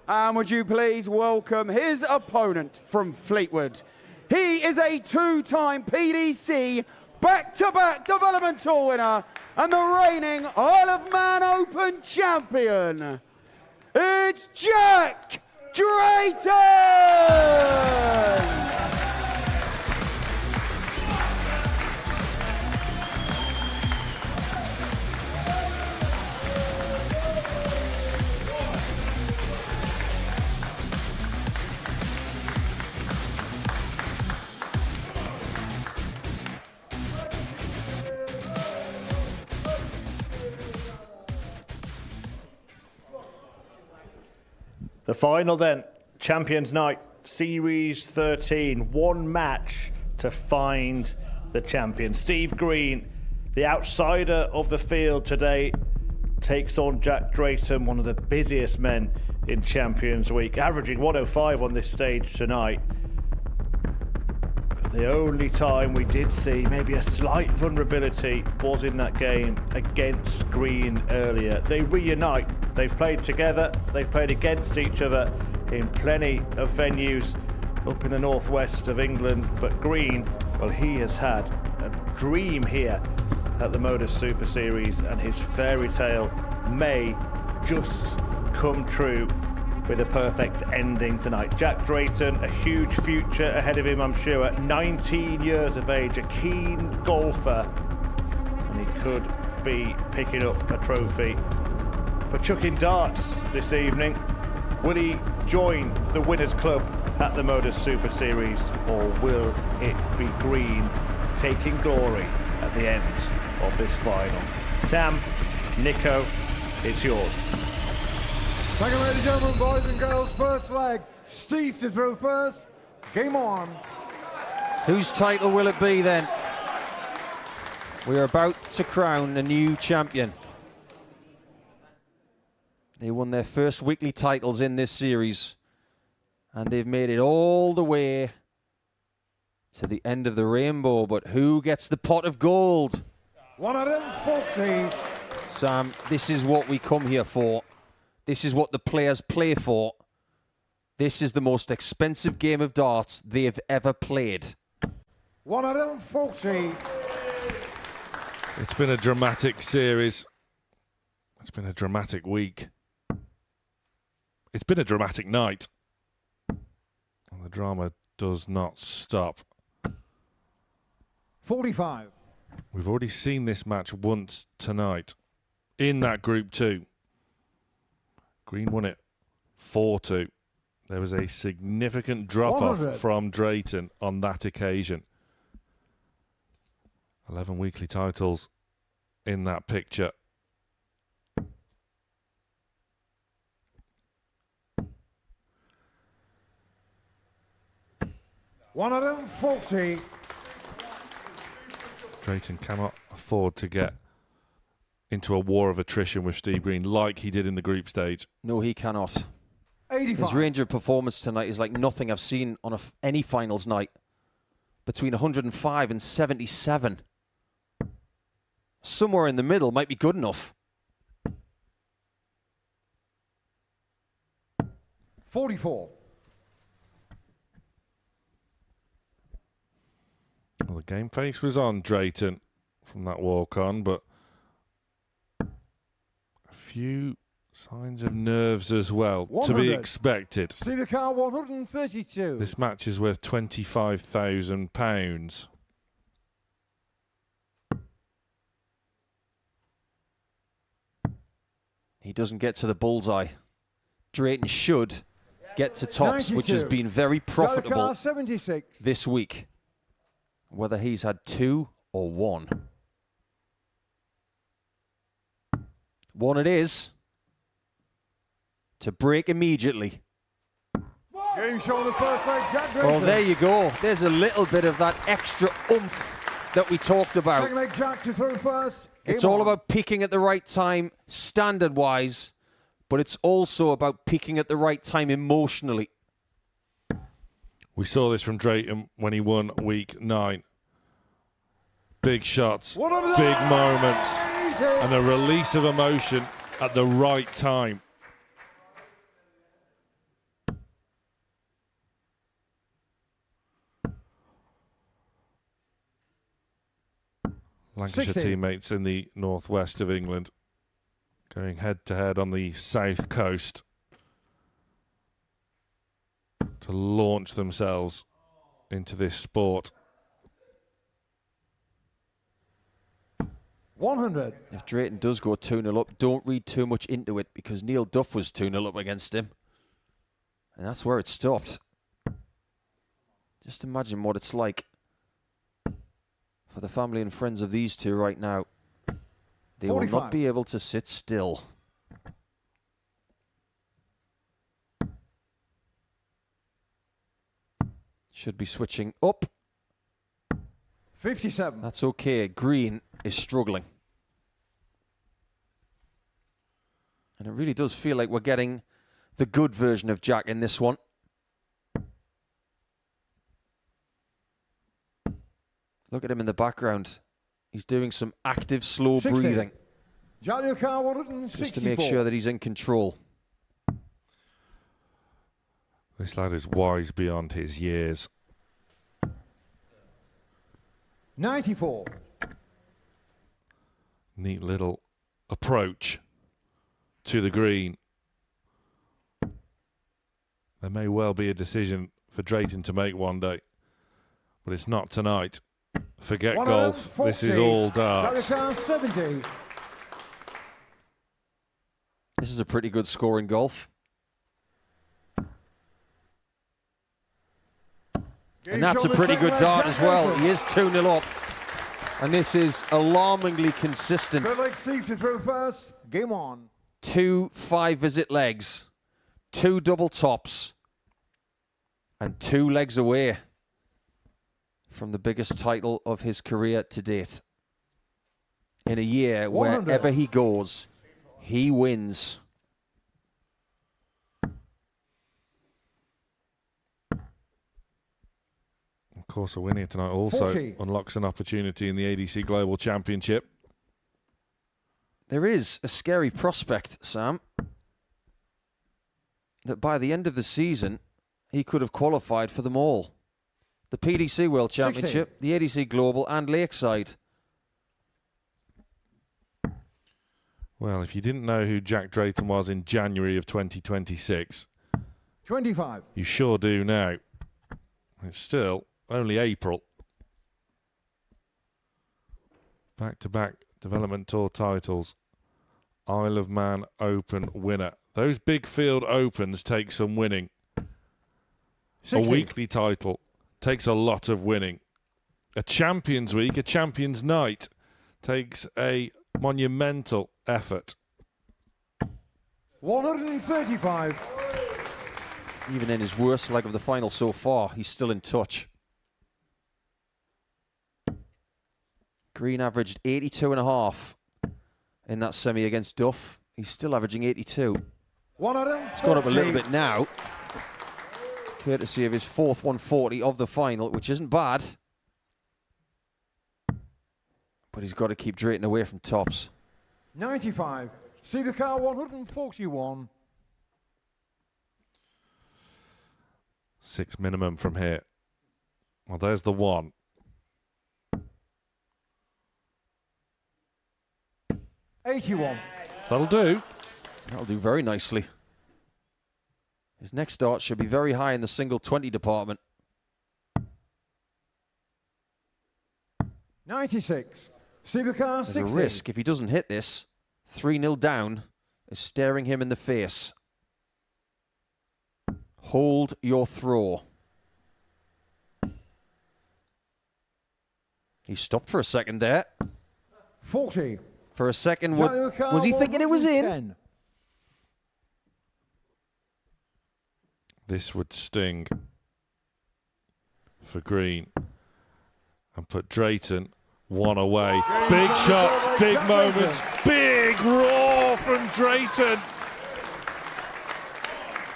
S18: And would you please welcome his opponent from Fleetwood. He is a two-time PDC back-to-back developmental winner and the reigning Isle of Man Open champion. It's Jack Drayton!
S4: The final then, Champions Night, Series 13, one match to find the champion. Steve Green, the outsider of the field today, takes on Jack Drayton, one of the busiest men in Champions Week, averaging 105 on this stage tonight. The only time we did see maybe a slight vulnerability was in that game against Green earlier. They reunite. They've played together. They've played against each other in plenty of venues up in the northwest of England. But Green, well, he has had a dream here at the Modus Super Series, and his fairy tale may just come true with a perfect ending tonight. Jack Drayton, a huge future ahead of him, I'm sure. At 19 years of age, a keen golfer, and he could be picking up a trophy for chucking darts this evening. Will he join the Winners' Club at the Modus Super Series, or will it be Green taking glory at the end of this final? Sam, Nico, it's yours.
S19: Thank you, ladies and gentlemen, boys and girls. First leg, Steve to throw first. Game on.
S10: Whose title will it be then? We are about to crown a new champion. They won their first weekly titles in this series, and they've made it all the way to the end of the rainbow. But who gets the pot of gold?
S19: 140.
S10: Sam, this is what we come here for. This is what the players play for. This is the most expensive game of darts they've ever played.
S19: 140.
S11: It's been a dramatic series. It's been a dramatic week. It's been a dramatic night. And the drama does not stop.
S19: 45.
S11: We've already seen this match once tonight in that Group 2. Green won it 4-2. There was a significant drop-off from Drayton on that occasion. 11 weekly titles in that picture.
S19: $140.
S11: Drayton cannot afford to get into a war of attrition with Steve Green like he did in the group stage.
S10: No, he cannot.
S19: 85.
S10: His range of performance tonight is like nothing I've seen on any finals night. Between 105 and 77. Somewhere in the middle might be good enough.
S19: 44.
S11: Well, the game face was on Drayton from that walk-on, but a few signs of nerves as well
S19: 100.
S11: to be expected.
S19: See the car, 132.
S11: This match is worth £25,000.
S10: He doesn't get to the bullseye. Drayton should get to tops, which has
S19: 92.
S10: been very profitable
S19: 76.
S10: this week. Whether he's had 2 or 1. 1 it is. To break immediately.
S19: Game show the first leg, Jack
S10: Oh,
S19: Drayton.
S10: there you go. There's a little bit of that extra oomph that we talked about.
S19: Second leg, Jack to throw first. Game
S10: It's all
S19: on.
S10: about peaking at the right time, standard-wise, but it's also about peaking at the right time emotionally.
S11: We saw this from Drayton when he won week 9. Big shots, big moments, and a release of emotion at the right time. Lancashire
S19: 60.
S11: teammates in the northwest of England going head-to-head on the south coast to launch themselves into this sport.
S19: 100.
S10: If Drayton does go 2-0 up, don't read too much into it, because Neil Duff was 2-0 up against him. And that's where it stopped. Just imagine what it's like for the family and friends of these two right now. They
S19: 45.
S10: will not be able to sit still. Should be switching up.
S19: 57.
S10: That's okay. Green is struggling. And it really does feel like we're getting the good version of Jack in this one. Look at him in the background. He's doing some active, slow
S19: 60.
S10: breathing
S19: Car 164.
S10: just to make sure that he's in control.
S11: This lad is wise beyond his years.
S19: 94.
S11: Neat little approach to the green. There may well be a decision for Drayton to make one day, but it's not tonight. Forget golf. This is all darts.
S19: Car 70.
S10: This is a pretty good score in golf. And that's a pretty good dart as well. He is 2-0 up. And this is alarmingly consistent.
S19: Third leg, Steve to throw first. Game on.
S10: 2 5-visit legs, 2 double tops, and 2 legs away from the biggest title of his career to date. In a year,
S19: 100.
S10: wherever he goes, he wins.
S11: Of course, a win here tonight also
S19: 40.
S11: unlocks an opportunity in the ADC Global Championship.
S10: There is a scary prospect, Sam, that by the end of the season, he could have qualified for them all. The PDC World
S19: 60.
S10: Championship, the ADC Global, and Lakeside.
S11: Well, if you didn't know who Jack Drayton was in January of 2026,
S19: 25.
S11: you sure do now. It's still only April. Back-to-back Development Tour titles. Isle of Man Open winner. Those big field opens take some winning.
S19: 60.
S11: A weekly title takes a lot of winning. A Champions Week, a Champions Night takes a monumental effort.
S19: 135.
S10: Even in his worst leg of the final so far, he's still in touch. Green averaged 82.5 in that semi against Duff. He's still averaging 82.
S19: 140.
S10: It's gone up a little bit now, courtesy of his fourth 140 of the final, which isn't bad. But he's got to keep Drayton away from tops.
S19: 95. Car 141.
S11: 6 minimum from here. Well, there's the one.
S19: $81.
S11: That'll do.
S10: That'll do very nicely. His next start should be very high in the single 20 department.
S19: 96. Car
S10: There's
S19: 60.
S10: a risk if he doesn't hit this. 3-0 down is staring him in the face. Hold your throw. He stopped for a second there.
S19: 40.
S10: For a second, was he thinking it was in?
S11: This would sting for Green and put Drayton one away. Big shots, big moments, big roar from Drayton.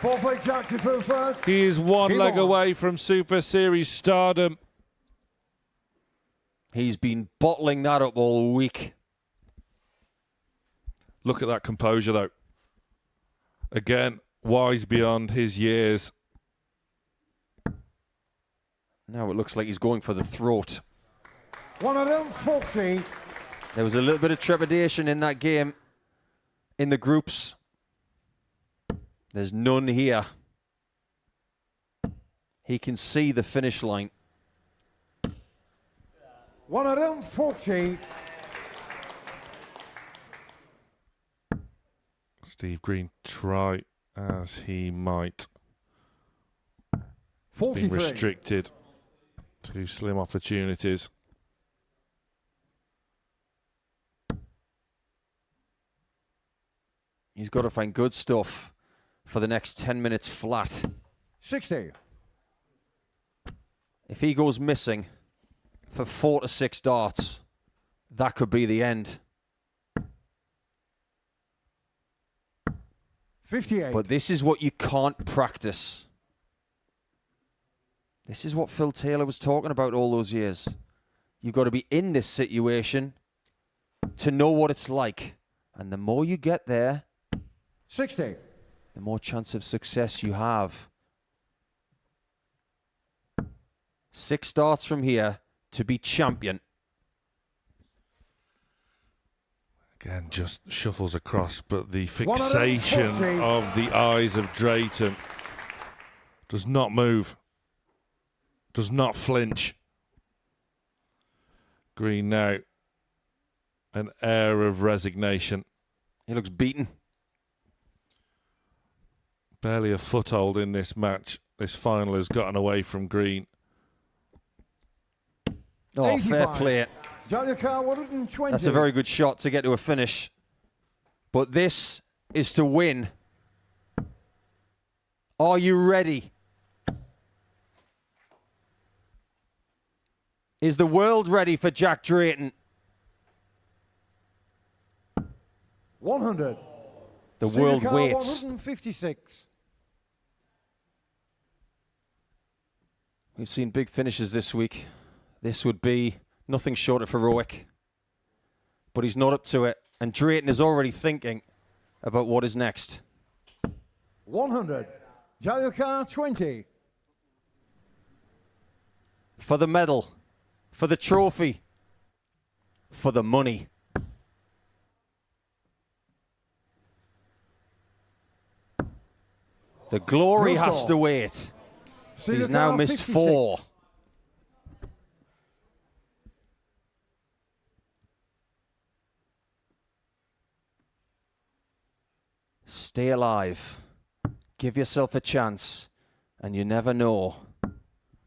S19: Four-plate Jack to throw first.
S11: He is one
S19: Game
S11: leg
S19: on.
S11: away from Super Series stardom.
S10: He's been bottling that up all week.
S11: Look at that composure, though. Again, wise beyond his years.
S10: Now it looks like he's going for the throat.
S19: One of them, 40.
S10: There was a little bit of trepidation in that game in the groups. There's none here. He can see the finish line.
S19: One of them, 40.
S11: Steve Green, try as he might.
S19: 43.
S11: Being restricted to slim opportunities.
S10: He's got to find good stuff for the next 10 minutes flat.
S19: 60.
S10: If he goes missing for 4 to 6 darts, that could be the end.
S19: 58.
S10: But this is what you can't practice. This is what Phil Taylor was talking about all those years. You've got to be in this situation to know what it's like. And the more you get there,
S19: 60.
S10: the more chance of success you have. 6 darts from here to be champion.
S11: Again, just shuffles across, but the fixation of the eyes of Drayton does not move, does not flinch. Green now, an air of resignation.
S10: He looks beaten.
S11: Barely a foothold in this match. This final has gotten away from Green.
S10: Oh,
S19: 85.
S10: fair play.
S19: Car 120.
S10: That's a very good shot to get to a finish. But this is to win. Are you ready? Is the world ready for Jack Drayton?
S19: 100.
S10: The world
S19: Car
S10: waits.
S19: 156.
S10: We've seen big finishes this week. This would be nothing short of heroic. But he's not up to it. And Drayton is already thinking about what is next.
S19: 100. Car 20.
S10: For the medal. For the trophy. For the money. The glory
S19: No
S10: has
S19: score.
S10: to wait. He's now
S19: Car
S10: missed
S19: 56.
S10: 4. Stay alive. Give yourself a chance. And you never know.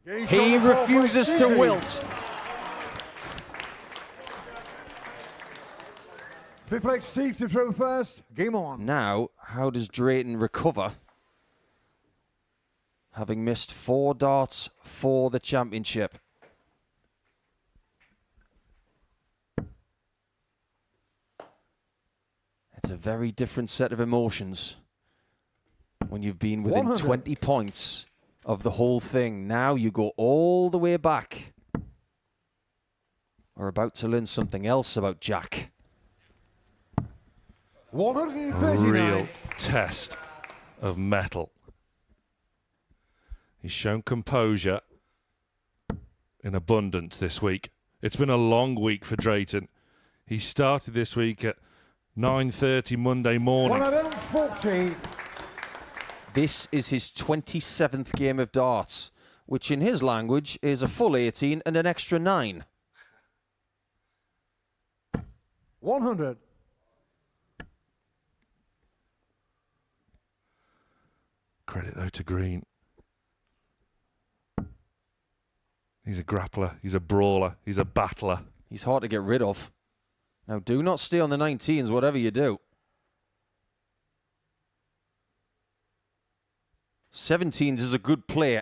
S10: He refuses to wilt.
S19: Fifth leg Steve to throw first. Game on.
S10: Now, how does Drayton recover? Having missed 4 darts for the championship. It's a very different set of emotions when you've been within
S19: 100.
S10: 20 points of the whole thing. Now you go all the way back. We're about to learn something else about Jack.
S19: 139.
S11: Real test of metal. He's shown composure in abundance this week. It's been a long week for Drayton. He started this week at 9:30 Monday morning.
S19: 140.
S10: This is his 27th game of darts, which in his language is a full 18 and an extra 9.
S19: 100.
S11: Credit though to Green. He's a grappler. He's a brawler. He's a battler.
S10: He's hard to get rid of. Now, do not stay on the 19s, whatever you do. 17s is a good play.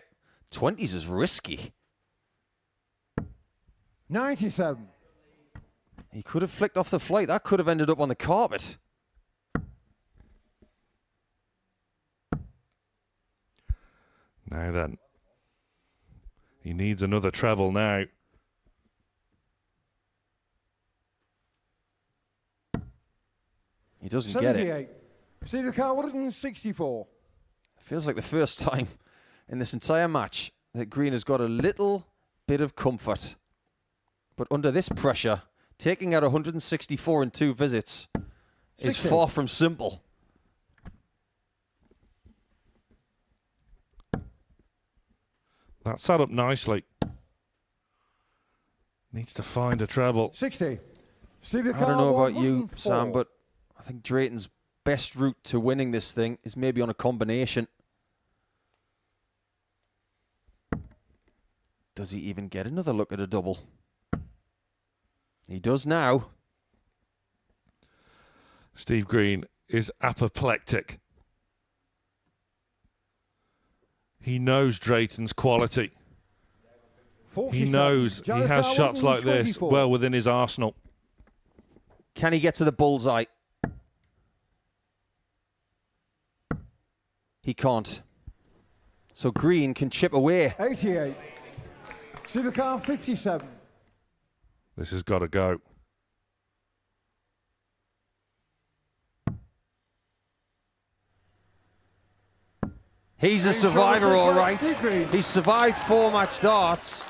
S10: 20s is risky.
S19: 97.
S10: He could have flicked off the flight. That could have ended up on the carpet.
S11: Now then. He needs another treble now.
S10: He doesn't get it.
S19: See the car 164.
S10: Feels like the first time in this entire match that Green has got a little bit of comfort. But under this pressure, taking out 164 in 2 visits is far from simple.
S11: That set up nicely. Needs to find a treble.
S19: 60.
S10: I don't know about you, Sam, but I think Drayton's best route to winning this thing is maybe on a combination. Does he even get another look at a double? He does now.
S11: Steve Green is apoplectic. He knows Drayton's quality. He knows he has shots like this well within his arsenal.
S10: Can he get to the bullseye? He can't. So Green can chip away.
S19: 88. See the car 57.
S11: This has got to go.
S10: He's a survivor, all right. He's survived 4 match darts.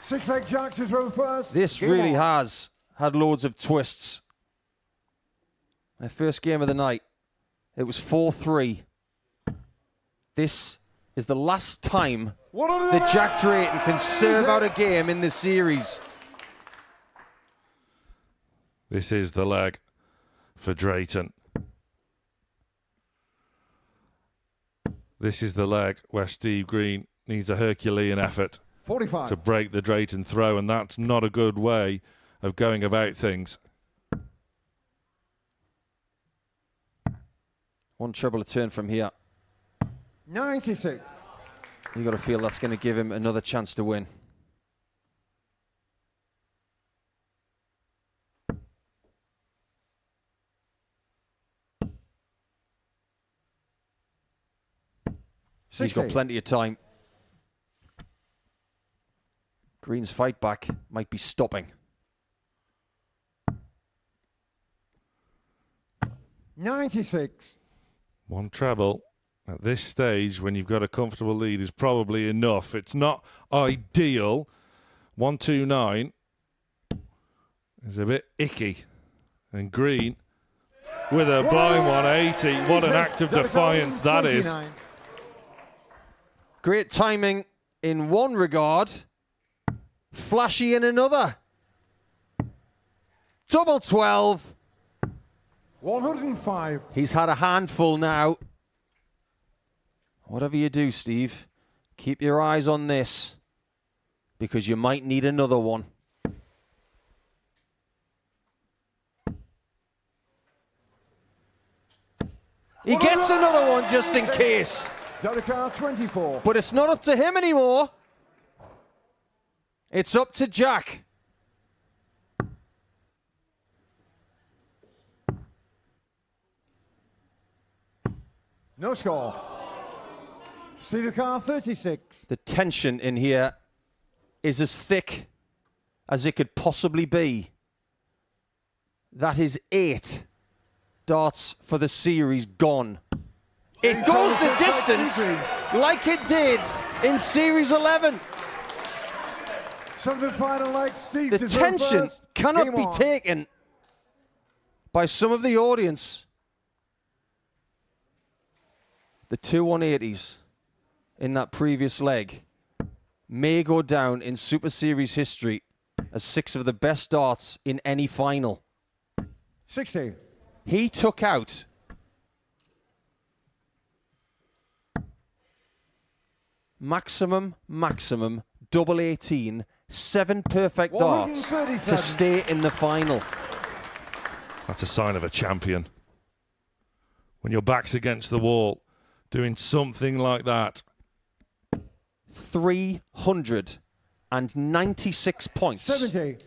S19: 6-leg jack to throw first.
S10: This really has had loads of twists. Their first game of the night, it was 4-3. This is the last time that Jack Drayton can serve out a game in this series.
S11: This is the leg for Drayton. This is the leg where Steve Green needs a Herculean effort
S19: 45.
S11: to break the Drayton throw, and that's not a good way of going about things.
S10: One treble a turn from here.
S19: 96.
S10: You got to feel that's going to give him another chance to win. He's got plenty of time. Green's fight back might be stopping.
S19: 96.
S11: One treble at this stage, when you've got a comfortable lead, is probably enough. It's not ideal. 129 is a bit icky. And Green with a blind 180. What an act of defiance that is.
S10: Great timing in one regard, flashy in another. Double 12.
S19: 105.
S10: He's had a handful now. Whatever you do, Steve, keep your eyes on this, because you might need another one. He gets another one just in case.
S19: 24.
S10: But it's not up to him anymore. It's up to Jack.
S19: No score. See the car 36.
S10: The tension in here is as thick as it could possibly be. That is 8 darts for the series gone. It goes the distance like it did in Series 11.
S19: Semifinal like Steve.
S10: The tension cannot be taken by some of the audience. The 2 180s in that previous leg may go down in Super Series history as 6 of the best darts in any final.
S19: 60.
S10: He took out maximum, double 18, 7 perfect darts to stay in the final.
S11: That's a sign of a champion. When your back's against the wall, doing something like that.
S10: 396 points
S19: 70.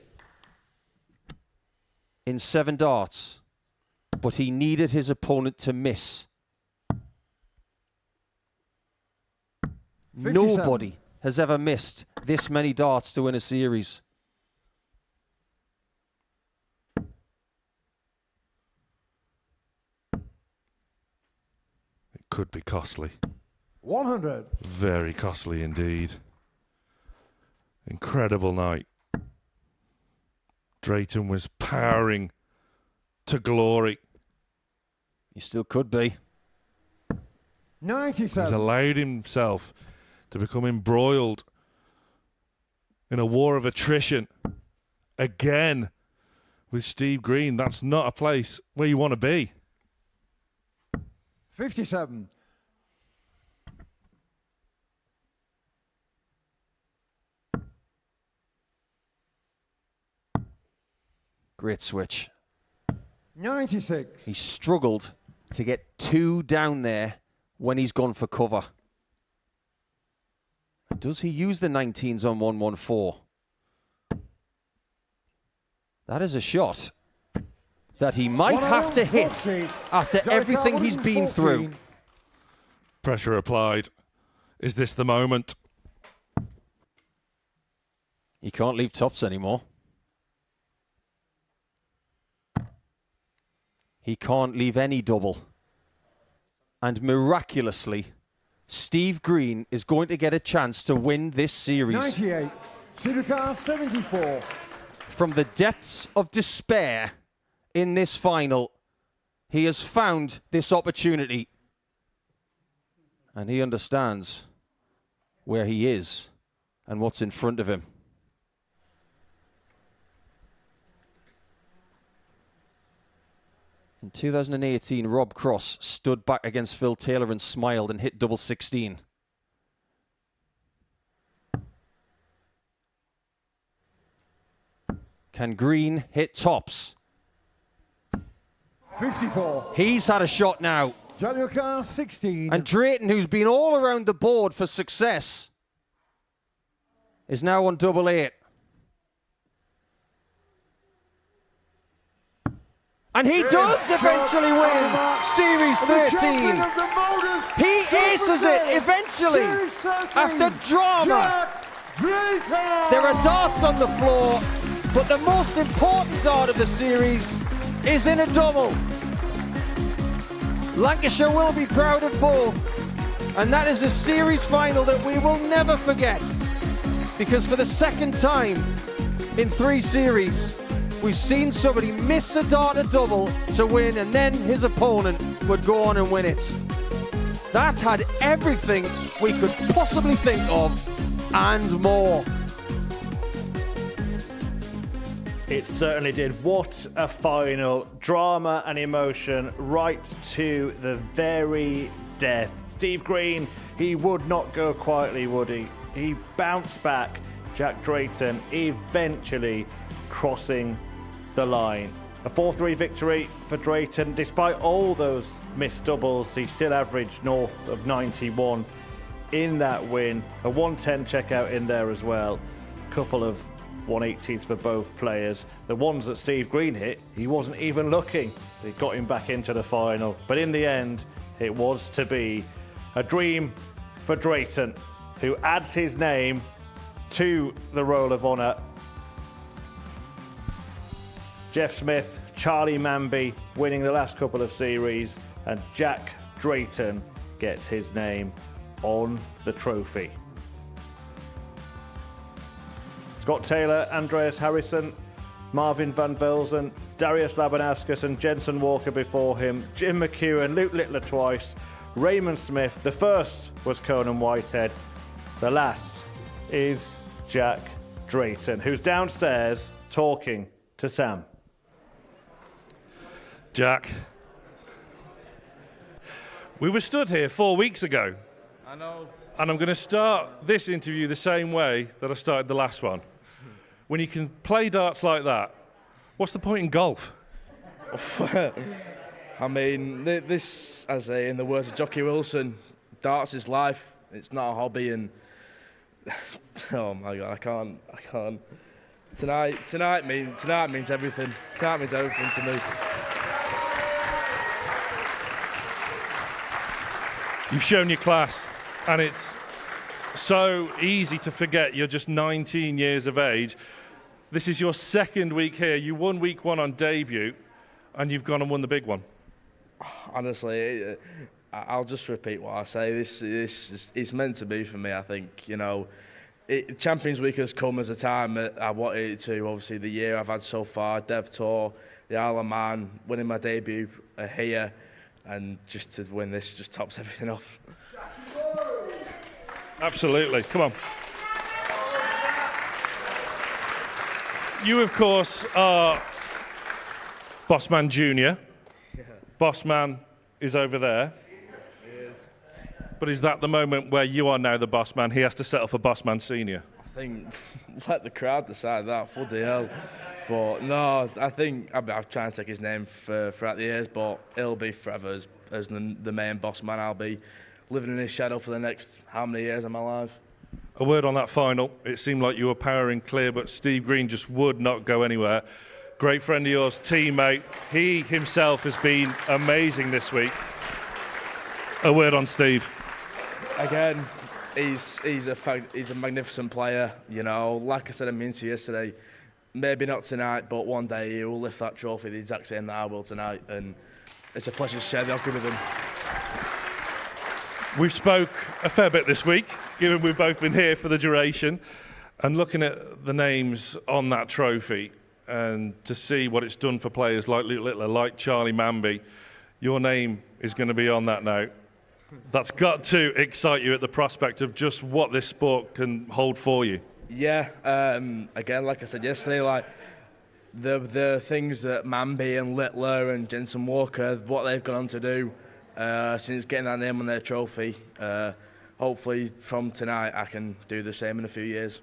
S10: in 7 darts, but he needed his opponent to miss.
S19: 57.
S10: Nobody has ever missed this many darts to win a series.
S11: It could be costly.
S19: 100.
S11: Very costly indeed. Incredible night. Drayton was powering to glory.
S10: He still could be.
S19: 97.
S11: He's allowed himself to become embroiled in a war of attrition again with Steve Green. That's not a place where you want to be.
S19: 57.
S10: Great switch.
S19: 96.
S10: He struggled to get 2 down there when he's gone for cover. Does he use the 19s on 114? That is a shot that he might have to hit after everything he's been through.
S11: Pressure applied. Is this the moment?
S10: He can't leave tops anymore. He can't leave any double. And miraculously, Steve Green is going to get a chance to win this series.
S19: 98. Sudokar 74.
S10: From the depths of despair in this final, he has found this opportunity. And he understands where he is and what's in front of him. In 2018, Rob Cross stood back against Phil Taylor and smiled and hit double 16. Can Green hit tops?
S19: 54.
S10: He's had a shot now.
S19: Sudokar 16.
S10: And Drayton, who's been all around the board for success, is now on double 8. And he does eventually win Series 13. He aces it eventually after drama. There are darts on the floor, but the most important dart of the series is in a double. Lancashire will be proud of both, and that is a series final that we will never forget, because for the second time in 3 series, we've seen somebody miss a dart at double to win, and then his opponent would go on and win it. That had everything we could possibly think of and more.
S4: It certainly did. What a final. Drama and emotion right to the very death. Steve Green, he would not go quietly, would he? He bounced back. Jack Drayton eventually crossing the line. A 4-3 victory for Drayton. Despite all those missed doubles, he still averaged north of 91 in that win. A 110 checkout in there as well. Couple of 180s for both players. The ones that Steve Green hit, he wasn't even looking. It got him back into the final. But in the end, it was to be a dream for Drayton, who adds his name to the Roll of Honour. Jeff Smith, Charlie Manby winning the last couple of series, and Jack Drayton gets his name on the trophy. Scott Taylor, Andreas Harrison, Marvin van Velzen, Darius Labanauskas and Jensen Walker before him, Jim McEwen, Luke Littler twice, Raymond Smith. The first was Conan Whitehead. The last is Jack Drayton, who's downstairs talking to Sam.
S11: Jack, we were stood here 4 weeks ago
S12: know. And I'm going to start this interview the same way that I started the last one. When you can play darts like that, what's the point in golf?
S6: I mean, this, as in the words of Jockey Wilson, darts is life. It's not a hobby, and oh my God, I can't. Tonight means everything. Tonight means everything to me.
S12: You've shown your class, and it's so easy to forget you're just 19 years of age. This is your second week here. You won week 1 on debut, and you've gone and won the big one.
S6: Honestly, I'll just repeat what I say. This is meant to be for me, I think. You know, Champions Week has come as a time that I wanted it to. Obviously, the year I've had so far, Dev Tour, the Isle of Man, winning my debut here, and just to win this just tops everything off.
S12: Absolutely. Come on. You, of course, are Bossman Junior. Yeah. Bossman is over there.
S6: He is.
S12: But is that the moment where you are now the Bossman? He has to settle for Bossman Senior.
S6: I think let the crowd decide that. Bloody hell. But no, I think I've tried to take his name throughout the years, but he'll be forever as the main Bossman. I'll be living in his shadow for the next how many years of my life.
S12: A word on that final. It seemed like you were powering clear, but Steve Green just would not go anywhere. Great friend of yours, teammate. He himself has been amazing this week. A word on Steve.
S6: Again, he's a magnificent player. You know, like I said in my interview yesterday, maybe not tonight, but one day he will lift that trophy the exact same that I will tonight, and it's a pleasure to share the honour with him.
S12: We've spoke a fair bit this week, given we've both been here for the duration, and looking at the names on that trophy, and to see what it's done for players like Luke Littler, like Charlie Manby, your name is going to be on that note. That's got to excite you at the prospect of just what this sport can hold for you.
S6: Yeah, again, like I said yesterday, like the things that Manby and Littler and Jensen Walker, what they've gone on to do since getting that name on their trophy, hopefully from tonight I can do the same in a few years.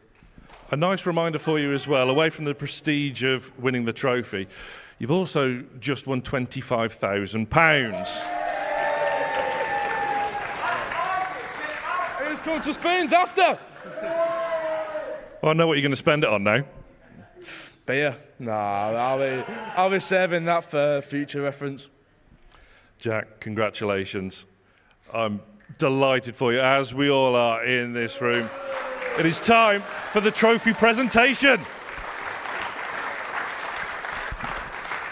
S12: A nice reminder for you as well, away from the prestige of winning the trophy, you've also just won £25,000.
S6: Who's going to Spain's after?
S12: Well, I know what you're going to spend it on now.
S6: Beer? Nah, I'll be saving that for future reference.
S12: Jack, congratulations. I'm delighted for you, as we all are in this room. It is time for the trophy presentation.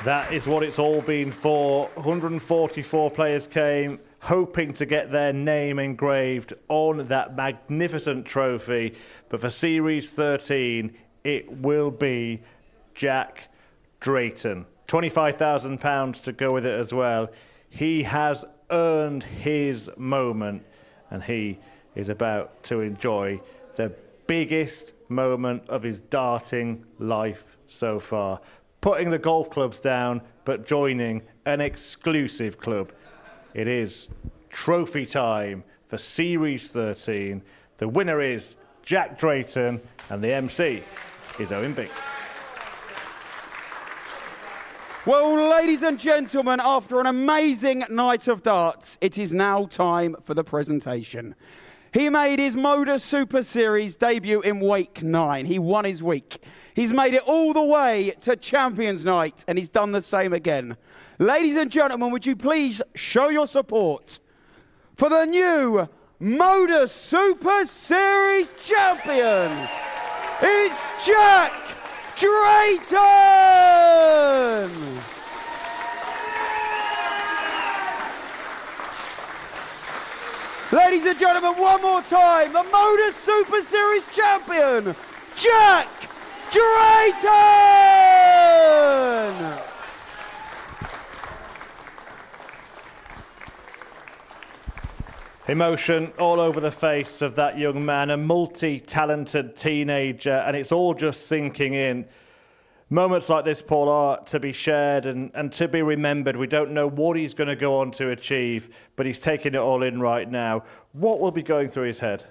S4: That is what it's all been for. 144 players came, hoping to get their name engraved on that magnificent trophy. But for Series 13, it will be Jack Drayton. £25,000 to go with it as well. He has earned his moment, and he is about to enjoy the biggest moment of his darting life so far. Putting the golf clubs down, but joining an exclusive club. It is trophy time for Series 13. The winner is Jack Drayton, and the MC is Owen Bing.
S18: Well, ladies and gentlemen, after an amazing night of darts, it is now time for the presentation. He made his Modus Super Series debut in week 9. He won his week. He's made it all the way to Champions Night, and he's done the same again. Ladies and gentlemen, would you please show your support for the new Modus Super Series champion? It's Jack Drayton! Ladies and gentlemen, one more time, the Modus Super Series champion, Jack Drayton!
S4: Emotion all over the face of that young man, a multi-talented teenager, and it's all just sinking in. Moments like this, Paul, are to be shared and to be remembered. We don't know what he's going to go on to achieve, but he's taking it all in right now. What will be going through his head?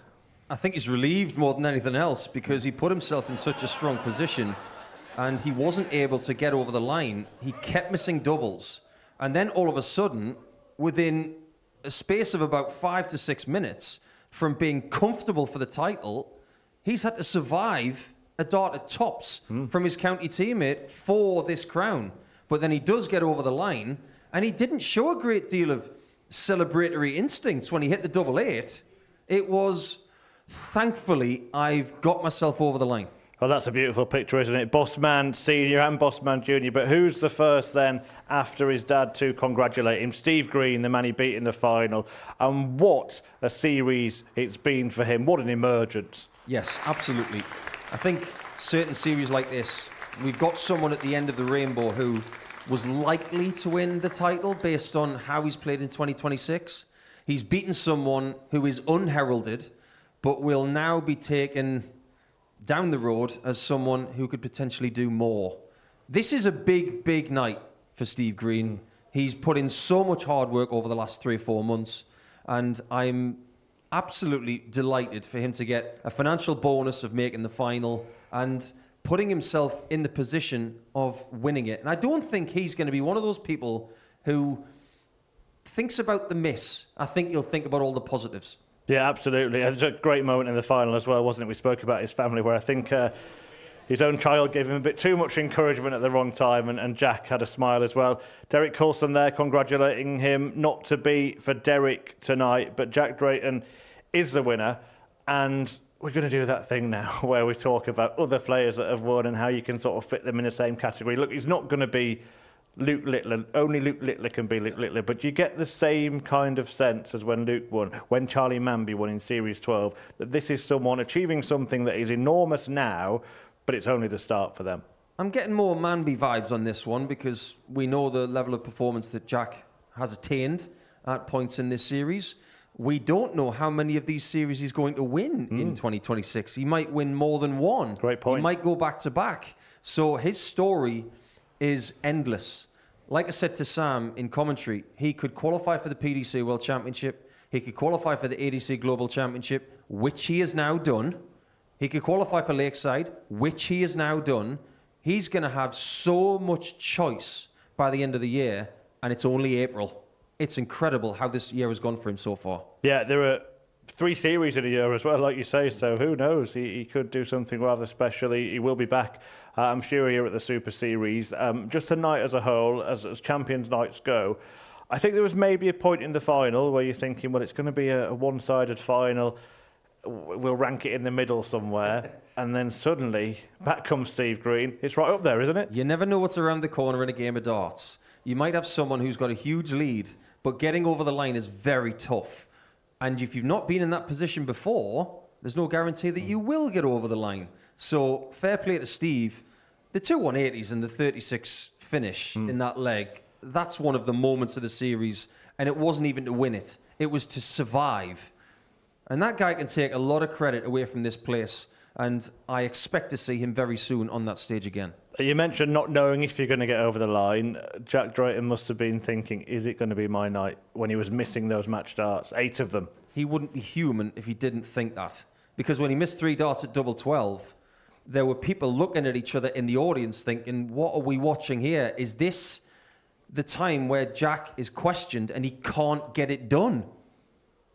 S10: I think he's relieved more than anything else because he put himself in such a strong position and he wasn't able to get over the line. He kept missing doubles. And then all of a sudden, within a space of about 5 to 6 minutes from being comfortable for the title, he's had to survive a dart at tops from his county teammate for this crown. But then he does get over the line, and he didn't show a great deal of celebratory instincts when he hit the double 8. It was, thankfully, I've got myself over the line.
S4: Well, that's a beautiful picture, isn't it? Bossman Senior and Bossman Junior. But who's the first then after his dad to congratulate him? Steve Green, the man he beat in the final. And what a series it's been for him. What an emergence.
S10: Yes, absolutely. I think certain series like this, we've got someone at the end of the rainbow who was likely to win the title based on how he's played in 2026. He's beaten someone who is unheralded, but will now be taken down the road as someone who could potentially do more. This is a big, big night for Steve Green. He's put in so much hard work over the last 3 or 4 months, and I'm absolutely delighted for him to get a financial bonus of making the final and putting himself in the position of winning it. And I don't think he's going to be one of those people who thinks about the miss. I think he'll think about all the positives.
S4: Yeah, absolutely. It was a great moment in the final as well, wasn't it? We spoke about his family, where I think his own child gave him a bit too much encouragement at the wrong time, and Jack had a smile as well. Derek Coulson there congratulating him. Not to be for Derek tonight, but Jack Drayton is the winner, and we're going to do that thing now where we talk about other players that have won and how you can sort of fit them in the same category. Look, he's not going to be Luke Littler. Only Luke Littler can be Luke Littler, but you get the same kind of sense as when Luke won, when Charlie Manby won in Series 12, that this is someone achieving something that is enormous now, but it's only the start for them.
S10: I'm getting more Manby vibes on this one because we know the level of performance that Jack has attained at points in this series. We don't know how many of these series he's going to win in 2026. He might win more than one.
S4: Great point.
S10: He might go back to back. So his story is endless. Like I said to Sam in commentary, he could qualify for the PDC World Championship. He could qualify for the ADC Global Championship, which he has now done. He could qualify for Lakeside, which he has now done. He's going to have so much choice by the end of the year, and it's only April. It's incredible how this year has gone for him so far.
S4: Yeah, there are 3 series in a year as well, like you say, so who knows? He could do something rather special. He will be back, I'm sure, here at the Super Series. Just the night as a whole, as Champions Nights go, I think there was maybe a point in the final where you're thinking, well, it's going to be a one-sided final. We'll rank it in the middle somewhere. And then suddenly, back comes Steve Green. It's right up there, isn't it?
S10: You never know what's around the corner in a game of darts. You might have someone who's got a huge lead, but getting over the line is very tough. And if you've not been in that position before, there's no guarantee that you will get over the line. So fair play to Steve. The 2 180s and the 36 finish in that leg, that's one of the moments of the series. And it wasn't even to win it. It was to survive. And that guy can take a lot of credit away from this place. And I expect to see him very soon on that stage again.
S4: You mentioned not knowing if you're going to get over the line. Jack Drayton must have been thinking, is it going to be my night, when he was missing those match darts, 8 of them.
S10: He wouldn't be human if he didn't think that. Because when he missed 3 darts at double 12, there were people looking at each other in the audience thinking, what are we watching here? Is this the time where Jack is questioned and he can't get it done?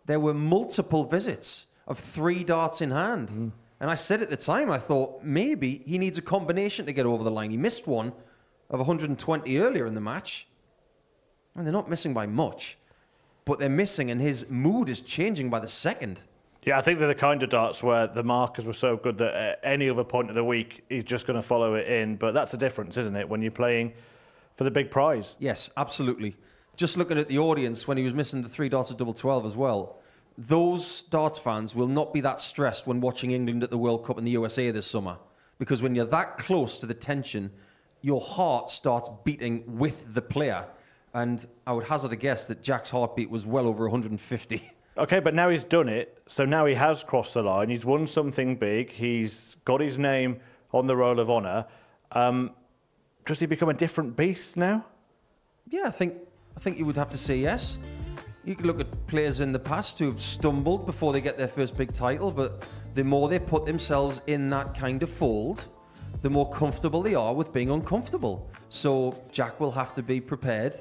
S10: There were multiple visits of 3 darts in hand. And I said at the time, I thought, maybe he needs a combination to get over the line. He missed one of 120 earlier in the match. And they're not missing by much, but they're missing, and his mood is changing by the second.
S4: Yeah, I think they're the kind of darts where the markers were so good that at any other point of the week, he's just going to follow it in. But that's the difference, isn't it, when you're playing for the big prize?
S10: Yes, absolutely. Just looking at the audience when he was missing the 3 darts at double 12 as well, those darts fans will not be that stressed when watching England at the World Cup in the USA this summer. Because when you're that close to the tension, your heart starts beating with the player. And I would hazard a guess that Jack's heartbeat was well over 150.
S4: Okay, but now he's done it. So now he has crossed the line. He's won something big. He's got his name on the Roll of Honour. does he become a different beast now?
S10: Yeah, I think you would have to say yes. You can look at players in the past who have stumbled before they get their first big title, but the more they put themselves in that kind of fold, the more comfortable they are with being uncomfortable. So Jack will have to be prepared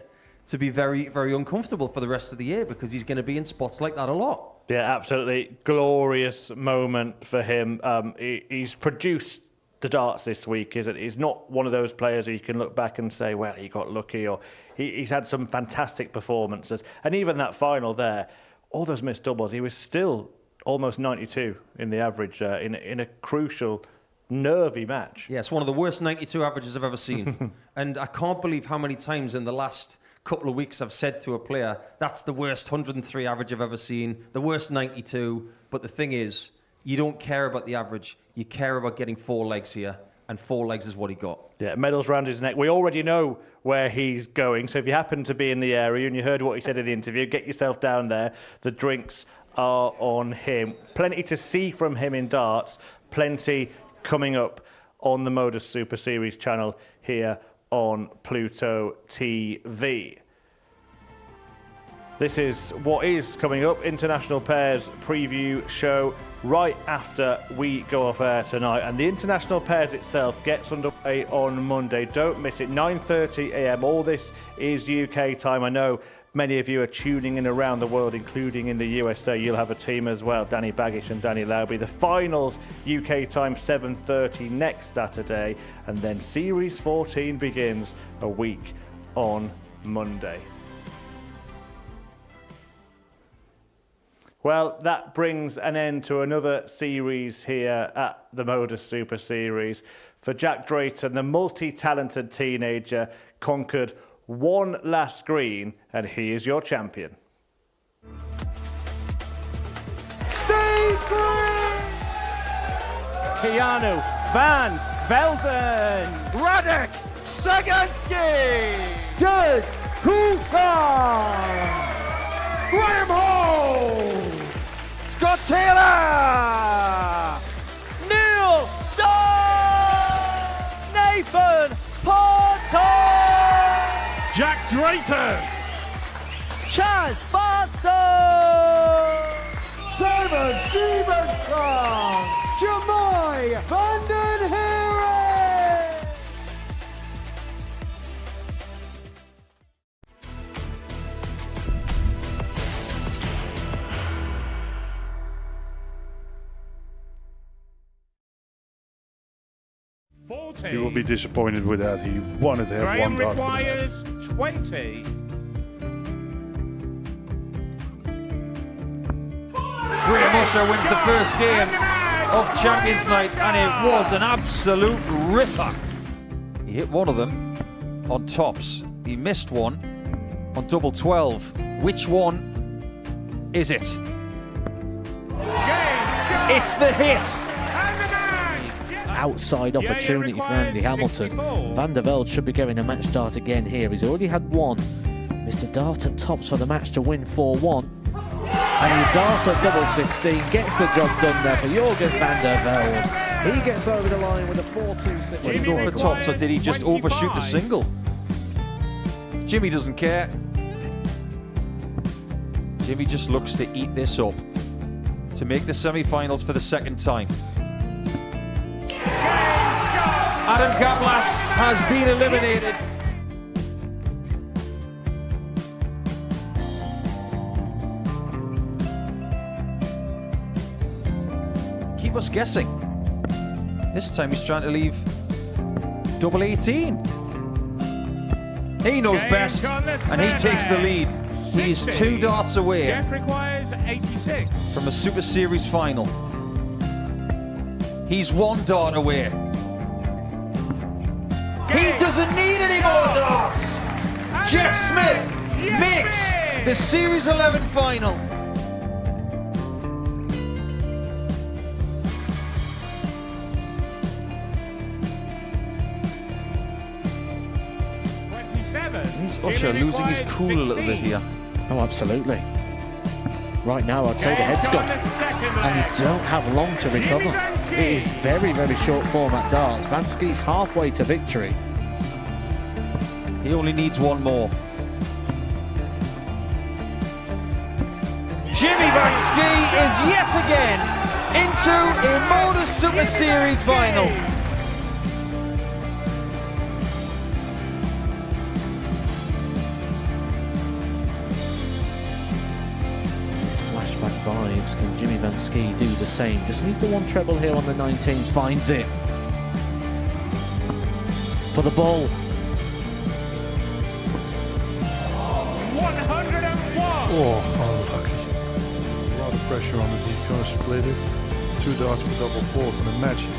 S10: to be very, very uncomfortable for the rest of the year, because he's going to be in spots like that a lot.
S4: Yeah, absolutely. Glorious moment for him. He's produced the darts this week, isn't he? He's not one of those players who you can look back and say, well, he got lucky, or he's had some fantastic performances. And even that final there, all those missed doubles, he was still almost 92 in the average in a crucial, nervy match.
S10: Yeah, it's one of the worst 92 averages I've ever seen. And I can't believe how many times in the last couple of weeks I've said to a player, that's the worst 103 average I've ever seen, the worst 92. But the thing is, you don't care about the average. You care about getting 4 legs here, and 4 legs is what he got.
S4: Yeah, medals round his neck. We already know where he's going, so if you happen to be in the area and you heard what he said in the interview, get yourself down there. The drinks are on him. Plenty to see from him in darts, plenty coming up on the Modus Super Series channel here on Pluto TV. This is what is coming up, International Pairs preview show, right after we go off air tonight. And the International Pairs itself gets underway on Monday. Don't miss it, 9:30 a.m. All this is UK time. I know many of you are tuning in around the world, including in the USA. You'll have a team as well, Danny Baggish and Danny Lowby. The finals, UK time, 7:30 next Saturday. And then Series 14 begins a week on Monday. Well, that brings an end to another series here at the Modus Super Series. For Jack Drayton, the multi-talented teenager conquered one last green, and he is your champion.
S18: Steve Green!
S1: Keanu Van Velden!
S18: Radek Sagansky! Derek Coulson! Graham Hall! Scott Taylor!
S1: Neil Dawn! Nathan Porter!
S11: Jack Drayton!
S1: Chaz Barstow!
S19: Simon Stevenson!
S18: Jamai Vanden Heren!
S12: He will be disappointed with that. He wanted to have one dart.
S5: requires 20.
S10: Graham Usher wins the first game of Champions Night, and it was an absolute ripper. He hit one of them on tops. He missed one on double 12. Which one is it? It's the hit!
S21: Outside opportunity for Andy Hamilton. Van der Velde should be getting a match start again here. He's already had one. Mr. Dart at tops for the match to win 4-1. And he Dart at double 16 gets the job done there for Jurgen van der Velde. He gets over the line with a 4-2-6.
S10: Did he go for tops, or did he just overshoot the single? Jimmy doesn't care. Jimmy just looks to eat this up to make the semi-finals for the second time. Adam Gablas has been eliminated. Keep us guessing. This time he's trying to leave double 18. He knows best, and he takes the lead. He's 2 darts away
S5: Jeff requires 86.
S10: from a Super Series final. He's 1 dart away. He doesn't need any more darts. Jeff Smith makes the Series 11 final. Is Usher losing his cool a little bit here?
S21: Oh, absolutely. Right now, I'd say the head's gone. And you don't have long to recover. It is very, very short format darts. Vansky's halfway to victory.
S10: He only needs one more. Jimmy Vansky is yet again into a Modus Super Series final.
S21: Flashback vibes. Can Jimmy Vansky do the same? Just needs the one treble here on the 19s. Finds it. For the ball.
S11: 101!
S2: Oh, unlucky. A lot of pressure on it. He's going to split it. 2 darts for double four. Can imagine